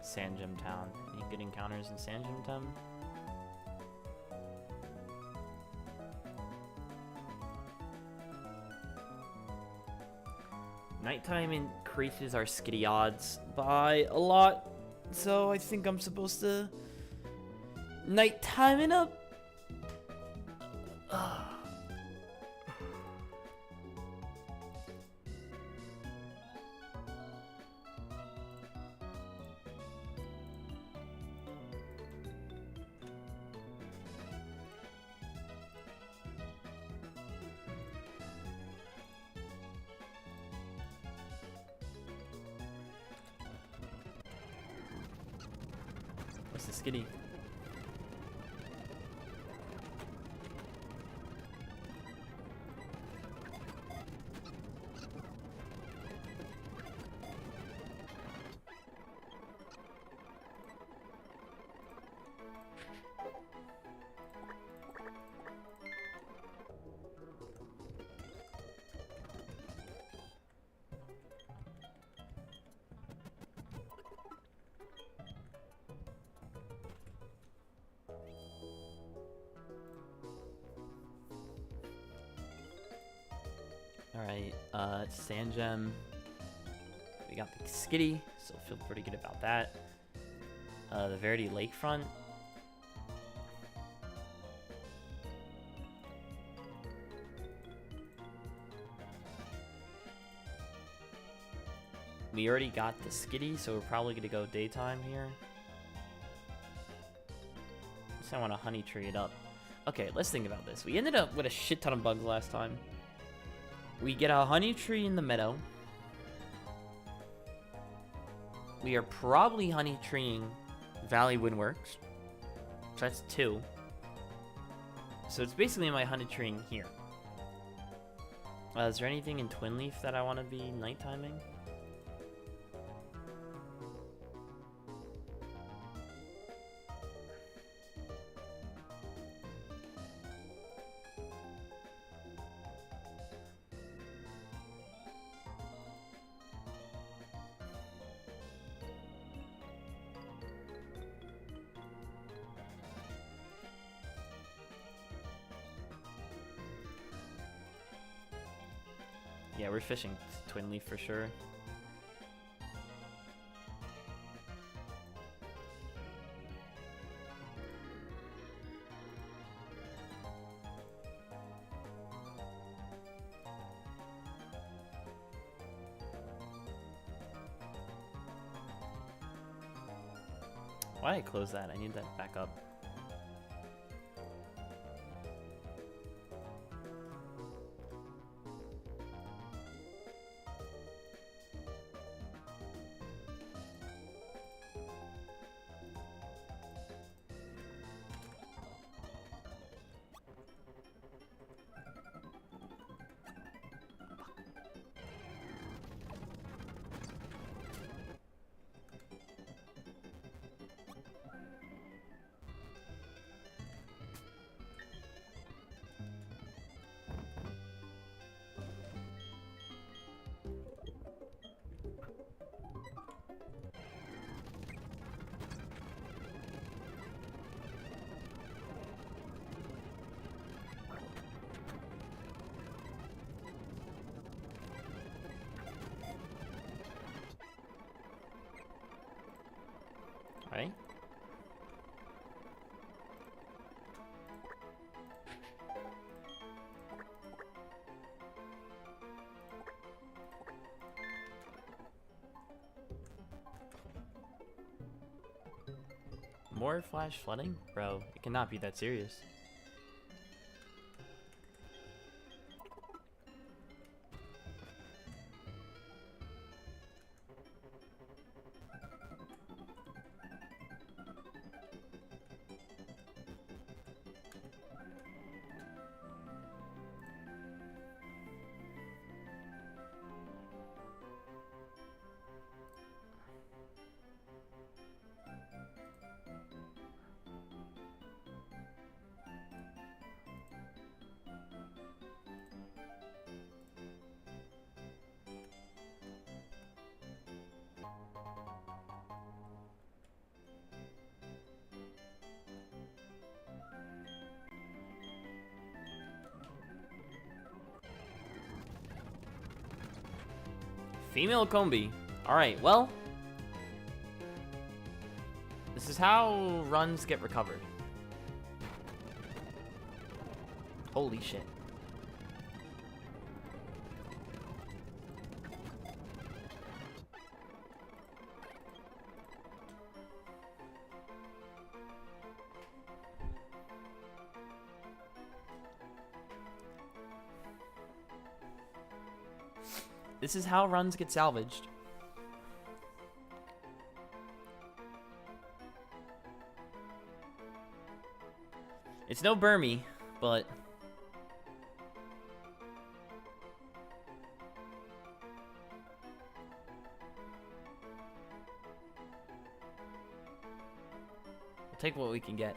Sand Gym Town. Any good encounters in Sand Gym Town? Nighttime increases our skitty odds by a lot, so I think I'm supposed to nighttime it up. What's the skitty? Alright, Sand Gem. We got the skitty, so feel pretty good about that. The Verity Lakefront. We already got the skitty, so we're probably gonna go daytime here. Just I want to honey tree it up. Okay, let's think about this. We ended up with a shit ton of bugs last time. We get a honey tree in the meadow. We are probably honey treeing Valley Windworks. So that's 2. So it's basically my honey treeing here. Is there anything in Twin Leaf that I want to be night timing? Yeah, we're fishing Twin Leaf for sure. Why did I close that? I need that back up. Right? More flash flooding? Bro, it cannot be that serious. Female Combi. Alright, well. This is how runs get recovered. Holy shit. This is how runs get salvaged. It's no Burmy, but we'll take what we can get.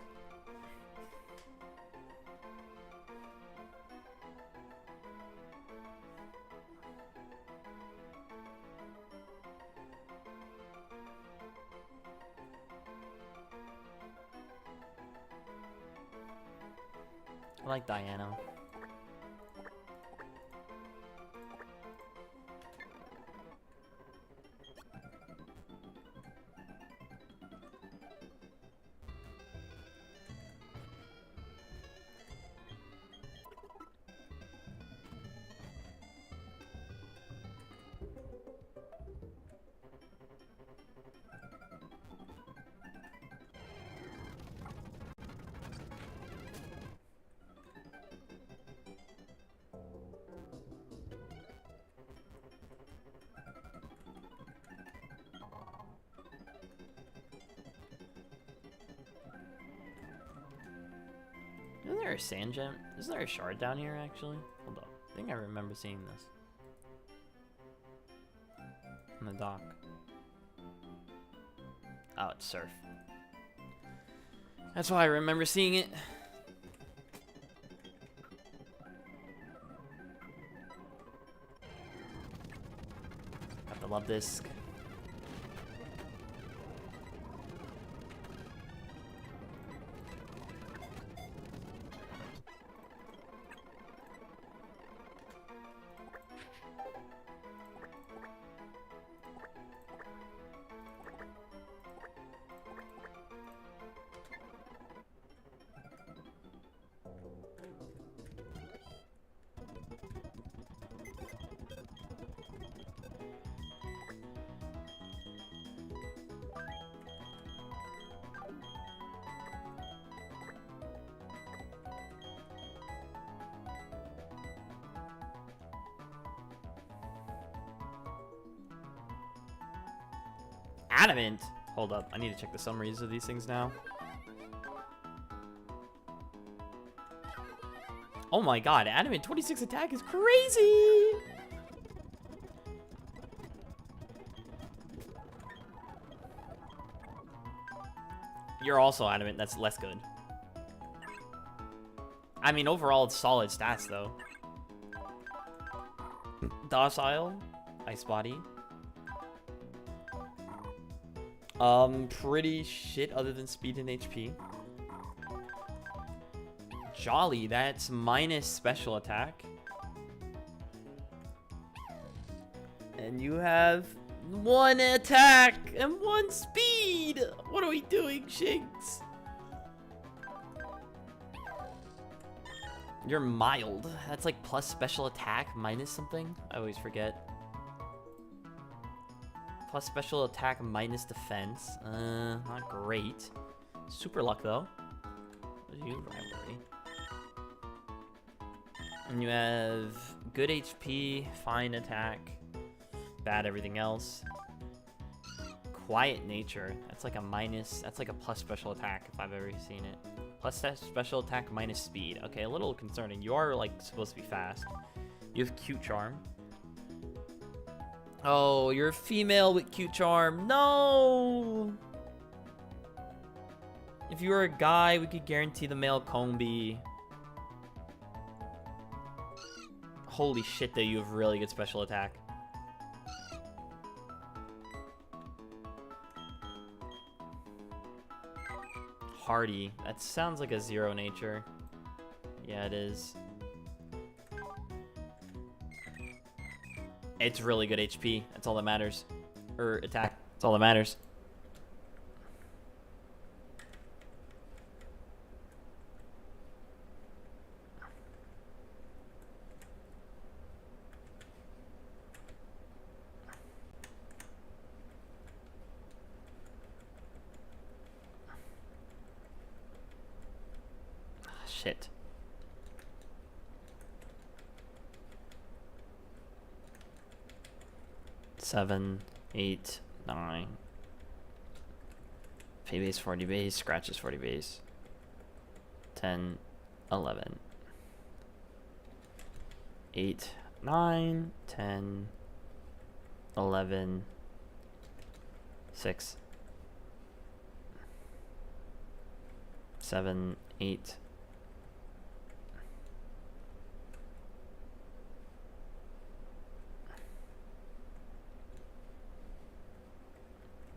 I like Diana. Isn't there a sand gem? Isn't there a shard down here, actually? Hold up. I think I remember seeing this. On the dock. Oh, it's surf. That's why I remember seeing it. Got the love disc. Adamant. Hold up. I need to check the summaries of these things now. Oh my god. Adamant 26 attack is crazy. You're also adamant. That's less good. I mean, overall, it's solid stats, though. Docile. Ice body. Pretty shit other than speed and HP. Jolly, that's minus special attack. And you have 1 attack and 1 speed! What are we doing, Shinx? You're mild. That's like plus special attack minus something? I always forget. Plus special attack minus defense. Not great. Super luck though. What are you, rivalry? And you have good HP, fine attack, bad everything else. Quiet nature. That's like a minus. That's like a plus special attack if I've ever seen it. Plus special attack minus speed. Okay, a little concerning. You are like supposed to be fast. You have cute charm. Oh, you're a female with cute charm. No! If you were a guy, we could guarantee the male combi. Holy shit, that you have really good special attack. Hardy. That sounds like a 0 nature. Yeah, it is. It's really good HP. That's all that matters. Or attack. That's all that matters. Shit. Seven, 8, 9. Pay base 40 base, scratches 40 base. 10, 11. 8, 9, 10, 11, 6, 7, 8.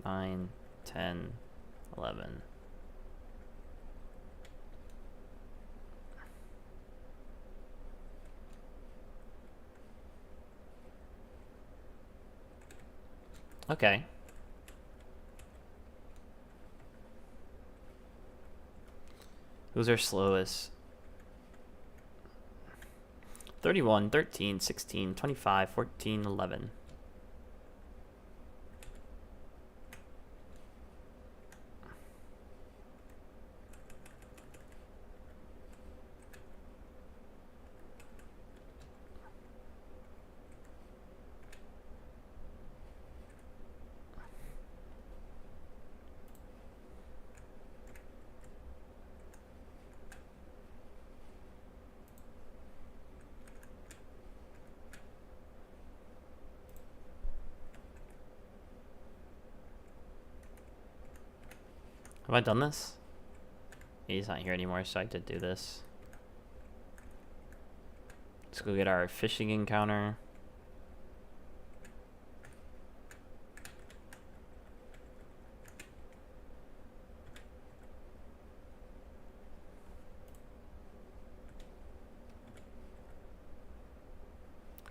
9, 10, 11. Okay. Who's our slowest? 31, 13, 16, 25, 14, 11. Have I done this? He's not here anymore, so I did do this. Let's go get our fishing encounter.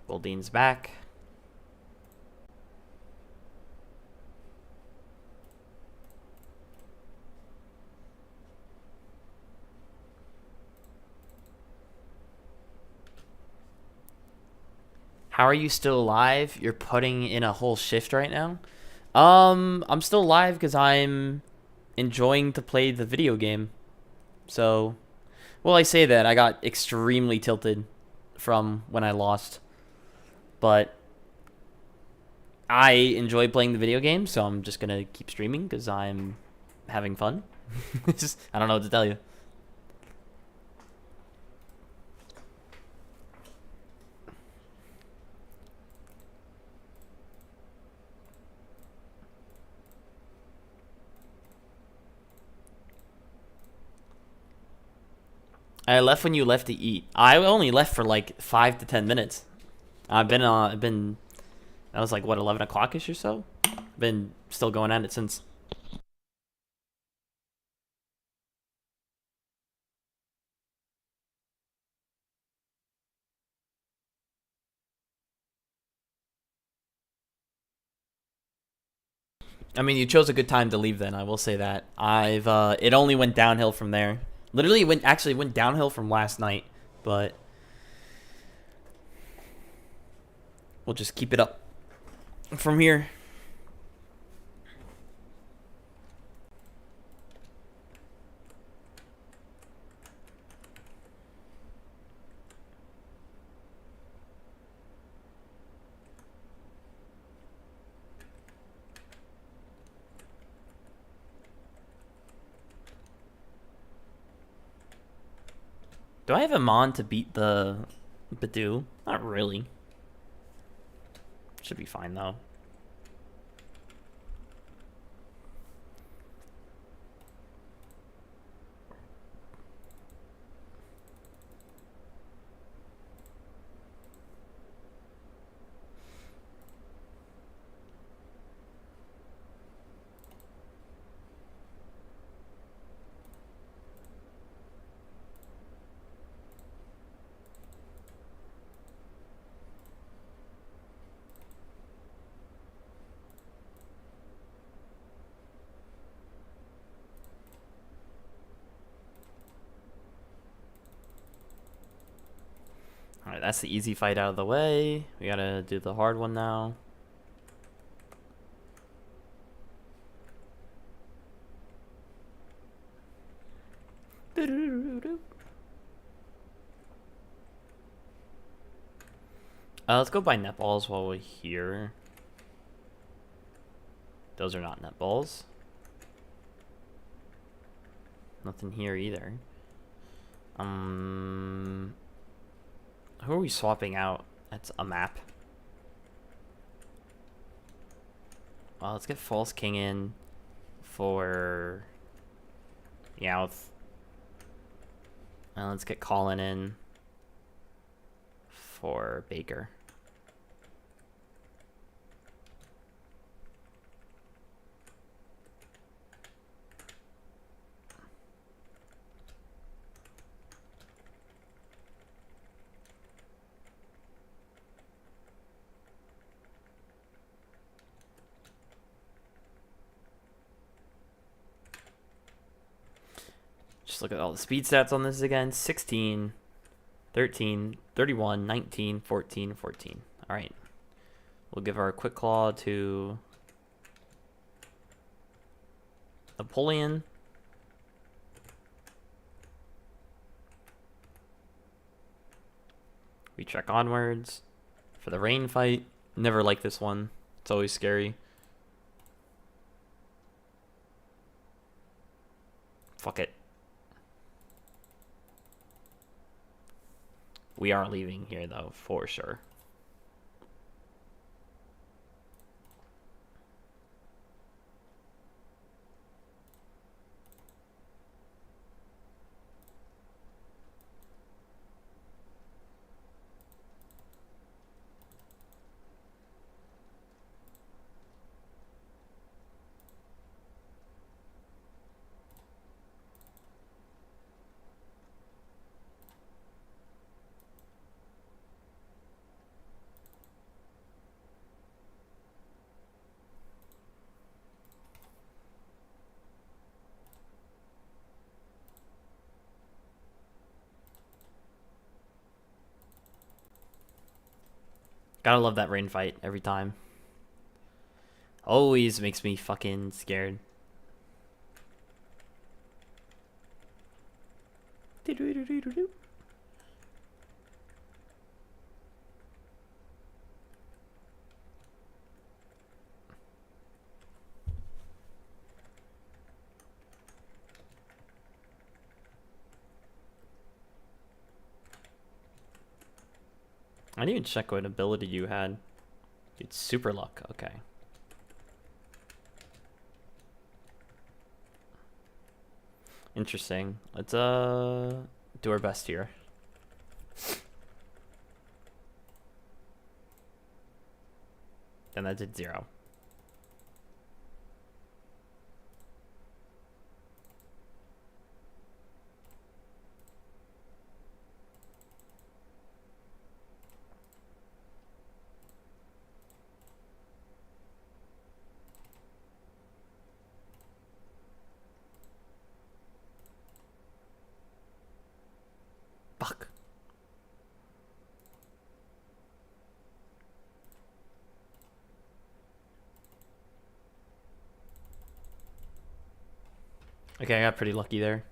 Goldine's back. How are you still alive? You're putting in a whole shift right now? I'm still alive because I'm enjoying to play the video game. So, well, I say that. I got extremely tilted from when I lost. But I enjoy playing the video game, so I'm just going to keep streaming because I'm having fun. I don't know what to tell you. I left when you left to eat. I only left for like 5 to 10 minutes. I've been that was like what, 11 o'clock-ish or so. Been still going at it since. I mean, you chose a good time to leave then, I will say that. It only went downhill from there. Literally went downhill from last night, but we'll just keep it up from here. Do I have a mon to beat the Badoo? Not really. Should be fine though. That's the easy fight out of the way. We gotta do the hard one now. Let's go buy netballs while we're here. Those are not netballs. Nothing here either. Who are we swapping out? That's a map. Well, let's get False King in for Meowth. And let's get Colin in for Baker. Just look at all the speed stats on this again. 16, 13, 31, 19, 14, 14. All right. We'll give our Quick Claw to Napoleon. We trek onwards for the rain fight. Never like this one. It's always scary. Fuck it. We are leaving here, though, for sure. Gotta love that rain fight every time. Always makes me fucking scared. I didn't even check what ability you had. Dude, super luck. Okay. Interesting. Let's do our best here. And that did 0. Fuck. Okay, I got pretty lucky there.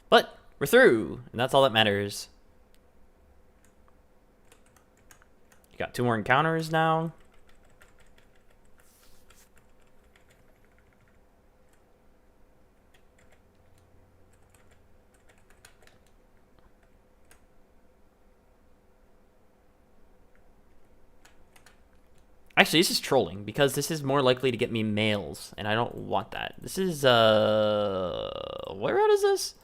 But we're through, and that's all that matters. You got 2 more encounters now. Actually, this is trolling because this is more likely to get me males, and I don't want that. This is, where out is this?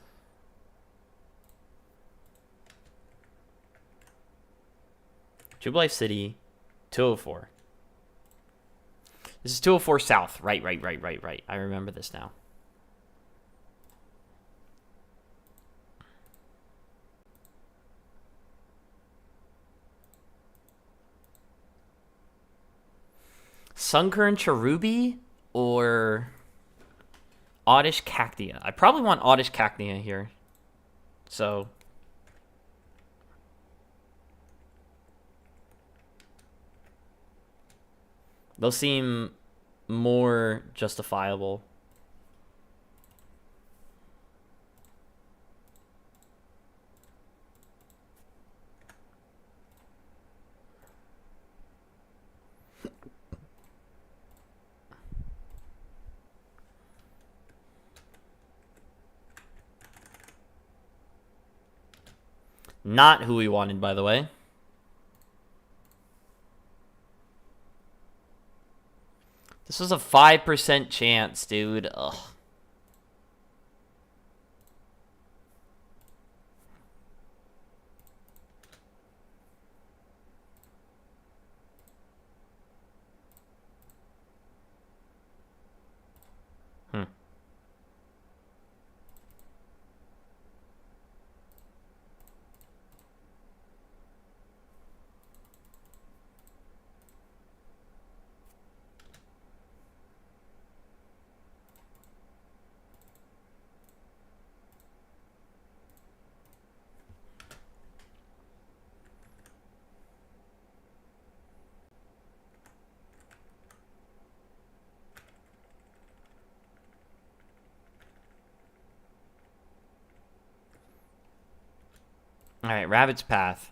Jubilife City, 204. This is 204 South. Right. I remember this now. Sunkern Cherubi or Oddish Cacnea? I probably want Oddish Cacnea here. So Those seem more justifiable. Not who we wanted, by the way. This was a 5% chance, dude. Ugh. All right, Rabbit's Path.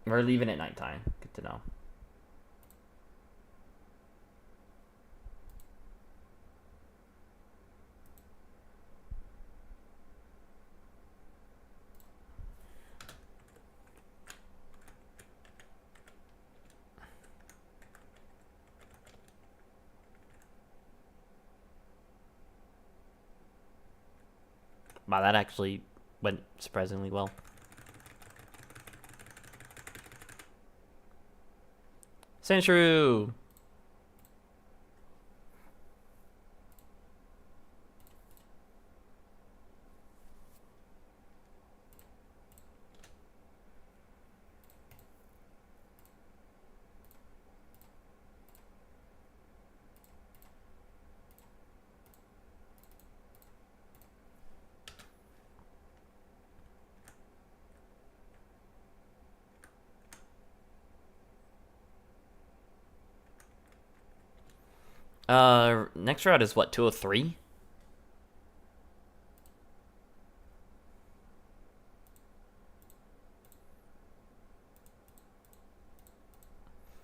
We're leaving at nighttime. Good to know. Wow, that actually went surprisingly well. Sandshrew! Next route is what, 203?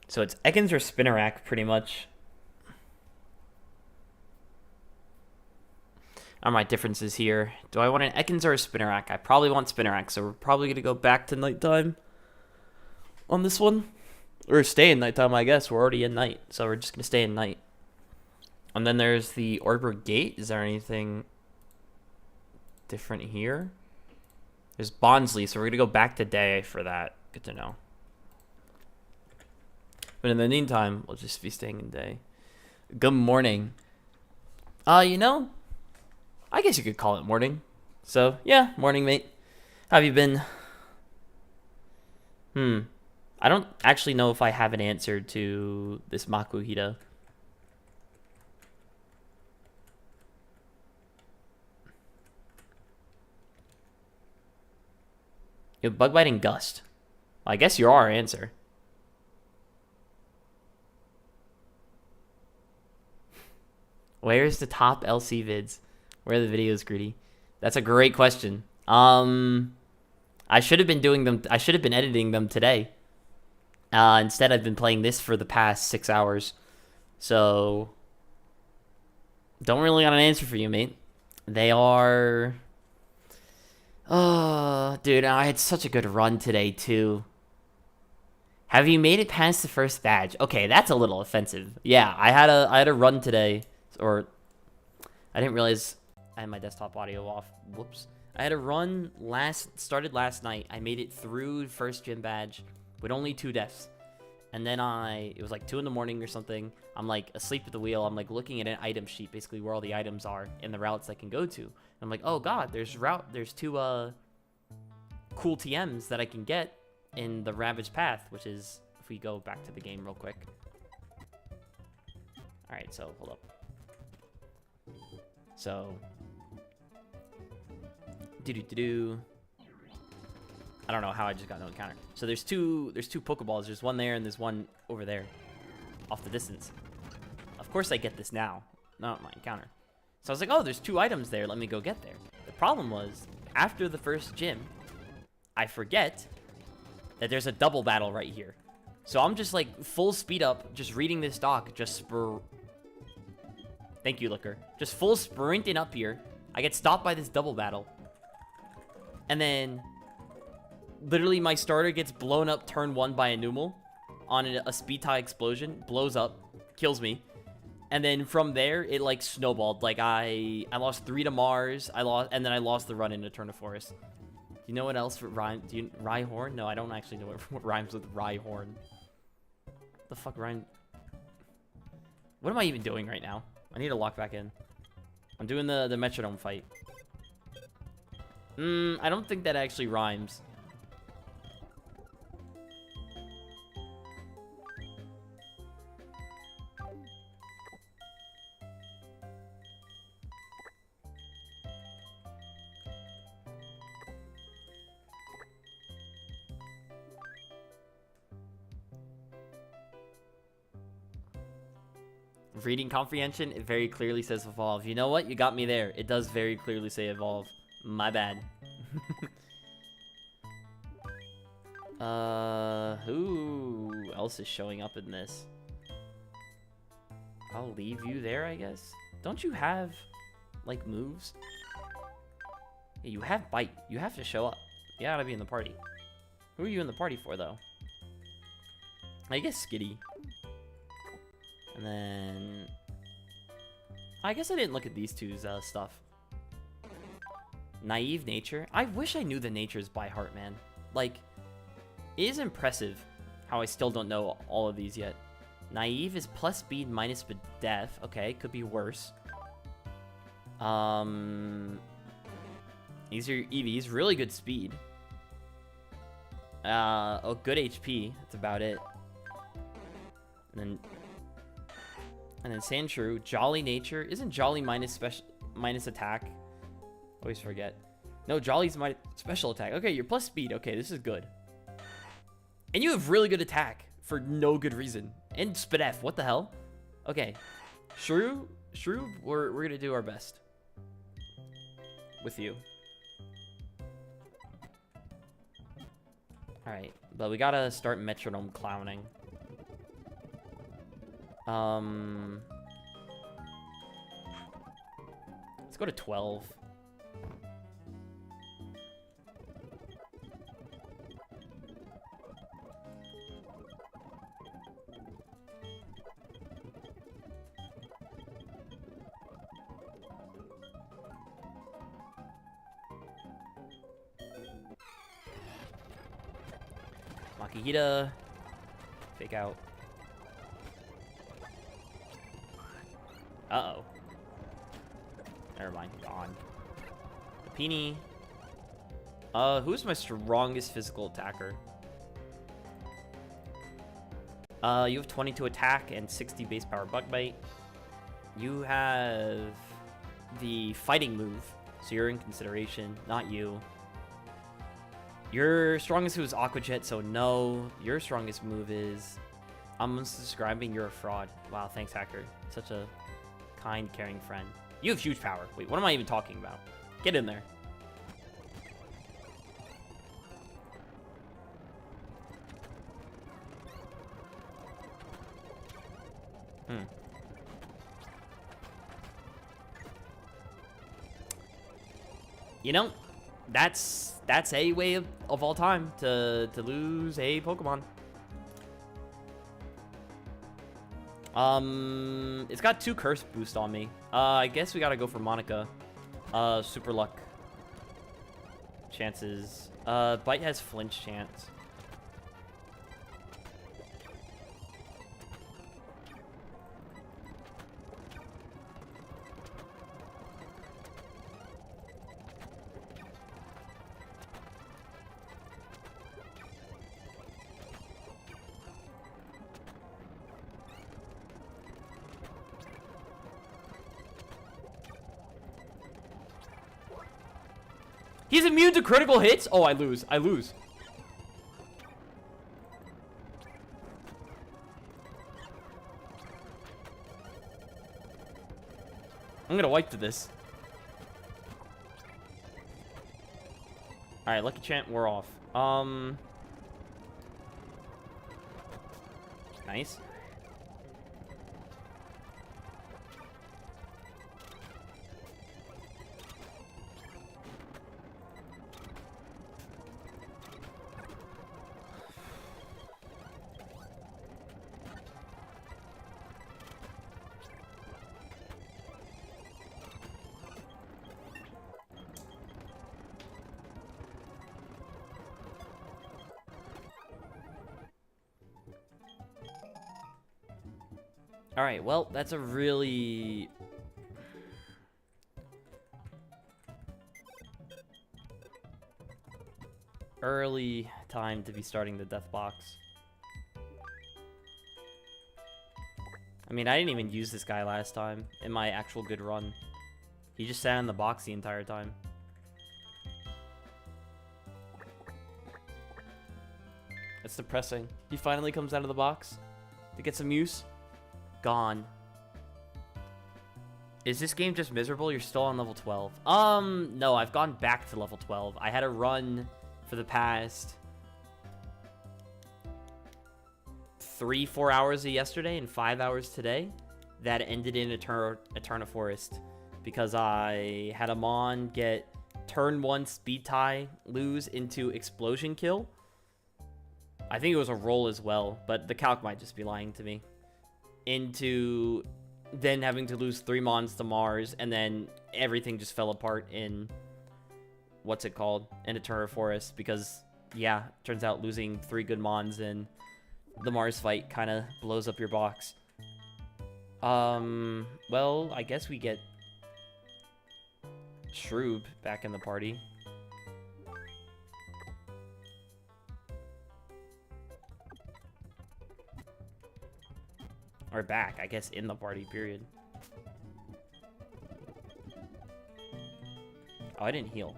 So it's Ekans or Spinnerack, pretty much. Are my differences here. Do I want an Ekans or a Spinnerack? I probably want Spinnerack, so we're probably going to go back to nighttime on this one. Or stay in nighttime, I guess. We're already in night, so we're just going to stay in night. And then there's the Orbor Gate. Is there anything different here? There's Bonsly, so we're going to go back to day for that. Good to know. But in the meantime, we'll just be staying in day. Good morning. You know, I guess you could call it morning. So, yeah, morning, mate. How have you been? I don't actually know if I have an answer to this Makuhita. You have Bug Bite and Gust. Well, I guess you're our answer. Where's the top LC vids? Where are the videos, Greedy? That's a great question. I should have been doing them. I should have been editing them today. Instead, I've been playing this for the past 6 hours. So, don't really got an answer for you, mate. They are... Oh, dude, I had such a good run today, too. Have you made it past the first badge? Okay, that's a little offensive. Yeah, I had a run today. Or, I didn't realize I had my desktop audio off. Whoops. I had a run started last night. I made it through first gym badge with only 2 deaths. And then it was like 2 in the morning or something. I'm like asleep at the wheel. I'm like looking at an item sheet, basically where all the items are and the routes I can go to. I'm like, oh god, there's 2 cool TMs that I can get in the Ravaged Path, which is, if we go back to the game real quick. Alright, so hold up. So I don't know how I just got no encounter. So there's two Pokeballs. There's one there and there's one over there, off the distance. Of course I get this now, not my encounter. So I was like, oh, there's 2 items there. Let me go get there. The problem was, after the first gym, I forget that there's a double battle right here. So I'm just like full speed up, just reading this doc, Thank you, Liquor. Just full sprinting up here. I get stopped by this double battle. And then, literally my starter gets blown up turn 1 by a Numel on a speed tie explosion, blows up, kills me. And then from there, it like snowballed. Like I lost 3 to Mars, and then I lost the run into Turn of Forest. Do you know what else rhymes? Rhyhorn? No, I don't actually know what rhymes with Rhyhorn. The fuck rhyme? What am I even doing right now? I need to lock back in. I'm doing the Metrodome fight. I don't think that actually rhymes. Reading comprehension, it very clearly says evolve. You know what? You got me there. It does very clearly say evolve. My bad. Who else is showing up in this? I'll leave you there, I guess. Don't you have, like, moves? Yeah, you have bite. You have to show up. You gotta be in the party. Who are you in the party for, though? I guess Skitty. And then... I guess I didn't look at these two's stuff. Naive Nature. I wish I knew the natures by heart, man. Like, it is impressive how I still don't know all of these yet. Naive is plus speed minus def. Okay, could be worse. These are EVs. Really good speed. Oh, good HP. That's about it. And then Sandshrew, Jolly Nature. Isn't Jolly minus attack? Always forget. No, Jolly's my special attack. Okay, you're plus speed. Okay, this is good. And you have really good attack for no good reason. And Spadef, what the hell? Okay, Shrew, we're gonna do our best with you. All right, but we gotta start Metronome clowning. Let's go to 12. Makihita. Fake out. Uh-oh. Never mind. Gone. Peony. Who's my strongest physical attacker? You have 22 attack and 60 base power bug bite. You have the fighting move, so you're in consideration, not you. Your strongest move is Aqua Jet, so no. Your strongest move is... I'm just describing you're a fraud. Wow, thanks, Hacker. Such a kind, caring friend. You have huge power. Wait, what am I even talking about? Get in there. You know, that's a way of all time to lose a Pokemon. It's got 2 curse boost on me. I guess we gotta go for Monica. Super luck. Chances. Bite has flinch chance. He's immune to critical hits? Oh, I lose. I lose. I'm gonna wipe to this. Alright, Lucky Chant, we're off. Nice. Alright, well, that's a really... early time to be starting the death box. I mean, I didn't even use this guy last time in my actual good run. He just sat in the box the entire time. That's depressing. He finally comes out of the box to get some use. Gone. Is this game just miserable? You're still on level 12. No, I've gone back to level 12. I had a run for the past 3-4 hours of yesterday and 5 hours today that ended in Eterna Forest because I had a Mon get turn 1 speed tie, lose into explosion kill. I think it was a roll as well, but the calc might just be lying to me. Into then having to lose 3 Mons to Mars, and then everything just fell apart in what's it called? In Eterna Forest, because yeah, turns out losing 3 good Mons in the Mars fight kind of blows up your box. Well, I guess we get Shroob back in the party. Or back, I guess, in the party, period. Oh, I didn't heal.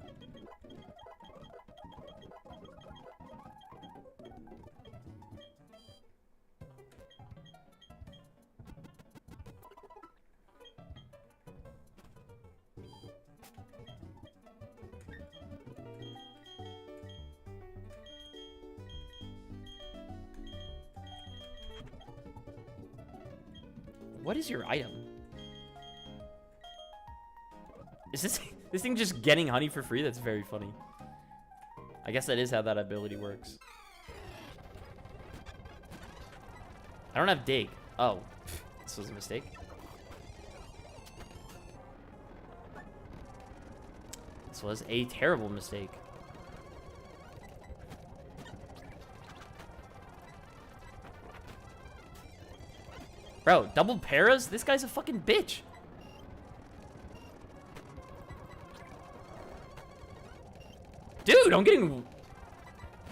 What is your item? Is this thing just getting honey for free? That's very funny. I guess that is how that ability works. I don't have dig. Oh, this was a mistake. This was a terrible mistake. Bro, double paras? This guy's a fucking bitch. Dude, I'm getting...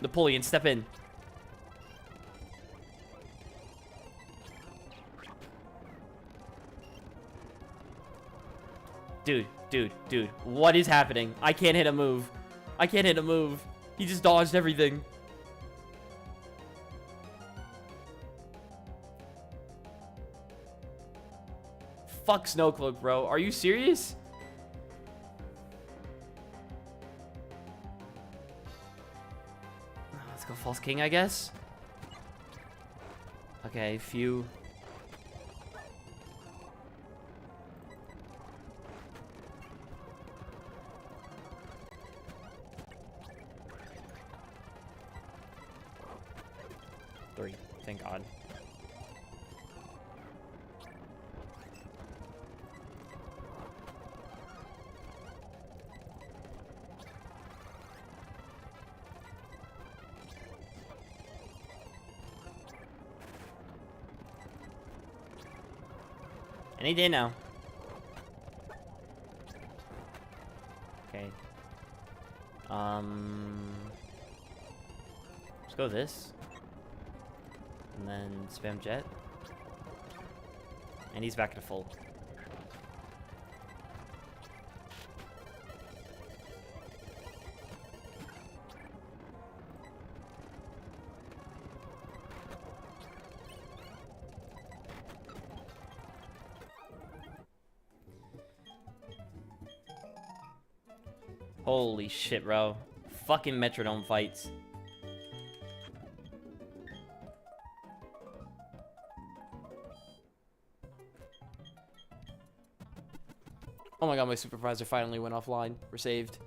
Napoleon, step in. Dude. What is happening? I can't hit a move. He just dodged everything. Fuck Snowcloak, bro. Are you serious? Let's go False King, I guess. Okay, few. Three. Thank God. Any day now. Okay. Let's go this. And then spam jet. And he's back to full. Holy shit, bro. Fucking metronome fights. Oh my god, my supervisor finally went offline. We're saved.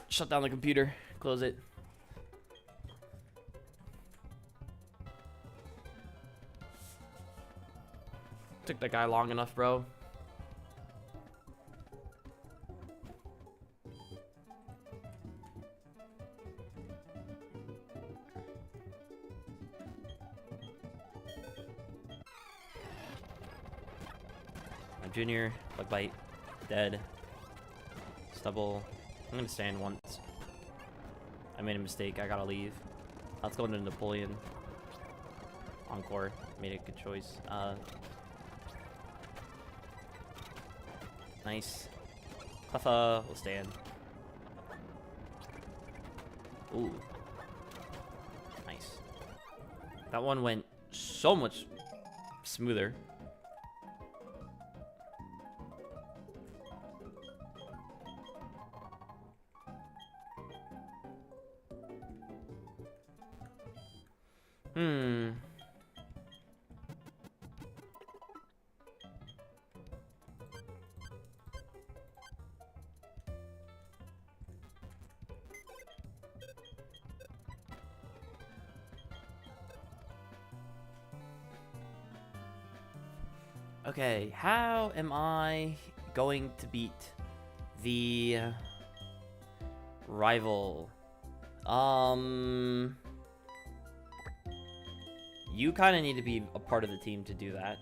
Shut down the computer. Close it. Took that guy long enough, bro. My junior, bug bite, dead. Stubble. I'm gonna stand once. I made a mistake. I gotta leave. Let's go into Napoleon. Encore. Made a good choice. Nice. Puffa will stand. Ooh. Nice. That one went so much smoother. Okay, how am I going to beat the rival? You kind of need to be a part of the team to do that.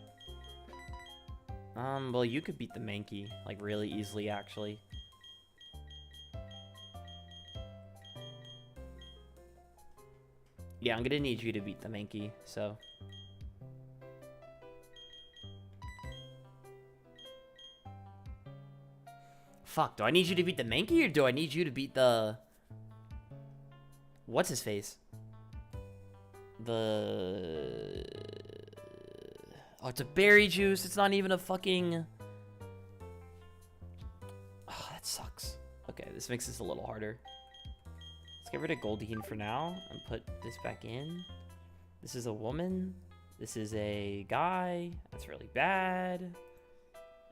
Well, you could beat the Mankey, like, really easily, actually. Yeah, I'm gonna need you to beat the Mankey, so... Fuck, do I need you to beat the Mankey, or do I need you to beat the... What's his face? The... Oh, it's a berry juice. It's not even a fucking... Oh, that sucks. Okay, this makes this a little harder. Let's get rid of Goldeen for now and put this back in. This is a woman. This is a guy. That's really bad.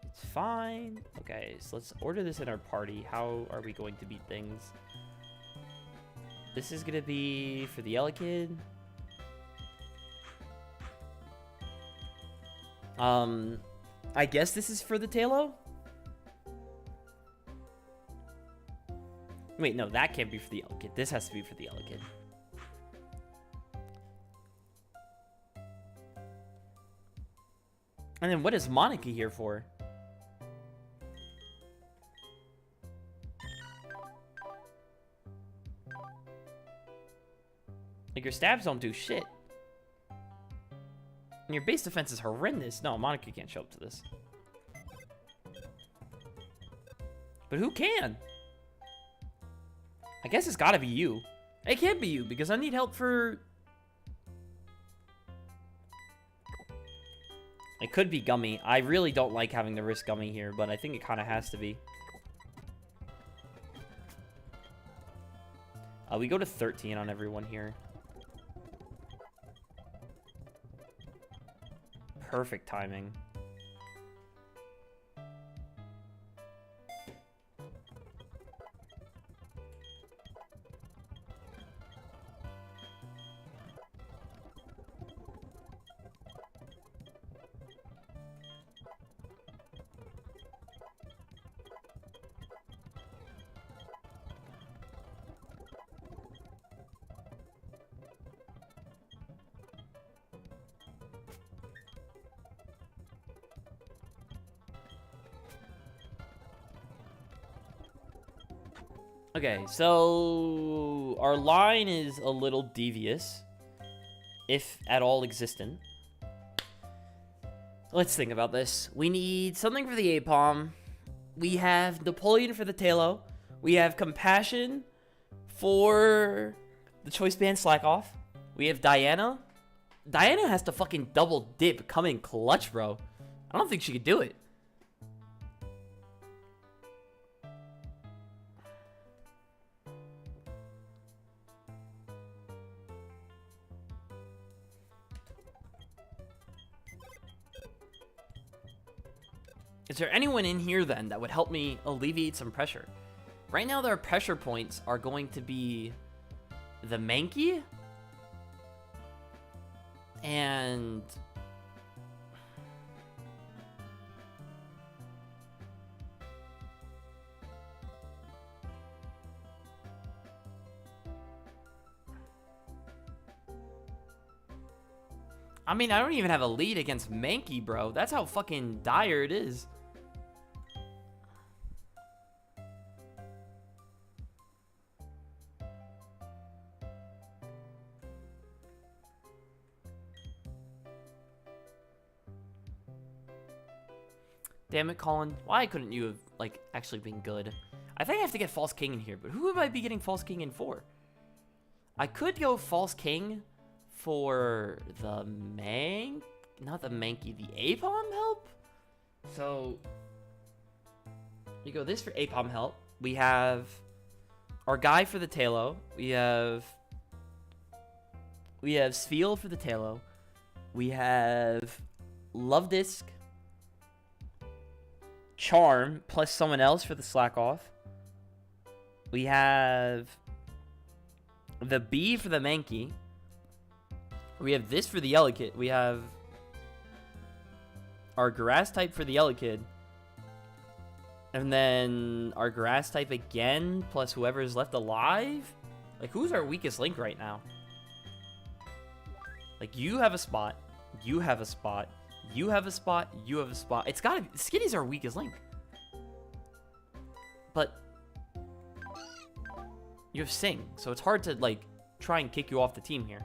It's fine. Okay, so let's order this in our party. How are we going to beat things? This is gonna be for the Yellow Kid. I guess this is for the Talo? Wait, no, that can't be for the Yellow Kid. This has to be for the Yellow Kid. And then what is Monica here for? Like, your stabs don't do shit. And your base defense is horrendous. No, Monica can't show up to this. But who can? I guess it's gotta be you. It can't be you, because I need help for... It could be Gummy. I really don't like having to risk Gummy here, but I think it kind of has to be. We go to 13 on everyone here. Perfect timing. Okay, so our line is a little devious, if at all existent. Let's think about this. We need something for the Apom. We have Napoleon for the Talo. We have Compassion for the Choice Band Slack Off. We have Diana. Diana has to fucking double dip, come in clutch, bro. I don't think she could do it. Is there anyone in here then that would help me alleviate some pressure? Right now, their pressure points are going to be the Mankey and I mean, I don't even have a lead against Mankey, bro. That's how fucking dire it is. Damn it, Colin. Why couldn't you have, like, actually been good? I think I have to get False King in here, but who would I be getting False King in for? I could go False King for the not the Mankey, the Apom help? So, you go this for Apom help. We have our guy for the Tailo. We have Spheal for the Tailo. We have Love Disc, Charm, plus someone else for the Slack Off. We have the B for the Mankey. We have this for the Elekid. We have our Grass type for the Elekid. And then our Grass type again, plus whoever is left alive? Like, who's our weakest link right now? Like, you have a spot. You have a spot. You have a spot. You have a spot. It's gotta be... Skinny's our weakest link. But... you have Sing, so it's hard to, like, try and kick you off the team here.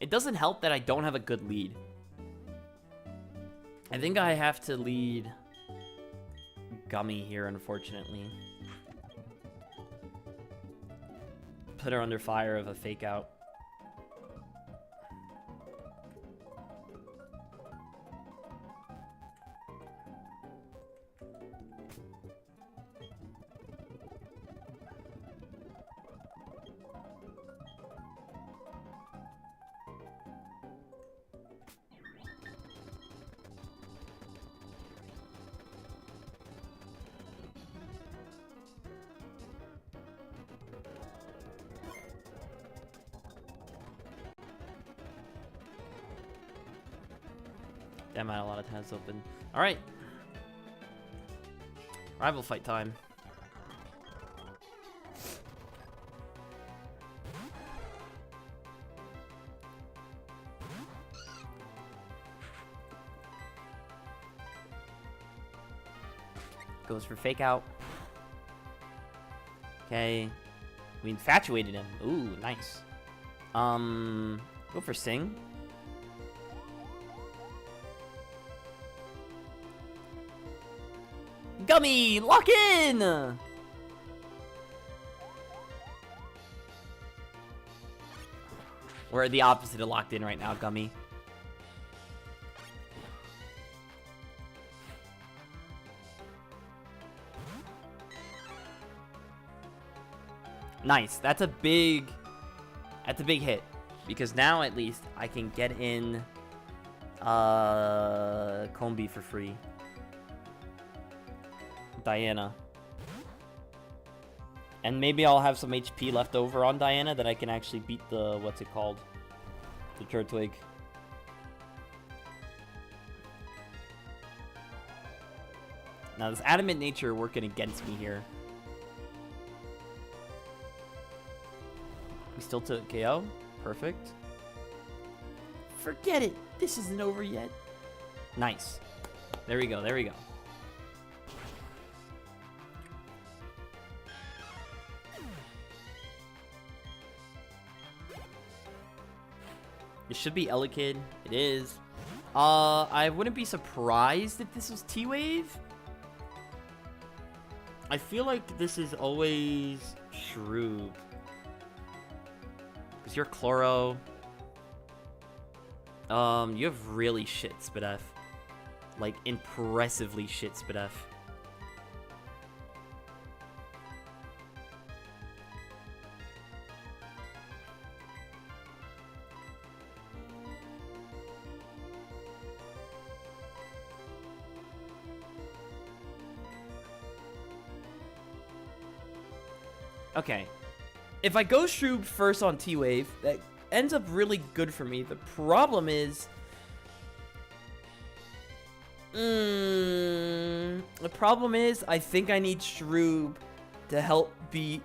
It doesn't help that I don't have a good lead. I think I have to lead Gummy here, unfortunately. Put her under fire of a fake out. Damn, I had a lot of tabs open. Alright. Rival fight time. Goes for fake out. Okay. We infatuated him. Ooh, nice. Go for Sing. Gummy, lock in! We're the opposite of locked in right now, Gummy. Nice. That's a big hit. Because now at least I can get in Combi for free. Diana. And maybe I'll have some HP left over on Diana that I can actually beat the, what's it called? The Turtwig. Now this Adamant Nature working against me here. We still took KO. Perfect. Forget it. This isn't over yet. Nice. There we go. There we go. It should be Elekid. It is. I wouldn't be surprised if this was T-Wave. I feel like this is always Shroog. Because you're Chloro. You have really shit Spadef. Like, impressively shit Spadef. Okay. If I go Shroob first on T-Wave, that ends up really good for me. The problem is... the problem is, I think I need Shroob to help beat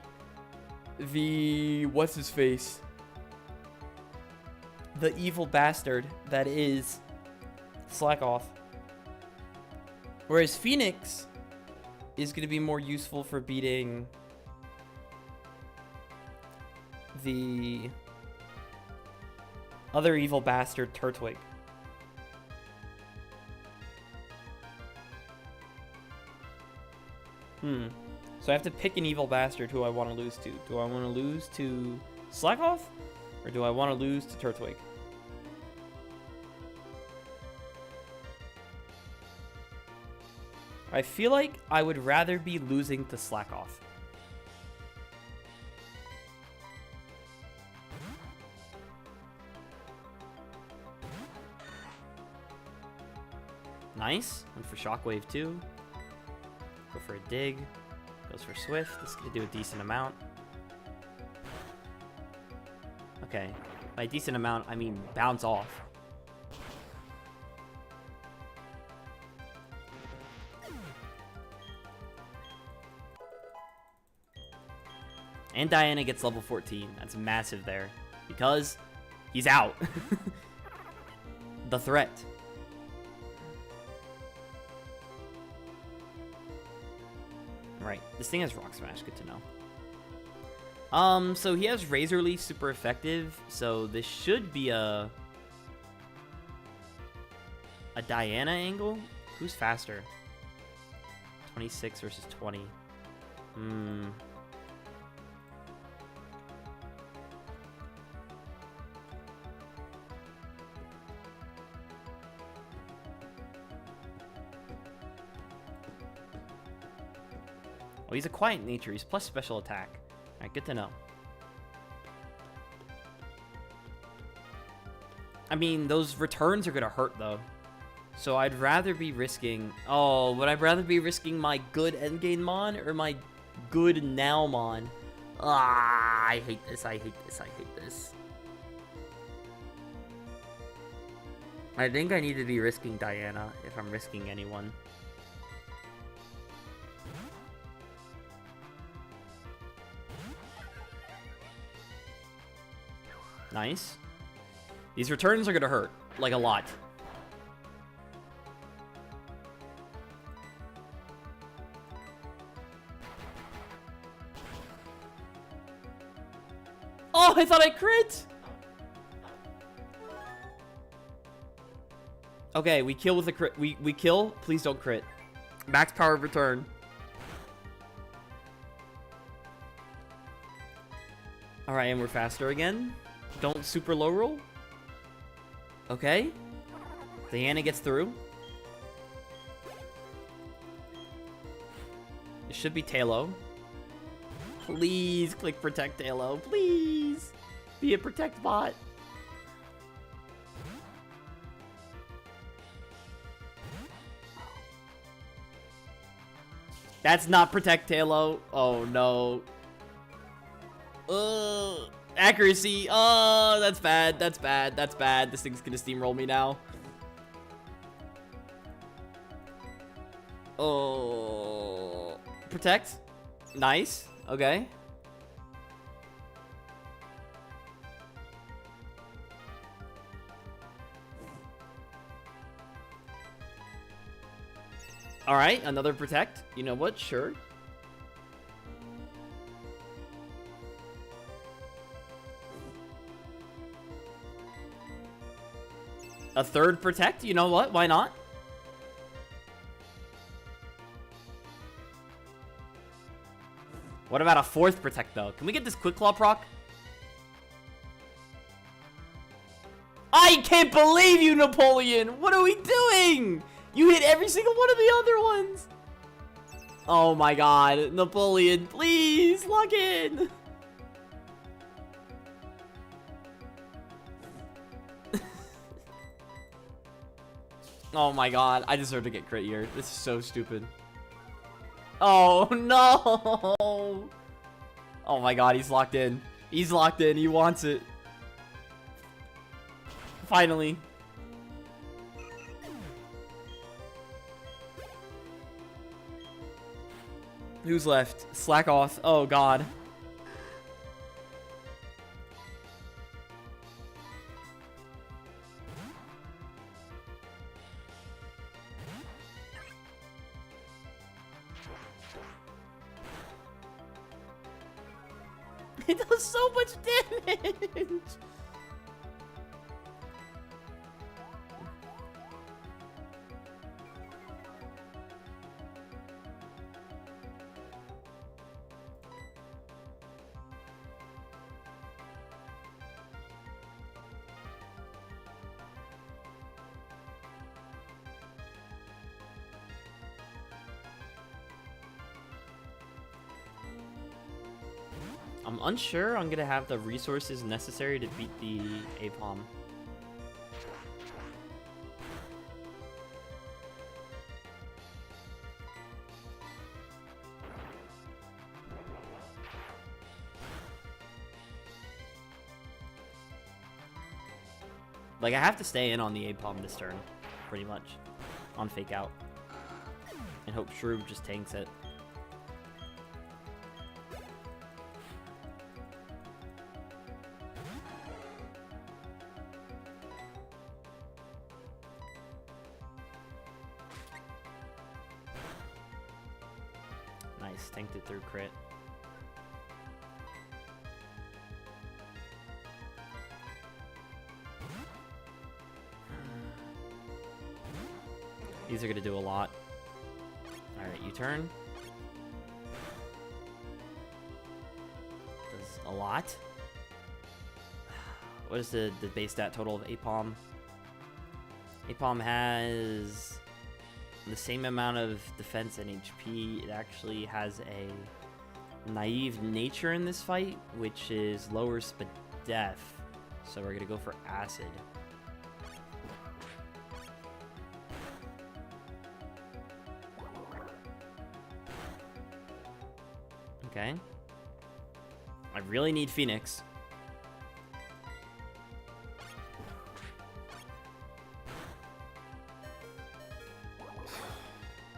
the... what's-his-face? The evil bastard that is Slack Off. Whereas Phoenix is going to be more useful for beating... the other evil bastard, Turtwig. So I have to pick an evil bastard who I want to lose to. Do I want to lose to Slackoff? Or do I want to lose to Turtwig? I feel like I would rather be losing to Slackoff. Nice. Went for Shockwave too. Go for a dig. Goes for Swift. This is going to do a decent amount. Okay. By decent amount, I mean bounce off. And Diana gets level 14. That's massive there. Because he's out. The threat. Right, this thing has Rock Smash, good to know. So he has Razor Leaf, super effective, so this should be a Diana angle? Who's faster? 26 versus 20. Oh, he's a quiet nature. He's plus special attack. Alright, good to know. I mean, those returns are gonna hurt, though. So I'd rather be risking... Oh, would I rather be risking my good endgame Mon or my good now Mon? Ah, I hate this, I hate this, I hate this. I think I need to be risking Diana if I'm risking anyone. Nice. These returns are gonna hurt, like a lot. Oh, I thought I crit! Okay, we kill with a crit. We kill, please don't crit. Max power of return. Alright, and we're faster again. Don't super low roll. Okay. Diana gets through. It should be Talo. Please click protect Talo. Please. Be a protect bot. That's not protect Talo. Oh no. Accuracy. Oh, that's bad. That's bad. That's bad. This thing's gonna steamroll me now. Oh. Protect. Nice. Okay. Alright, another protect. You know what? Sure. A third protect? You know what? Why not? What about a fourth protect, though? Can we get this Quick Claw proc? I I can't believe you, Napoleon! What are we doing? You hit every single one of the other ones! Oh my god, Napoleon, please, lock in! Oh my god, I deserve to get crit here. This is so stupid. Oh no! Oh my god, he's locked in. He's locked in, he wants it. Finally. Who's left? Slack off. Oh god. It does so much damage. I'm unsure I'm gonna have the resources necessary to beat the Apom. Like, I have to stay in on the Apom this turn, pretty much, on Fake Out, and hope Shrew just tanks it. Nice, tanked it through crit. These are gonna do a lot. Alright, U-turn. Does a lot. What is the base stat total of Apom? Apom has the same amount of defense and HP. It actually has a naive nature in this fight, which is lowers Spadef. So we're gonna go for acid. Okay. I really need Phoenix.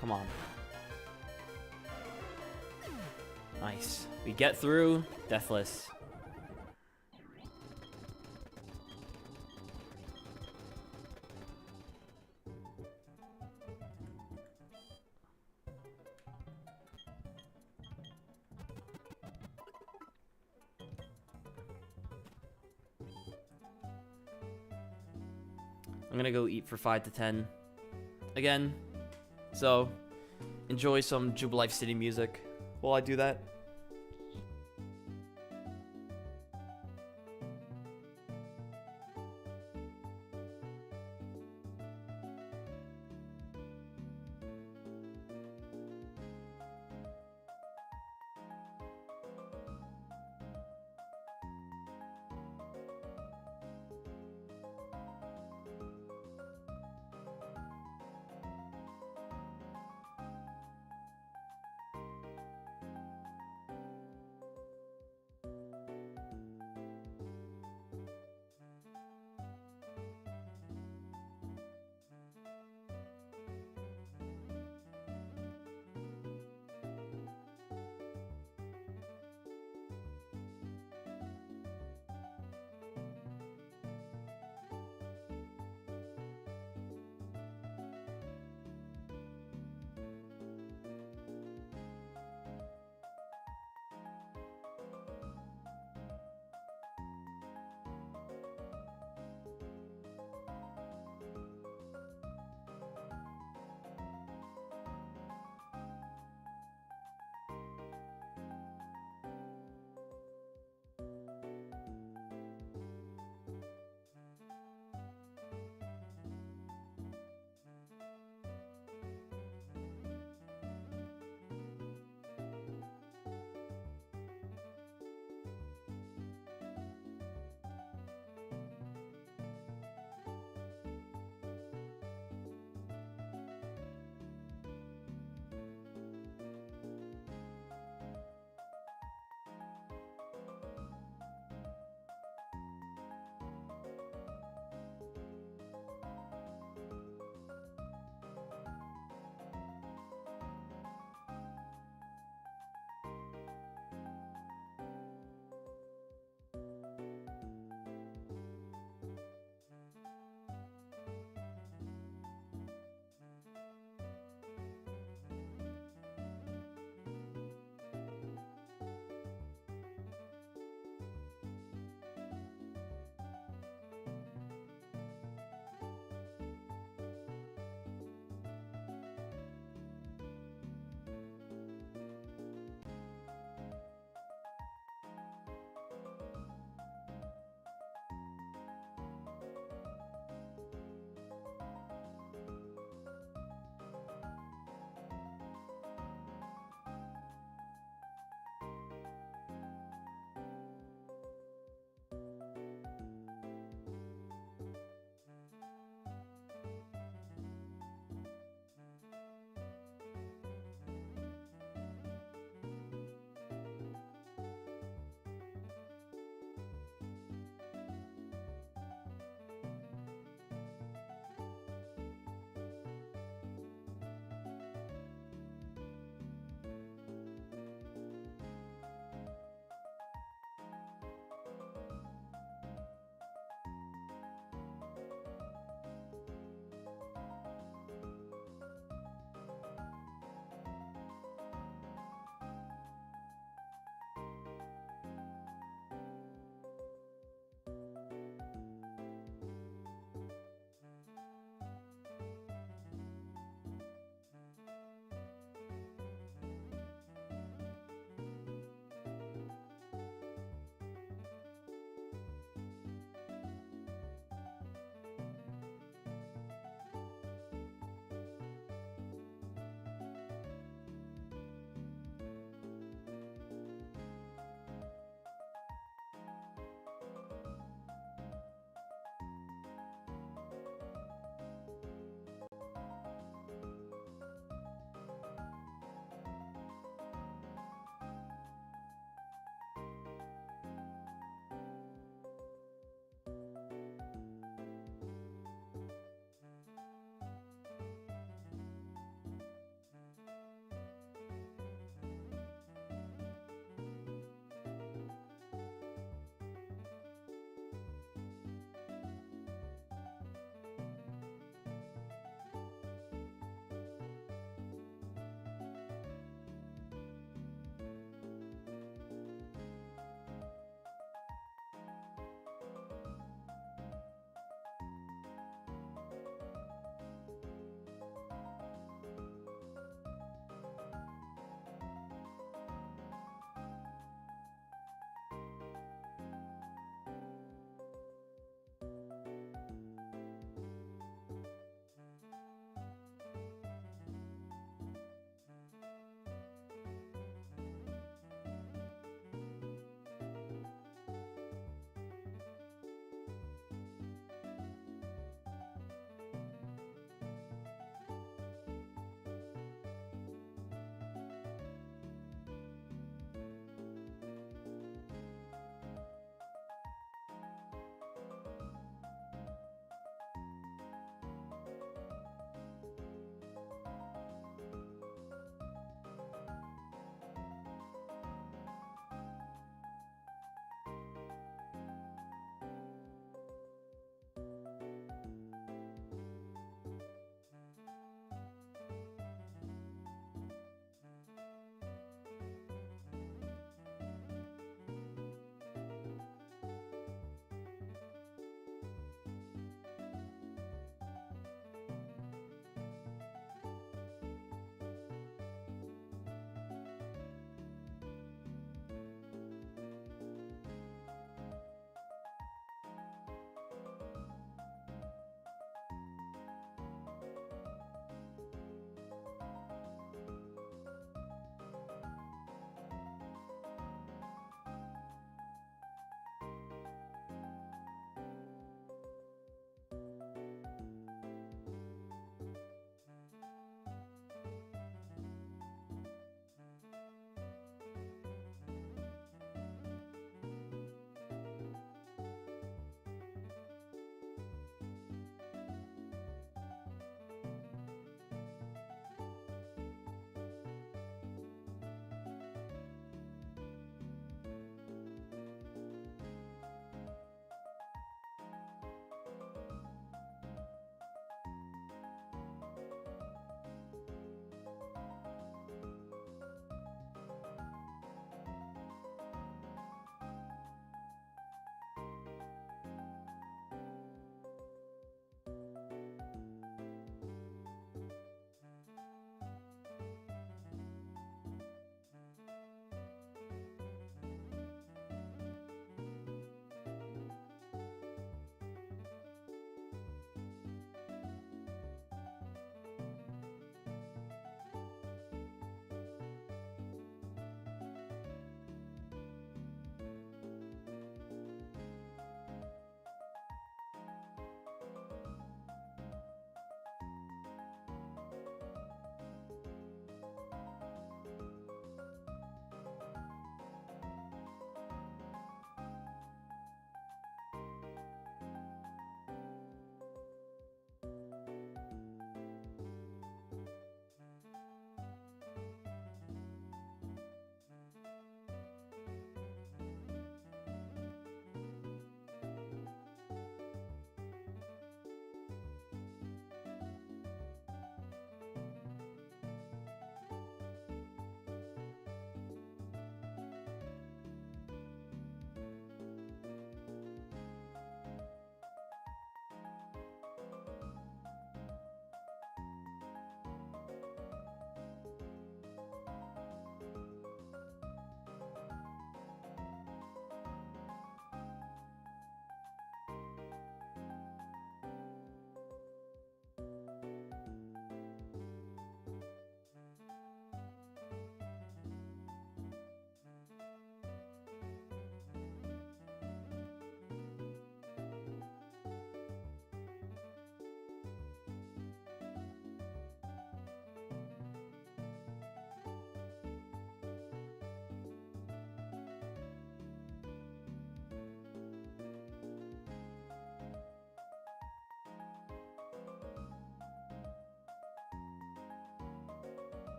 Come on. Nice. We get through deathless. I'm gonna go eat for 5 to 10 again. So, enjoy some Jubilife City music while I do that.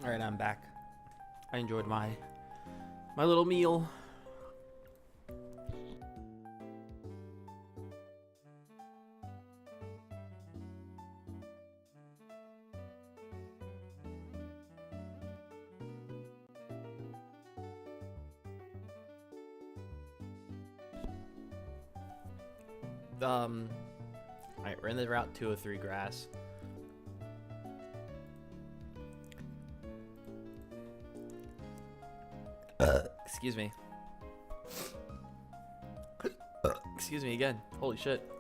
All right, I'm back. I enjoyed my little meal. Alright, we're in the Route 203 grass. Excuse me. Excuse me again. Holy shit.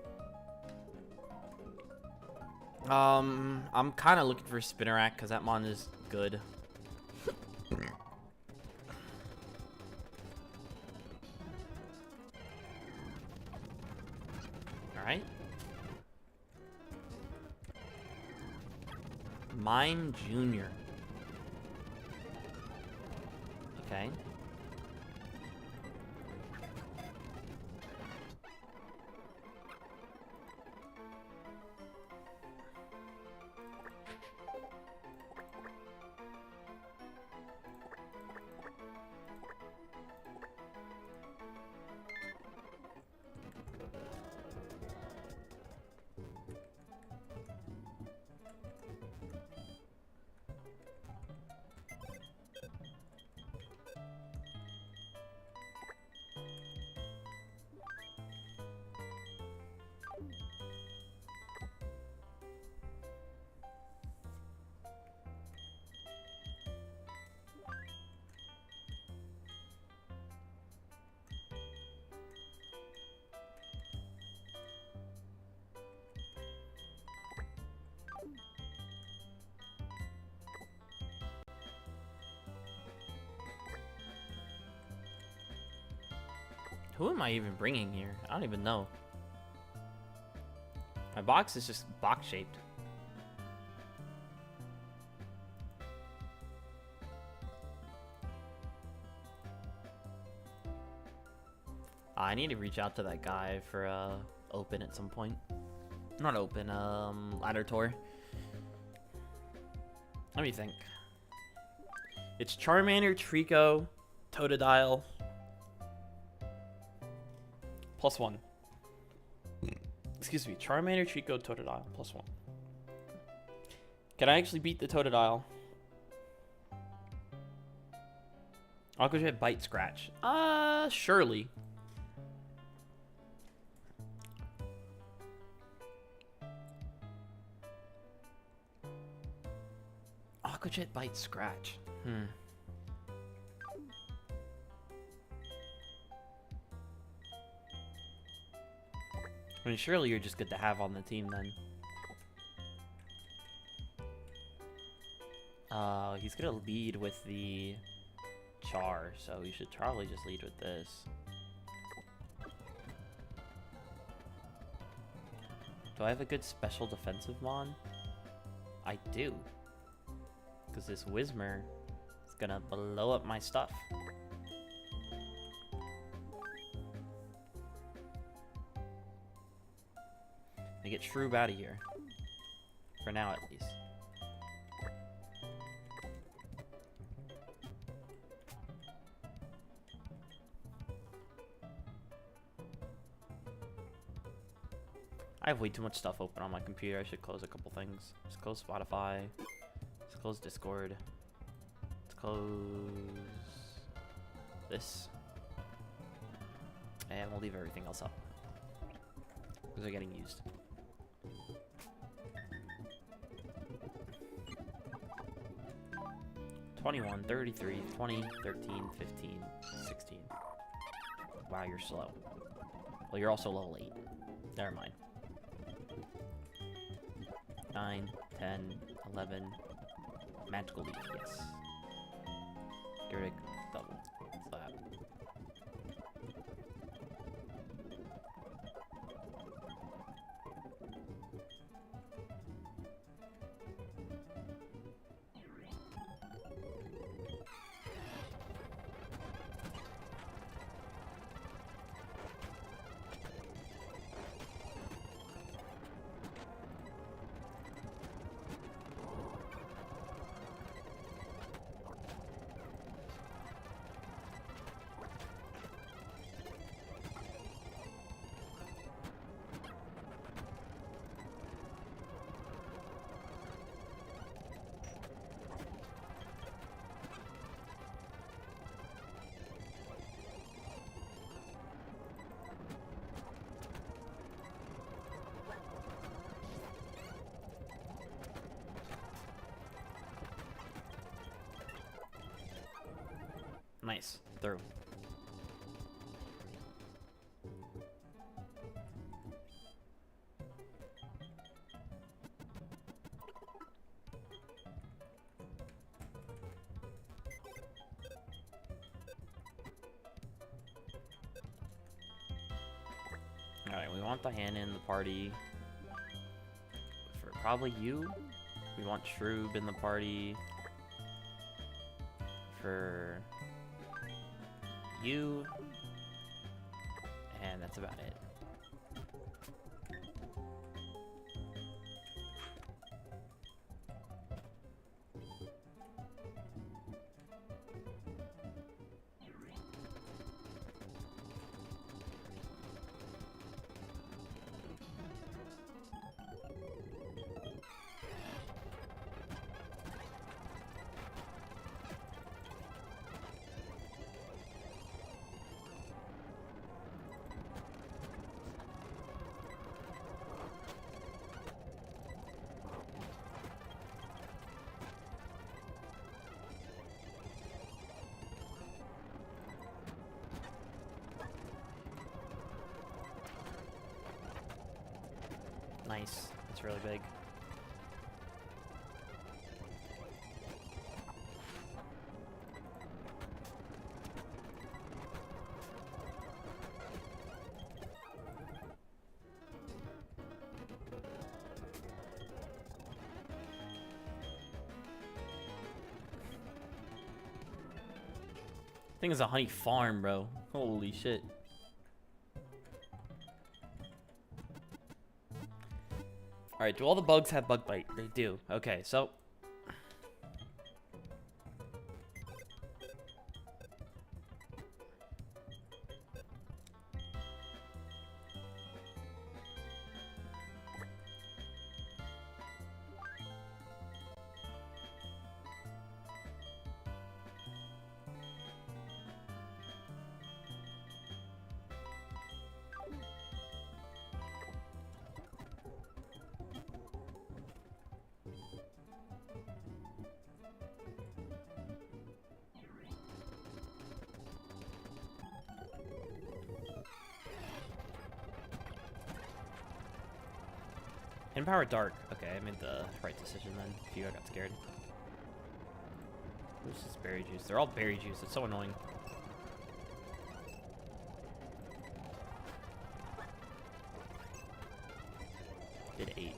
I'm kind of looking for Spinnerack because that mon is good. Alright. Mime Jr. Okay. Who am I even bringing here? I don't even know. My box is just box shaped. I need to reach out to that guy for open at some point. Not open, ladder tour. Let me think. It's Charmander, Trico, Totodile. +1. Excuse me, Charmander, Trico, Totodile, +1. Can I actually beat the Totodile? Aqua Jet, Bite, Scratch. Surely. Aqua Jet, Bite, Scratch. I mean, surely you're just good to have on the team then. He's gonna lead with the Char, so we should probably just lead with this. Do I have a good special defensive mon? I do. Because this Whismer is gonna blow up my stuff. I get Shroob out of here. For now, at least. I have way too much stuff open on my computer. I should close a couple things. Just close Spotify. Let's close Discord. Let's close this. And we'll leave everything else up. Because they're getting used. $21, 33, 20, 13, 15, 16. Wow, you're slow. Well, you're also level 8. Never mind. 9, 10, 11. Magical Leaf, yes. Gyrick, double. Slap. Nice. Through. Alright, we want Diana in the party. For probably you. We want Shroob in the party. For you. And that's about it. Nice. That's really big. Thing is a honey farm, bro. Holy shit. Alright, do all the bugs have bug bite? They do. Okay, so... Empower Dark. Okay, I made the right decision then. Phew, I got scared. Who's this berry juice? They're all berry juice. It's so annoying. Did 8.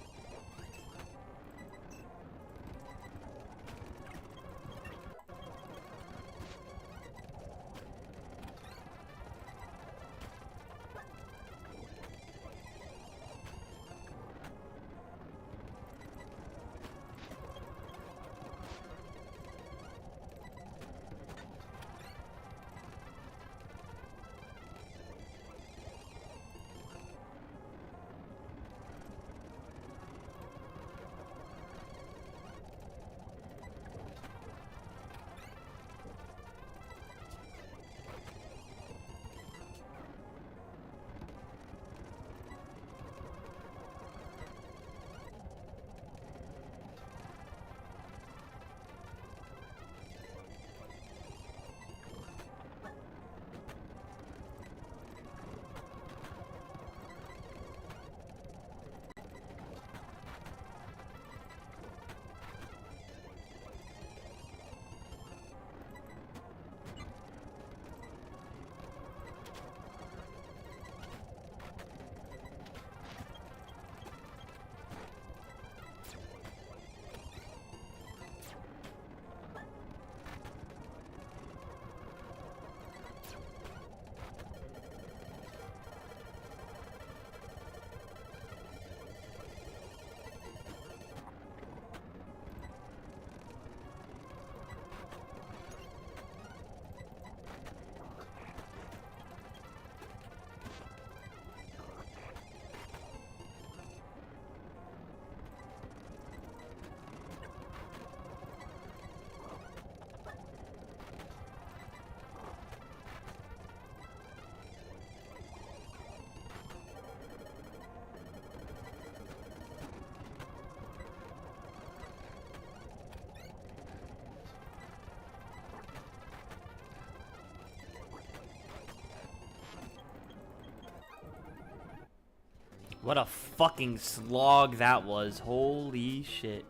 What a fucking slog that was. Holy shit.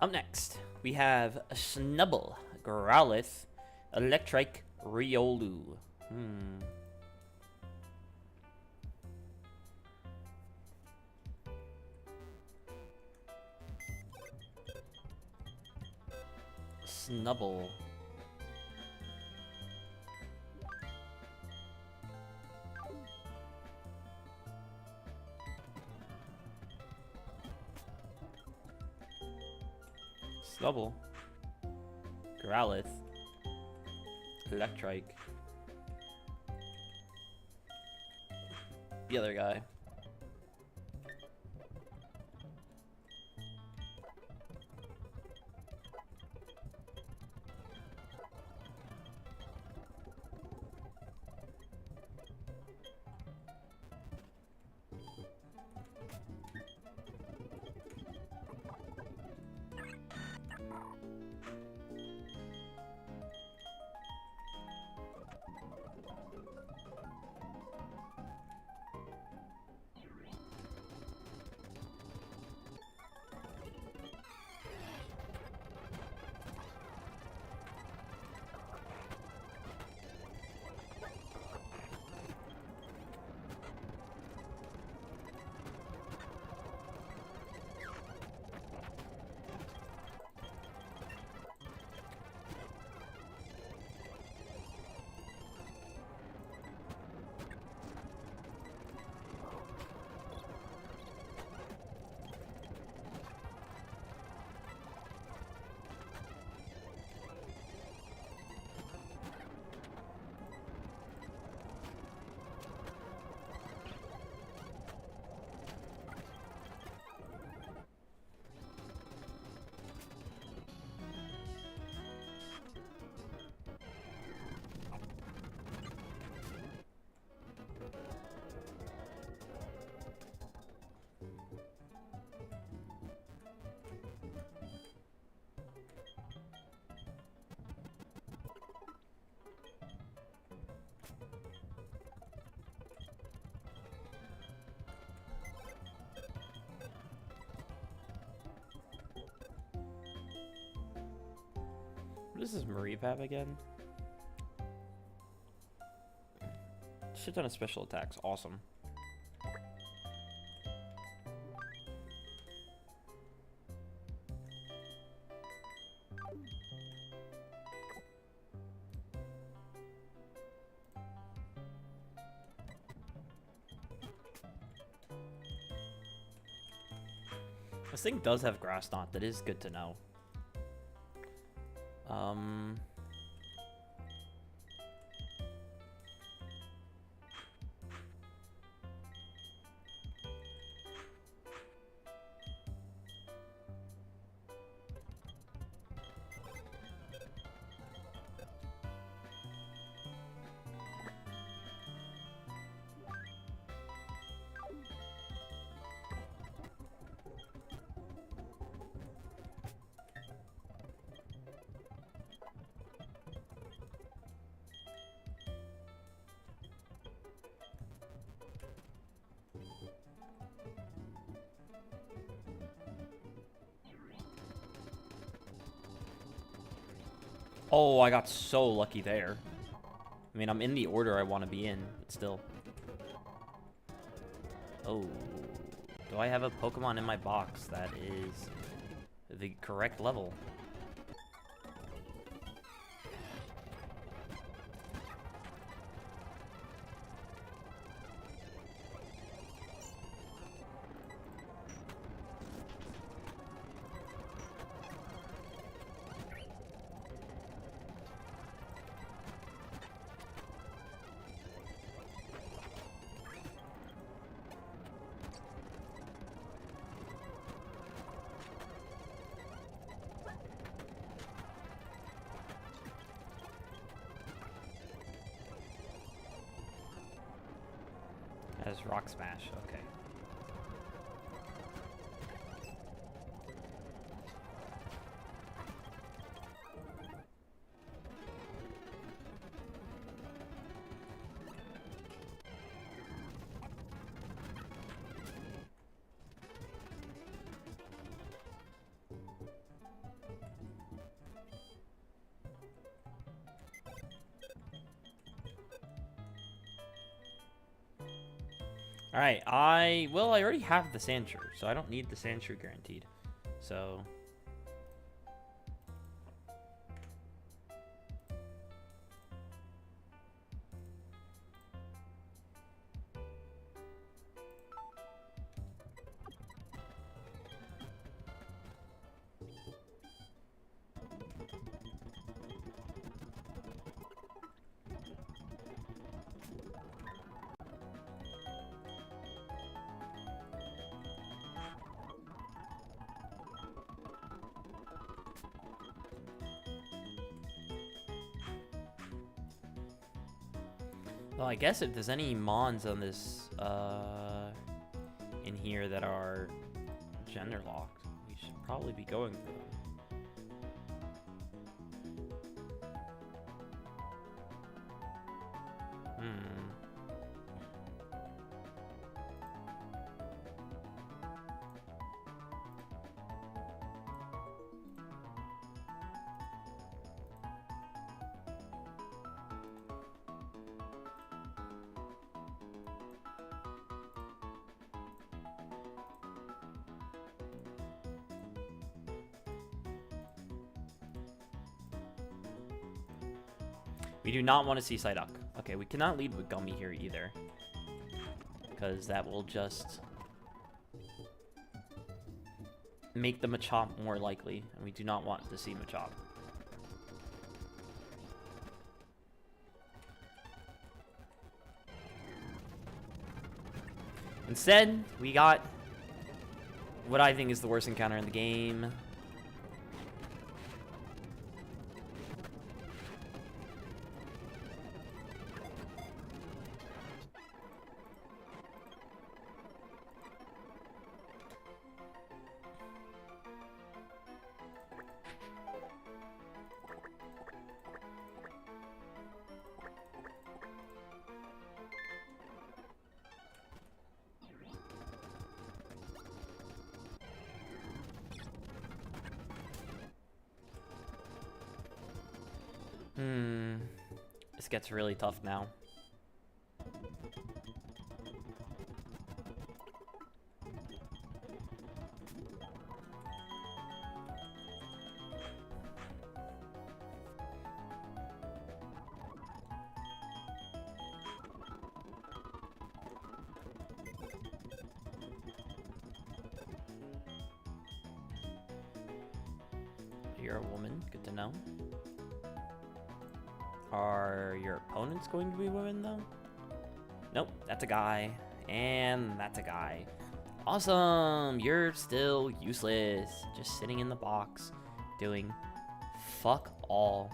Up next, we have a Snubble, Growlithe, Electric, Riolu. Snubble. Snubble, Growlithe, Electrike, the other guy. What is this Maripap again? Shit ton of special attacks. Awesome. This thing does have Grass Knot. That is good to know. Oh, I got so lucky there. I mean, I'm in the order I want to be in, but still. Oh. Do I have a Pokemon in my box that is the correct level? has Rock Smash. Okay. Alright, I already have the Sandshrew, so I don't need the Sandshrew guaranteed. So... Well, I guess if there's any mons on this, in here that are gender locked, we should probably be going for them. We do not want to see Psyduck. Okay, we cannot lead with Gummy here either, because that will just make the Machop more likely, and we do not want to see Machop. Instead, we got what I think is the worst encounter in the game. This gets really tough now. You're a woman, good to know. Are your opponents going to be women, though? Nope, that's a guy. And that's a guy. Awesome! You're still useless. Just sitting in the box, doing fuck all.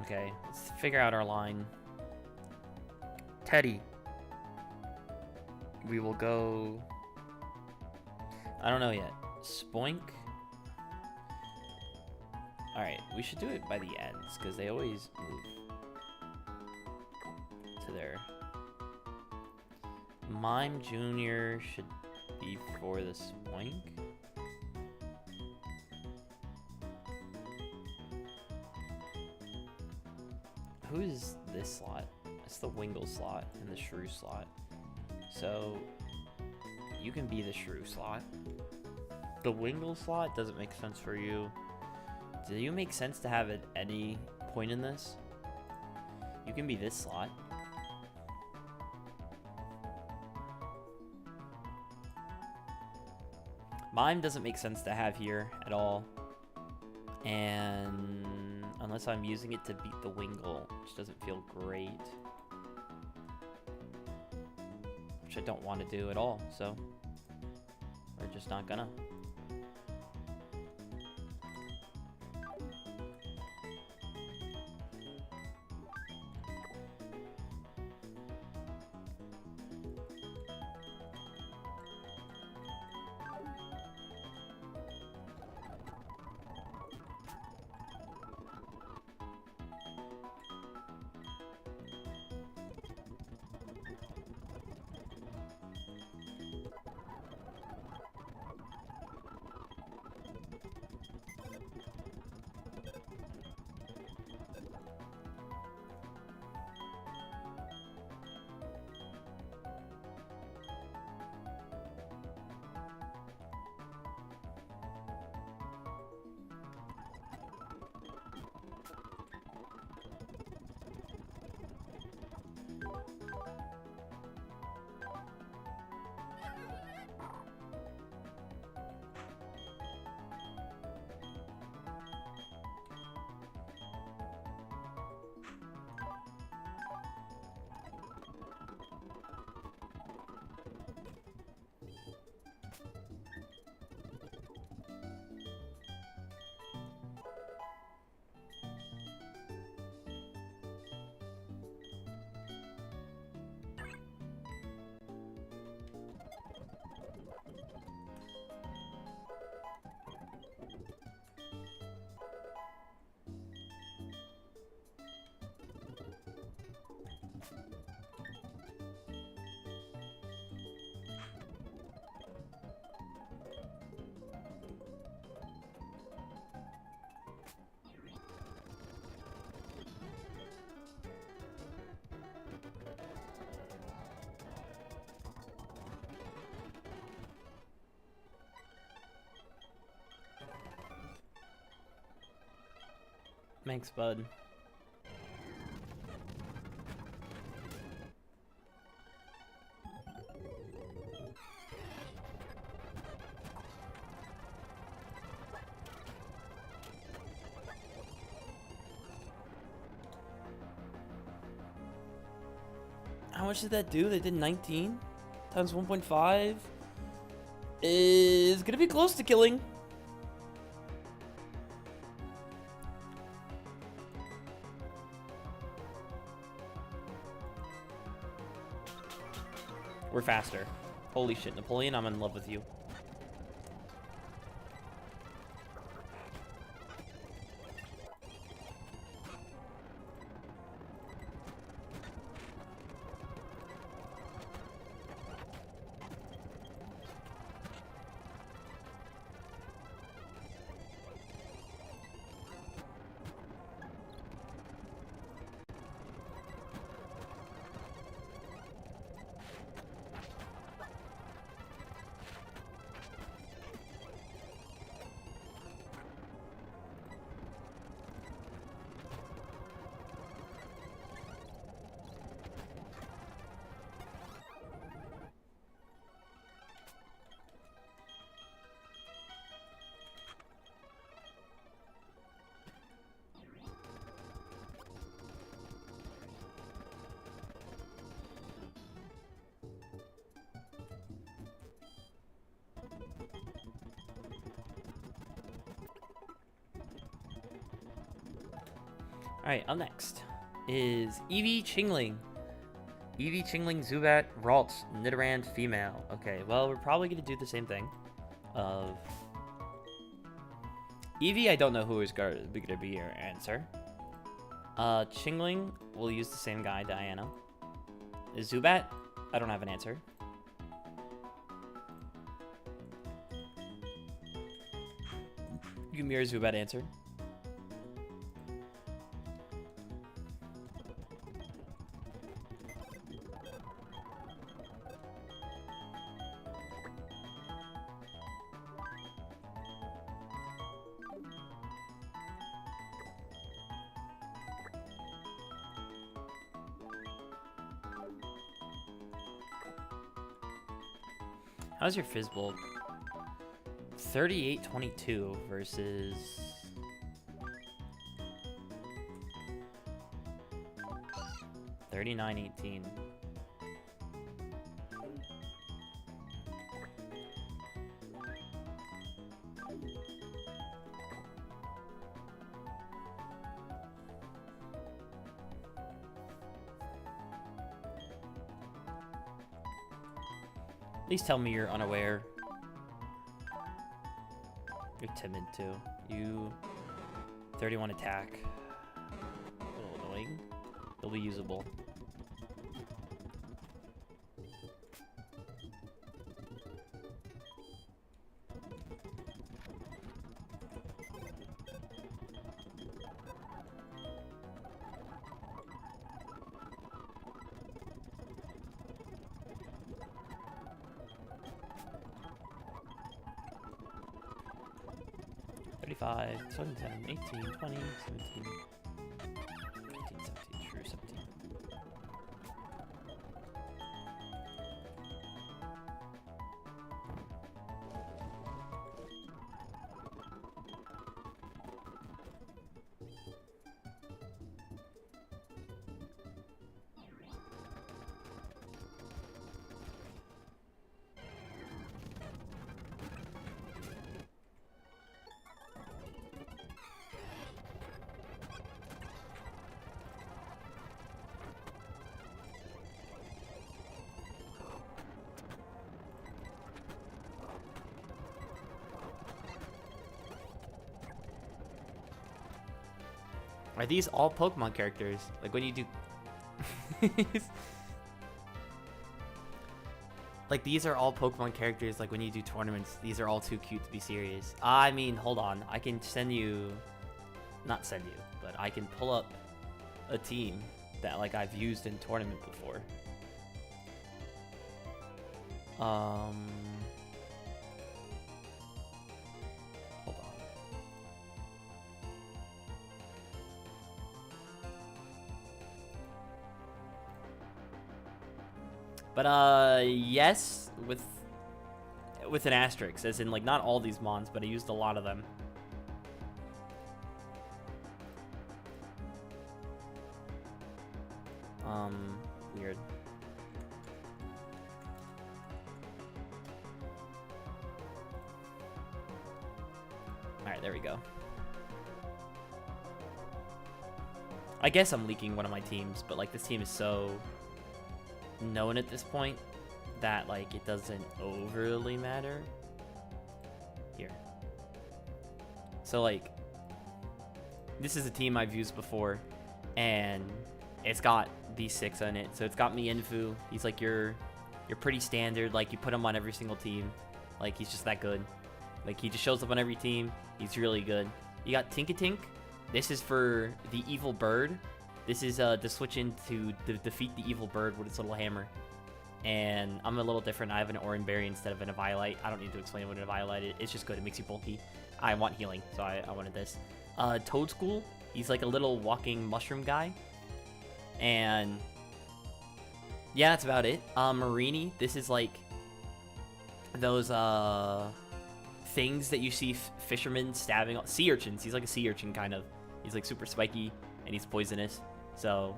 Okay, let's figure out our line. Teddy. We will go... I don't know yet. Spoink? Alright, we should do it by the ends, because they always move to their... Mime Jr. should be for the Spoink. Who is this slot? It's the Wingle slot and the Shrew slot. So, you can be the Shrew slot. The Wingle slot doesn't make sense for you. Do you make sense to have at any point in this? You can be this slot. Mime doesn't make sense to have here at all. And unless I'm using it to beat the Wingull, which doesn't feel great. Which I don't want to do at all, so we're just not gonna. Thanks, bud. How much did that do? They did 19 times 1.5 is gonna be close to killing. We're faster. Holy shit, Napoleon, I'm in love with you. Alright, up next is Eevee Chingling. Eevee Chingling, Zubat, Ralts, Nidoran, female. Okay, well, we're probably going to do the same thing. Of Eevee, I don't know who is going to be your answer. Chingling, we'll use the same guy, Diana. Zubat, I don't have an answer. You can mirror Zubat answer. How's your Fizzbolt? 38-22 versus 39-18. Please tell me you're unaware. You're timid too. You 31 attack. A little annoying. They'll be usable. Five, 7, 10, 18, 20, 17, 18, 17, true, 17. Are these all Pokemon characters? Like when you do... Like these are all Pokemon characters, like when you do tournaments, these are all too cute to be serious. I mean, hold on. I can send you... Not send you, but I can pull up a team that like I've used in tournament before. Hold on. But yes, with an asterisk, as in like not all these mons, but I used a lot of them. Weird. Alright, there we go. I guess I'm leaking one of my teams, but like this team is so known at this point that like it doesn't overly matter. Here. So like this is a team I've used before and it's got these 6 on it. So it's got Mienfoo. He's like your pretty standard, like you put him on every single team. Like he's just that good. Like he just shows up on every team. He's really good. You got Tinkatink. This is for the evil bird. This is to switch into defeat the evil bird with its little hammer. And I'm a little different. I have an Oran Berry instead of an Eviolite. I don't need to explain what an Eviolite is. It's just good. It makes you bulky. I want healing, so I wanted this. Toadschool. He's like a little walking mushroom guy. And yeah, that's about it. Marini. This is like those things that you see fishermen stabbing. Sea urchins. He's like a sea urchin kind of. He's like super spiky and he's poisonous. So,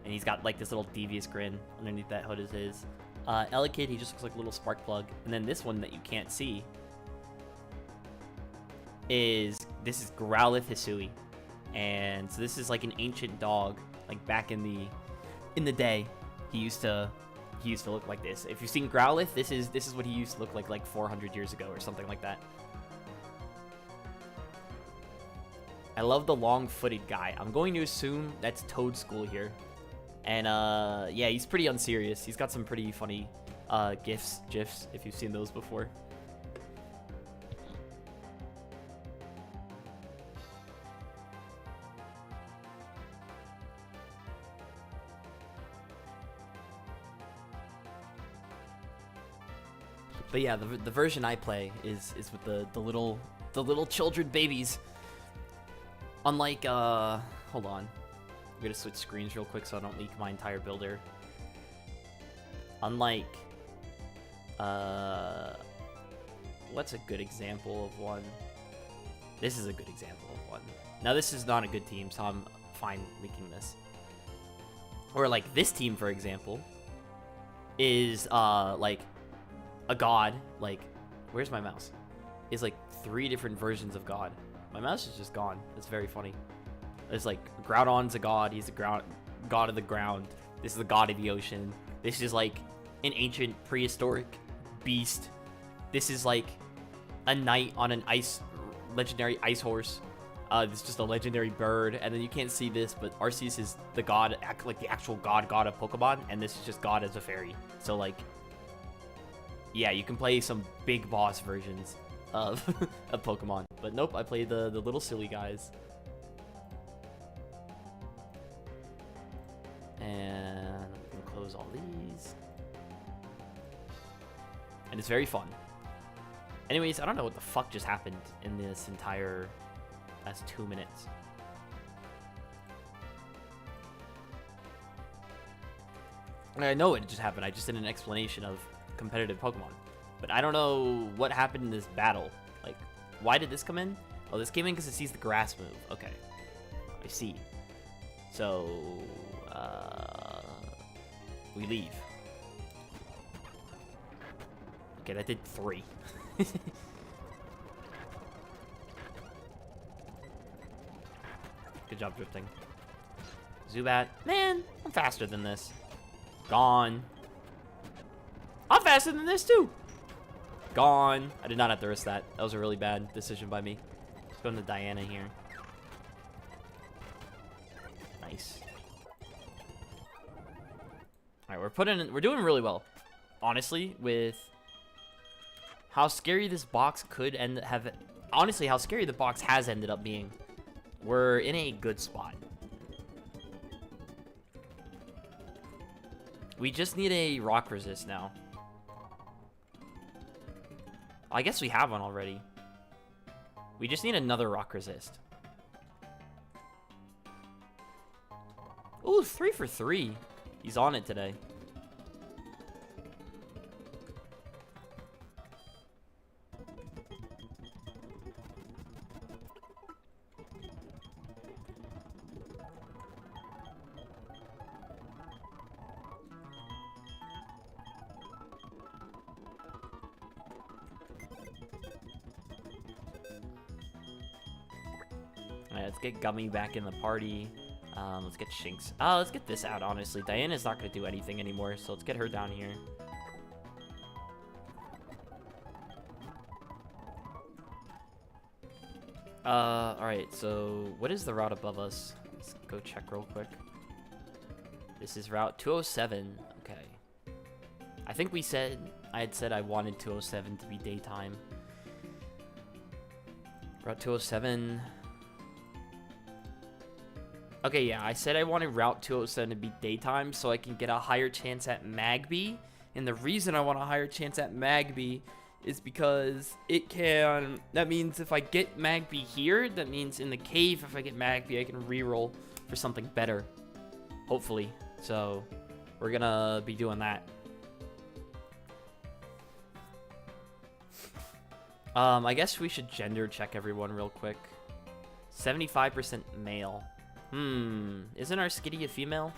and he's got like this little devious grin underneath that hood is his. Elekid, he just looks like a little spark plug. And then this one that you can't see is, this is Growlithe Hisui. And so this is like an ancient dog, like back in the day. He used to look like this. If you've seen Growlithe, this is what he used to look like 400 years ago or something like that. I love the long-footed guy. I'm going to assume that's Toadschool here. And, yeah, he's pretty unserious. He's got some pretty funny GIFs, if you've seen those before. But yeah, the version I play is with the little children babies. Unlike, hold on. I'm gonna switch screens real quick so I don't leak my entire builder. Unlike, what's a good example of one? This is a good example of one. Now, this is not a good team, so I'm fine leaking this. Or, like, this team, for example, is, like, a god. Like, where's my mouse? Is, like, 3 different versions of god. My mouse is just gone. It's very funny. There's, like, Groudon's a god. He's the god of the ground. This is the god of the ocean. This is, like, an ancient prehistoric beast. This is, like, a knight on an legendary ice horse. It's just a legendary bird, and then you can't see this, but Arceus is the god, like the actual god of Pokemon, and this is just god as a fairy. So, like, yeah, you can play some big boss versions of of Pokemon. But nope, I played the little silly guys. And we can close all these. And it's very fun. Anyways, I don't know what the fuck just happened in this entire last 2 minutes. I know it just happened. I just did an explanation of competitive Pokemon. But I don't know what happened in this battle. Like, why did this come in? Oh, this came in because it sees the grass move. Okay. I see. So, we leave. Okay, that did 3. Good job drifting. Zubat. Man, I'm faster than this. Gone. I'm faster than this too. Gone. I did not have to risk that. That was a really bad decision by me. Let's go into Diana here. Nice. Alright, we're doing really well. Honestly, with how scary this box could honestly, how scary the box has ended up being. We're in a good spot. We just need a rock resist now. I guess we have one already. We just need another rock resist. Ooh, 3 for 3. He's on it today. Let's get Gummy back in the party. Let's get Shinx. Let's get this out, honestly. Diana's not going to do anything anymore, so let's get her down here. Alright, so what is the route above us? Let's go check real quick. This is Route 207. Okay. I think I had said I wanted 207 to be daytime. Route 207... Okay, yeah, I said I wanted Route 207 to be daytime so I can get a higher chance at Magby. And the reason I want a higher chance at Magby is because that means if I get Magby here, that means in the cave, if I get Magby, I can reroll for something better. Hopefully. So, we're gonna be doing that. I guess we should gender check everyone real quick. 75% male. Isn't our Skitty a female?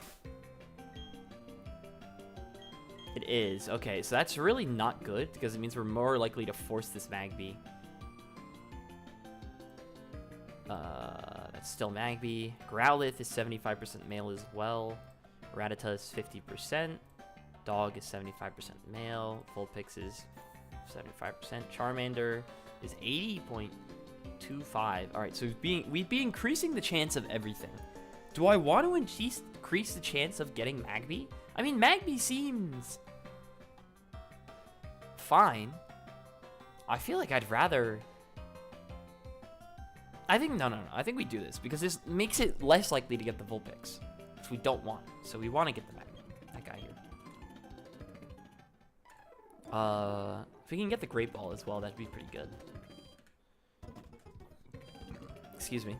It is. Okay, so that's really not good because it means we're more likely to force this Magby. That's still Magby. Growlithe is 75% male as well. Rattata is 50%. Dog is 75% male. Vulpix is 75%. Charmander is 80.25. Alright, so we'd be increasing the chance of everything. Do I want to increase the chance of getting Magby? I mean, Magby seems fine. I feel like I'd rather... No. I think we do this because this makes it less likely to get the Vulpix, which we don't want. So we want to get the Magby. That guy here. If we can get the Great Ball as well, that'd be pretty good. Excuse me.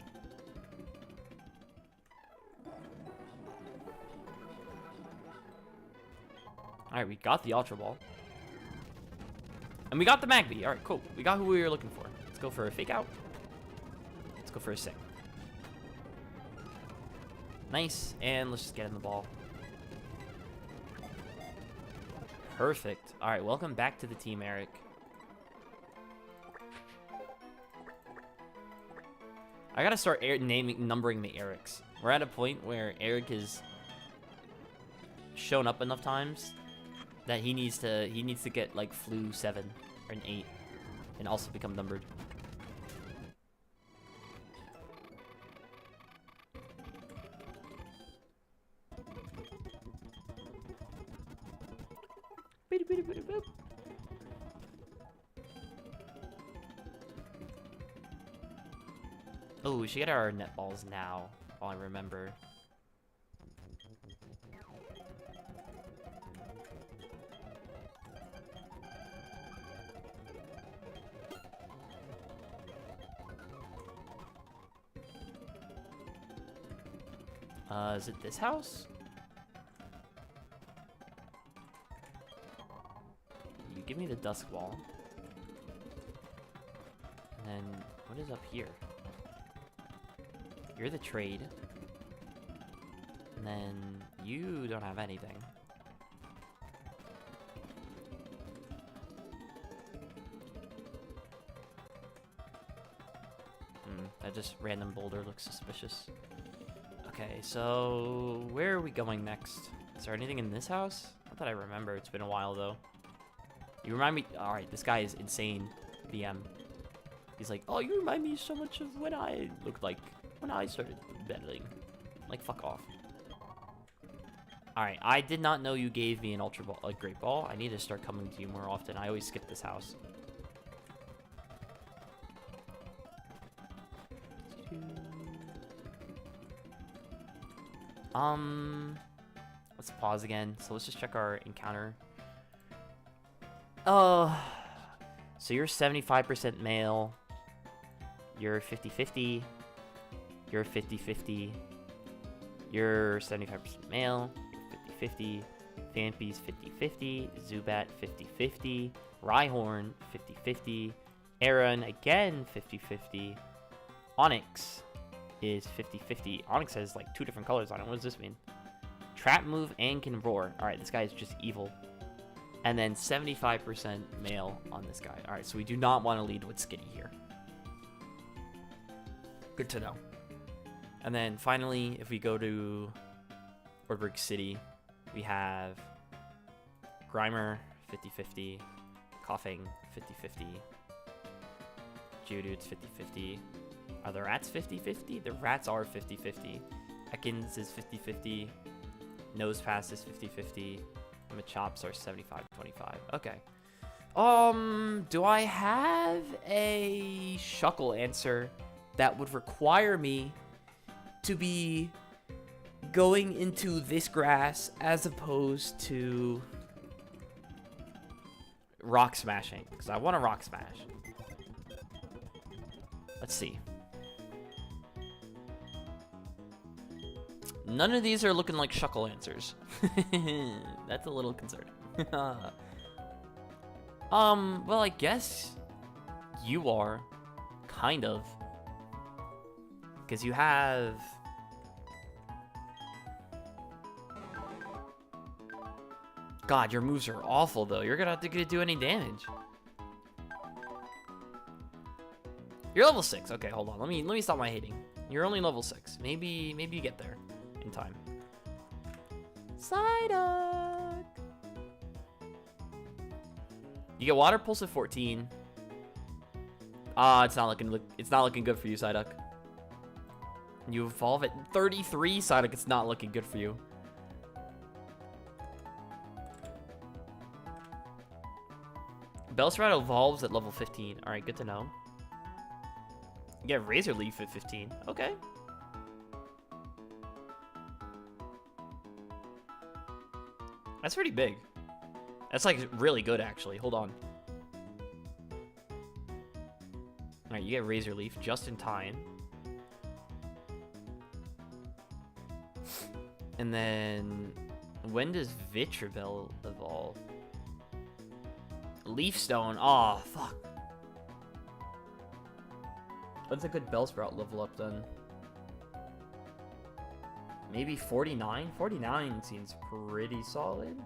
Alright, we got the Ultra Ball. And we got the Magby. All right, cool. We got who we were looking for. Let's go for a fake out. Let's go for a sing. Nice. And let's just get in the ball. Perfect. All right, welcome back to the team, Eric. I gotta start numbering the Erics. We're at a point where Eric has shown up enough times that he needs to get like flu 7 or an 8 and also become numbered. Oh, we should get our net balls now, while I remember. Is it this house? You give me the dusk ball. And then, what is up here? You're the trade. And then, you don't have anything. That just random boulder looks suspicious. Okay, so where are we going next? Is there anything in this house? Not that I remember. It's been a while, though. You remind me... Alright, this guy is insane. VM. He's like, oh, you remind me so much of when I looked like... when I started battling. Like, fuck off. Alright, I did not know you gave me an ultra ball, a great ball. I need to start coming to you more often. I always skip this house. Let's pause again. So let's just check our encounter. So you're 75% male. You're 50-50. You're 50-50. You're 75% male. You're 50-50. Vampy's 50-50. Zubat 50-50. Rhyhorn 50-50. Aaron again 50-50. Onyx is 50-50. Onyx has like 2 different colors on it. What does this mean? Trap move and can roar. Alright, this guy is just evil. And then 75% male on this guy. Alright, so we do not want to lead with Skitty here. Good to know. And then finally, if we go to Orberg City, we have Grimer 50-50. Coughing 50-50. Geodude's 50-50. Are the rats 50-50? The rats are 50-50. Ekans is 50-50. Nosepass is 50-50. Machops are 75-25. Okay. Do I have a Shuckle answer that would require me to be going into this grass as opposed to rock smashing? Because I want to rock smash. Let's see. None of these are looking like Shuckle answers. That's a little concerning. Well, I guess you are, kind of. Because you have... God, your moves are awful, though. You're gonna have to do any damage. You're level 6. Okay, hold on. Let me stop my hating. You're only level 6. Maybe you get there in time. Psyduck. You get Water Pulse at 14. It's not looking good for you, Psyduck. You evolve at 33, Psyduck. It's not looking good for you. Bellsprout evolves at level 15. All right, good to know. You get Razor Leaf at 15. Okay. That's pretty big. That's like really good, actually. Hold on. All right, you get Razor Leaf just in time. And then when does Vitrabel evolve? Leaf Stone. Oh, fuck. What's a good Bellsprout level up then? Maybe 49? 49 seems pretty solid.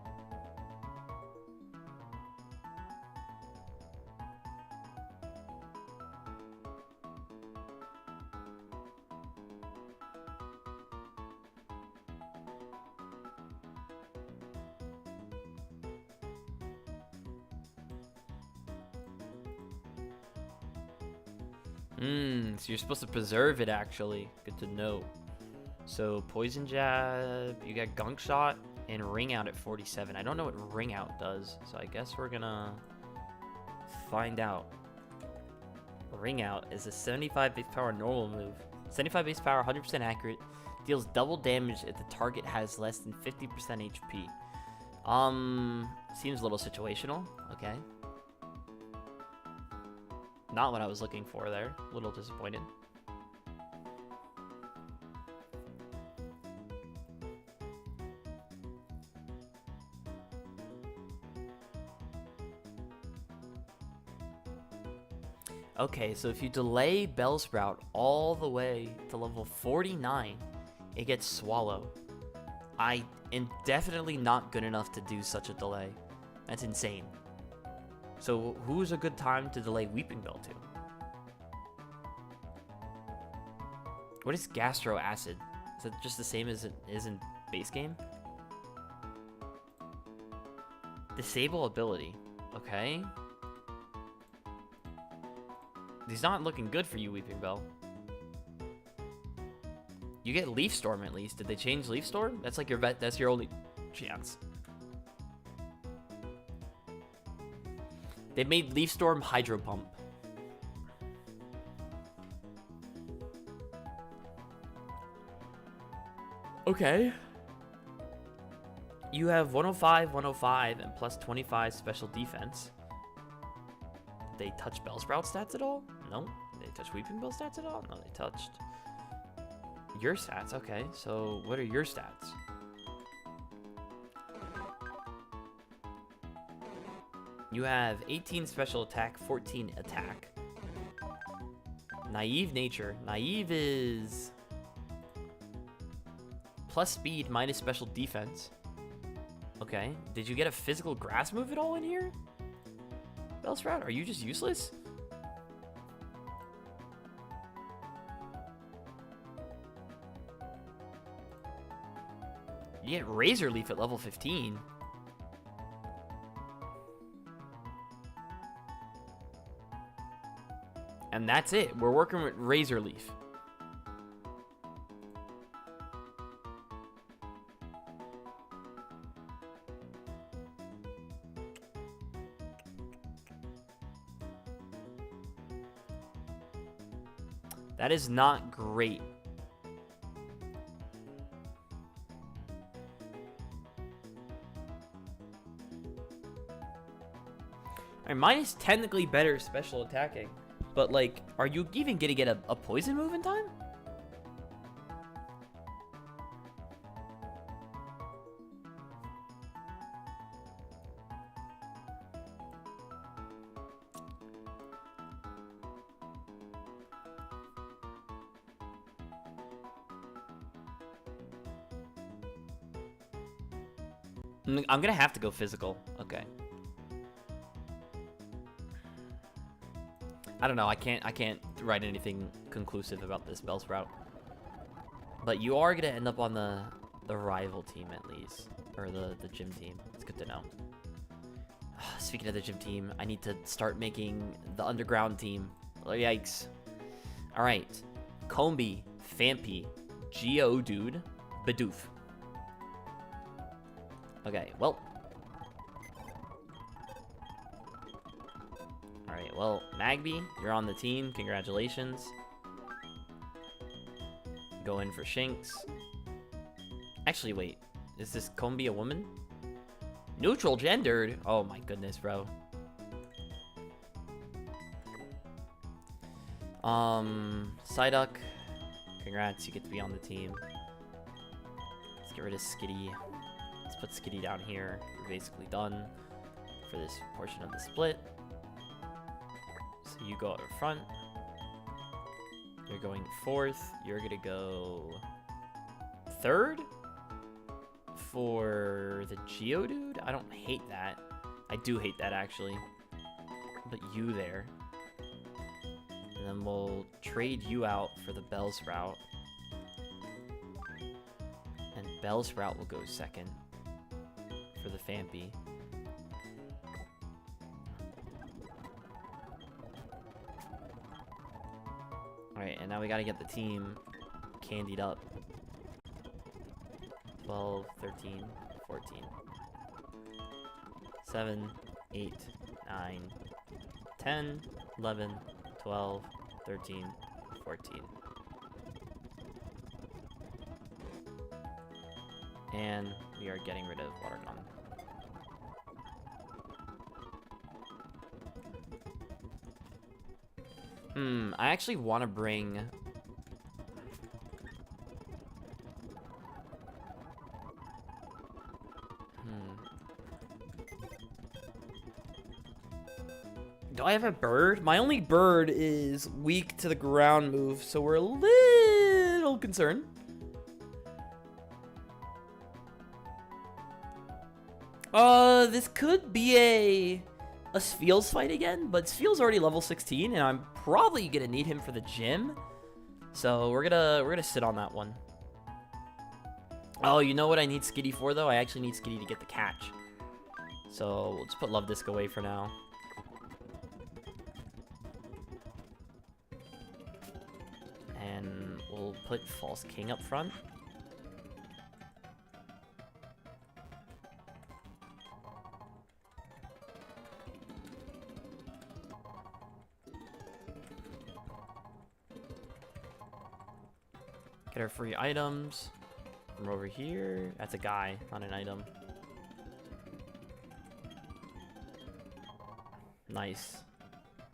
So you're supposed to preserve it, actually. Good to know. So, Poison Jab, you got Gunk Shot, and Ring Out at 47. I don't know what Ring Out does, so I guess we're gonna find out. Ring Out is a 75 base power normal move. 75 base power, 100% accurate. Deals double damage if the target has less than 50% HP. Seems a little situational. Okay. Not what I was looking for there. A little disappointed. Okay, so if you delay Bellsprout all the way to level 49, it gets Swallow. I am definitely not good enough to do such a delay. That's insane. So who's a good time to delay Weeping Bell to? What is Gastro Acid? Is that just the same as it is in base game? Disable ability. Okay. He's not looking good for you, Weeping Bell. You get Leaf Storm at least. Did they change Leaf Storm? That's like your bet. That's your only chance. They made Leaf Storm Hydro Pump. Okay. You have 105, 105, and plus 25 special defense. Did they touch Bellsprout stats at all? No. Did they touch Weeping Bell stats at all? No, they touched your stats. Okay, so what are your stats? You have 18 special attack, 14 attack. Naive nature. Naive is plus speed minus special defense. Okay. Did you get a physical grass move at all in here? Bellsprout, are you just useless? You get Razor Leaf at level 15. And that's it. We're working with Razor Leaf. That is not great. Alright, mine is technically better special attacking. But, like, are you even gonna get a poison move in time? I'm gonna have to go physical. Okay. I don't know. I can't write anything conclusive about this Bellsprout. But you are gonna end up on the rival team at least, or the gym team. It's good to know. Speaking of the gym team, I need to start making the underground team. Oh, yikes! All right, Combi, Fampi, Geodude, Bidoof. Okay, well. Alright, well, Magby, you're on the team. Congratulations. Go in for Shinx. Actually, wait. Is this Combi a woman? Neutral gendered? Oh my goodness, bro. Psyduck. Congrats, you get to be on the team. Let's get rid of Skitty. Let's put Skitty down here. We're basically done for this portion of the split. So you go out front. You're going 4th. You're gonna go 3rd for the Geodude. I don't hate that. I do hate that actually. But you there. And then we'll trade you out for the Bellsprout. And Bellsprout will go 2nd for the Phanpy. Alright, and now we gotta get the team candied up. 12, 13, 14. 7, 8, 9, 10, 11, 12, 13, 14. And we are getting rid of Watergun. I actually want to bring... Do I have a bird? My only bird is weak to the ground move, so we're a little concerned. This could be a Spheel's fight again, but Spheel's already level 16, and I'm probably gonna need him for the gym. So we're gonna sit on that one. Oh, you know what I need Skitty for though? I actually need Skitty to get the catch. So we'll just put Love Disc away for now. And we'll put False King up front. Get our free items from over here. That's a guy, not an item. Nice. I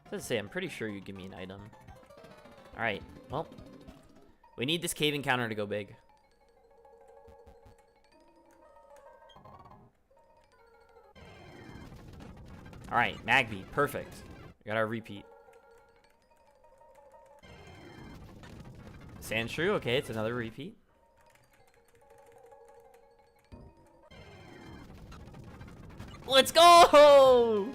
was gonna say, I'm pretty sure you give me an item. Alright, well. We need this cave encounter to go big. Alright, Magby, perfect. We got our repeat. Sandshrew, okay, it's another repeat. Let's go!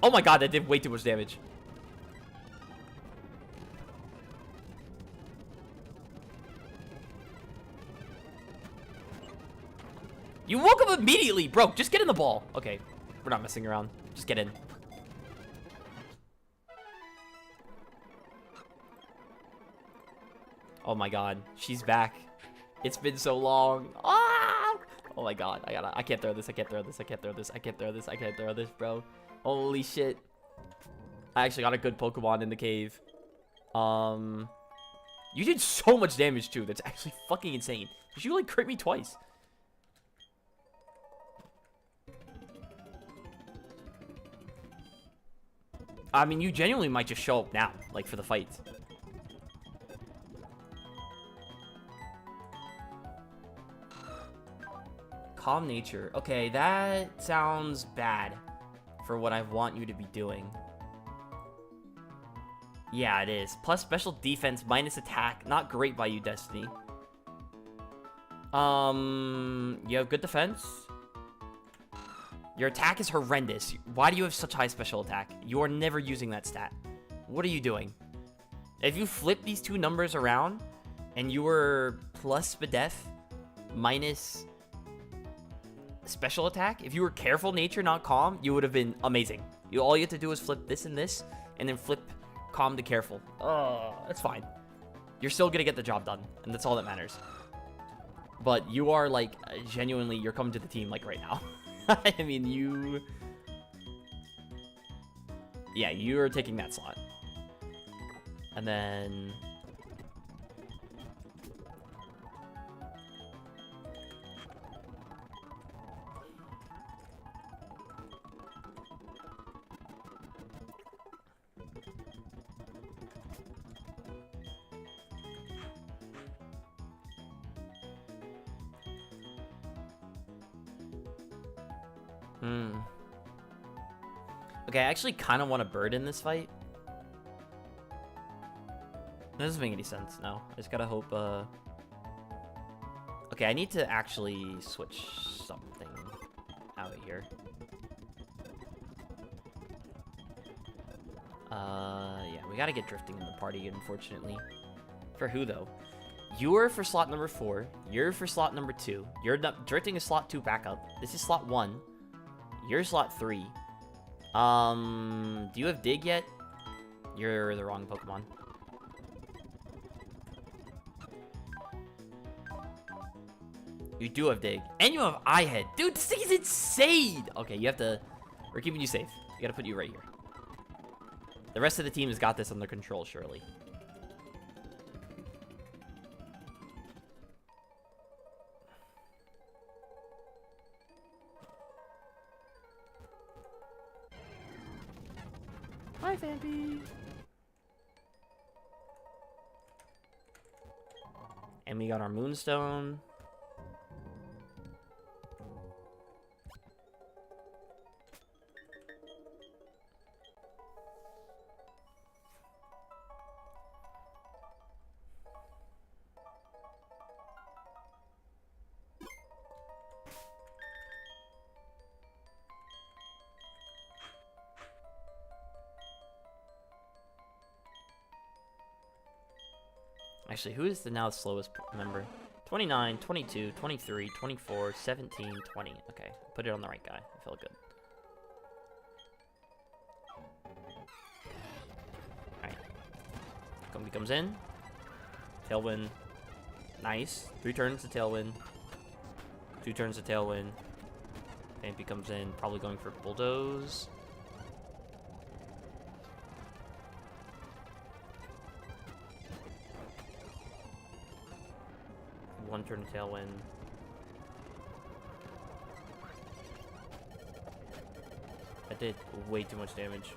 Oh my god, that did way too much damage. You woke up immediately, bro. Just get in the ball. Okay, we're not messing around. Just get in. Oh my god, she's back. It's been so long. Ah! Oh my god, I can't throw this. I can't throw this. I can't throw this. I can't throw this. I can't throw this, bro. Holy shit. I actually got a good Pokemon in the cave. You did so much damage too. That's actually fucking insane. You like crit me twice. I mean, you genuinely might just show up now, like for the fights. Calm nature. Okay, that sounds bad for what I want you to be doing. Yeah, it is. Plus special defense, minus attack. Not great by you, Destiny. You have good defense. Your attack is horrendous. Why do you have such high special attack? You are never using that stat. What are you doing? If you flip these two numbers around and you were plus Spadef minus special attack, if you were careful nature, not calm, you would have been amazing. All you have to do is flip this and this, and then flip calm to careful. Oh, that's fine. You're still gonna get the job done, and that's all that matters. But you are like genuinely, you're coming to the team like right now. I mean, yeah, you're taking that slot. And then Okay, I actually kind of want a bird in this fight. That doesn't make any sense, no. I just gotta hope, Okay, I need to actually switch something out here. Yeah, we gotta get drifting in the party, unfortunately. For who, though? You're for slot number 4. You're for slot number 2. You're not drifting is slot 2 backup. This is slot 1. You're slot 3. Do you have dig yet? You're the wrong Pokemon. You do have dig. And you have eye head. Dude, this thing is insane! Okay, you have to... We're keeping you safe. We gotta put you right here. The rest of the team has got this under control, surely. Hi, Vampy. And we got our Moonstone. Actually, who is the now slowest member? 29, 22, 23, 24, 17, 20. Okay, put it on the right guy. I feel good. Alright. Gumby comes in. Tailwind. Nice. 3 turns to Tailwind. 2 turns to Tailwind. Vampy comes in, probably going for Bulldoze. One turn to Tailwind. I did way too much damage.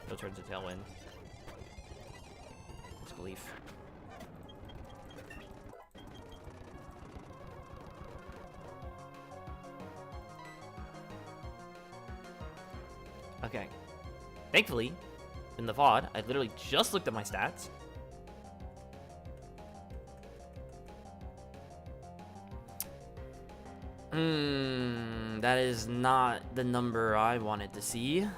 No turns to Tailwind. Disbelief. Okay. Thankfully, in the VOD, I literally just looked at my stats. That is not the number I wanted to see.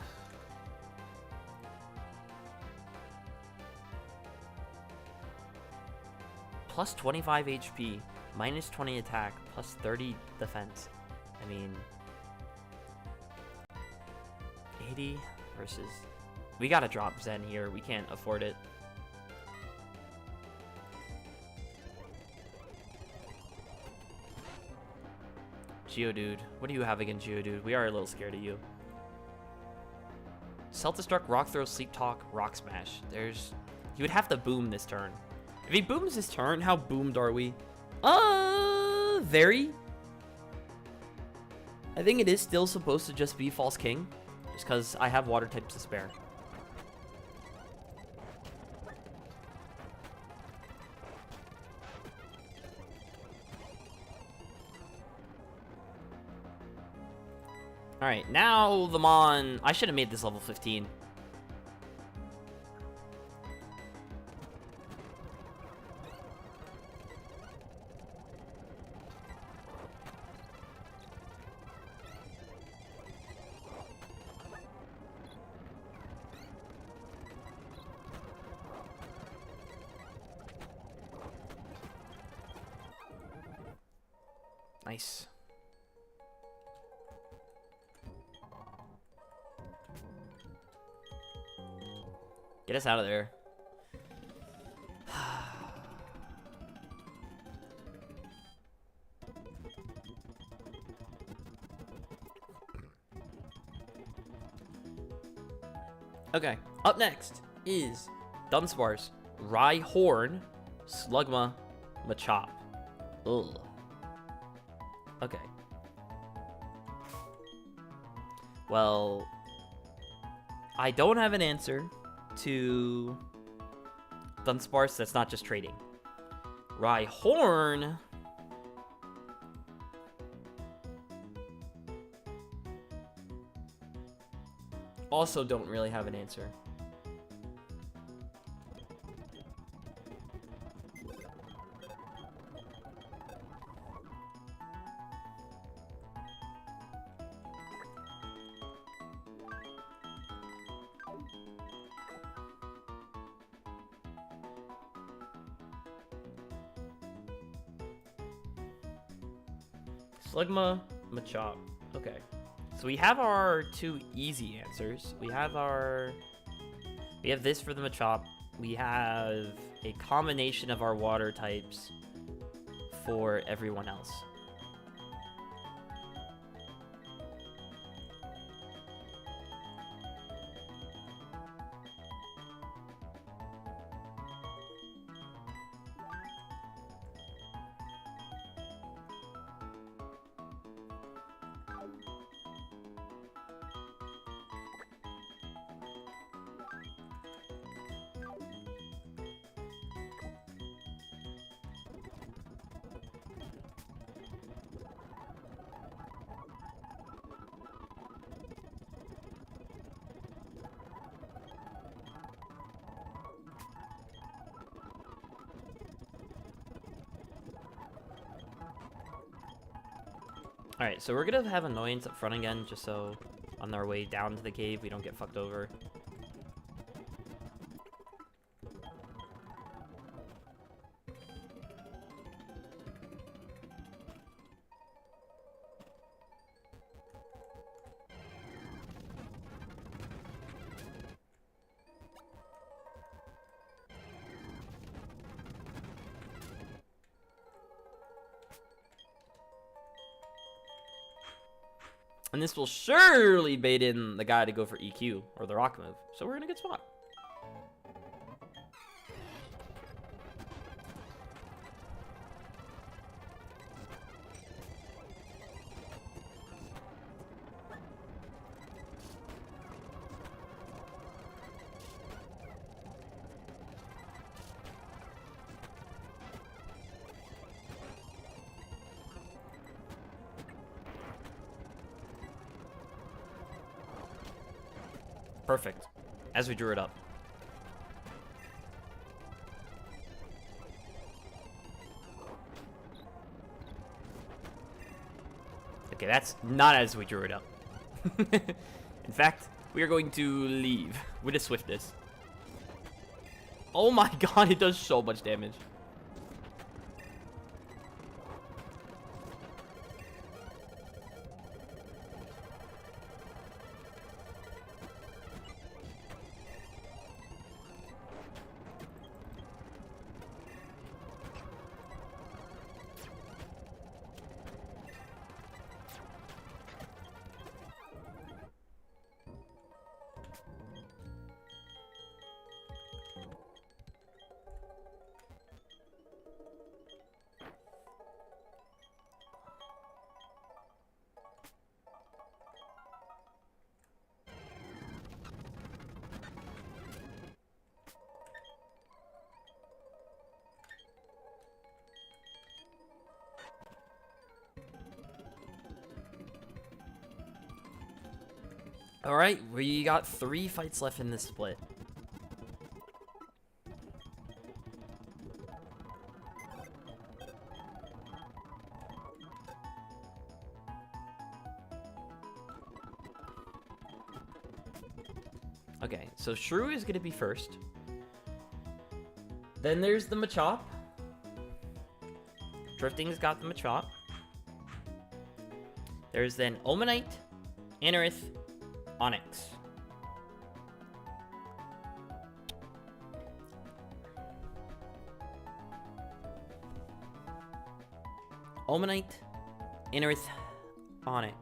Plus 25 HP, minus 20 attack, plus 30 defense. I mean, 80 versus... We gotta drop Zen here. We can't afford it. Geodude. What do you have against Geodude? We are a little scared of you. Self-destruct, Rock Throw, Sleep Talk, Rock Smash. There's... He would have to boom this turn. If he booms this turn, how boomed are we? Very. I think it is still supposed to just be False King. Just because I have water types to spare. Alright, now the Mon... I should have made this level 15. Nice. Get us out of there. Okay, up next is Dunsparce, Rhyhorn, Slugma, Machop. Ugh. Okay. Well, I don't have an answer to Dunsparce that's not just trading. Rhyhorn. also don't really have an answer. Slugma, Machop. Okay. So we have our 2 easy answers. We have this for the Machop. We have a combination of our water types for everyone else. Alright, so we're gonna have Annoyance up front again, just so on our way down to the cave we don't get fucked over. And this will surely bait in the guy to go for EQ, or the rock move. So we're in a good spot. Perfect. As we drew it up. Okay, that's not as we drew it up. In fact, we are going to leave with a swiftness. Oh my god, it does so much damage. Alright, we got 3 fights left in this split. Okay, so Shrew is going to be first. Then there's the Machop. Drifting's got the Machop. There's then Omanite, Anorith, Onyx. Omanite, Anorith, Onyx.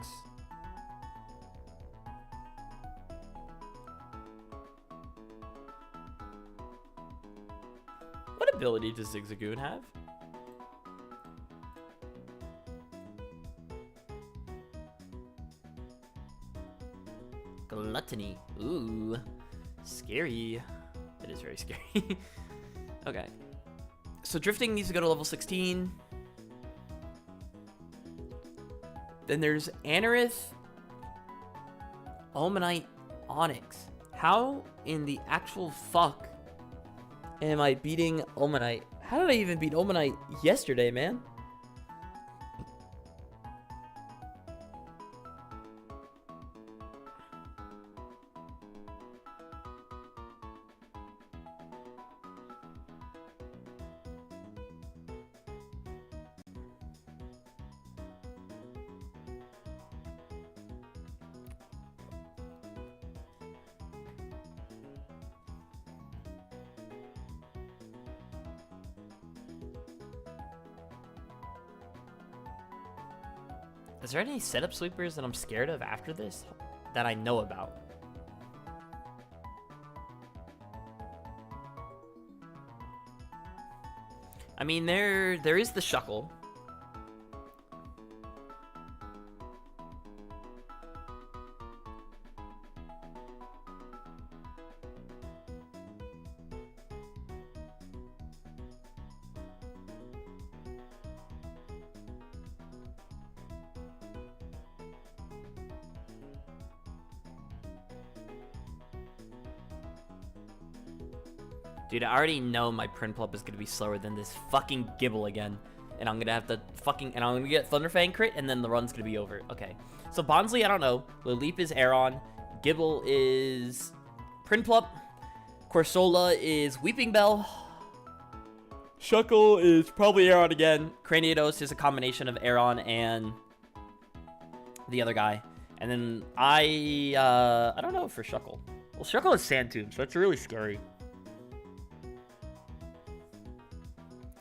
What ability does Zigzagoon have? Gluttony. Ooh. Scary. It is very scary. Okay. So Drifting needs to go to level 16. Then there's Anorith, Omanite, Onyx. How in the actual fuck am I beating Omanite? How did I even beat Omanite yesterday, man? Is there any setup sweepers that I'm scared of after this that I know about? I mean, there is the Shuckle. Dude, I already know my Prinplup is gonna be slower than this fucking Gibble again. And I'm gonna have to and I'm gonna get Thunderfang crit, and then the run's gonna be over. Okay. So Bonsly, I don't know. Lileep is Aeron. Gibble is Prinplup. Corsola is Weeping Bell. Shuckle is probably Aeron again. Craniatos is a combination of Aeron and the other guy. And then I don't know for Shuckle. Well, Shuckle is Sand Tomb, so that's really scary.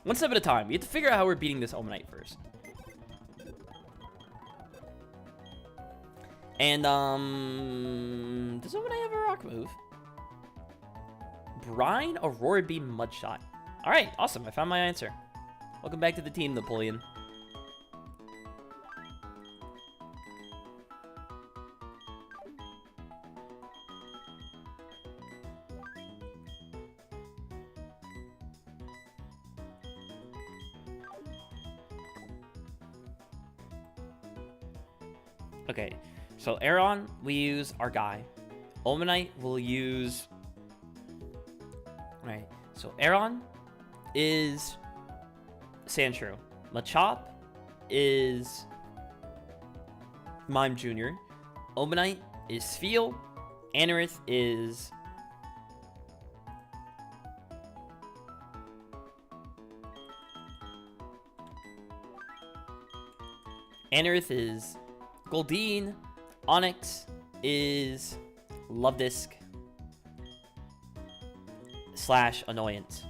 One step at a time. We have to figure out how we're beating this Omanite first. And, does Omanite have a rock move? Brine, Aurora Beam, Mudshot. Alright, awesome. I found my answer. Welcome back to the team, Napoleon. Okay, so Aeron, we use our guy. Omanite will use... Alright, so Aeron is Sandshrew. Machop is Mime Jr. Omanite is Spheal. Anorith is... Anorith is... Goldeen. Onyx is Love Disc / Annoyance.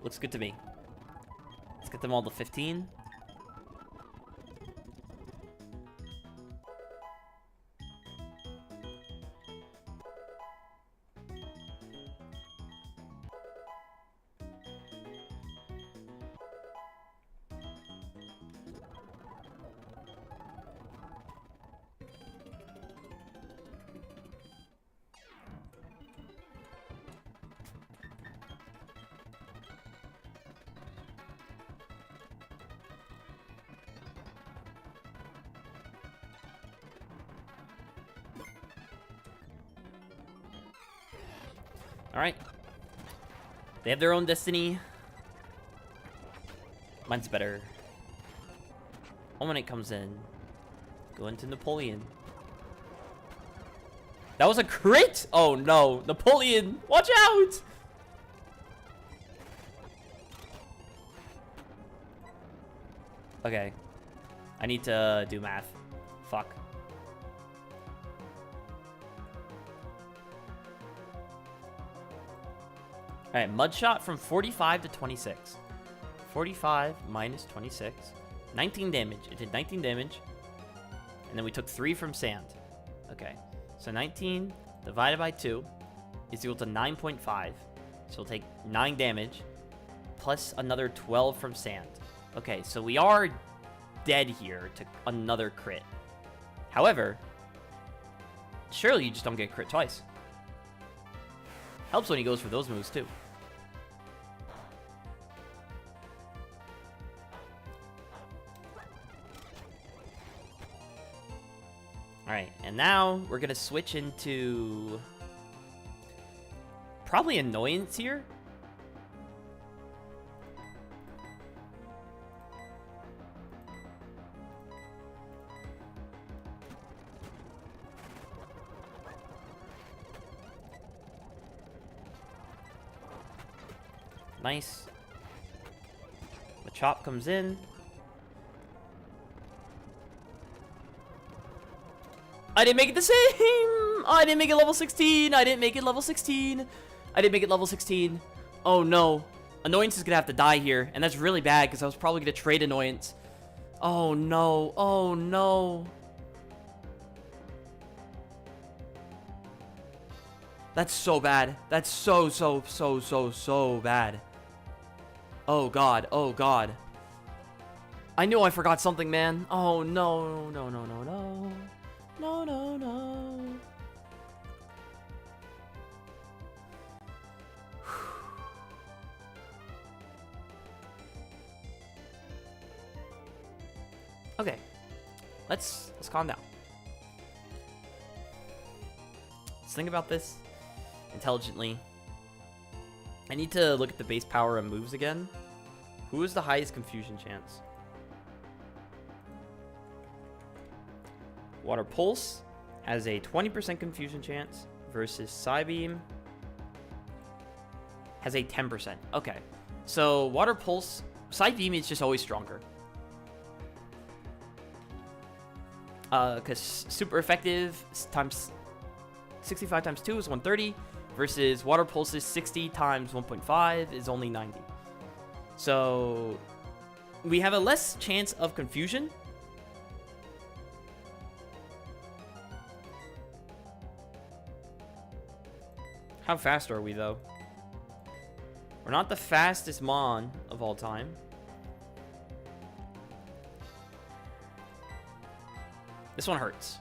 Looks good to me. Let's get them all to 15. Alright. They have their own destiny. Mine's better. Omanite comes in. Go into Napoleon. That was a crit! Oh no. Napoleon! Watch out! Okay. I need to do math. Fuck. Alright, Mudshot from 45 to 26. 45 minus 26. 19 damage. It did 19 damage. And then we took 3 from Sand. Okay. So 19 divided by 2 is equal to 9.5. So we'll take 9 damage. Plus another 12 from Sand. Okay, so we are dead here to another crit. However, surely you just don't get crit twice. Helps when he goes for those moves, too. Alright, and now we're gonna switch into probably Annoyance here. Nice. The chop comes in. I didn't make it the same! I didn't make it level 16! I didn't make it level 16! I didn't make it level 16. Oh no. Annoyance is gonna have to die here, and that's really bad because I was probably gonna trade Annoyance. Oh no. Oh no. That's so bad. That's so bad. Oh god. Oh god. I knew I forgot something, man. Oh no. No, no, no, no. No, no, no. Okay. Let's calm down. Let's think about this intelligently. I need to look at the base power and moves again. Who is the highest confusion chance? Water Pulse has a 20% confusion chance versus Psybeam has a 10%. Okay. So Water Pulse, Psybeam is just always stronger. Because super effective times 65 times 2 is 130 versus Water Pulse's 60 times 1.5 is only 90. So we have a less chance of confusion. How fast are we, though? We're not the fastest Mon of all time. This one hurts.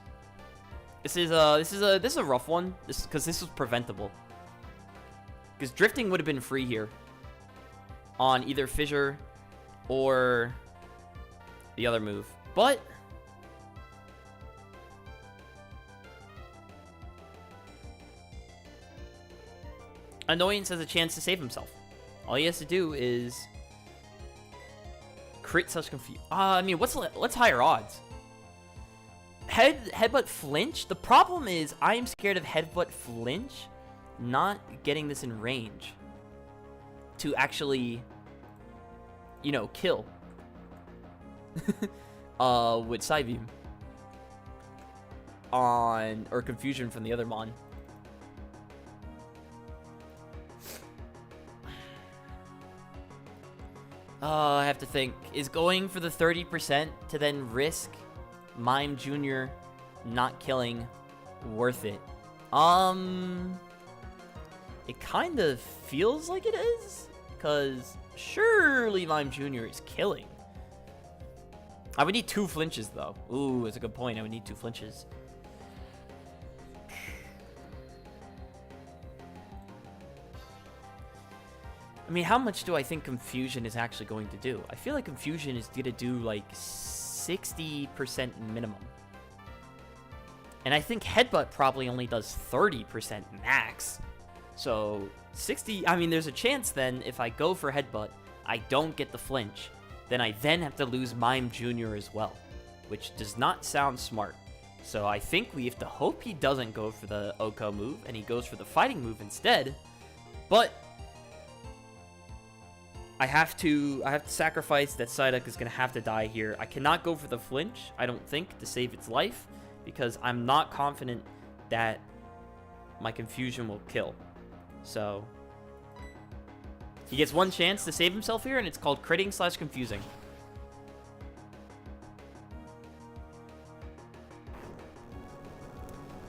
This is a rough one. Because this was preventable. Because drifting would have been free here on either Fissure or the other move. But Annoyance has a chance to save himself. All he has to do is crit such confusion. I mean, what's higher odds? Headbutt flinch? The problem is I am scared of headbutt flinch not getting this in range to actually, you know, kill with Psybeam on or confusion from the other Mon. I have to think. Is going for the 30% to then risk Mime Jr. not killing worth it? It kind of feels like it is, because surely Mime Jr. is killing. I would need 2 flinches, though. Ooh, that's a good point. I would need 2 flinches. I mean, how much do I think Confusion is actually going to do? I feel like Confusion is going to do, like, 60% minimum. And I think Headbutt probably only does 30% max. So, 60... I mean, there's a chance, then, if I go for Headbutt, I don't get the flinch. Then I then have to lose Mime Jr. as well. Which does not sound smart. So I think we have to hope he doesn't go for the Oko move, and he goes for the fighting move instead. But I have to sacrifice that Psyduck is going to have to die here. I cannot go for the flinch, I don't think, to save its life, because I'm not confident that my Confusion will kill. So he gets one chance to save himself here, and it's called critting / confusing.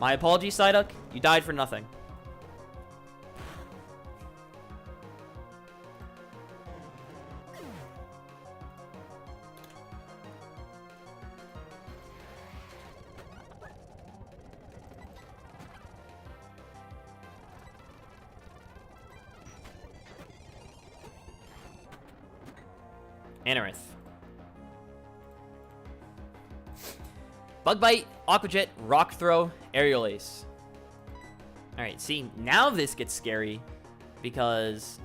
My apologies, Psyduck. You died for nothing. Anorith. Bug Bite, Aqua Jet, Rock Throw, Aerial Ace. Alright, see, now this gets scary because...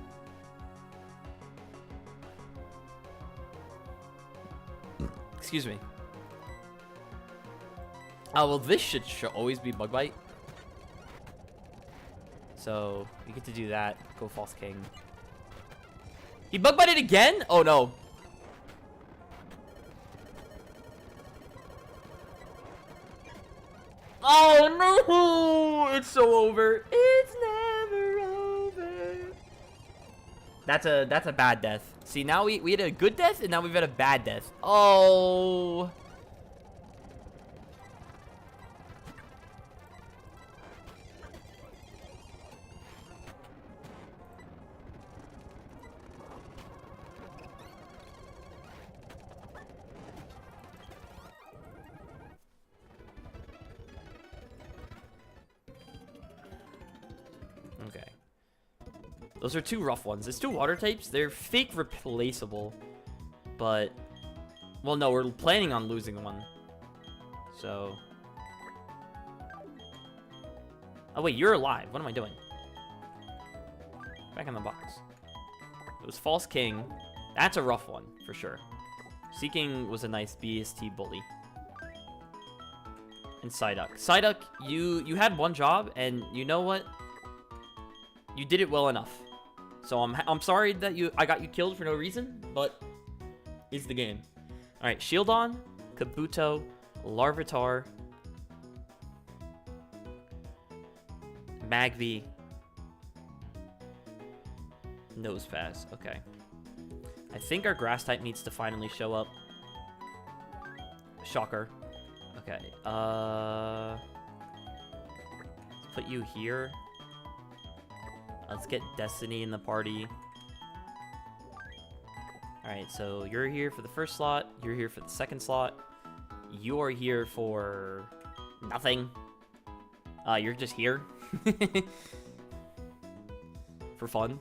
Excuse me. Oh, well, this should always be Bug Bite. So, we get to do that. Go False King. He Bug Bited again? Oh, no. Oh, no! It's so over. It's never over. That's a bad death. See, now we had a good death, and now we've had a bad death. Oh... Okay. Those are two rough ones. It's two water types. They're fake replaceable. But... Well, no, we're planning on losing one. So... Oh, wait, you're alive. What am I doing? Back in the box. It was False King. That's a rough one, for sure. Seeking was a nice BST bully. And Psyduck. Psyduck, you had one job, and you know what? You did it well enough. So I'm sorry that I got you killed for no reason, but it's the game. All right, Shieldon, Kabuto, Larvitar, Magby, Nosepass. Okay. I think our grass type needs to finally show up. Shocker. Okay. Let's put you here. Let's get Destiny in the party. Alright, so you're here for the first slot. You're here for the second slot. You're here for nothing. You're just here. For fun.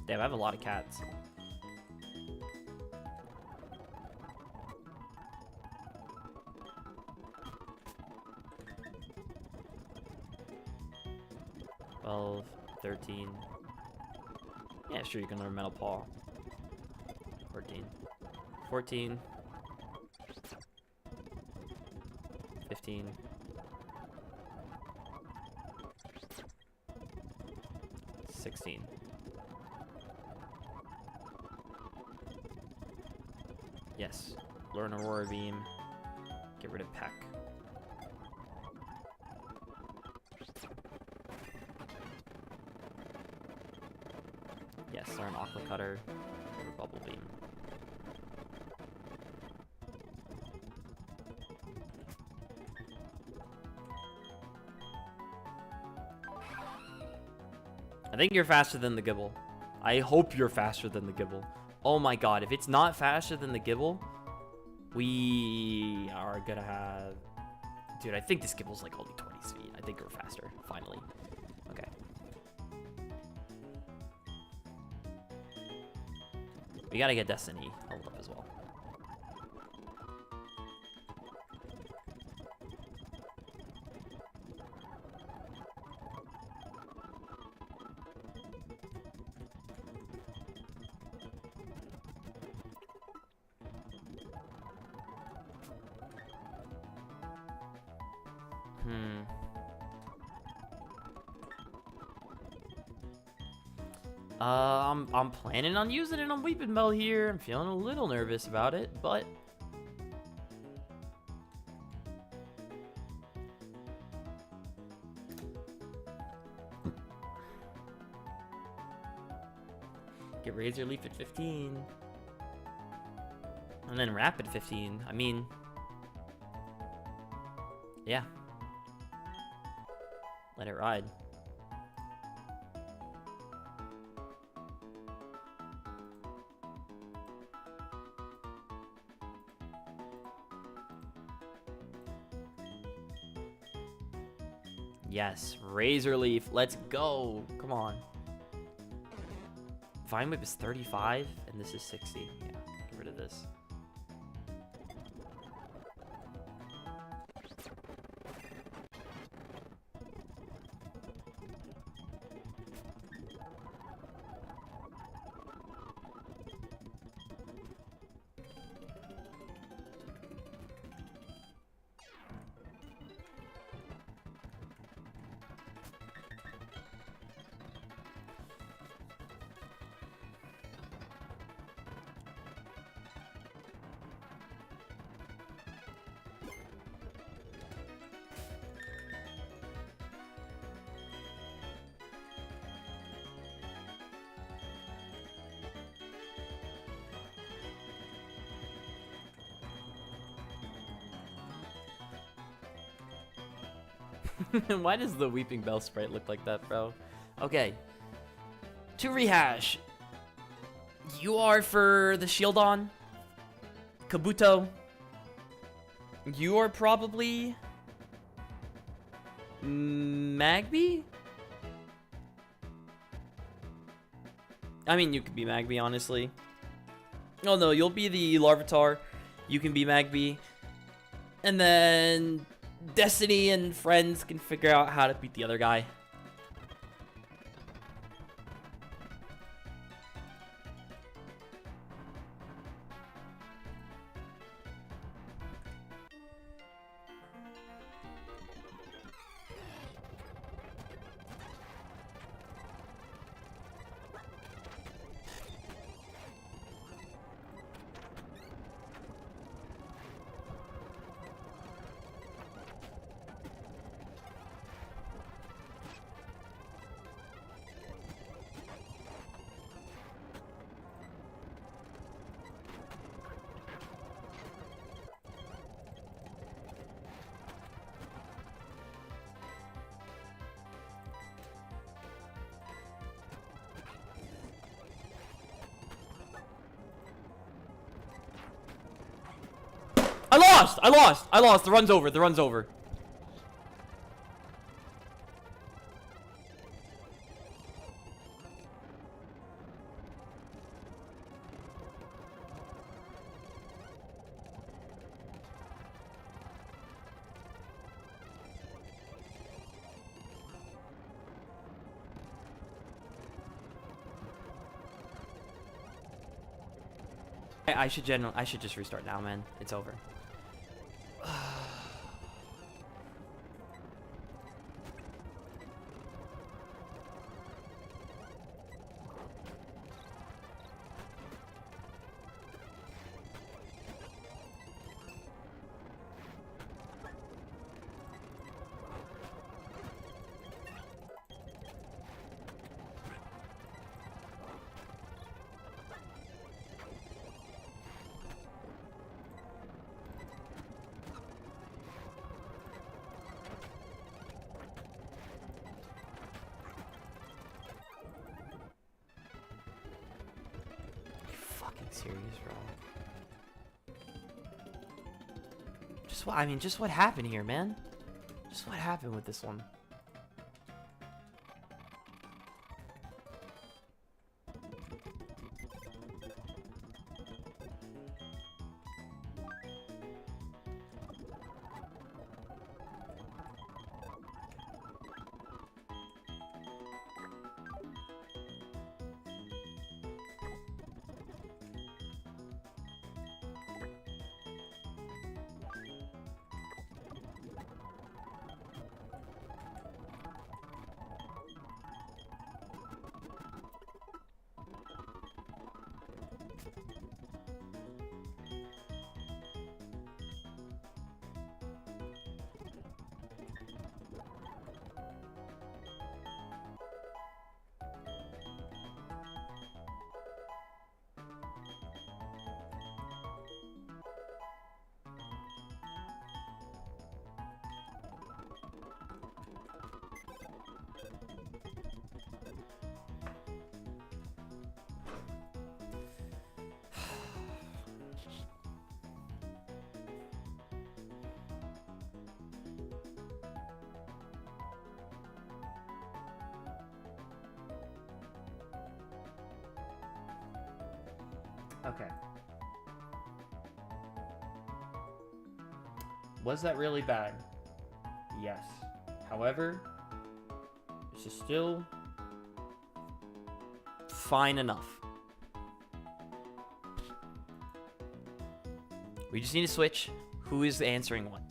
Damn, I have a lot of cats. $12, $13. Yeah, sure, you can learn Metal Paw. 14. 14. 15. 16. Yes. Learn Aurora Beam. Get rid of Peck. Yes, learn Aqua Cutter. Or Bubble Beam. I think you're faster than the Gibble. I hope you're faster than the Gibble. Oh my god, if it's not faster than the Gibble, we are gonna have... Dude, I think this Gibble's like only 20 speed. I think we're faster, finally. Okay. We gotta get Destiny leveled up as well. I'm planning on using it on Weeping Bell here. I'm feeling a little nervous about it, but... Get Razor Leaf at 15. And then Rapid 15. I mean... Yeah. Let it ride. Yes, Razor Leaf. Let's go. Come on. Vine Whip is 35, and this is 60. Yeah, get rid of this. Why does the Weeping Bell sprite look like that, bro? Okay. To rehash. You are for the Shieldon. Kabuto. You are probably... Magby? I mean, you could be Magby, honestly. Oh no, you'll be the Larvitar. You can be Magby. And then... Destiny and friends can figure out how to beat the other guy. I lost. The run's over. I should just restart now, man. It's over. Serious, bro. Just what happened here, man? Just what happened with this one? Okay. Was that really bad? Yes. However, this is still fine enough. We just need to switch. Who is answering what?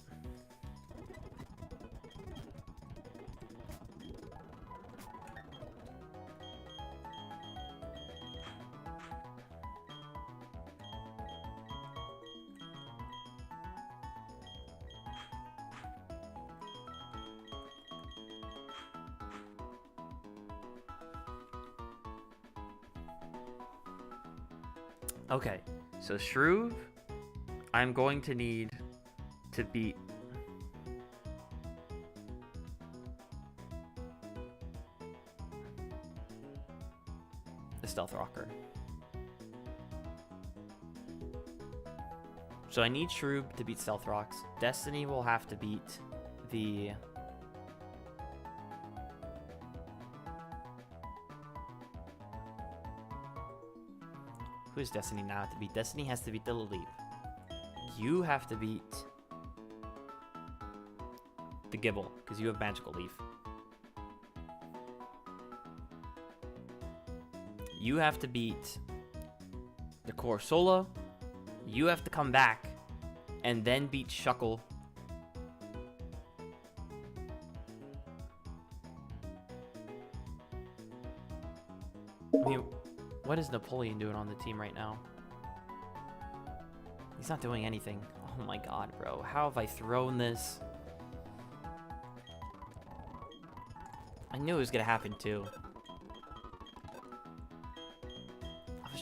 Okay, so Shrew, I'm going to need to beat the Stealth Rocker. So I need Shroob to beat Stealth Rocks. Destiny will have to beat the... Who is Destiny now to beat? Destiny has to beat the Leap. You have to beat the Gibble, because you have Magical Leaf. You have to beat the Corsola. You have to come back and then beat Shuckle. I mean, what is Napoleon doing on the team right now? He's not doing anything. Oh my god, bro. How have I thrown this? I knew it was gonna happen too.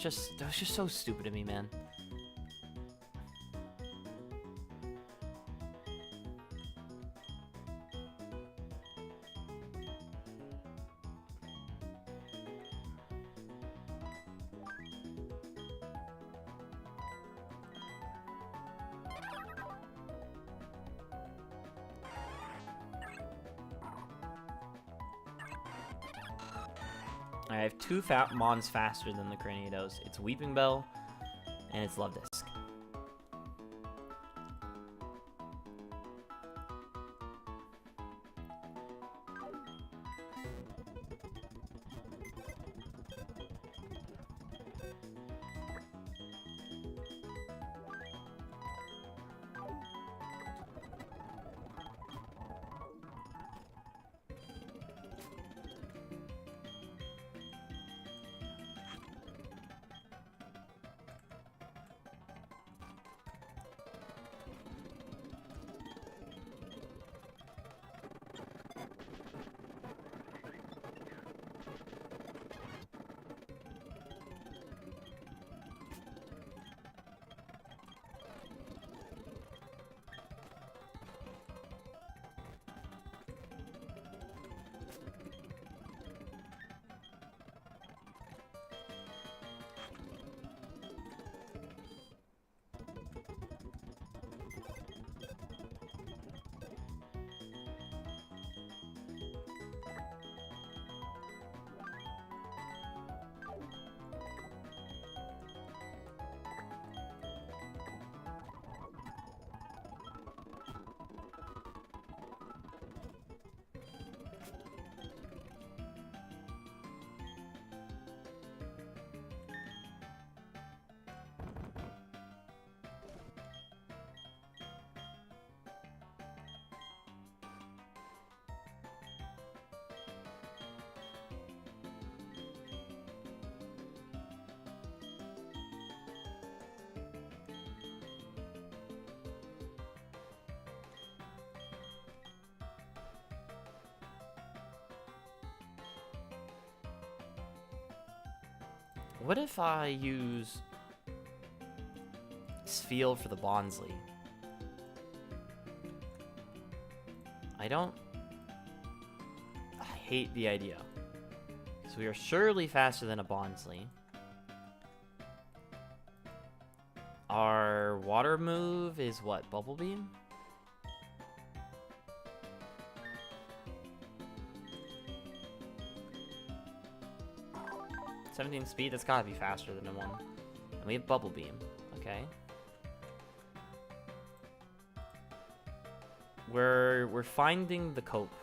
That was just so stupid of me, man. I have two Mons faster than the Craniados. It's Weeping Bell, and it's Love Disc. What if I use Spheal for the Bonsly? I hate the idea. So we are surely faster than a Bonsly. Our water move is what? Bubble Beam? .17 speed, that's gotta be faster than a one. And We have Bubble Beam. Okay. We're finding the cope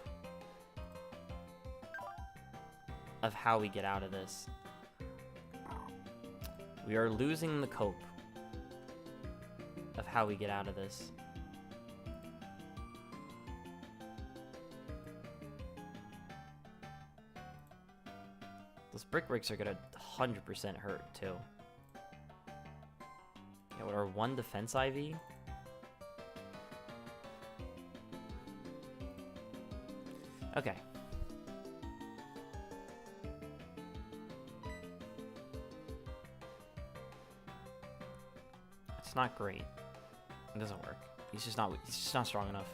of how we get out of this. We are losing the cope of how we get out of this. Those brick breaks are gonna 100% hurt too. Yeah, what are 1 defense IV? Okay. It's not great. It doesn't work. He's just not strong enough.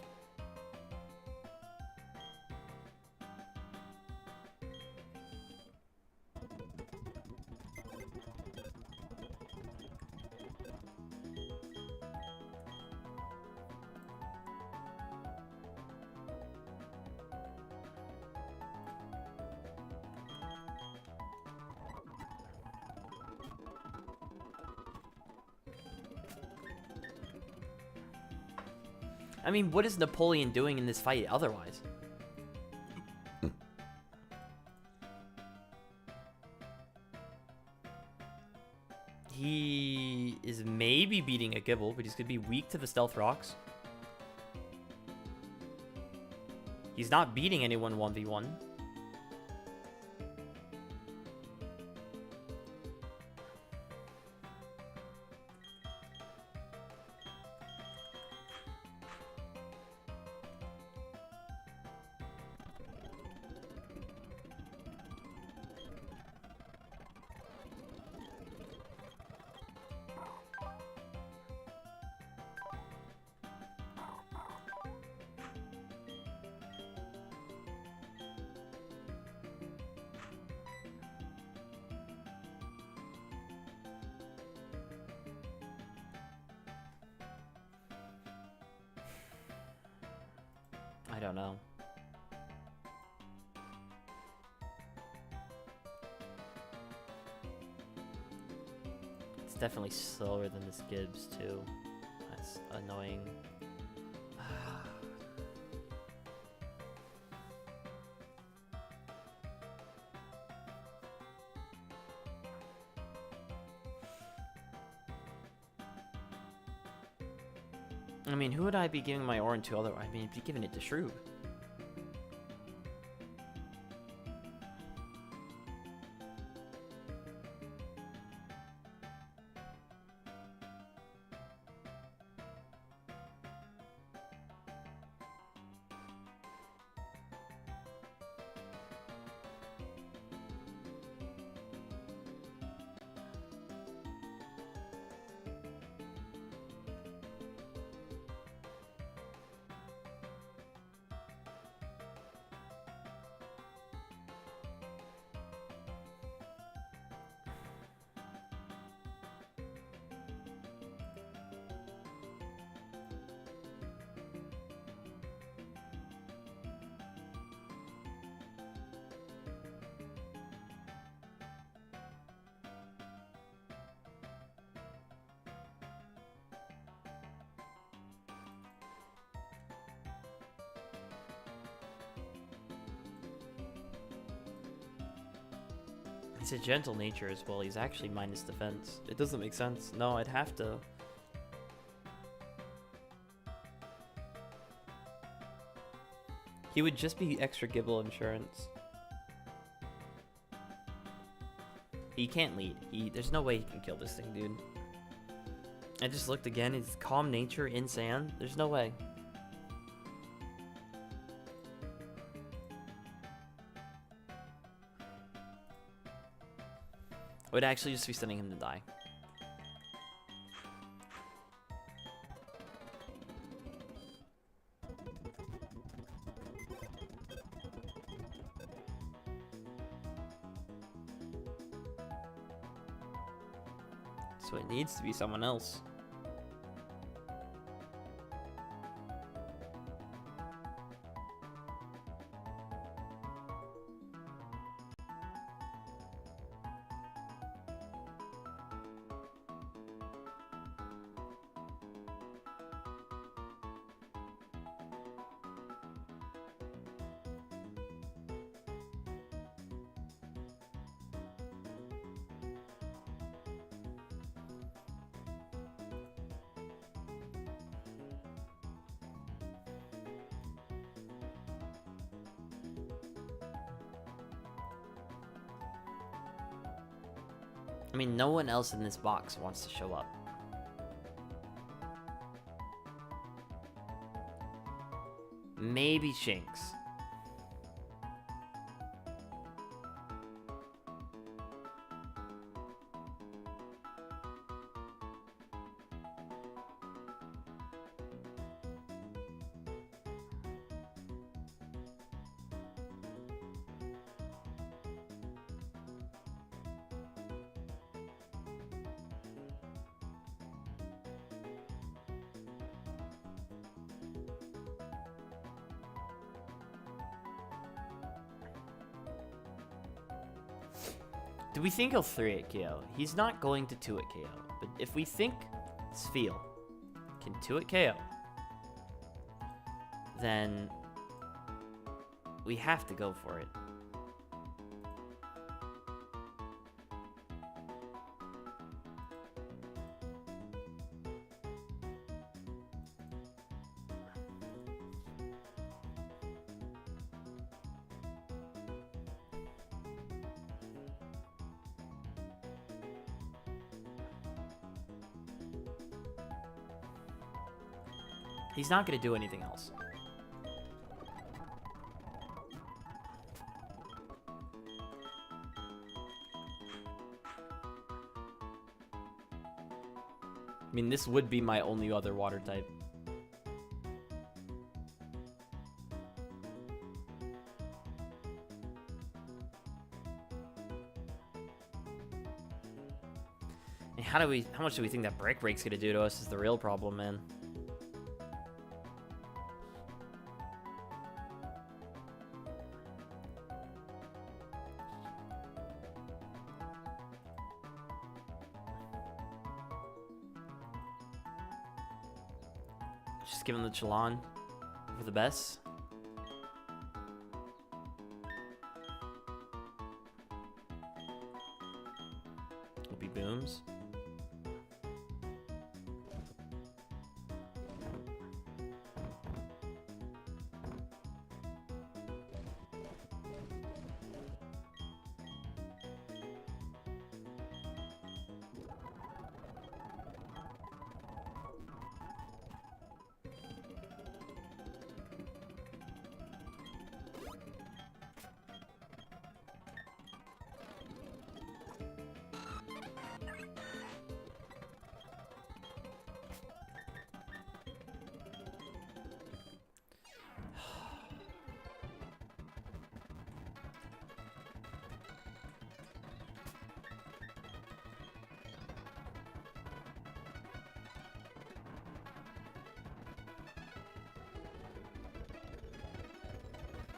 I mean, what is Napoleon doing in this fight otherwise? He is maybe beating a Gibble, but he's going to be weak to the Stealth Rocks. He's not beating anyone 1v1. I don't know. It's definitely slower than this Gibbs too. That's annoying. I mean, who would I be giving my Orin to otherwise? I mean, I'd be giving it to Shroob. He's a gentle nature as well. He's actually minus defense. It doesn't make sense. No, I'd have to. He would just be extra Gibble insurance. He can't lead. There's no way he can kill this thing, dude. I just looked again. His calm nature in sand. There's no way. I would actually just be sending him to die. So it needs to be someone else. I mean, no one else in this box wants to show up. Maybe Shinx. Do we think he'll 3-hit KO? He's not going to 2-hit KO. But if we think Spheal can 2-hit KO, then we have to go for it. He's not going to do anything else. I mean, this would be my only other water type. And how much do we think that Brick Break's going to do to us is the real problem, man. Just give him the Chalon for the best. Hope he booms.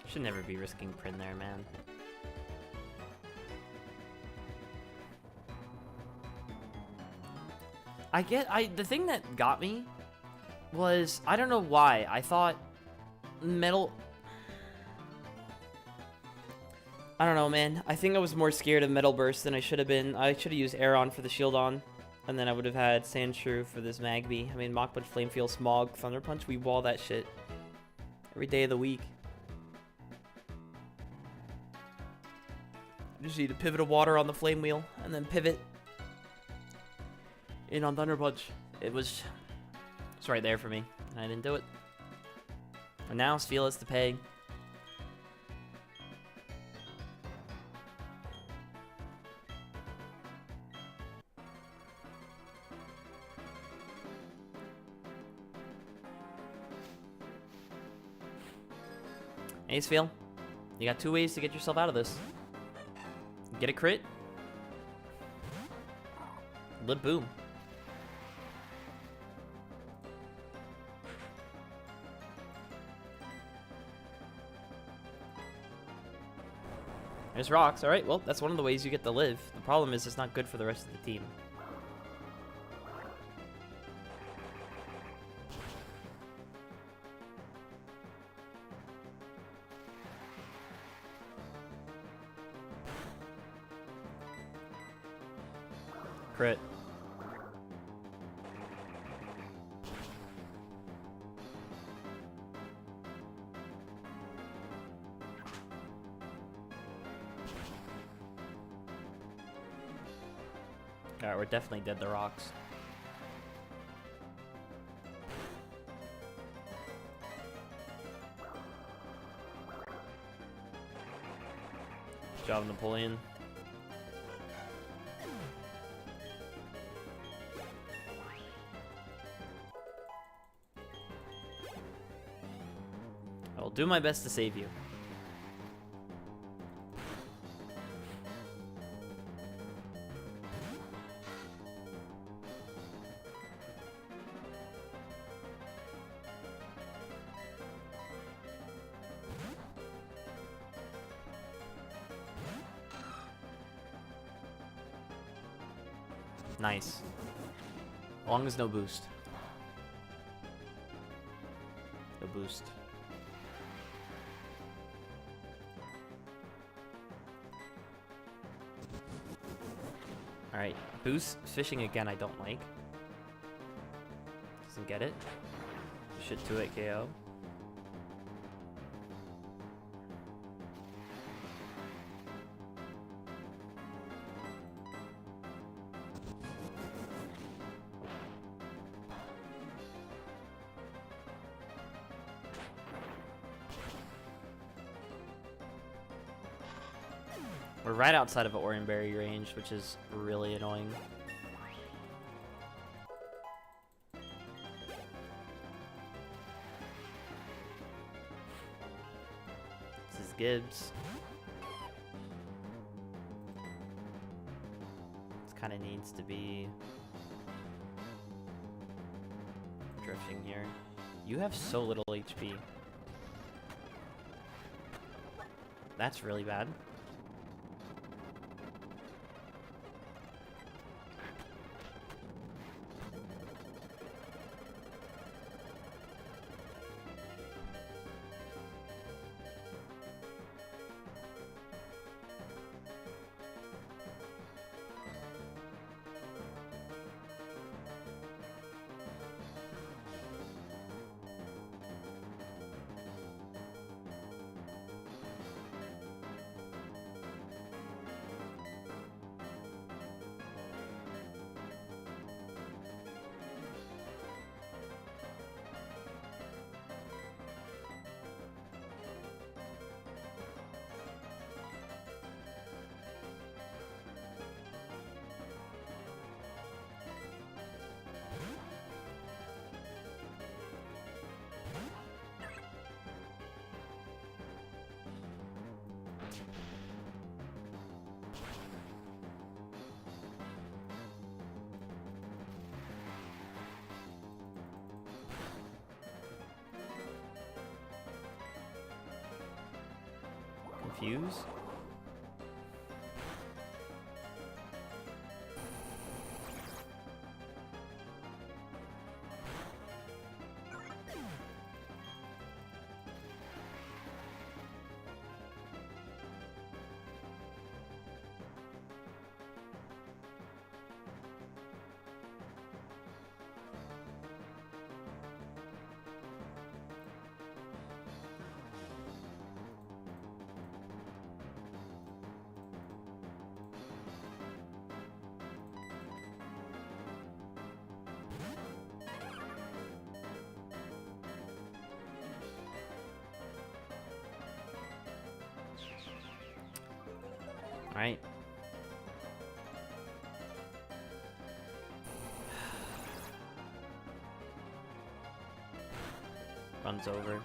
Should never be risking Prin there, man. The thing that got me was, I don't know why, I thought Metal... I don't know, man. I think I was more scared of Metal Burst than I should have been. I should have used Aeron for the shield on, and then I would have had Sandshrew for this Magby. I mean, Mach Punch, Flame Field, Smog, Thunder Punch, we wall that shit every day of the week. Just need to pivot a water on the Flame Wheel, and then pivot in on Thunder Punch. It's right there for me, and I didn't do it. And now Spheal has to pay. Hey, Spheal, you got 2 ways to get yourself out of this. Get a crit. Lip boom. There's rocks. Alright, well, that's one of the ways you get to live. The problem is it's not good for the rest of the team. Crit. Alright, we're definitely dead to rocks. Good job, Napoleon. I will do my best to save you. Nice. Long as no boost. No boost. Alright, boost fishing again I don't like. Doesn't get it. Shit to it KO. We're right outside of Oranberry range, which is really annoying. This is Gibbs. This kind of needs to be drifting here. You have so little HP. That's really bad. Confuse? Alright. Runs over.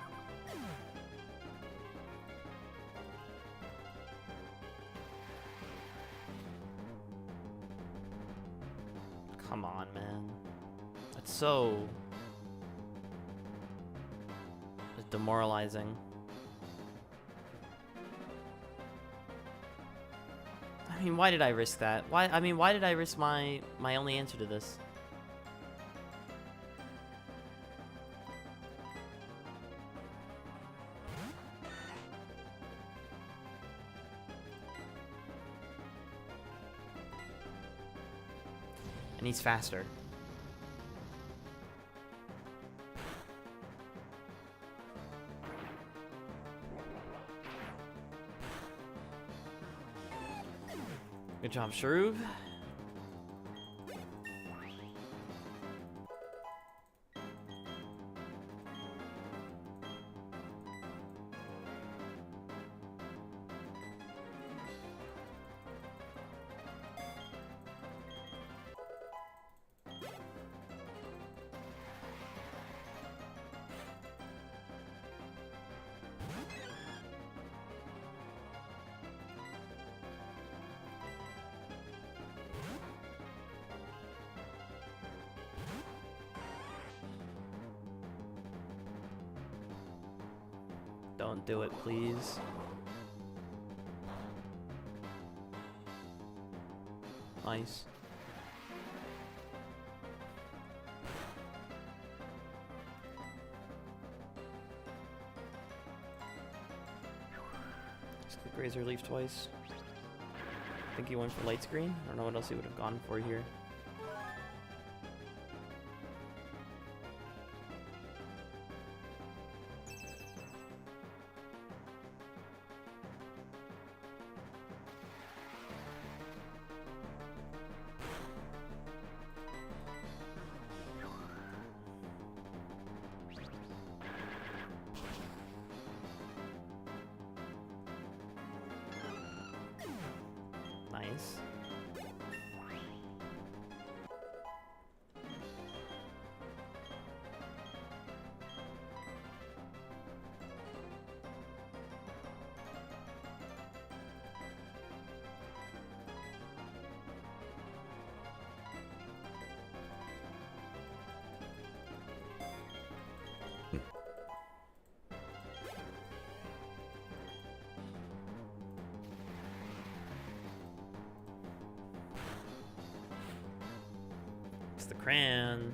Come on, man. That's so demoralizing. I mean, why did I risk that? Why did I risk my only answer to this? And he's faster. Good job, Shrew. Don't do it, please. Nice. Just click Razor Leaf twice. I think he went for light screen. I don't know what else he would have gone for here. Nice. It's the crayon.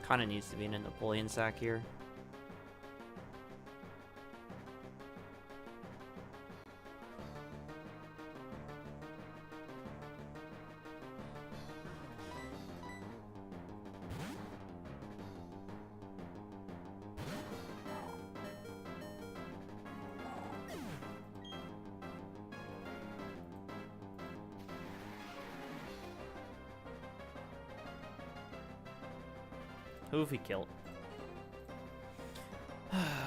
Kind of needs to be in a Napoleon sack here. Who have we killed?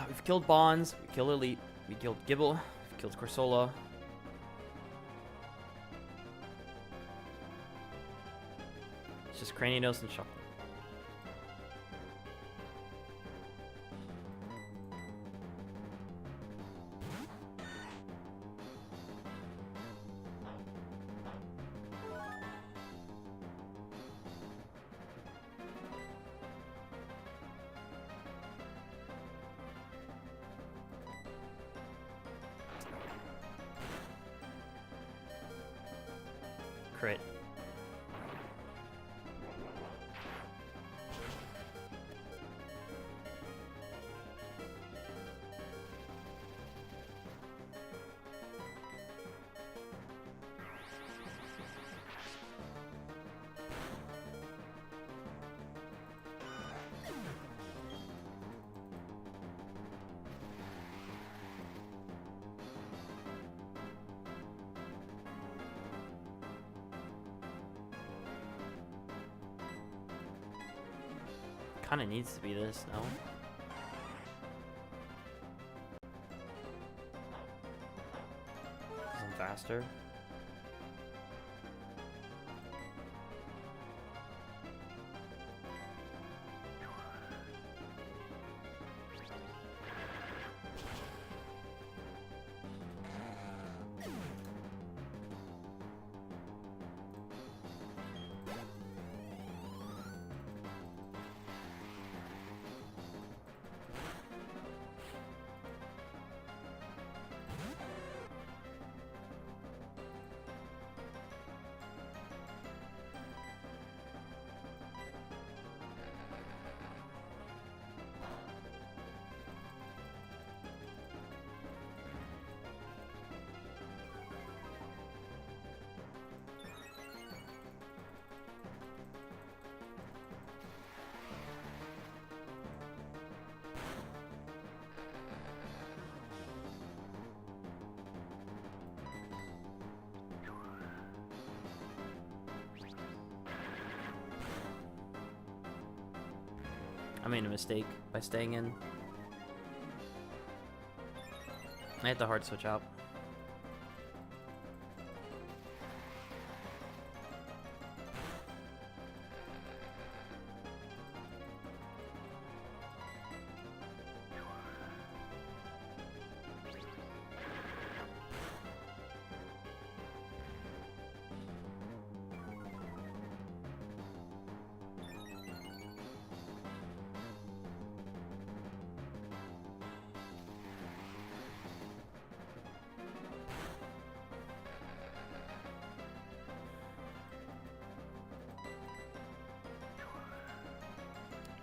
We've killed Bonds, we killed Elite, we killed Gibble, we killed Corsola. It's just Cranidos and Shuckle. Crit. Kind of needs to be this, no? I'm faster. I made a mistake by staying in. I had to hard switch out.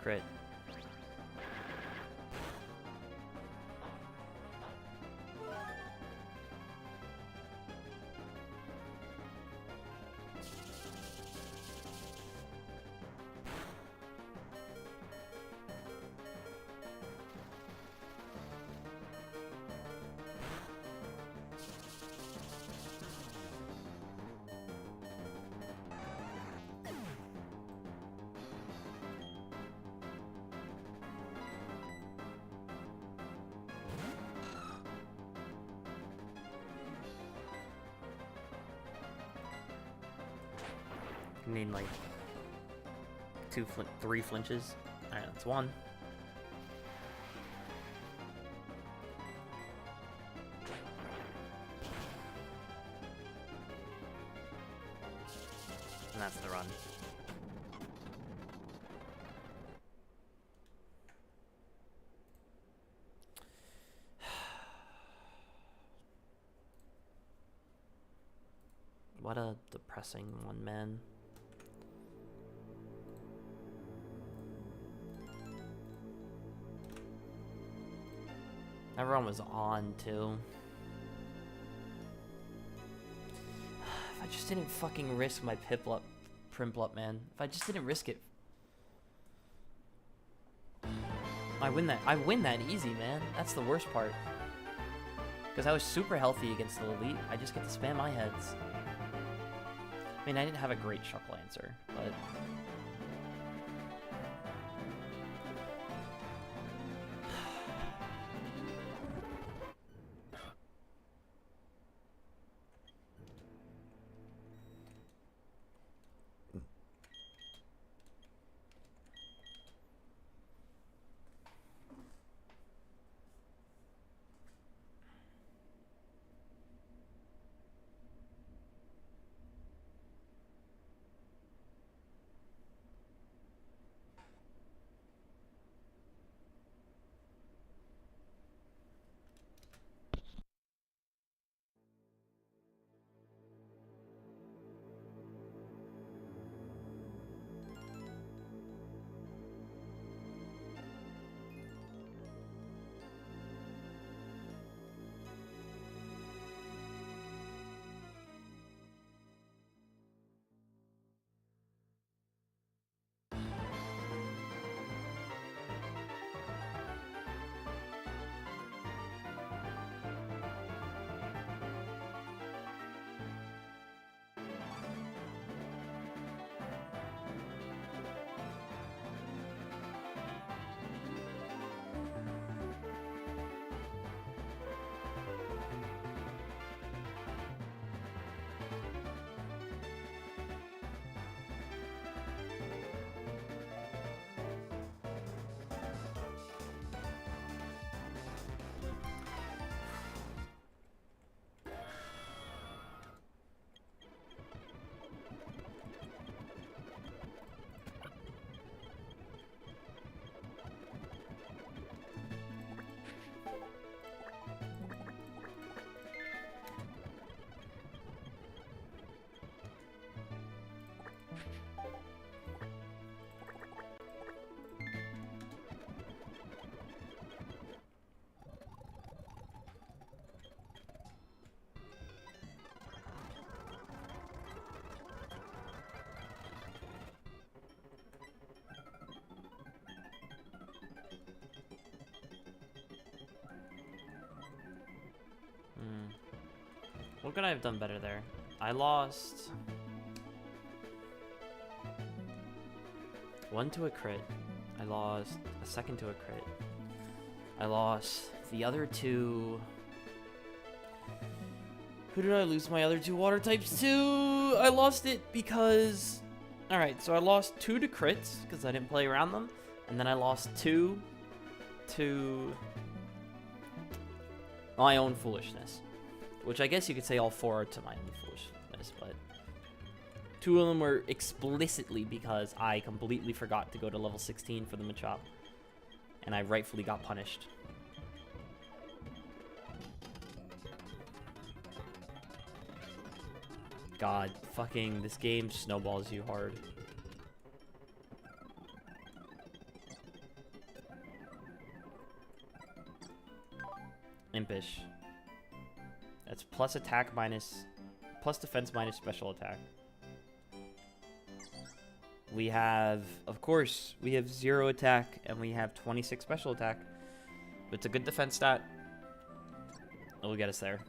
crit. You need like 3 flinches. Alright, that's 1. And that's the run. What a depressing one, man. Everyone was on, too. If I just didn't fucking risk my Primplup, man. If I just didn't risk it. I win that easy, man. That's the worst part. Because I was super healthy against the elite. I just get to spam my heads. I mean, I didn't have a great Shuck Lancer, but... What could I have done better there? I lost 1 to a crit. I lost a second to a crit. I lost the other 2. Who did I lose my other 2 water types to? I lost it because... Alright, so I lost 2 to crits because I didn't play around them. And then I lost 2 to my own foolishness. Which I guess you could say all 4 are to my own foolishness, but 2 of them were explicitly because I completely forgot to go to level 16 for the Machop. And I rightfully got punished. God, fucking this game snowballs you hard. Impish. That's plus attack minus, plus defense minus special attack. We have, of course, we have 0 attack and we have 26 special attack. But it's a good defense stat. It'll get us there.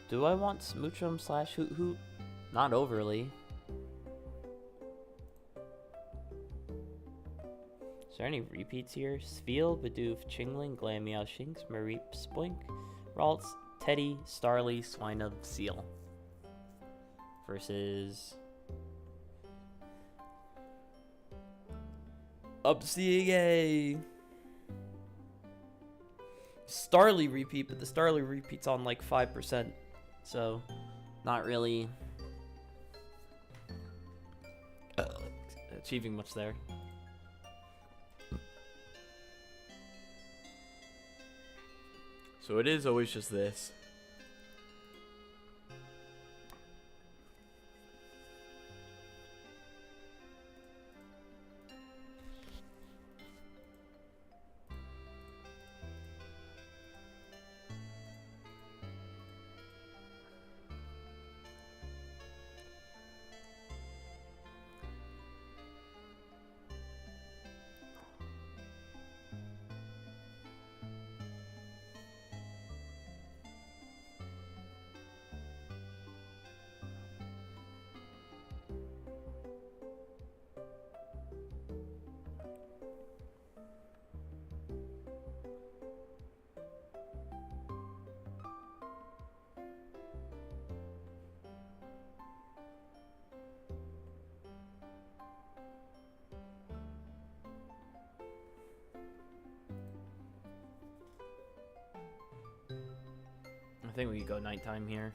Do I want Smoochum slash Hoot Hoot? Not overly. Is there any repeats here? Spheal, Bidoof, Chingling, Glameow, Shinx, Mareep, Spoink, Ralts, Teddy, Starly, Swinub, Seal. Versus... Upseeing Starly repeat, but the Starly repeat's on like 5%. So, not really achieving much there. So it is always just this. I think we could go nighttime here.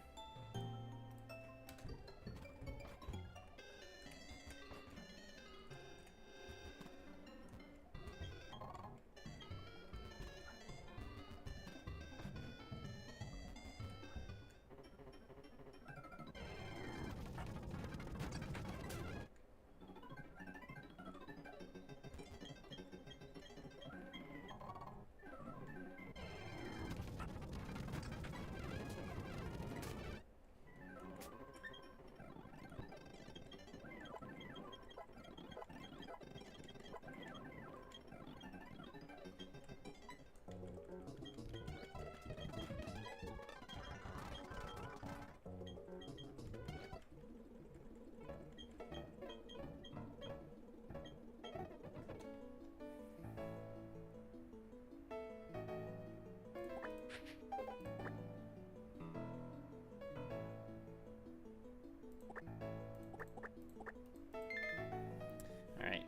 Alright.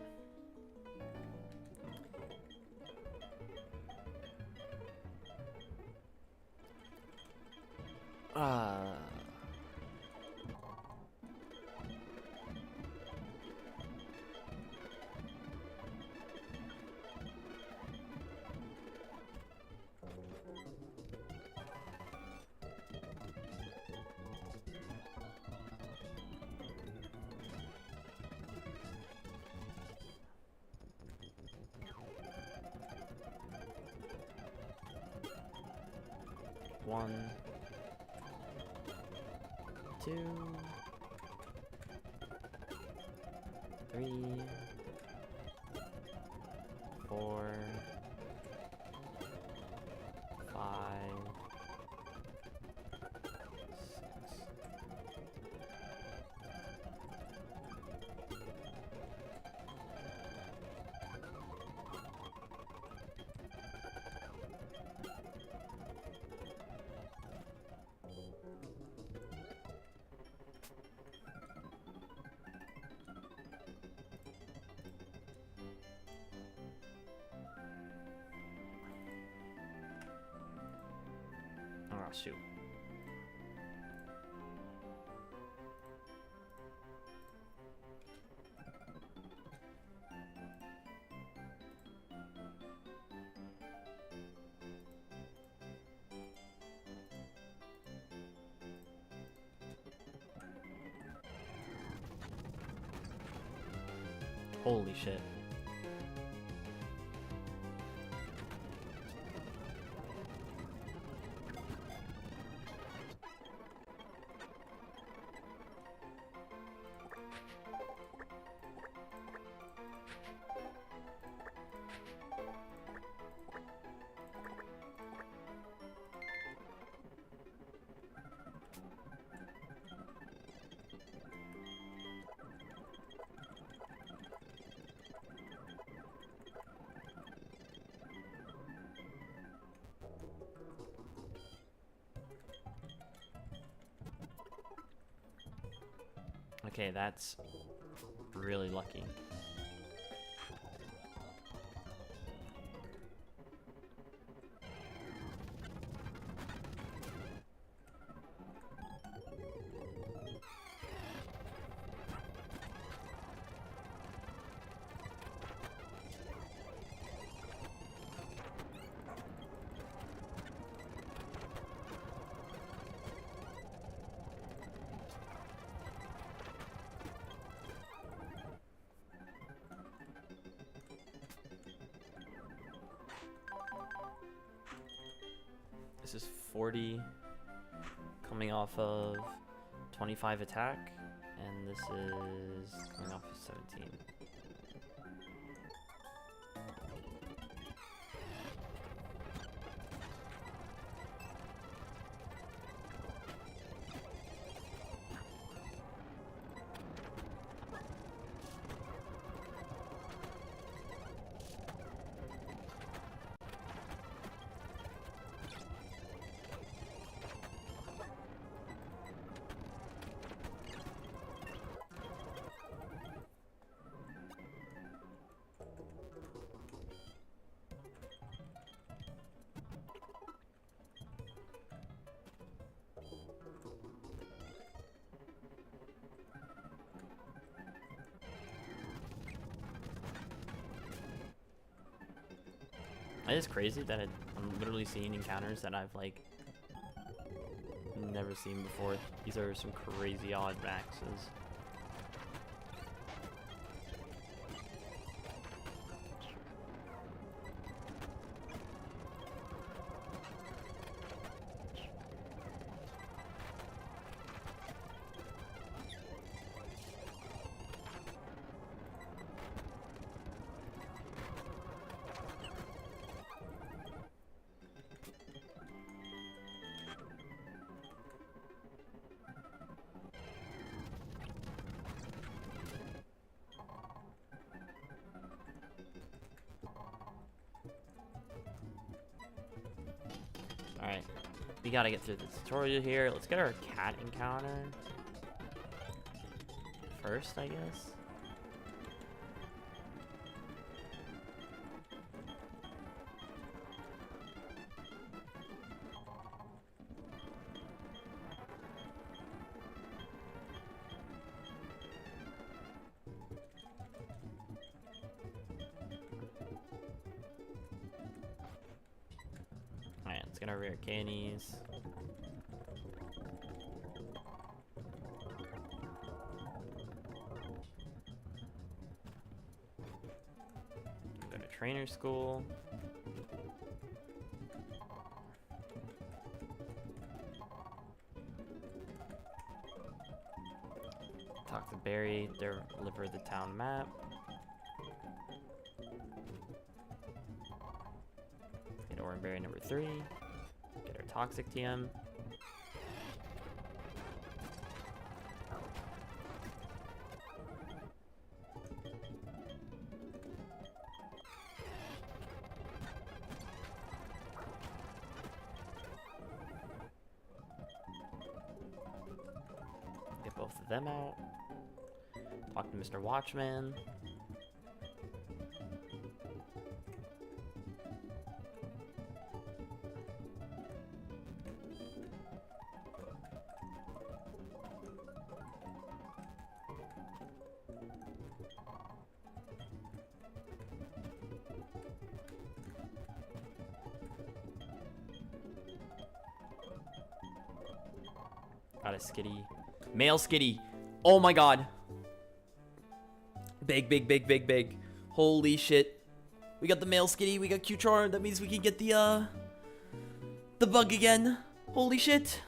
One, two, three, 4, 5, 6. Oh, shoot. Holy shit. Okay, that's really lucky. This is 40 coming off of 25 attack, and this is coming off of 17. It is crazy that I'm literally seeing encounters that I've like never seen before. These are some crazy odd maxes. Alright, we gotta get through the tutorial here. Let's get our cat encounter first, I guess. Alright, let's get our rare candies. Go to trainer school. Talk to Barry, deliver the town map. Berry number 3. Get our Toxic TM. Get both of them out. Talk to Mr. Watchman. Got a Skitty. Male Skitty. Oh my god. Big, big, big, big, big. Holy shit. We got the male Skitty. We got Q-Charm. That means we can get the bug again. Holy shit.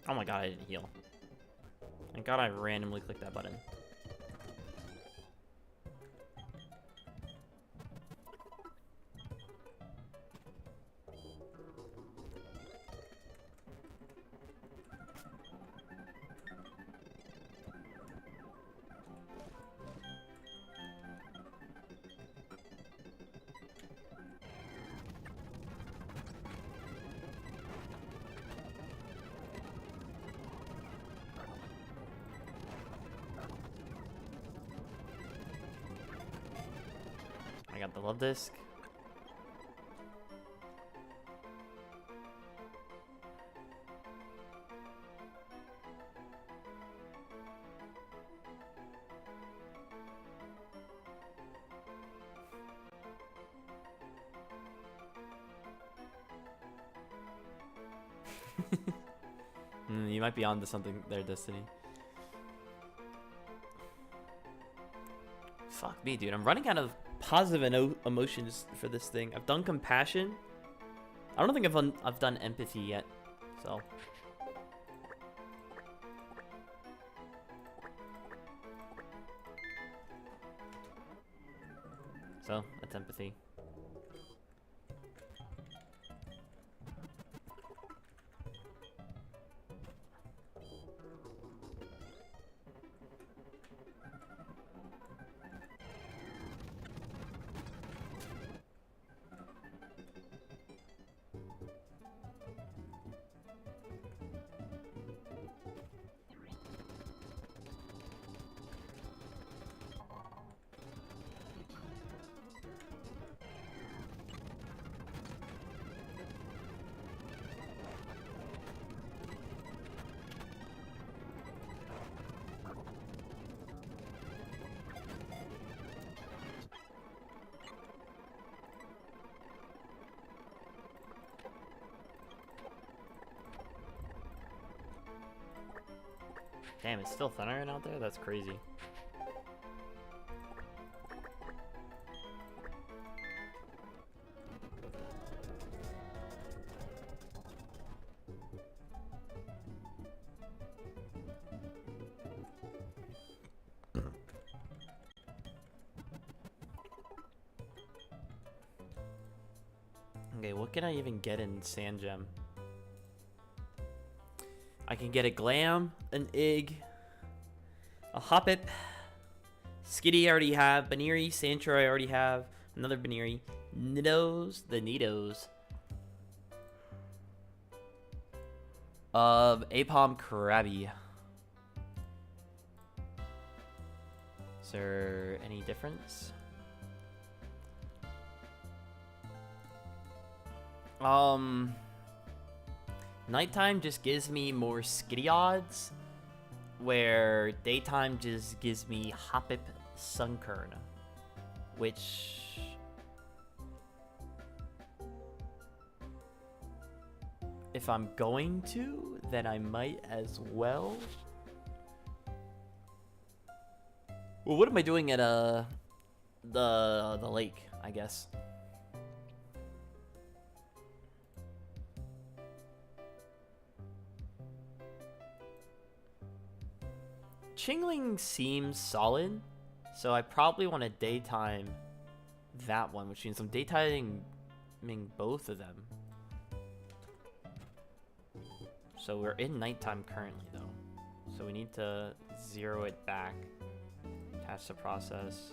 Oh my god, I didn't heal. Thank god I randomly clicked that button. I got the love disc. You might be onto something there, Destiny. Fuck me, dude. I'm running out of positive emotions for this thing. I've done compassion. I don't think I've done empathy yet. So that's empathy. Damn, it's still thundering out there? That's crazy. Okay, what can I even get in Sand Gem? I can get a Glam, an Ig, a Hoppip, Skitty I already have, Baniri, Sandshrew I already have, another Baniri, Nidos, the Nidos. Apom Krabby. Is there any difference? Nighttime just gives me more Skitty odds, where daytime just gives me Hoppip Sunkern, which if I'm going to, then I might as well. Well, what am I doing at the lake, I guess? Chingling seems solid, so I probably want to daytime that one, which means I'm daytiming both of them. So we're in nighttime currently, though. So we need to zero it back, attach the process.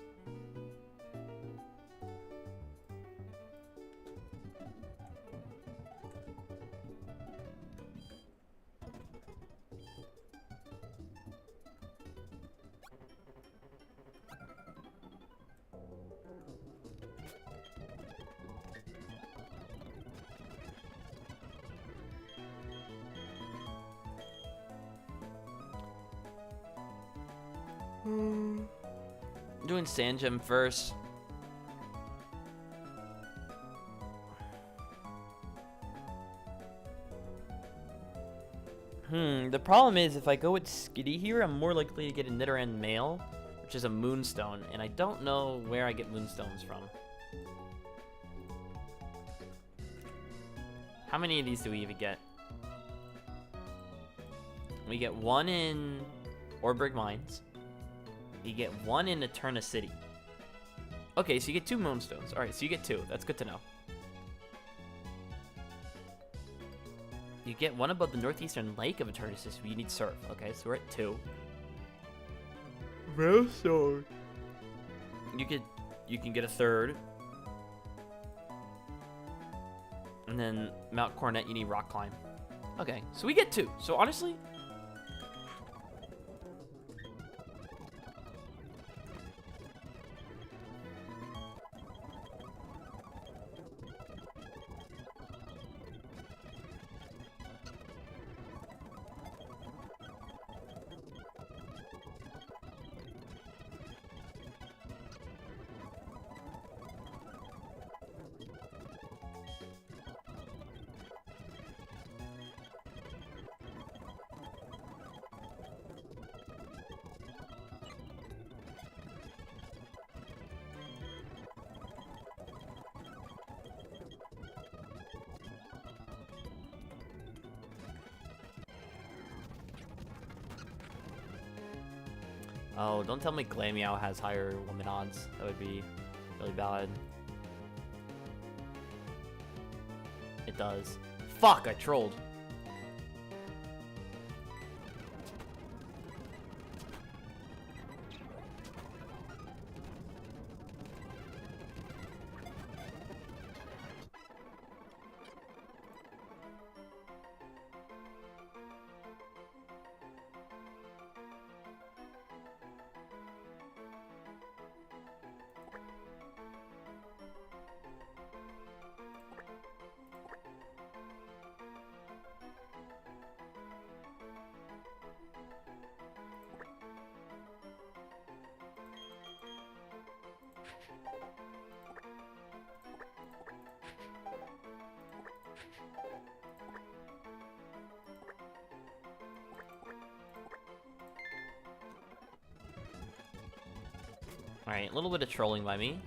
Doing Sand Gem first. The problem is if I go with Skitty here, I'm more likely to get a Nidoran male, which is a Moonstone, and I don't know where I get Moonstones from. How many of these do we even get? We get one in Orberg Mines. You get one in Eterna City. Okay, so you get 2 Moonstones. Alright, so you get 2. That's good to know. You get one above the northeastern lake of Eterna City, so you need Surf. Okay, so we're at 2. Moonstone. You can get a 3rd. And then Mount Coronet, you need Rock Climb. Okay, so we get 2. So honestly, oh, don't tell me Glameow has higher woman odds. That would be really bad. It does. Fuck, I trolled. Alright, a little bit of trolling by me.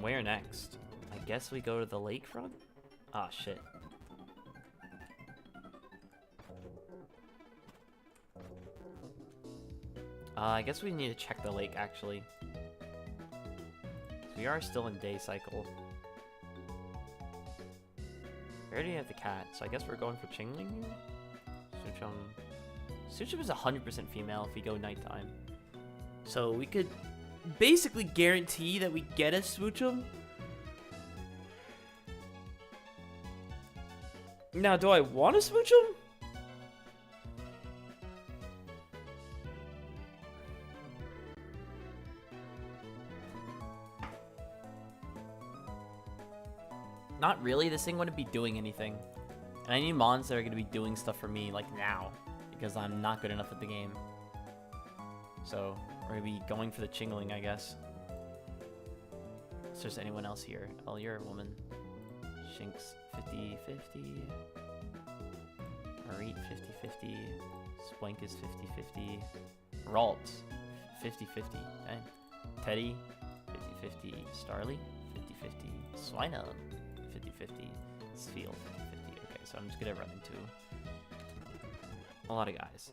Where next? I guess we go to the lakefront? Ah, shit. I guess we need to check the lake, actually. We are still in day cycle. We already have the cat, so I guess we're going for Chingling here? Suchum. Suchum is 100% female if we go nighttime. So we could basically guarantee that we get a Swoochum. Now, do I want a Swoochum? Not really. This thing wouldn't be doing anything. And I need mons that are going to be doing stuff for me, like, now. Because I'm not good enough at the game. So, we're going to be going for the Chingling, I guess. Is there anyone else here? Oh, you're a woman. Shinx, 50-50. Mareet, 50-50. Swank is 50-50. Ralt, 50-50. Dang. Teddy, 50-50. Starly, 50-50. Swinub, 50-50. Sfeel, 50-50. Okay, so I'm just gonna run into a lot of guys.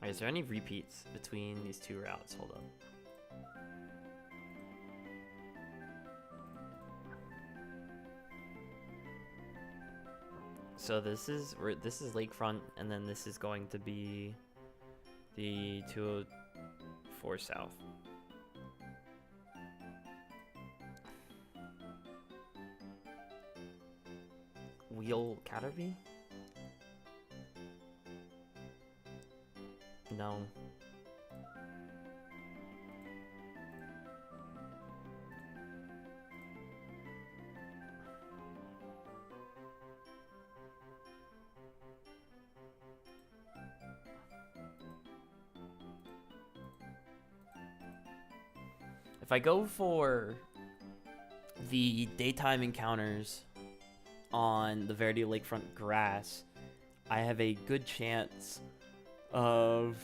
Alright, is there any repeats between these two routes? Hold on. So this is Lakefront, and then this is going to be the 204 South. Wheel Caterpie? No. If I go for the daytime encounters on the Verde Lakefront grass, I have a good chance of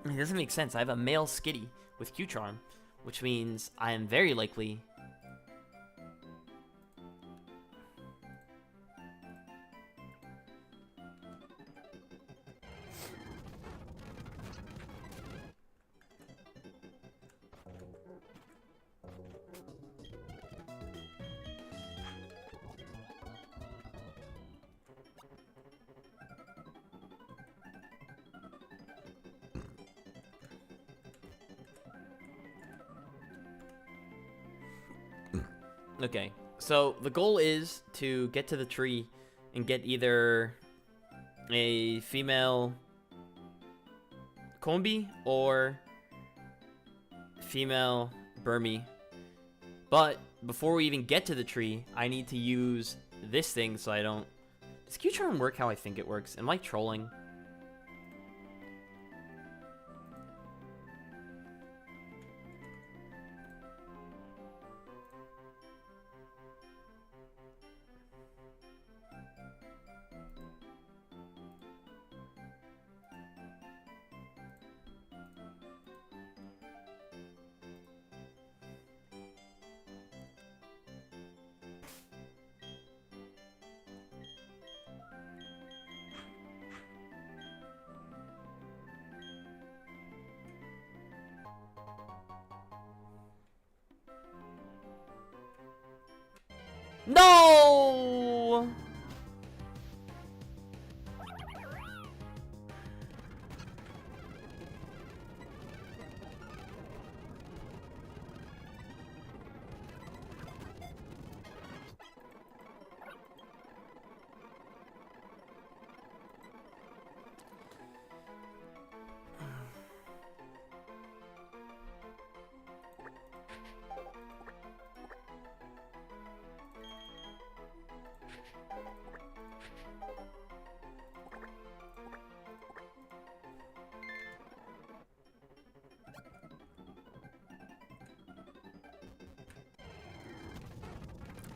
it doesn't make sense. I have a male Skitty with Q-Charm, which means I am very likely Okay, so the goal is to get to the tree and get either a female Combi or female Burmy. But before we even get to the tree, I need to use this thing so I don't... Does Q-Charm work how I think it works? Am I trolling? No!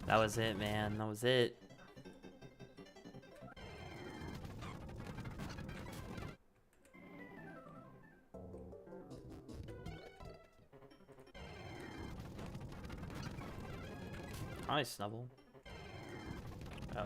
That was it, man. That was it. Hi, Snubble. Oh.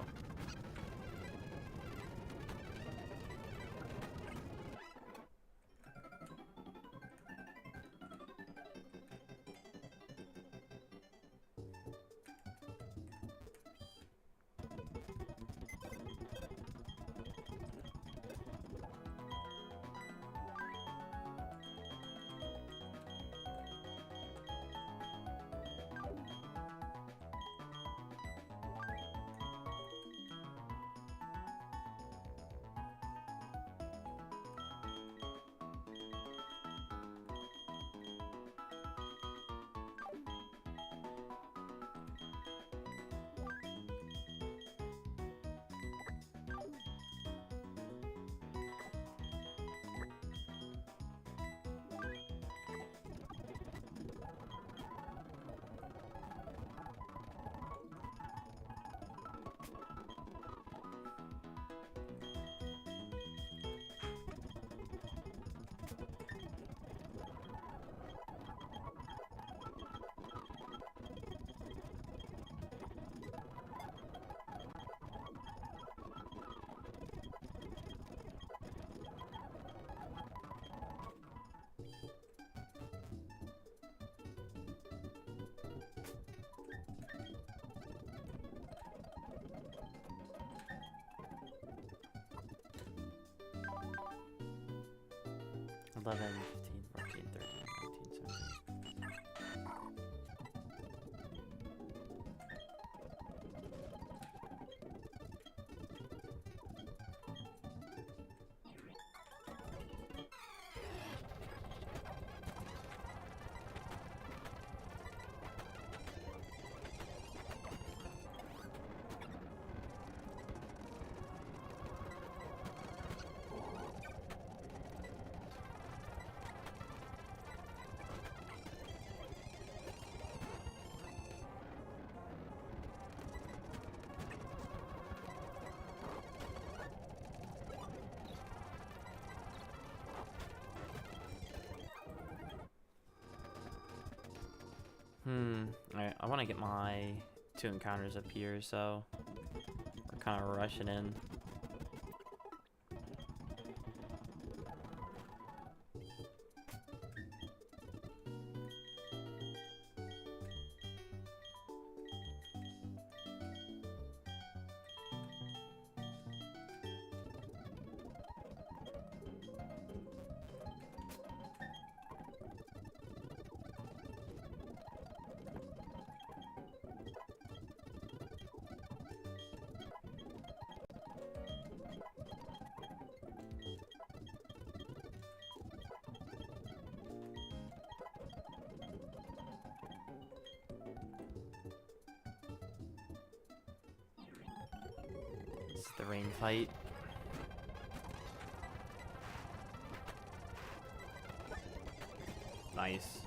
Eleven, 15, 14, 13, 19, 17. Alright, I want to get my 2 encounters up here, so we're kind of rushing in. This is the rain fight. Nice.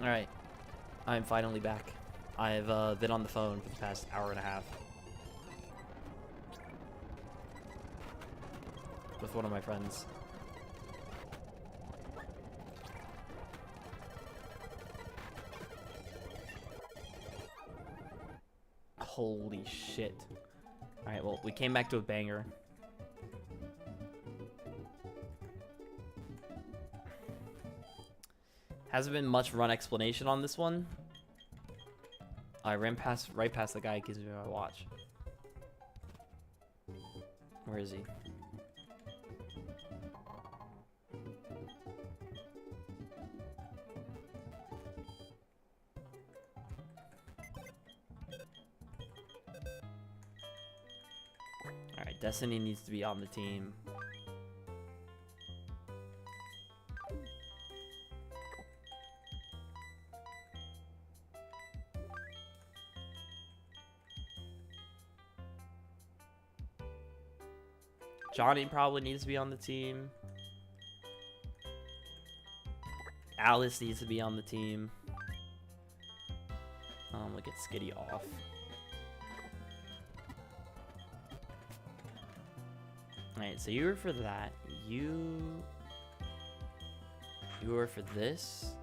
Alright. I'm finally back. I've been on the phone for the past hour and a half. With one of my friends. Holy shit. Alright, well, we came back to a banger. Hasn't been much run explanation on this one. I ran right past the guy who gives me my watch. Where is he? Alright, Destiny needs to be on the team. Johnny probably needs to be on the team. Alice needs to be on the team. We'll get Skitty off. Alright, so you were for that. You were for this.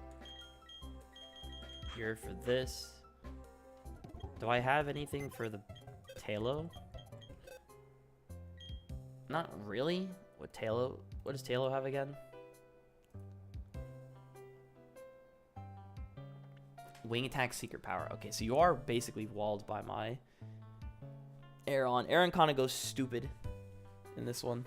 You're for this. Do I have anything for the Talo? Not really. What does Talo have again? Wing attack, secret power. Okay, so you are basically walled by my Aaron. Aaron kind of goes stupid in this one.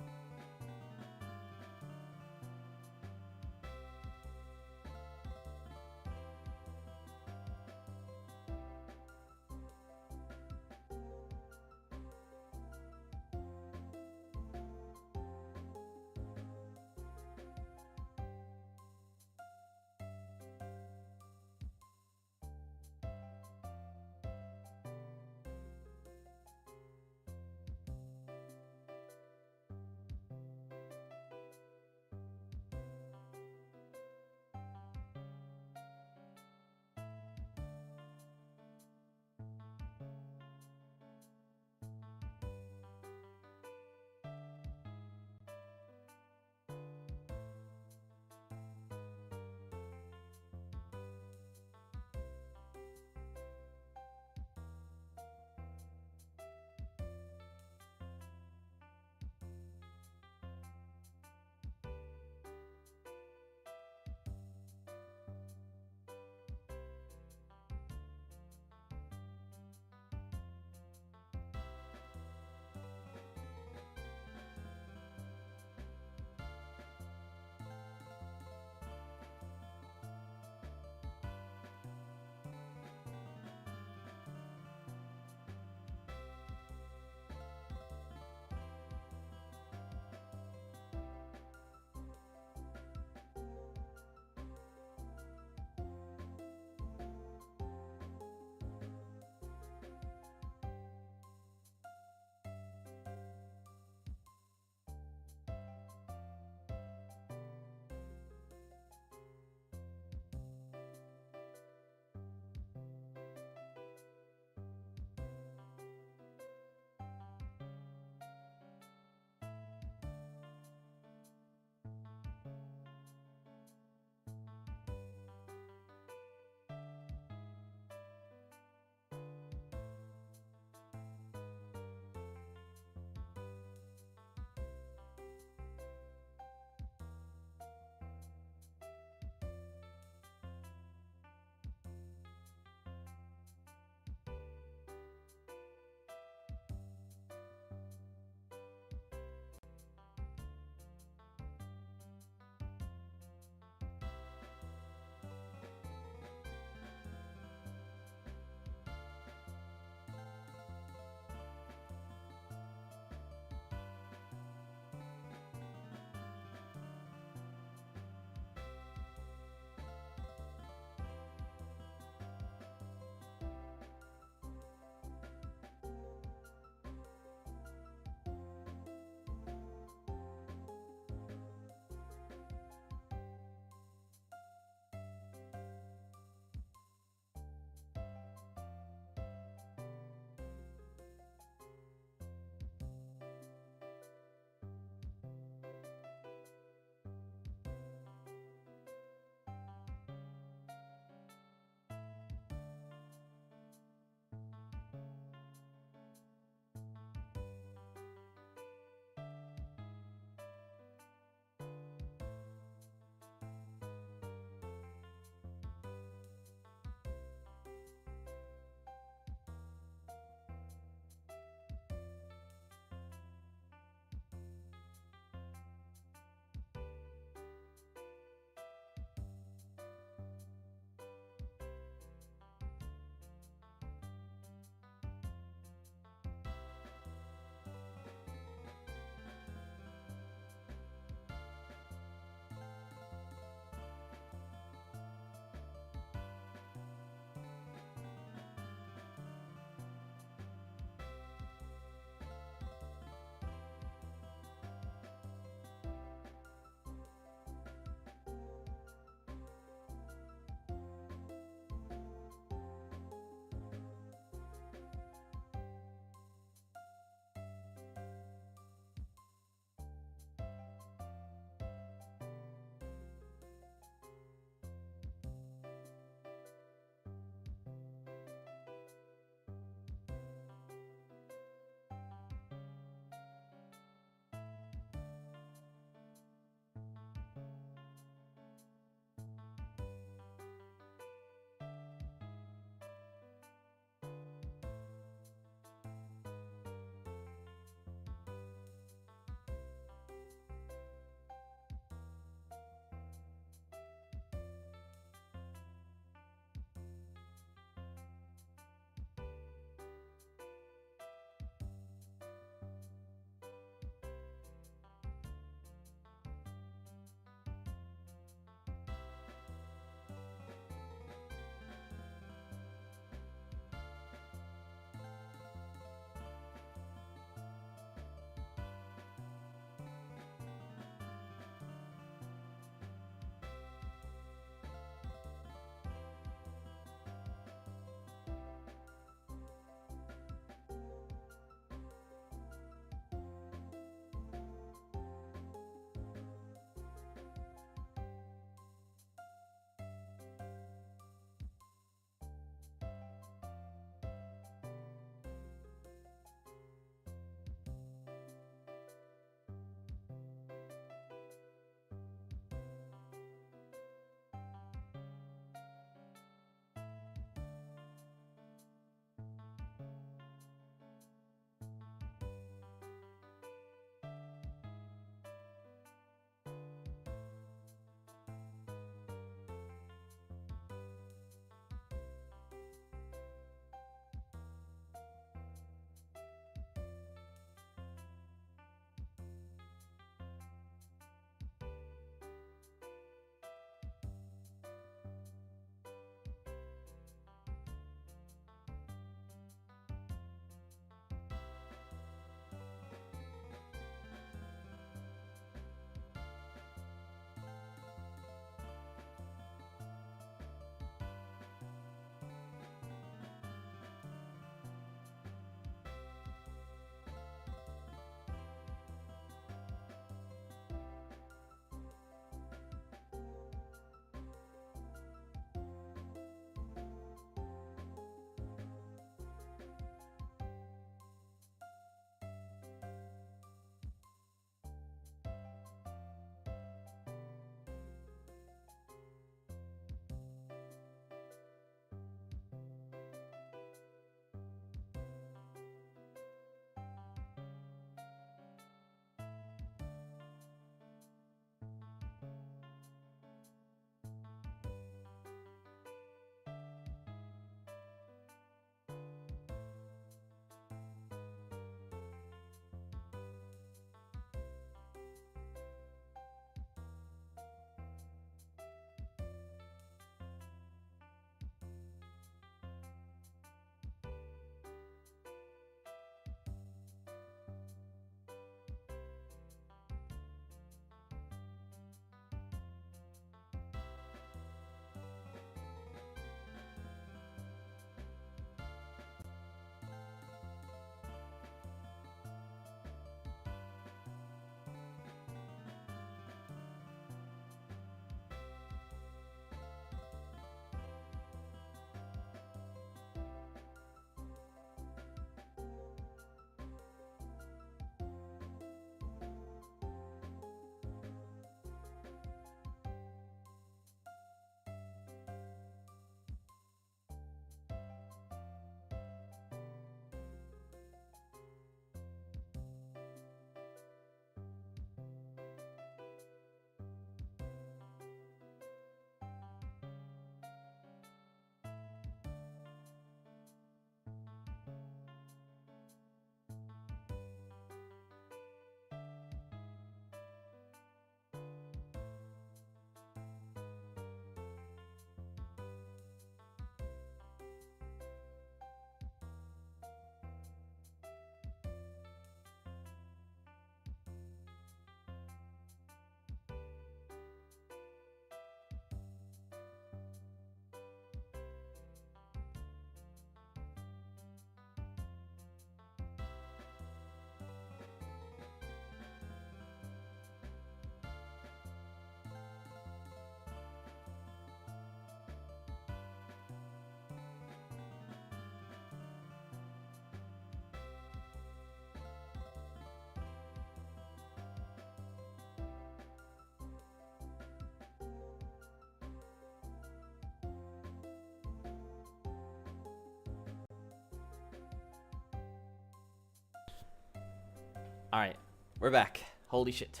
Alright, we're back. Holy shit.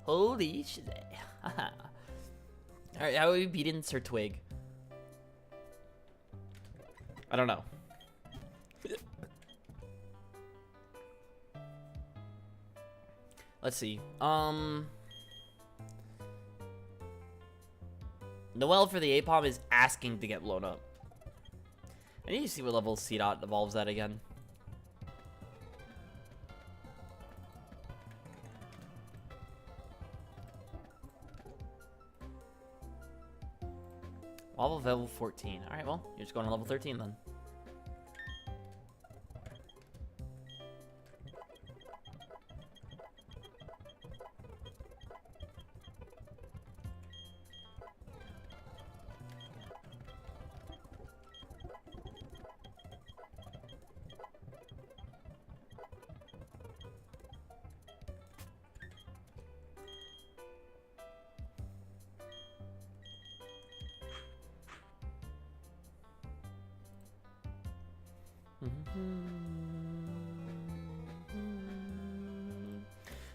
Holy shit. Alright, how have we beaten Sir Twig? I don't know. Let's see. Noelle for the Apom is asking to get blown up. I need to see what level C-Dot evolves at again. Level 14. Alright, well, you're just going to level 13 then.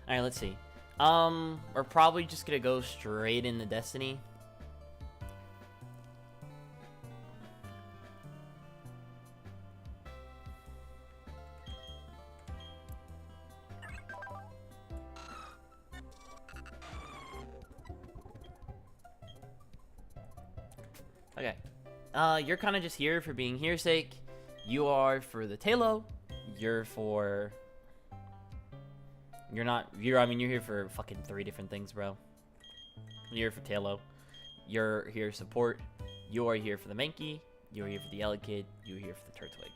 Alright, let's see. We're probably just gonna go straight into Destiny. Okay. You're kind of just here for being here's sake. You are for the Talo. You're for... You're not... I mean, you're here for fucking 3 different things, bro. You're here for Talo. You're here to support. You are here for the Mankey. You're here for the Elekid. You're here for the Turtwig.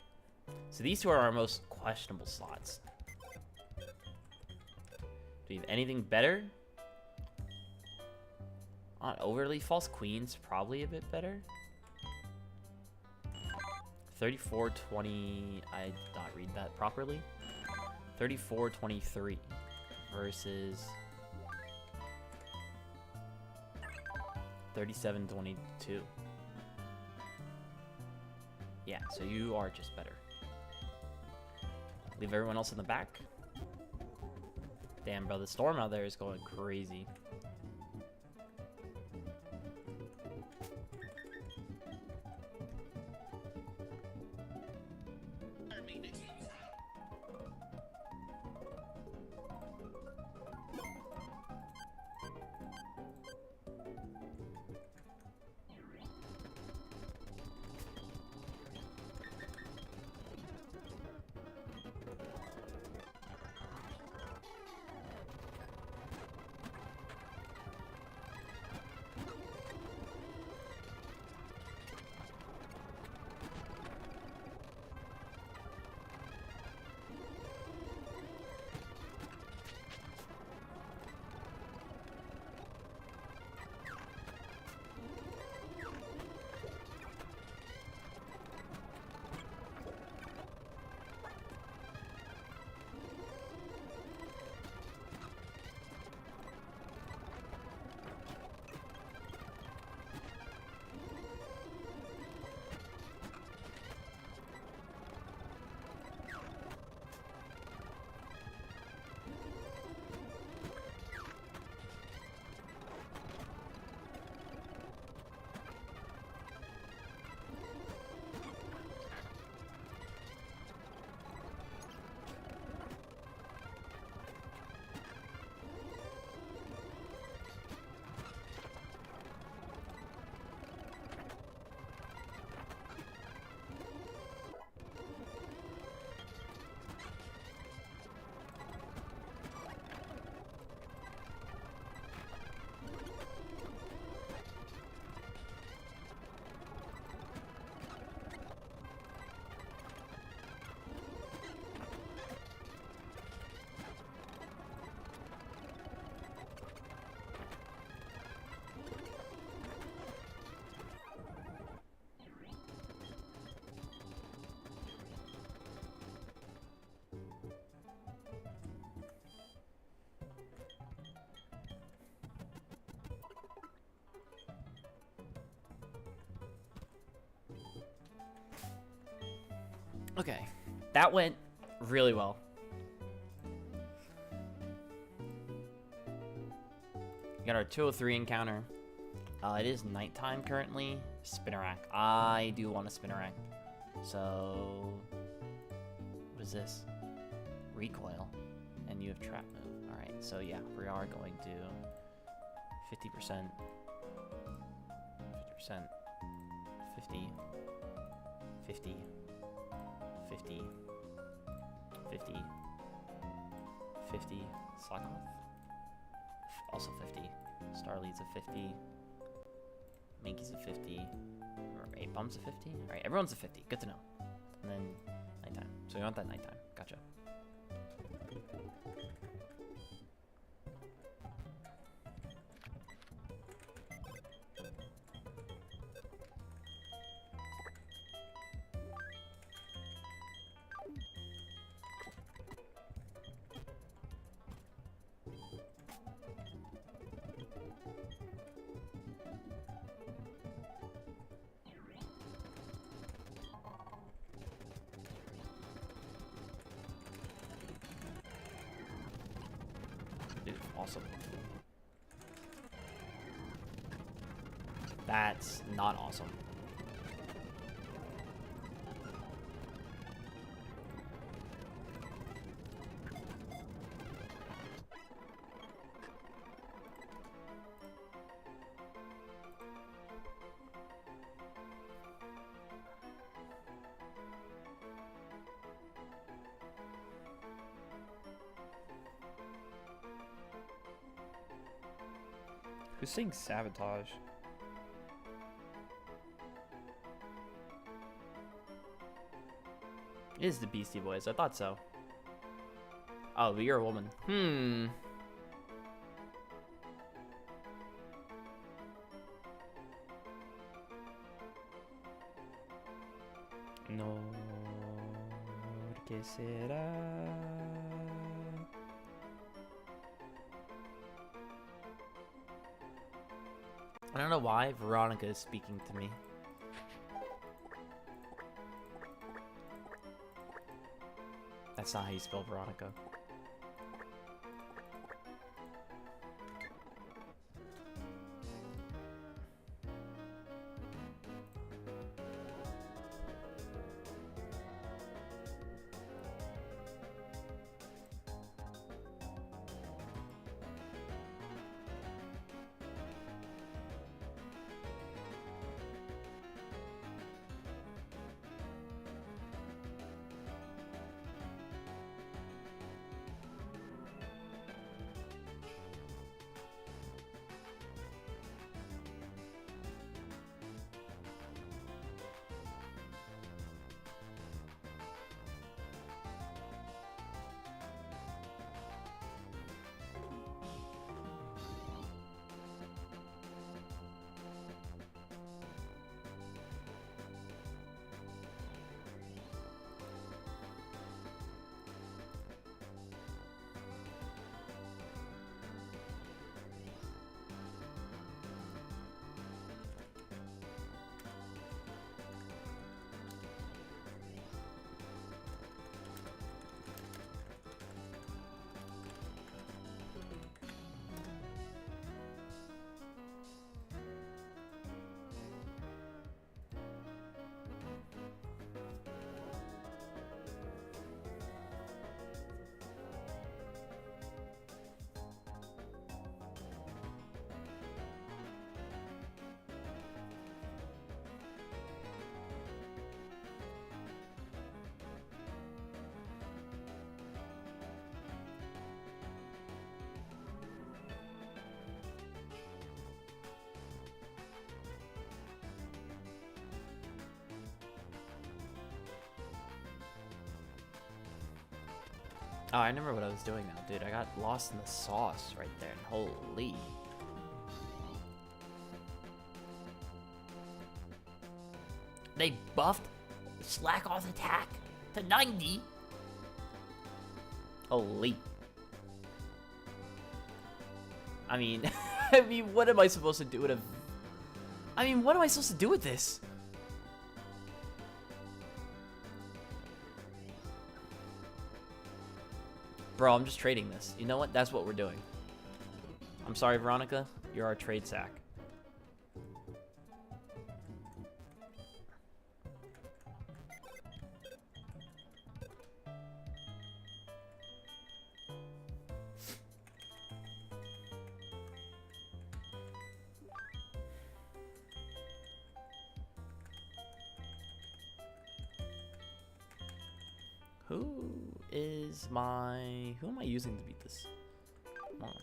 So these 2 are our most questionable slots. Do we have anything better? Not overly. False Queen's probably a bit better. 3420. I did not read that properly. 3423 versus 3722. Yeah, so you are just better. Leave everyone else in the back. Damn, bro, the storm out there is going crazy. Okay, that went really well. got our 203 encounter. It is nighttime currently. Spinnerack. I do want a Spinnerack. So, what is this? Recoil. And you have trap move. Alright, so yeah, we are going to 50%. 50%. 50. 50. 50. 50. 50. Slack off. Also 50. Starly's a 50. Minky's a 50. Or 8-Bump's a 50. Alright, everyone's a 50. Good to know. And then nighttime. So you want that nighttime. Gotcha. Dude, awesome. That's not awesome. Who's saying sabotage? It is the Beastie Boys. I thought so. Oh, but you're a woman. Hmm. No. ¿Qué será? I don't know why Veronica is speaking to me. That's not how you spell Veronica. Oh, I remember what I was doing now, dude. I got lost in the sauce right there, and holy. They buffed slack off attack to 90. Holy. I mean, what am I supposed to do with a... what am I supposed to do with this? Bro, I'm just trading this. You know what? That's what we're doing. I'm sorry, Veronica. You're our trade sack. Who am I using to beat this? Come on.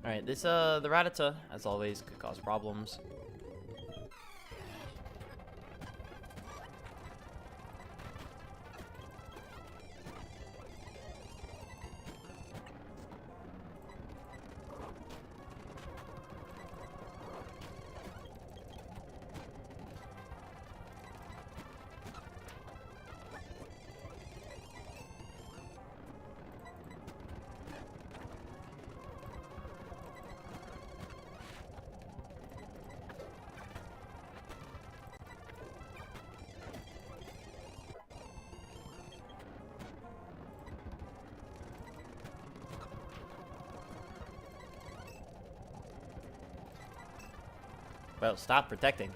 Alright, this, the Rattata, as always, could cause problems. Well, stop protecting.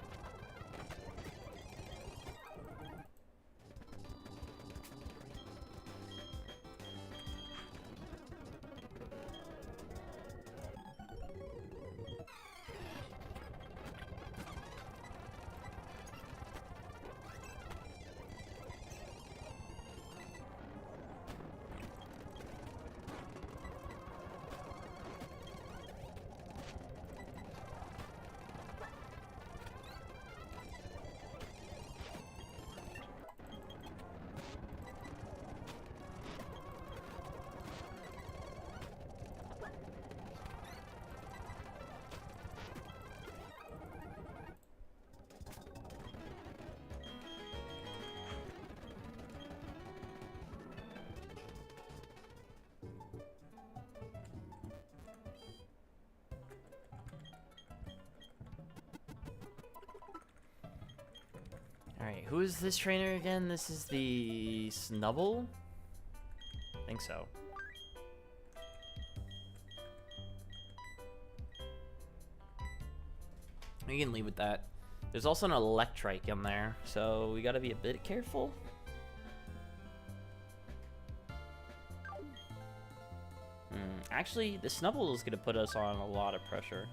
Alright, who is this trainer again? This is the Snubble? I think so. We can leave with that. There's also an Electrike in there, so we gotta be a bit careful. Actually, the Snubble is gonna put us on a lot of pressure.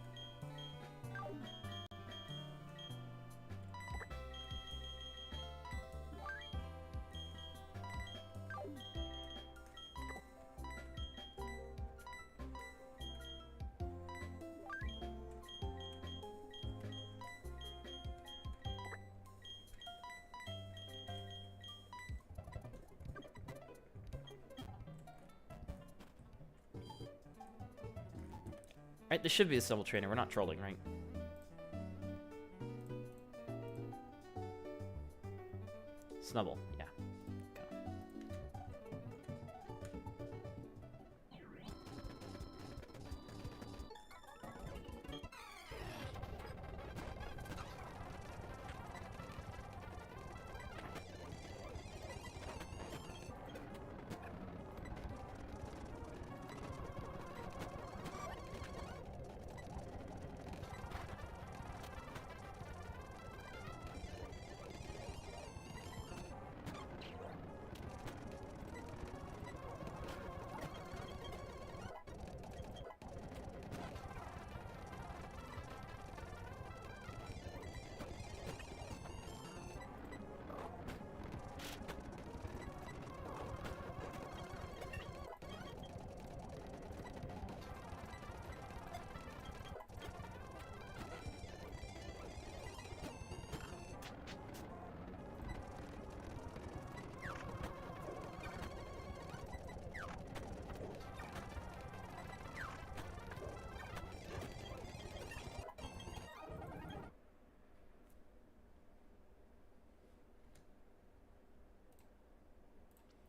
Right, this should be a Snubble trainer. We're not trolling, right? Snubble, yeah.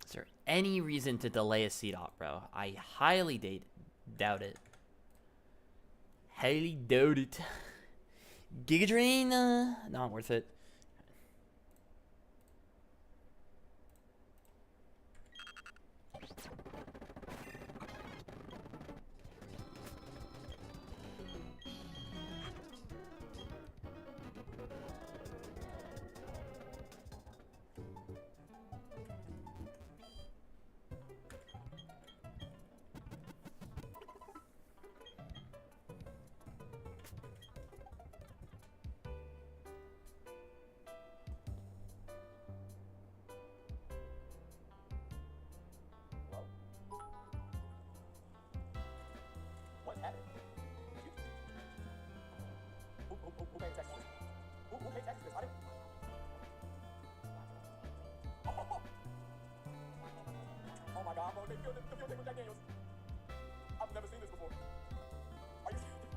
Is there any reason to delay a seed op, bro? I highly doubt it. Highly doubt it. Giga Drain? Not worth it. What happened? Who paid taxes? Who paid taxes? I didn't. Oh my God, bro! They filled it with Jack Daniels. I've never seen this before. Are you serious?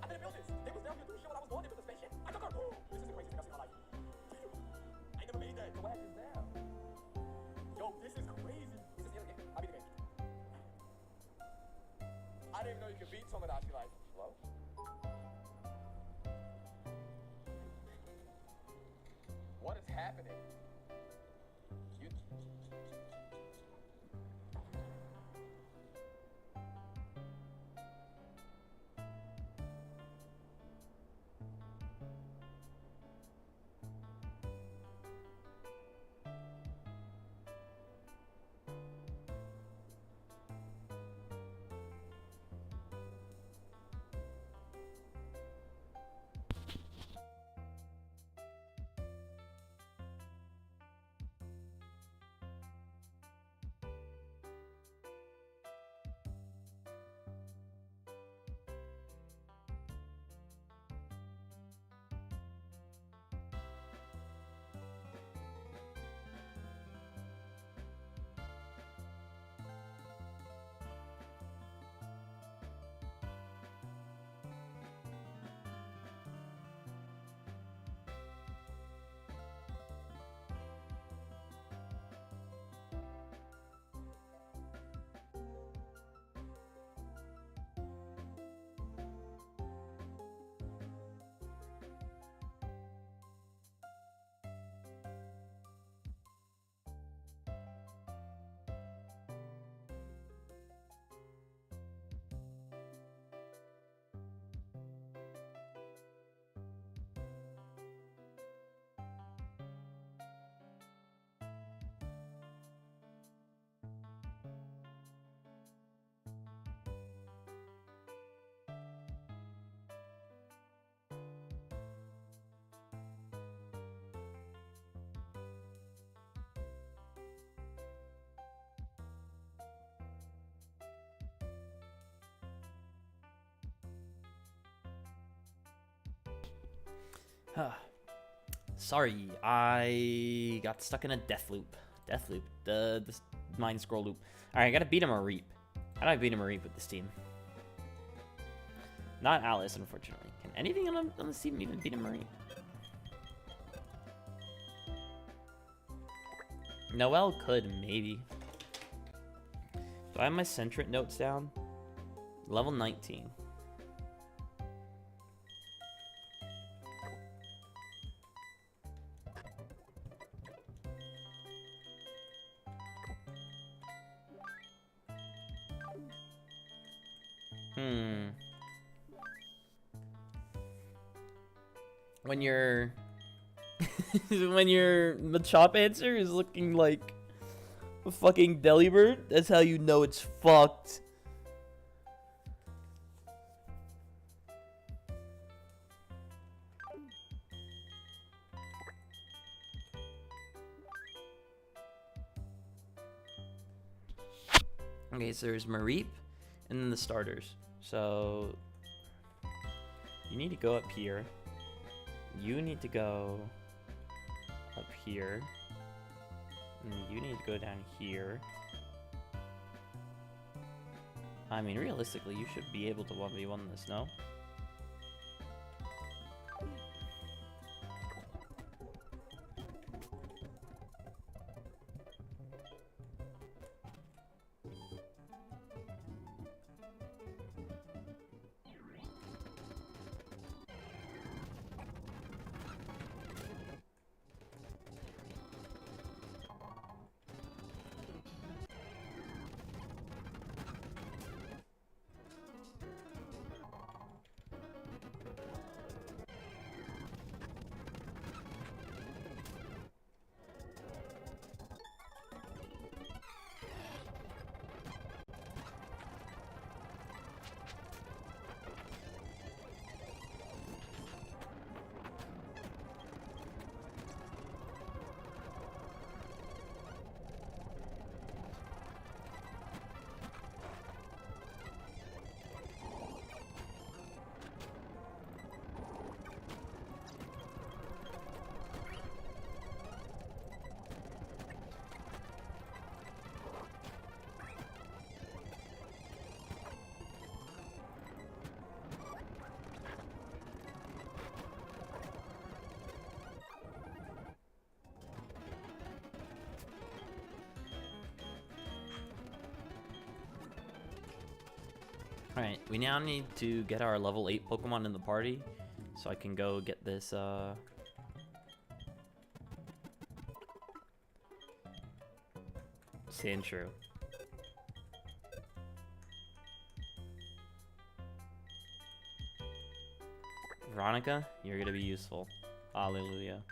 I didn't build this. They was down here doing shit when I was going there with the spaceship. I took her. This is the craziest thing I've seen in my life. I ain't never made that. Go ahead and down. Yo, this is crazy. This is the other game. I beat the game. I didn't even know you could beat Tomodachi like, hello? What is happening? You... Sorry, I got stuck in a death loop. The mind scroll loop. Alright, I gotta beat him a Reap. How do I beat him a Reap with this team? Not Alice, unfortunately. Can anything on the team even beat a Marine? Noelle could, maybe. Do I have my Centret notes down? Level 19. When your when your Machop answer is looking like a fucking Delibird, that's how you know it's fucked. Okay, so there's Mareep and then the starters. So you need to go up here. You need to go up here. And you need to go down here. I mean, realistically, you should be able to 1v1 this, no? Alright, we now need to get our level 8 Pokemon in the party, so I can go get this, Sandshrew. Veronica, you're gonna be useful. Hallelujah.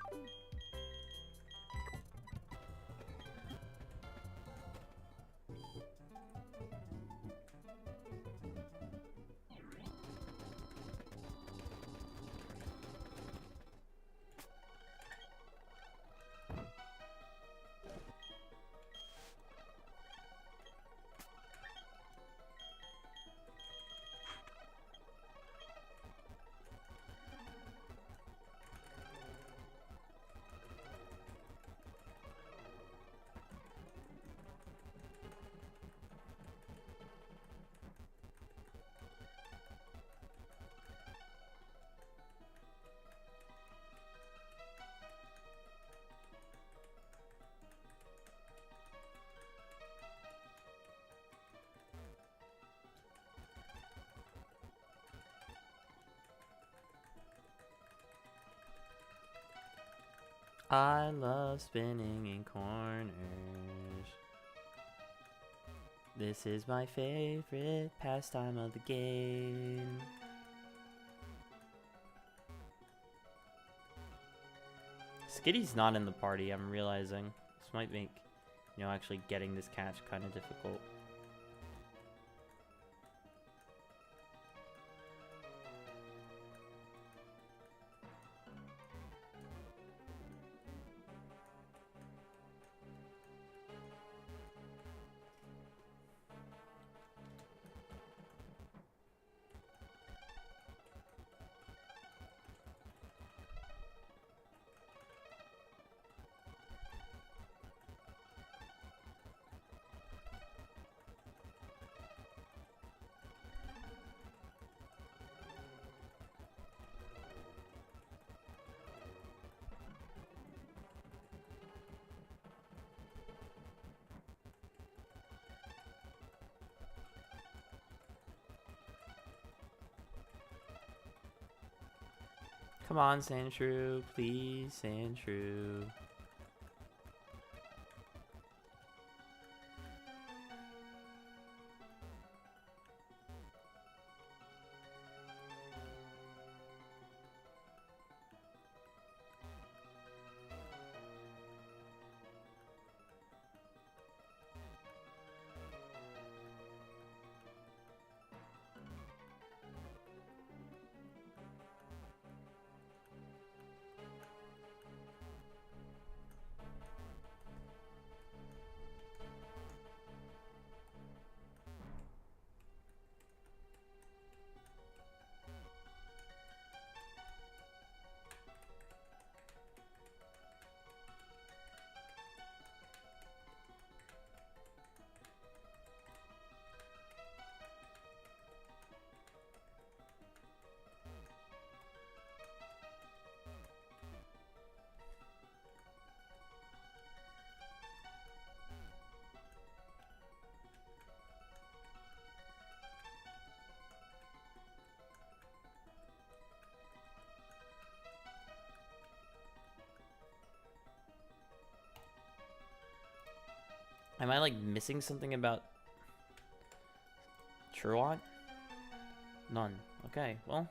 I love spinning in corners. This is my favorite pastime of the game. Skitty's not in the party, I'm realizing. This might make, actually getting this catch kind of difficult. Come on, Sandshrew. Please, Sandshrew. Am I like missing something about Truant? None. Okay, well.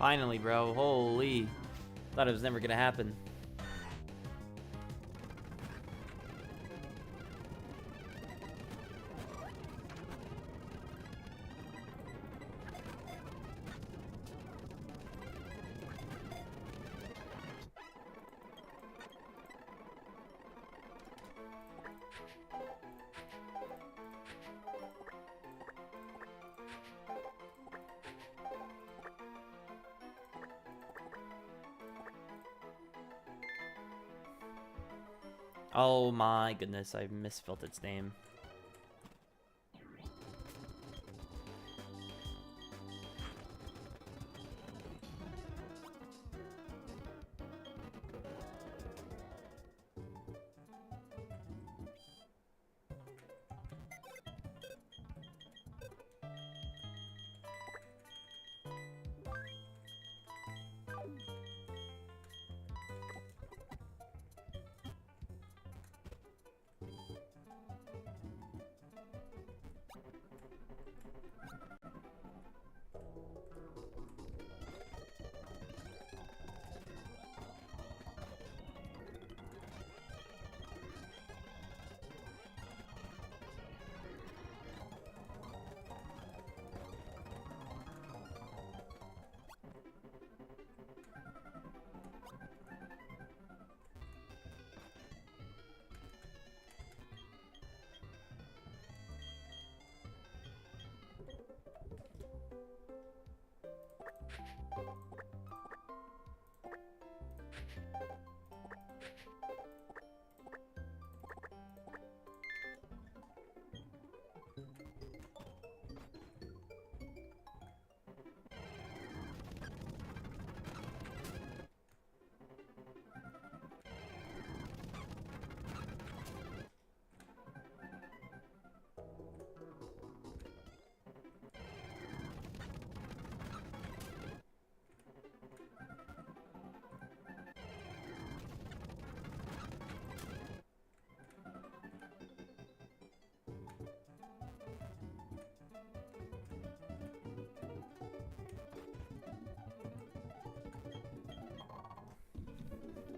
Finally, bro. Holy. Thought it was never gonna happen. Oh my goodness, I misspelled its name.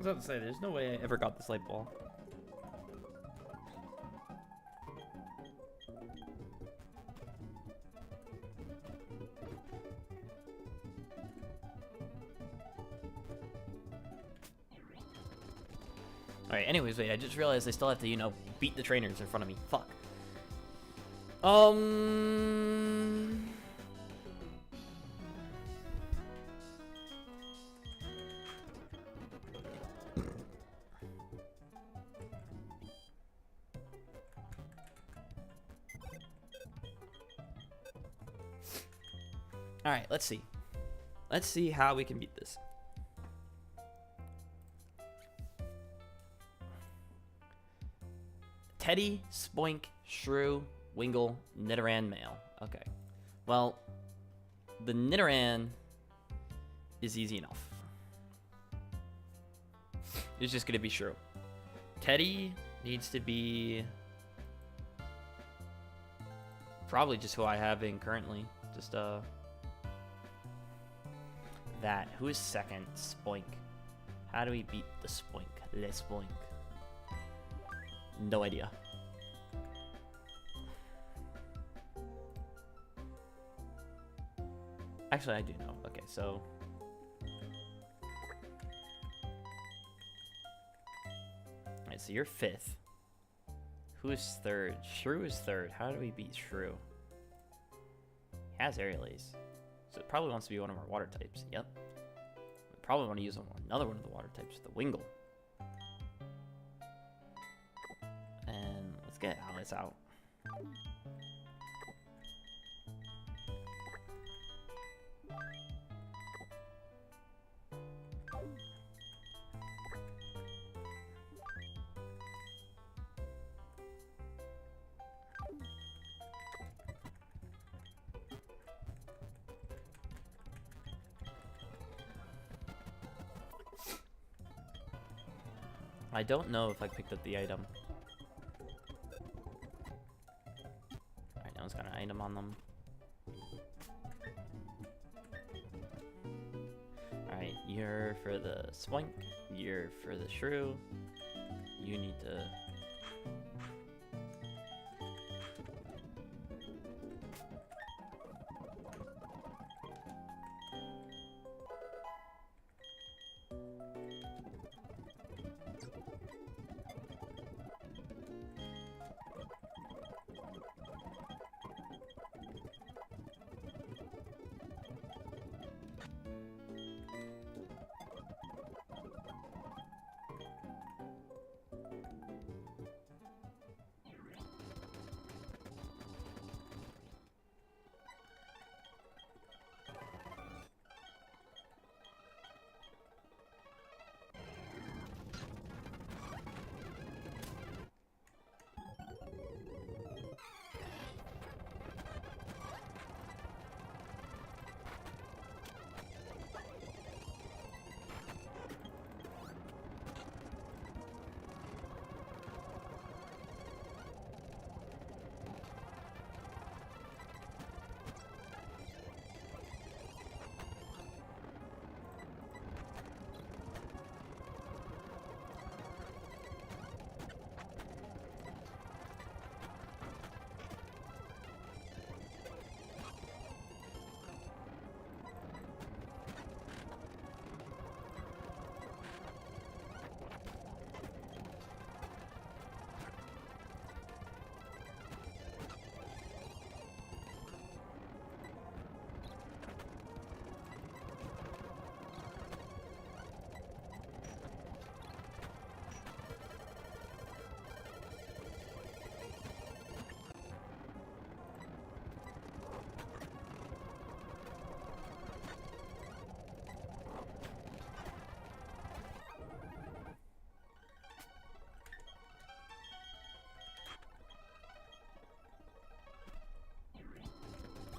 was about to say, there's no way I ever got this light ball. Alright, anyways, wait, I just realized I still have to, you know, beat the trainers in front of me. Fuck. Alright, let's see. Let's see how we can beat this. Teddy, Spoink, Shrew, Wingle, Nidoran, male. Okay. Well, the Nidoran is easy enough. It's just gonna be Shrew. Teddy needs to be probably just who I have in currently. Just that. Who is second? Spoink. How do we beat the Spoink? Le Spoink. No idea. Actually, I do know. Okay, so alright, so you're fifth. Who is third? Shrew is third. How do we beat Shrew? He has Aerial Ace. So it probably wants to be one of our water types. Yep. We probably want to use another one of the water types, the Wingle. And let's get Alice out. I don't know if I picked up the item. Alright, no one's got an item on them. Alright, you're for the Spoink, you're for the Shrew. You need to...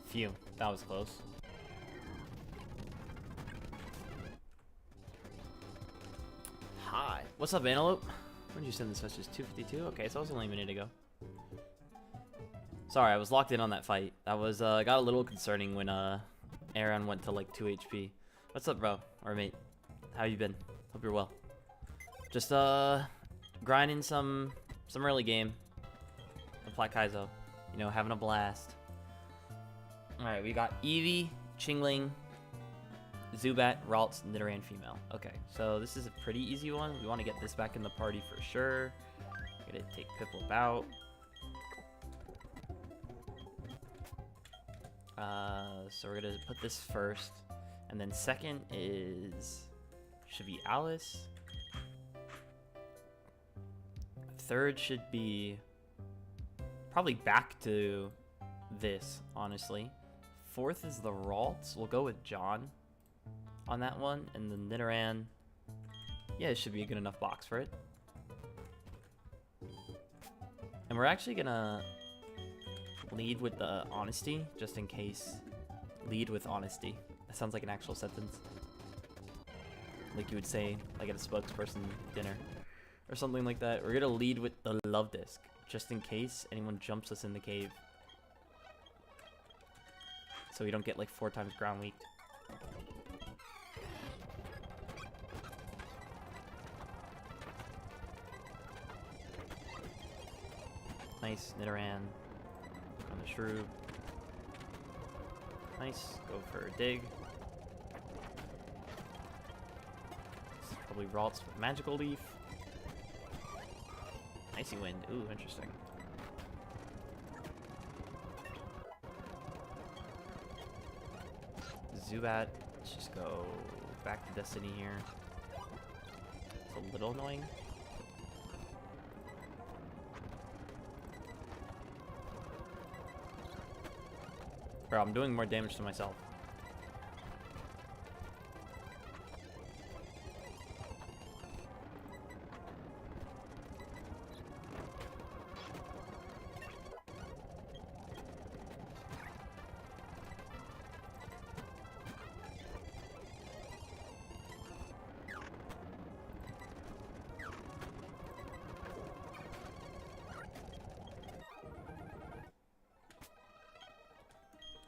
Phew, that was close. Hi. What's up, Antelope? When did you send this message? 2:52? Okay, so it was only a minute ago. Sorry, I was locked in on that fight. That was, got a little concerning when, Aaron went to, like, 2 HP. What's up, bro? Or mate? How you been? Hope you're well. Just grinding some early game. The Platinum Kaizo. You know, having a blast. Alright, we got Eevee, Chingling, Zubat, Ralts, Nidoran female. Okay, so this is a pretty easy one. We want to get this back in the party for sure. Gonna take Piplup out. So we're gonna put this first. And then second should be Alice. Third should be probably back to this, honestly. Fourth is the Ralts. We'll go with John on that one. And the Nidoran, yeah, it should be a good enough box for it. And we're actually gonna lead with the honesty, just in case. Lead with honesty. That sounds like an actual sentence. Like you would say, like at a spokesperson dinner. Or something like that. We're gonna lead with the love disc, just in case anyone jumps us in the cave. So we don't get like 4 times ground weak. Nice, Nidoran on the Shrew. Nice, go for a dig. This is probably Ralts with Magical Leaf. Icy Wind, ooh, interesting. Zubat, let's just go back to Destiny here. It's a little annoying. Bro, I'm doing more damage to myself.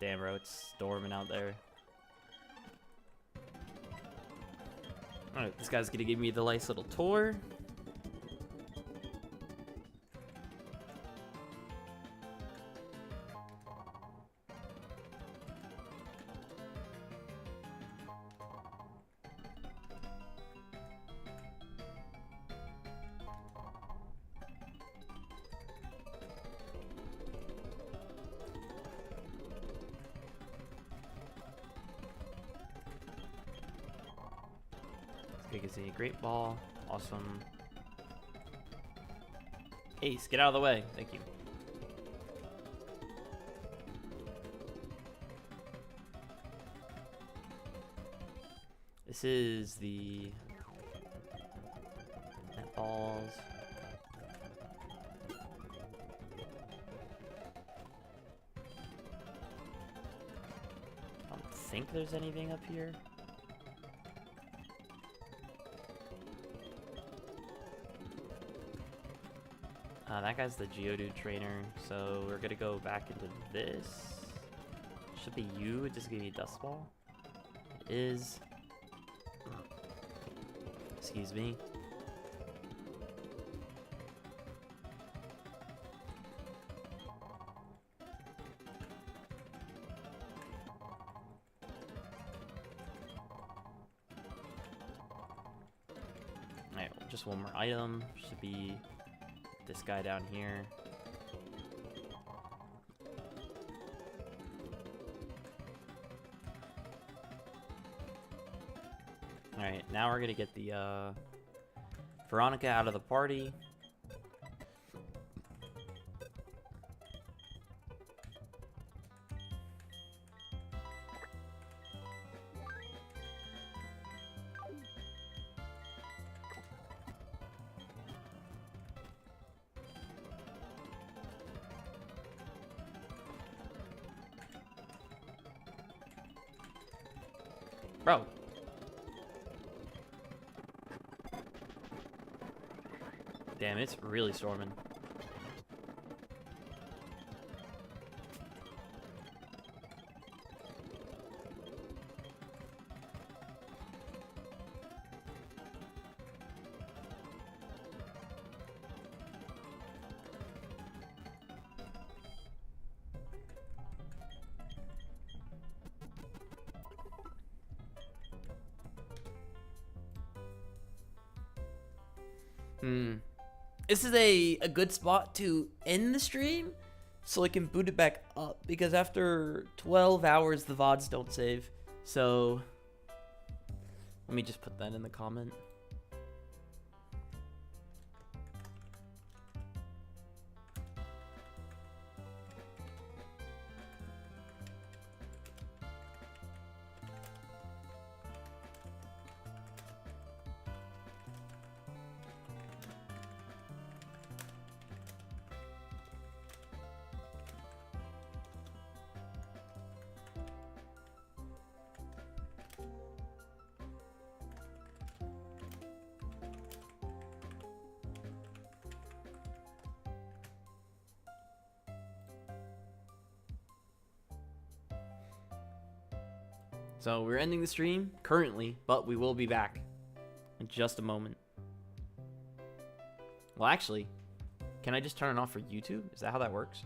Damn, bro, it's storming out there. Alright, this guy's gonna give me the nice little tour. Big as a great ball. Awesome. Ace, get out of the way. Thank you. This is the net balls. I don't think there's anything up here. That guy's the Geodude trainer, so we're gonna go back into this. Should be you, it just gave you Dust Ball. It is. Excuse me. Alright, just one more item. Should be this guy down here. Alright, now we're gonna get the Veronica out of the party. Bro. Damn, it's really storming. This is a good spot to end the stream so I can boot it back up, because after 12 hours the VODs don't save. So let me just put that in the comment. So we're ending the stream currently, but we will be back in just a moment. Well, actually, can I just turn it off for YouTube? Is that how that works?